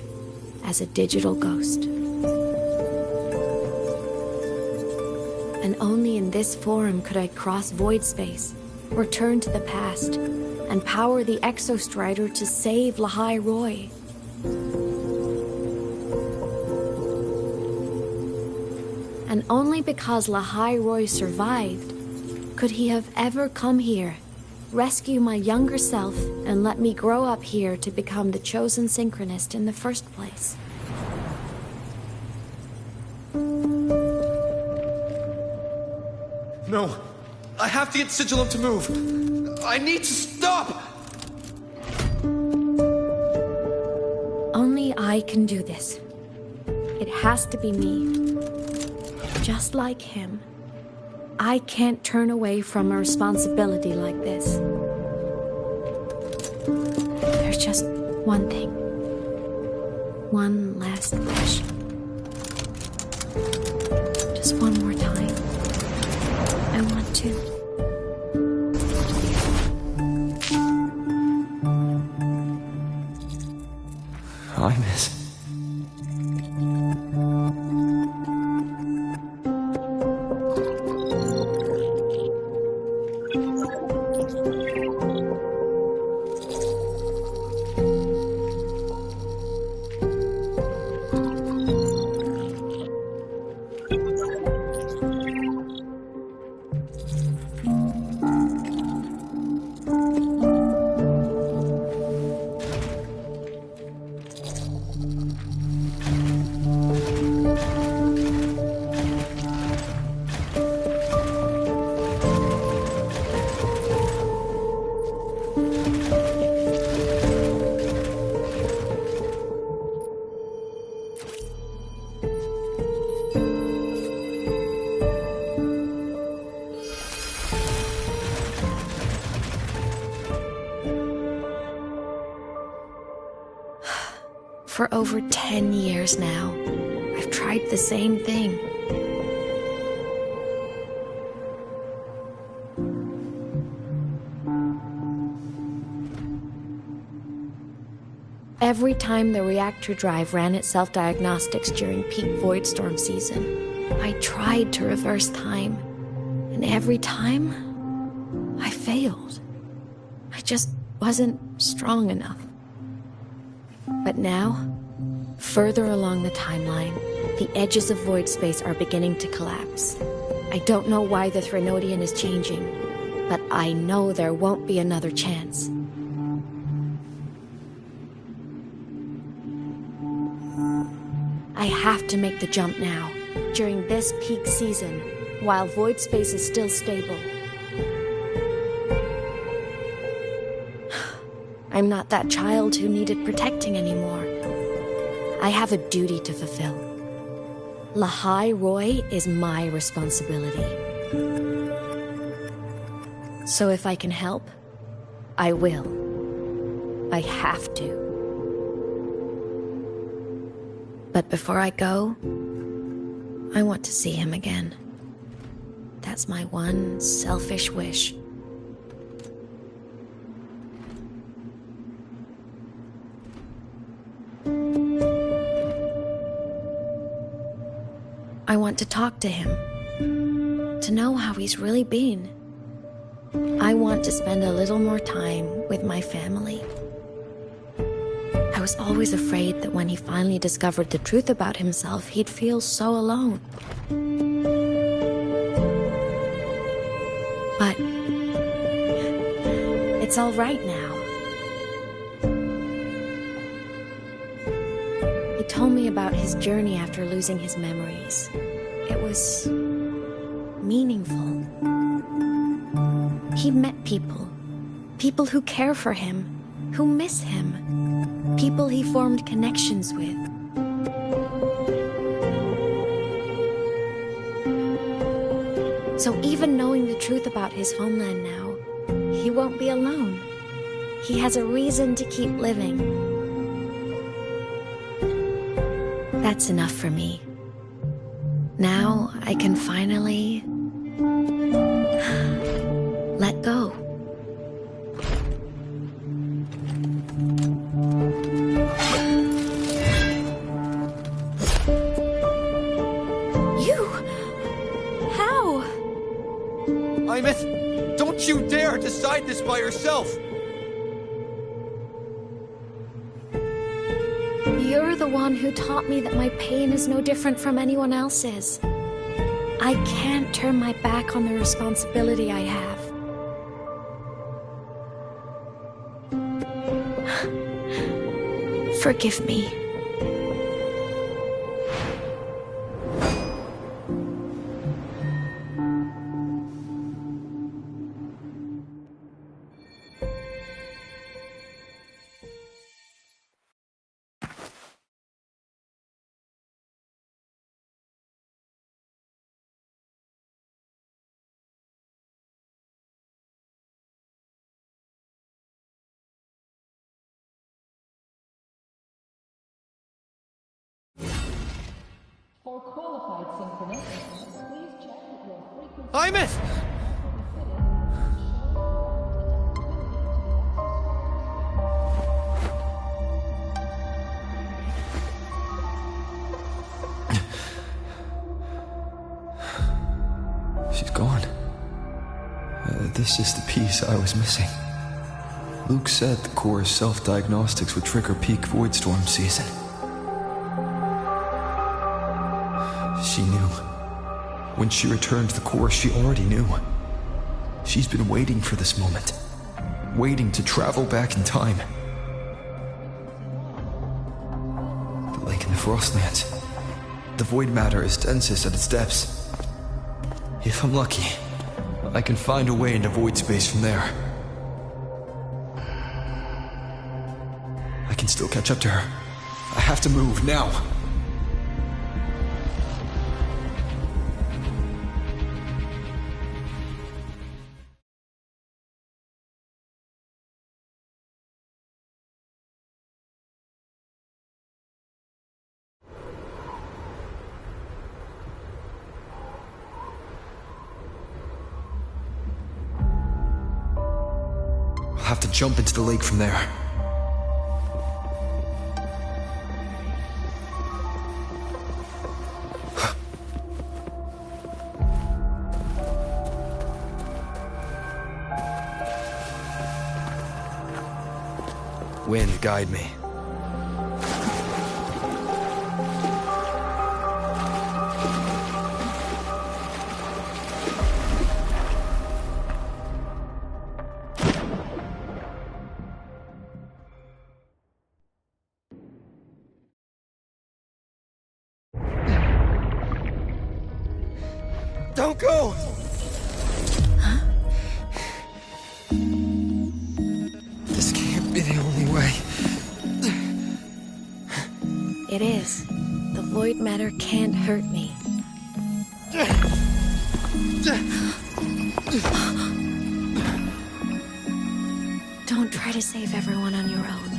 as a digital ghost. And only in this form could I cross void space, return to the past, and power the Exostrider to save Lahai Roy. And only because Lahai Roy survived could he have ever come here, rescue my younger self, and let me grow up here to become the chosen synchronist in the first place. No, I have to get Sigillum to move. I need to stop! Only I can do this. It has to be me. Just like him, I can't turn away from a responsibility like this. There's just one thing. One last wish. Just one more time. I want to. Imeth. For over 10 years now, I've tried the same thing. Every time the reactor drive ran its self-diagnostics during peak Voidstorm season, I tried to reverse time. And every time, I failed. I just wasn't strong enough. But now, further along the timeline, the edges of void space are beginning to collapse. I don't know why the Threnodian is changing, but I know there won't be another chance. I have to make the jump now, during this peak season, while void space is still stable. I'm not that child who needed protecting anymore. I have a duty to fulfill. Lahai Roy is my responsibility. So if I can help, I will. I have to. But before I go, I want to see him again. That's my one selfish wish. I want to talk to him, to know how he's really been. I want to spend a little more time with my family. I was always afraid that when he finally discovered the truth about himself, he'd feel so alone. But it's all right now. He told me about his journey after losing his memories. It was meaningful. He met people who care for him, who miss him, people he formed connections with. So even knowing the truth about his homeland now, he won't be alone. He has a reason to keep living. That's enough for me. Now I can finally let go. You? How? Imeth, don't you dare decide this by yourself! You're the one who taught me that my pain is no different from anyone else's. I can't turn my back on the responsibility I have. Forgive me. For qualified synchronicists, please check that your frequency... Imeth! She's gone. This is the piece I was missing. Luke said the core's self-diagnostics would trigger peak void storm season. She knew. When she returned to the core, she already knew. She's been waiting for this moment. Waiting to travel back in time. The lake in the Frostlands. The void matter is densest at its depths. If I'm lucky, I can find a way into void space from there. I can still catch up to her. I have to move now. I'll have to jump into the lake from there. Wind, guide me. Don't go! This can't be the only way. It is. The void matter can't hurt me. Don't try to save everyone on your own.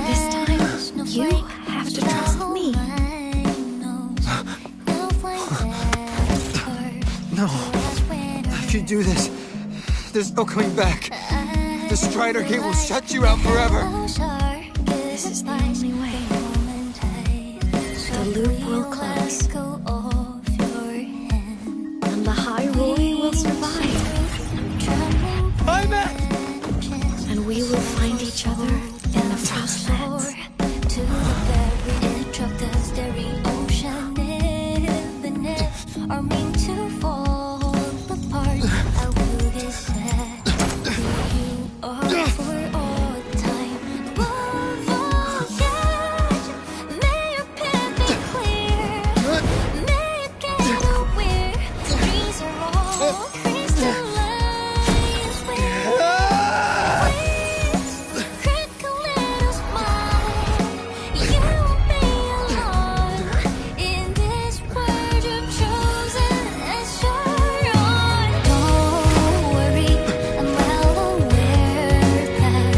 This time, you have to trust me. No. If you do this, there's no coming back. The Strider Gate will shut you out forever. This is the only way. The loop will close. And the High Roy will survive. I'm back! And we will find each other in the Frostlands. To the very edge of the starry ocean, if the nets are meant to fall apart, I will get sad. You are for all time. Voyage, may your path be clear. May you get aware. Dreams are all crystallized. Critical little smile. You won't be alone in this world you've chosen as your own. Don't worry, I'm well aware that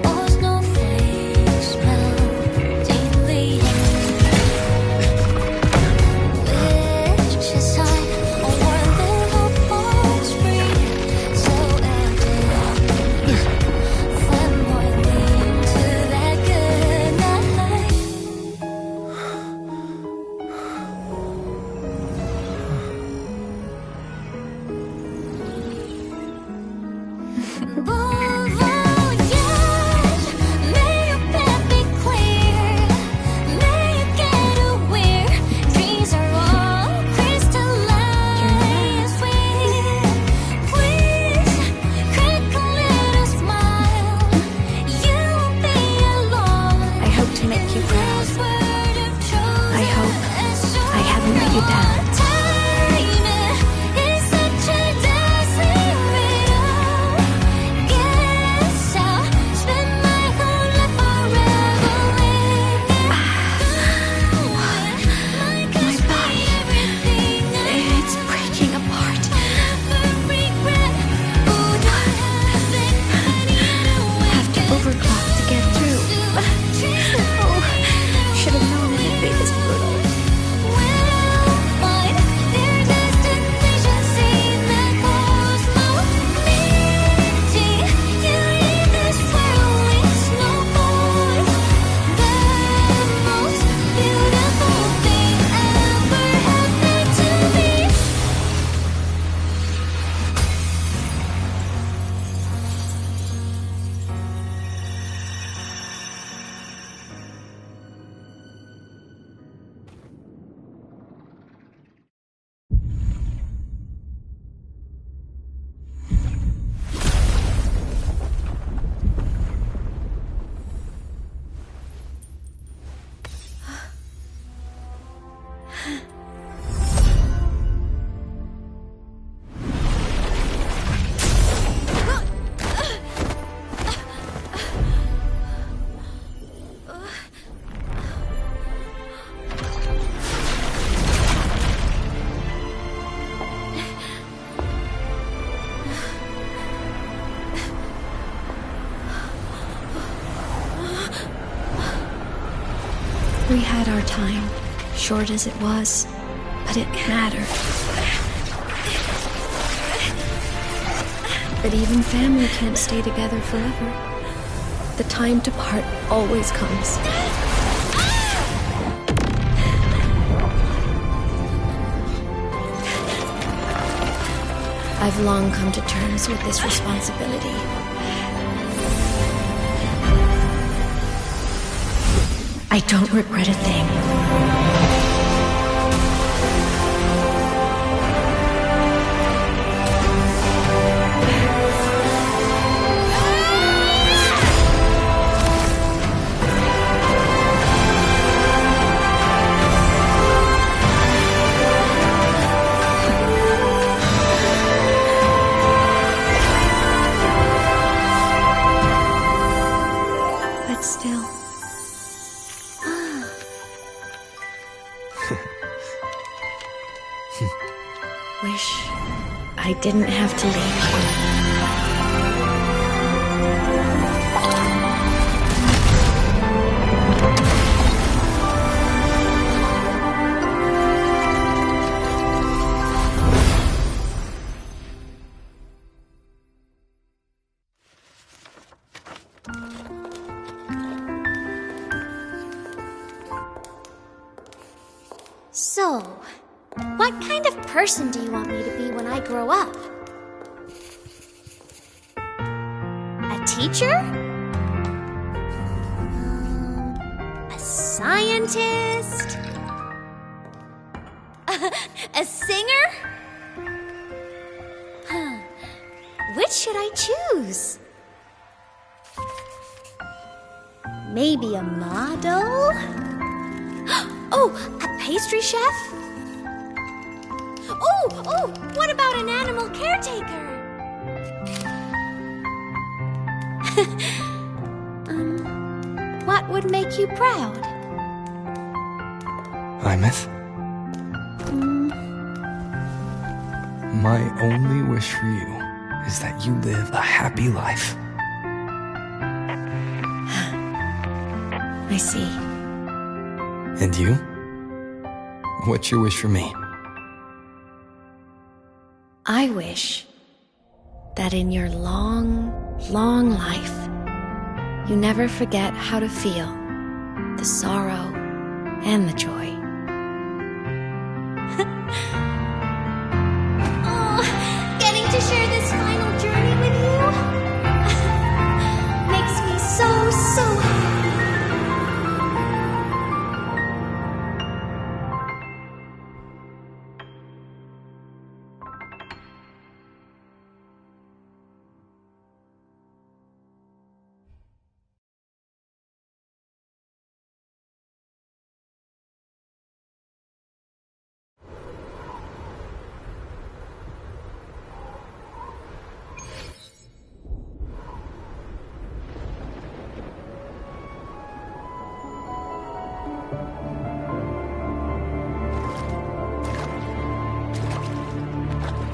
all snowflakes smell daily. Wishes on a world that hope free, so evident. Fled more into that good night. Voyage, may your path be clear. May you get aware. Dreams are all crystallized. Please, critical little smile. You won't be alone. I hope to make you proud. I hope I haven't let you down. Time is such a dazzling riddle. Guess I'll spend my whole life forever with My body, it's breaking apart. Have to overclock to get through. Oh, should have known it'd be this brutal. find their destination, see the cosmos meeting. You leave this world with no voice. The most beautiful thing ever happened to me. We had our time, short as it was, but it mattered. But even family can't stay together forever. The time to part always comes. I've long come to terms with this responsibility. I don't regret a thing. But Wish I didn't have to leave. So, what kind of person do you want me to be when I grow up? A teacher? A scientist? A singer? Which should I choose? Maybe a model? Oh, a pastry chef? Oh, what about an animal caretaker? What would make you proud? Imeth? My only wish for you is that you live a happy life. I see. And you? What's your wish for me? I wish that in your long, long life, you never forget how to feel the sorrow and the joy. Oh, getting to share this final journey with you makes me so happy.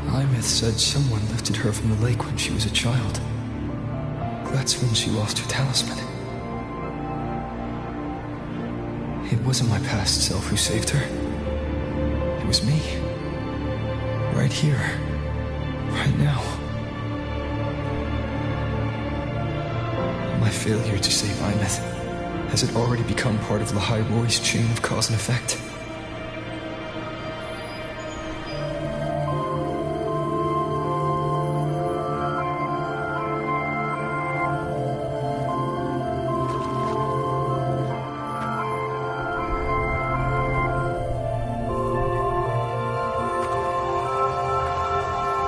Imeth said someone lifted her from the lake when she was a child. That's when she lost her talisman. It wasn't my past self who saved her. It was me. Right here. Right now. My failure to save Imeth, has it already become part of Lahai Roy's chain of cause and effect?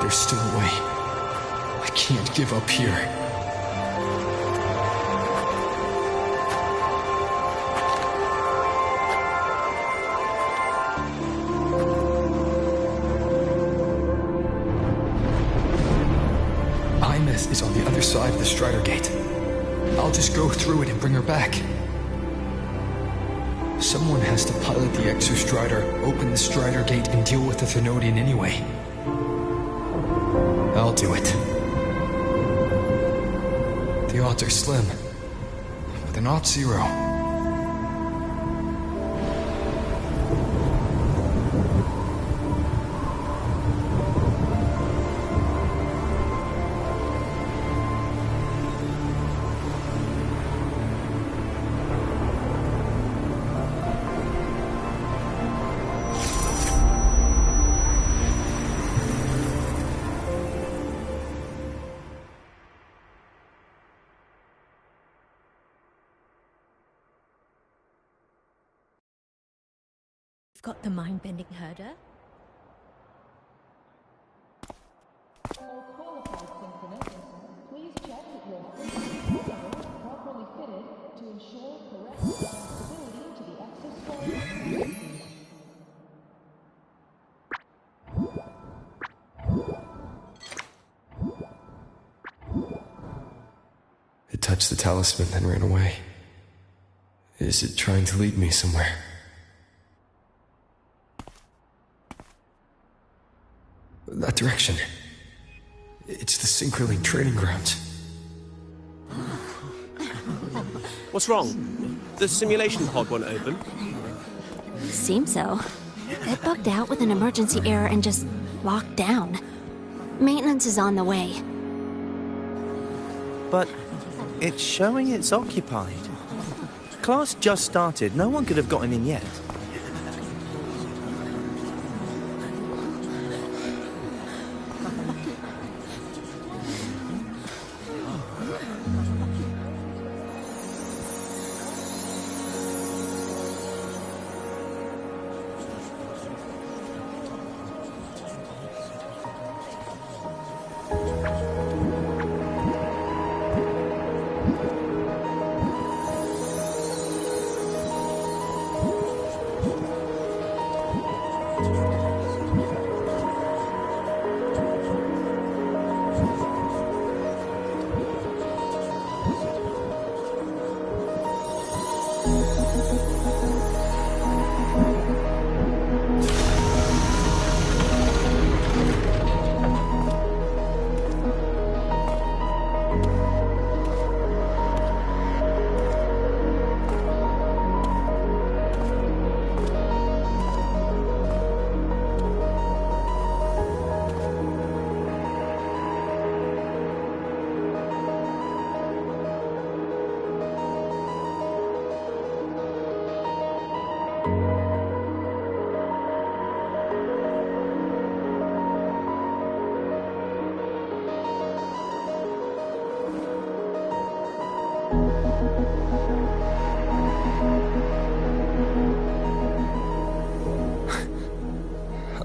There's still a way. I can't give up here. Imeth is on the other side of the Strider Gate. I'll just go through it and bring her back. Someone has to pilot the Exostrider, open the Strider Gate, and deal with the Thenodian anyway. I'll do it. The odds are slim, but they're not zero. Got the mind-bending herder? Please check that your system is properly fitted to ensure correct compatibility to the exoskeleton. It touched the talisman, then ran away. Is it trying to lead me somewhere? That direction. It's the Synchrolink training grounds. What's wrong? The simulation pod won't open? Seems so. It bugged out with an emergency error and just locked down. Maintenance is on the way. But it's showing it's occupied. Class just started. No one could have gotten in yet.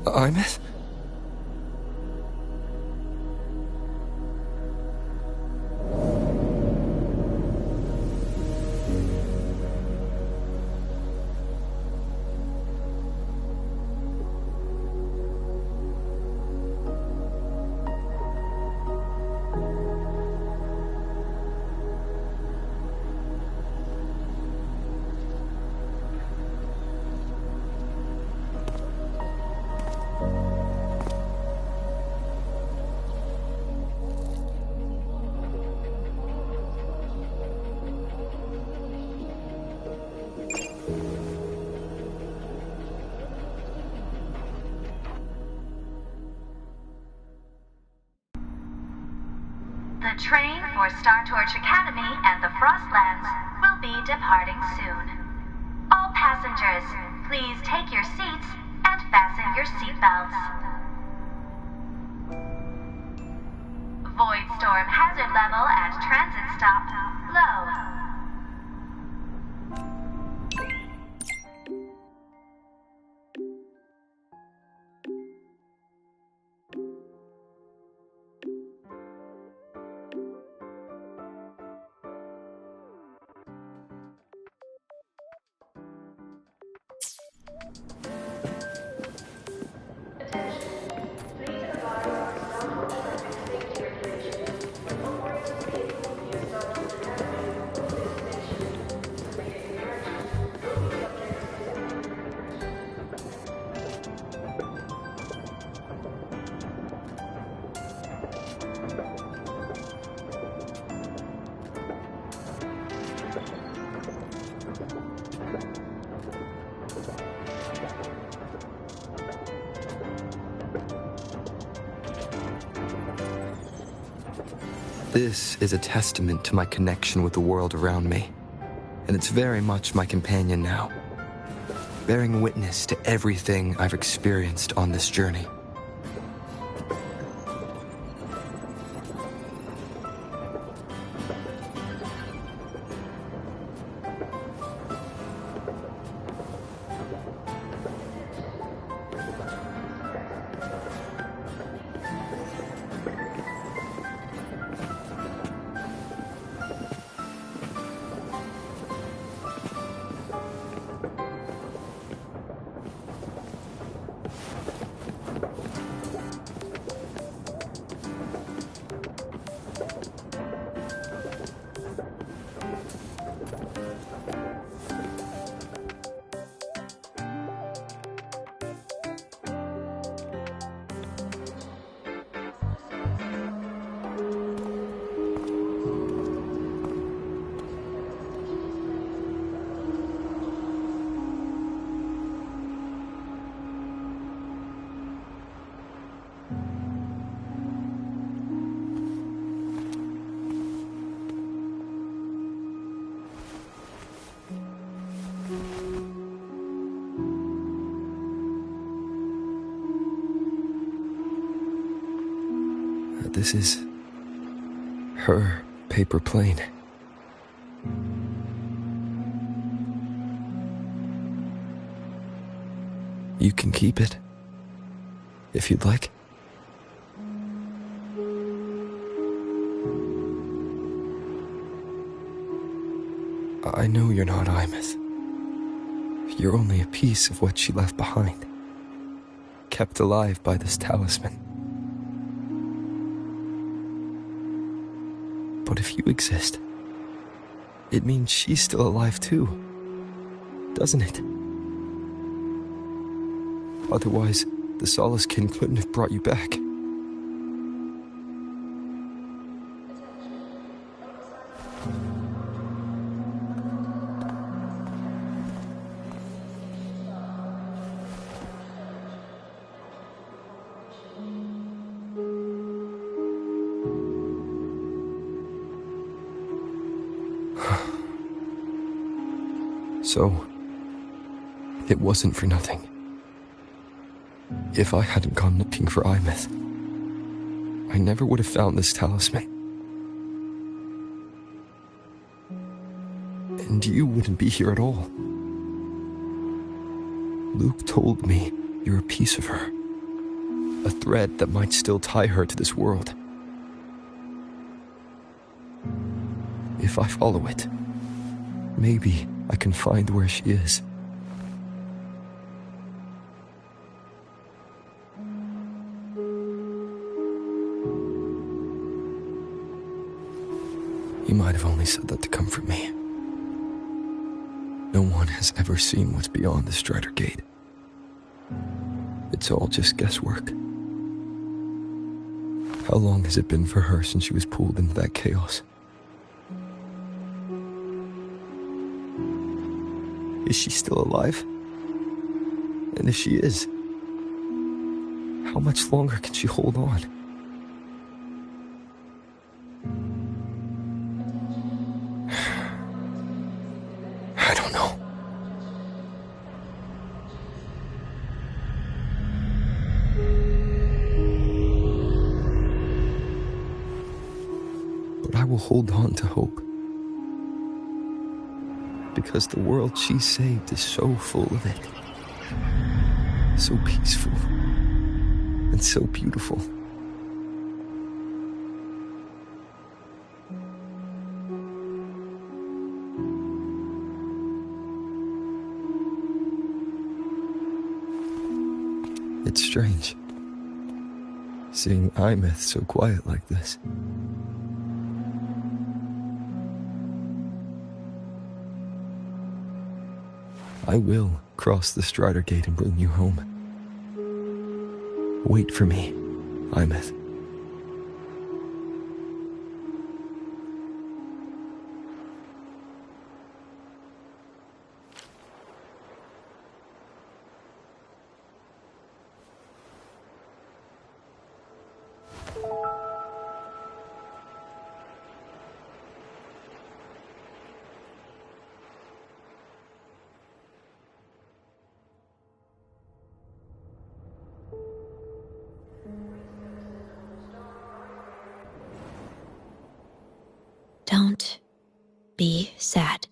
Imeth? The train for Star Torch Academy and the Frostlands will be departing soon. All passengers, please take your seats and fasten your seatbelts. Void storm hazard level at transit stop low. This is a testament to my connection with the world around me, and it's very much my companion now, bearing witness to everything I've experienced on this journey. this is her paper plane. You can keep it, if you'd like. I know you're not Imeth. You're only a piece of what she left behind, kept alive by this talisman. But if you exist, it means she's still alive too, doesn't it? Otherwise, the Solace Kin couldn't have brought you back. So, it wasn't for nothing. If I hadn't gone looking for Imeth, I never would have found this talisman. And you wouldn't be here at all. Luke told me you're a piece of her, a thread that might still tie her to this world. If I follow it, maybe I can find where she is. You might have only said that to comfort me. No one has ever seen what's beyond the Strider Gate. It's all just guesswork. How long has it been for her since she was pulled into that chaos? Is she still alive? And if she is, how much longer can she hold on? I don't know. But I will hold on to hope. Because the world she saved is so full of it. So peaceful. And so beautiful. It's strange, seeing Imeth so quiet like this. I will cross the Strider Gate and bring you home. Wait for me, Imeth. Don't be sad.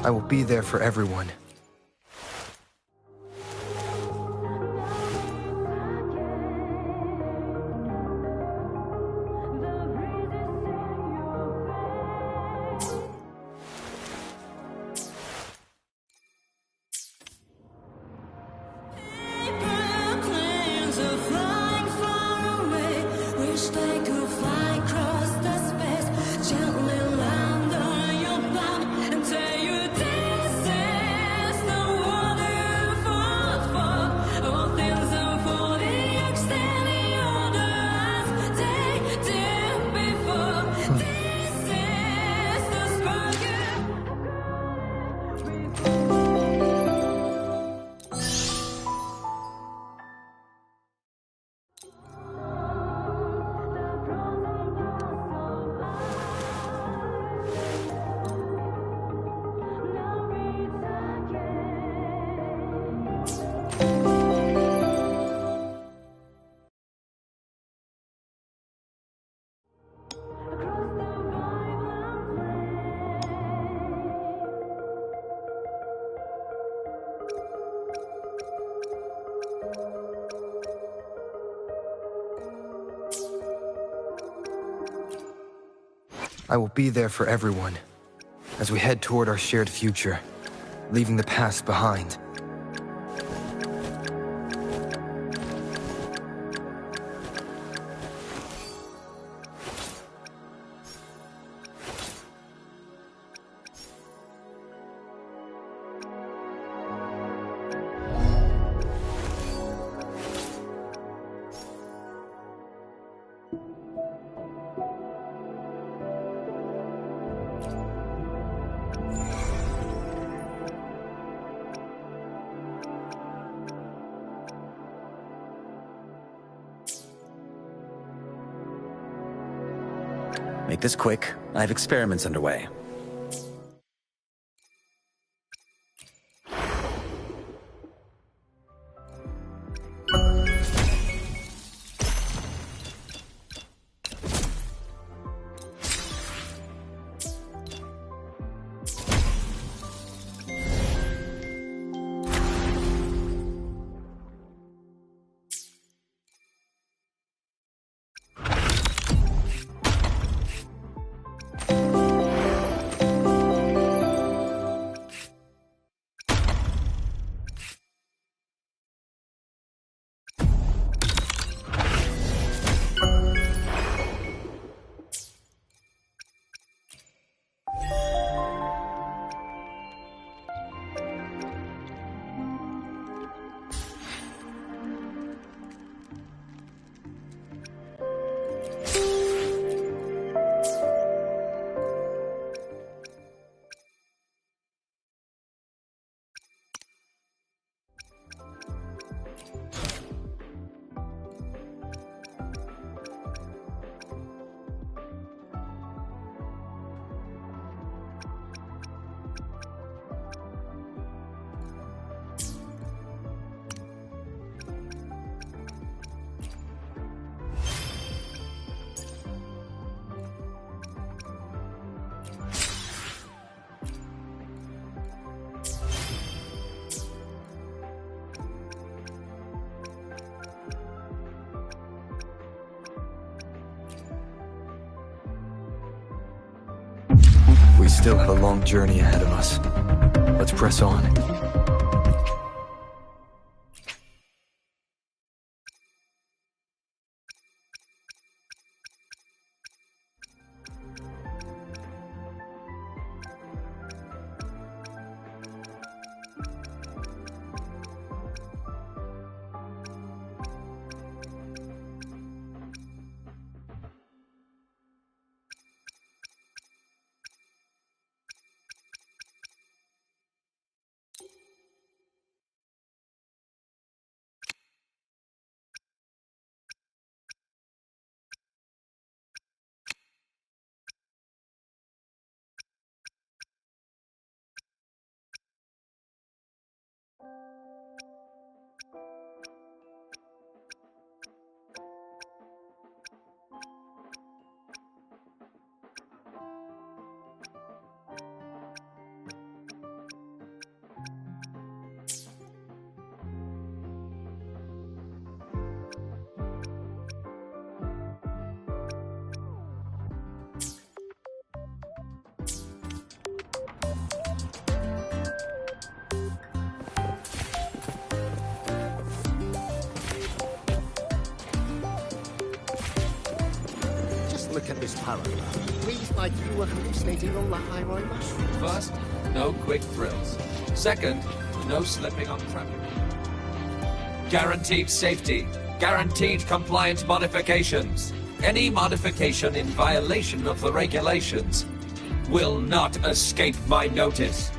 I will be there for everyone. I will be there for everyone as we head toward our shared future, leaving the past behind. Make this quick. I have experiments underway. We still have a long journey ahead of us. Let's press on. look at this paragraph. Please, like you were hallucinating on the high road mushroom. First, no quick thrills. Second, no slipping on traffic. Guaranteed safety. Guaranteed compliance modifications. Any modification in violation of the regulations will not escape my notice.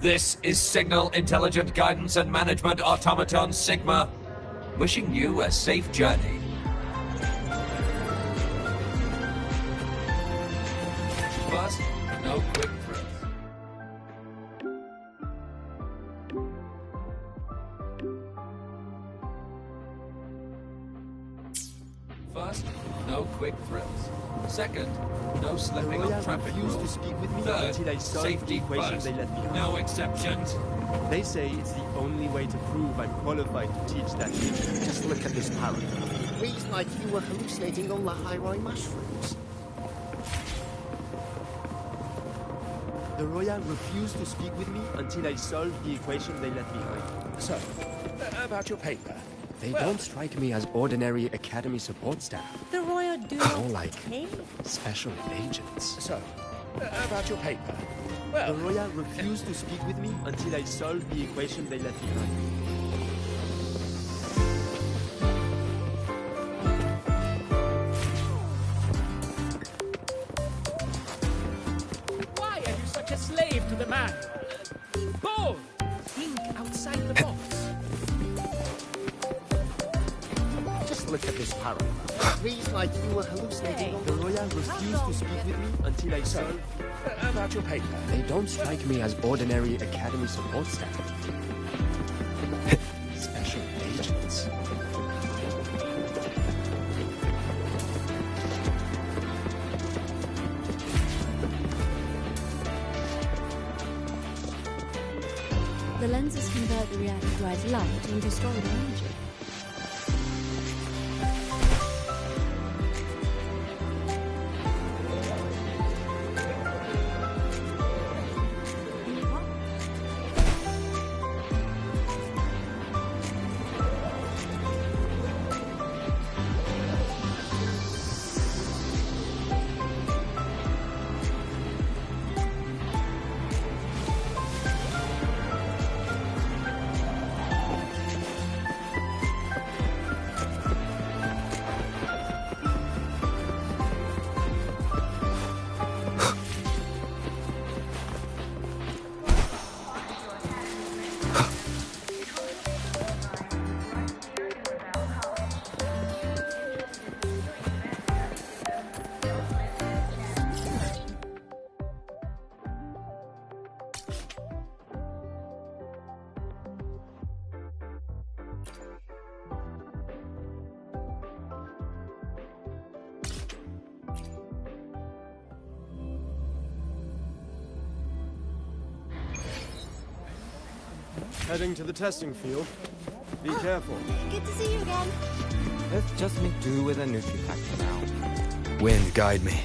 This is Signal Intelligent Guidance and Management Automaton Sigma, wishing you a safe journey. First, no quick thrills. First, no quick thrills. Second, no slipping on traffic rules. To speak with me Third, until I solve safety the equation first. they left behind. No exceptions. They say it's the only way to prove I'm qualified to teach that. Just look at this paragraph. It reads like you were hallucinating on Lahai mushrooms. The Roya refused to speak with me until I solved the equation they left behind. So, about your paper. They don't strike me as ordinary Academy support staff. The Roya do More like pay. special agents. So, about your paper. The Roya refused to speak with me until I solved the equation they left behind. Why are you such a slave to the manual? Be bold. Think outside the box. Just look at this paragraph. It reads like you were hallucinating on The Roya refused to speak with me until I solved... About your paper. They don't strike me as ordinary Academy support staff. Special agents. The lenses convert the reactorized light into stored energy. Heading to the testing field. Be careful. Good to see you again. Let's just make do with a Nutripack for now. Wind, guide me.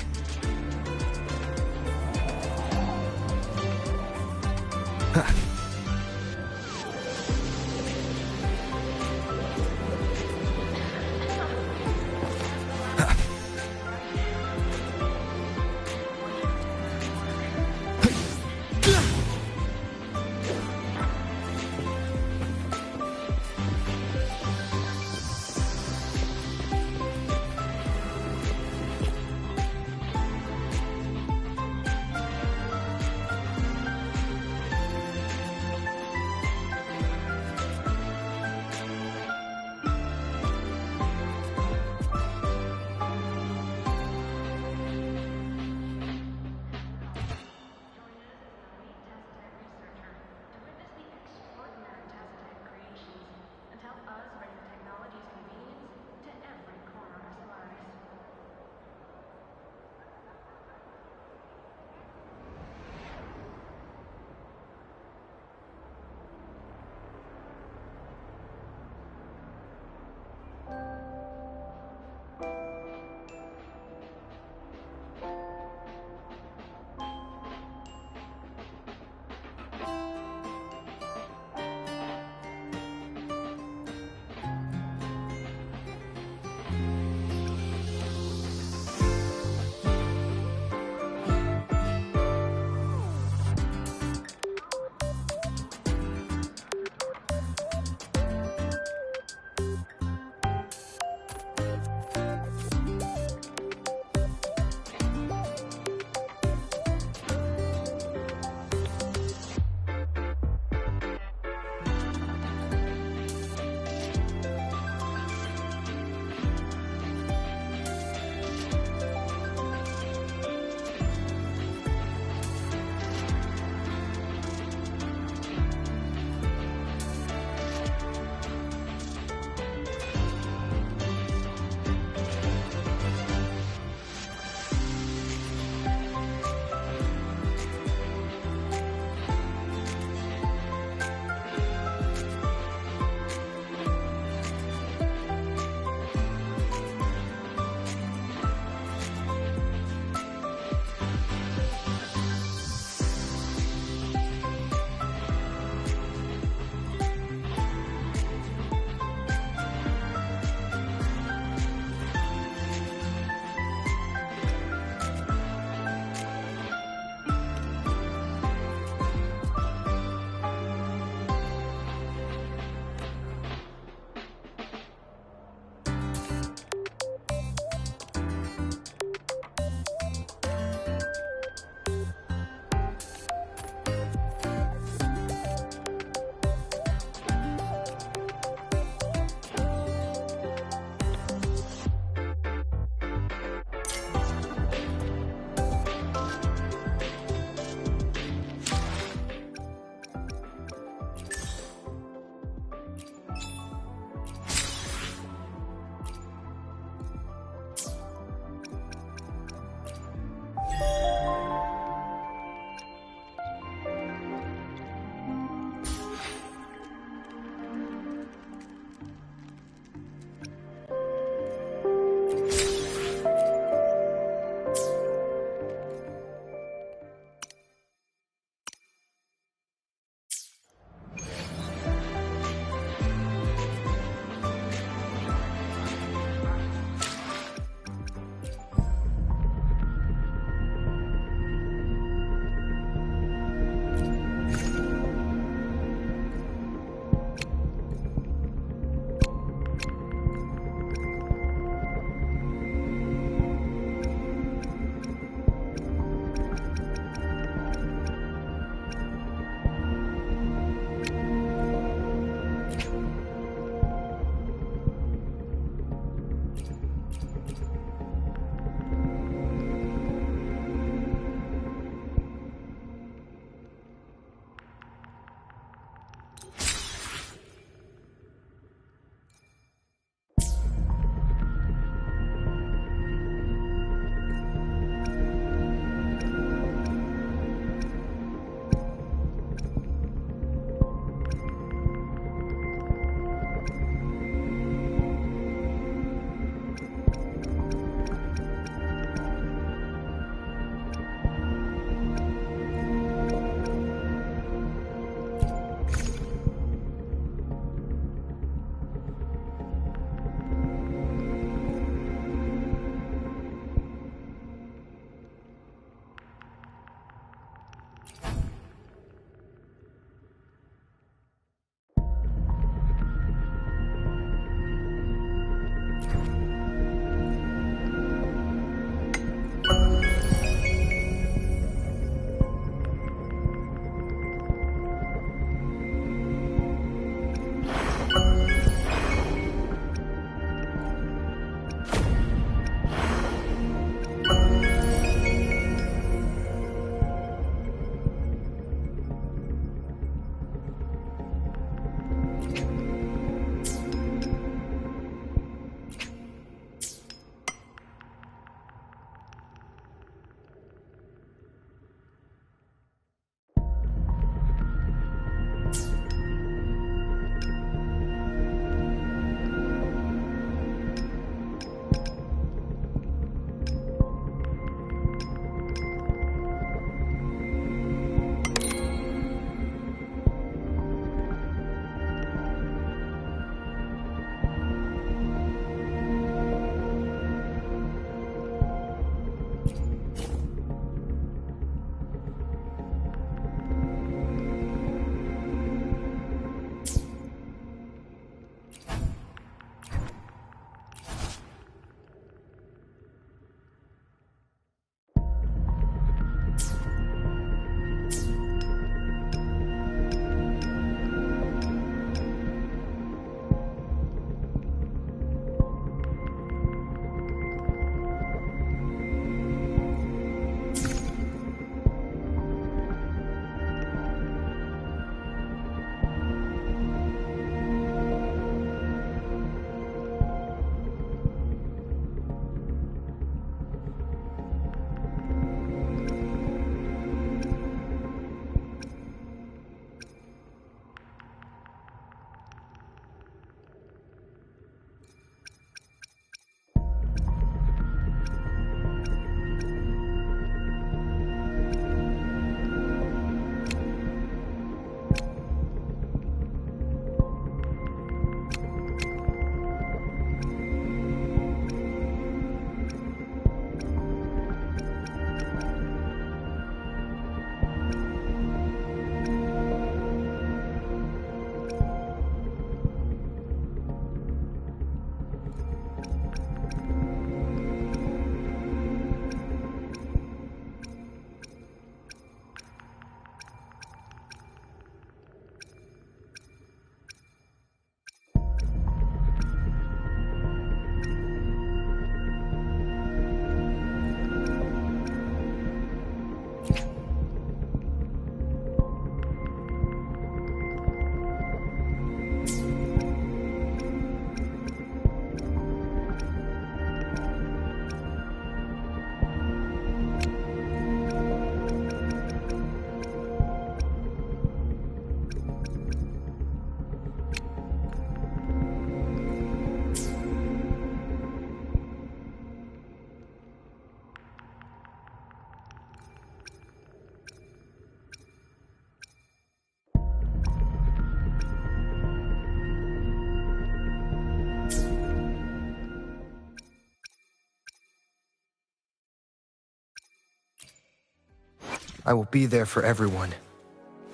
I will be there for everyone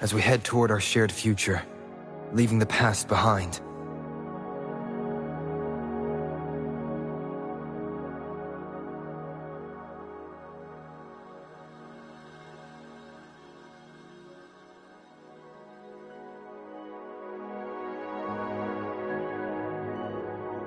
as we head toward our shared future, leaving the past behind.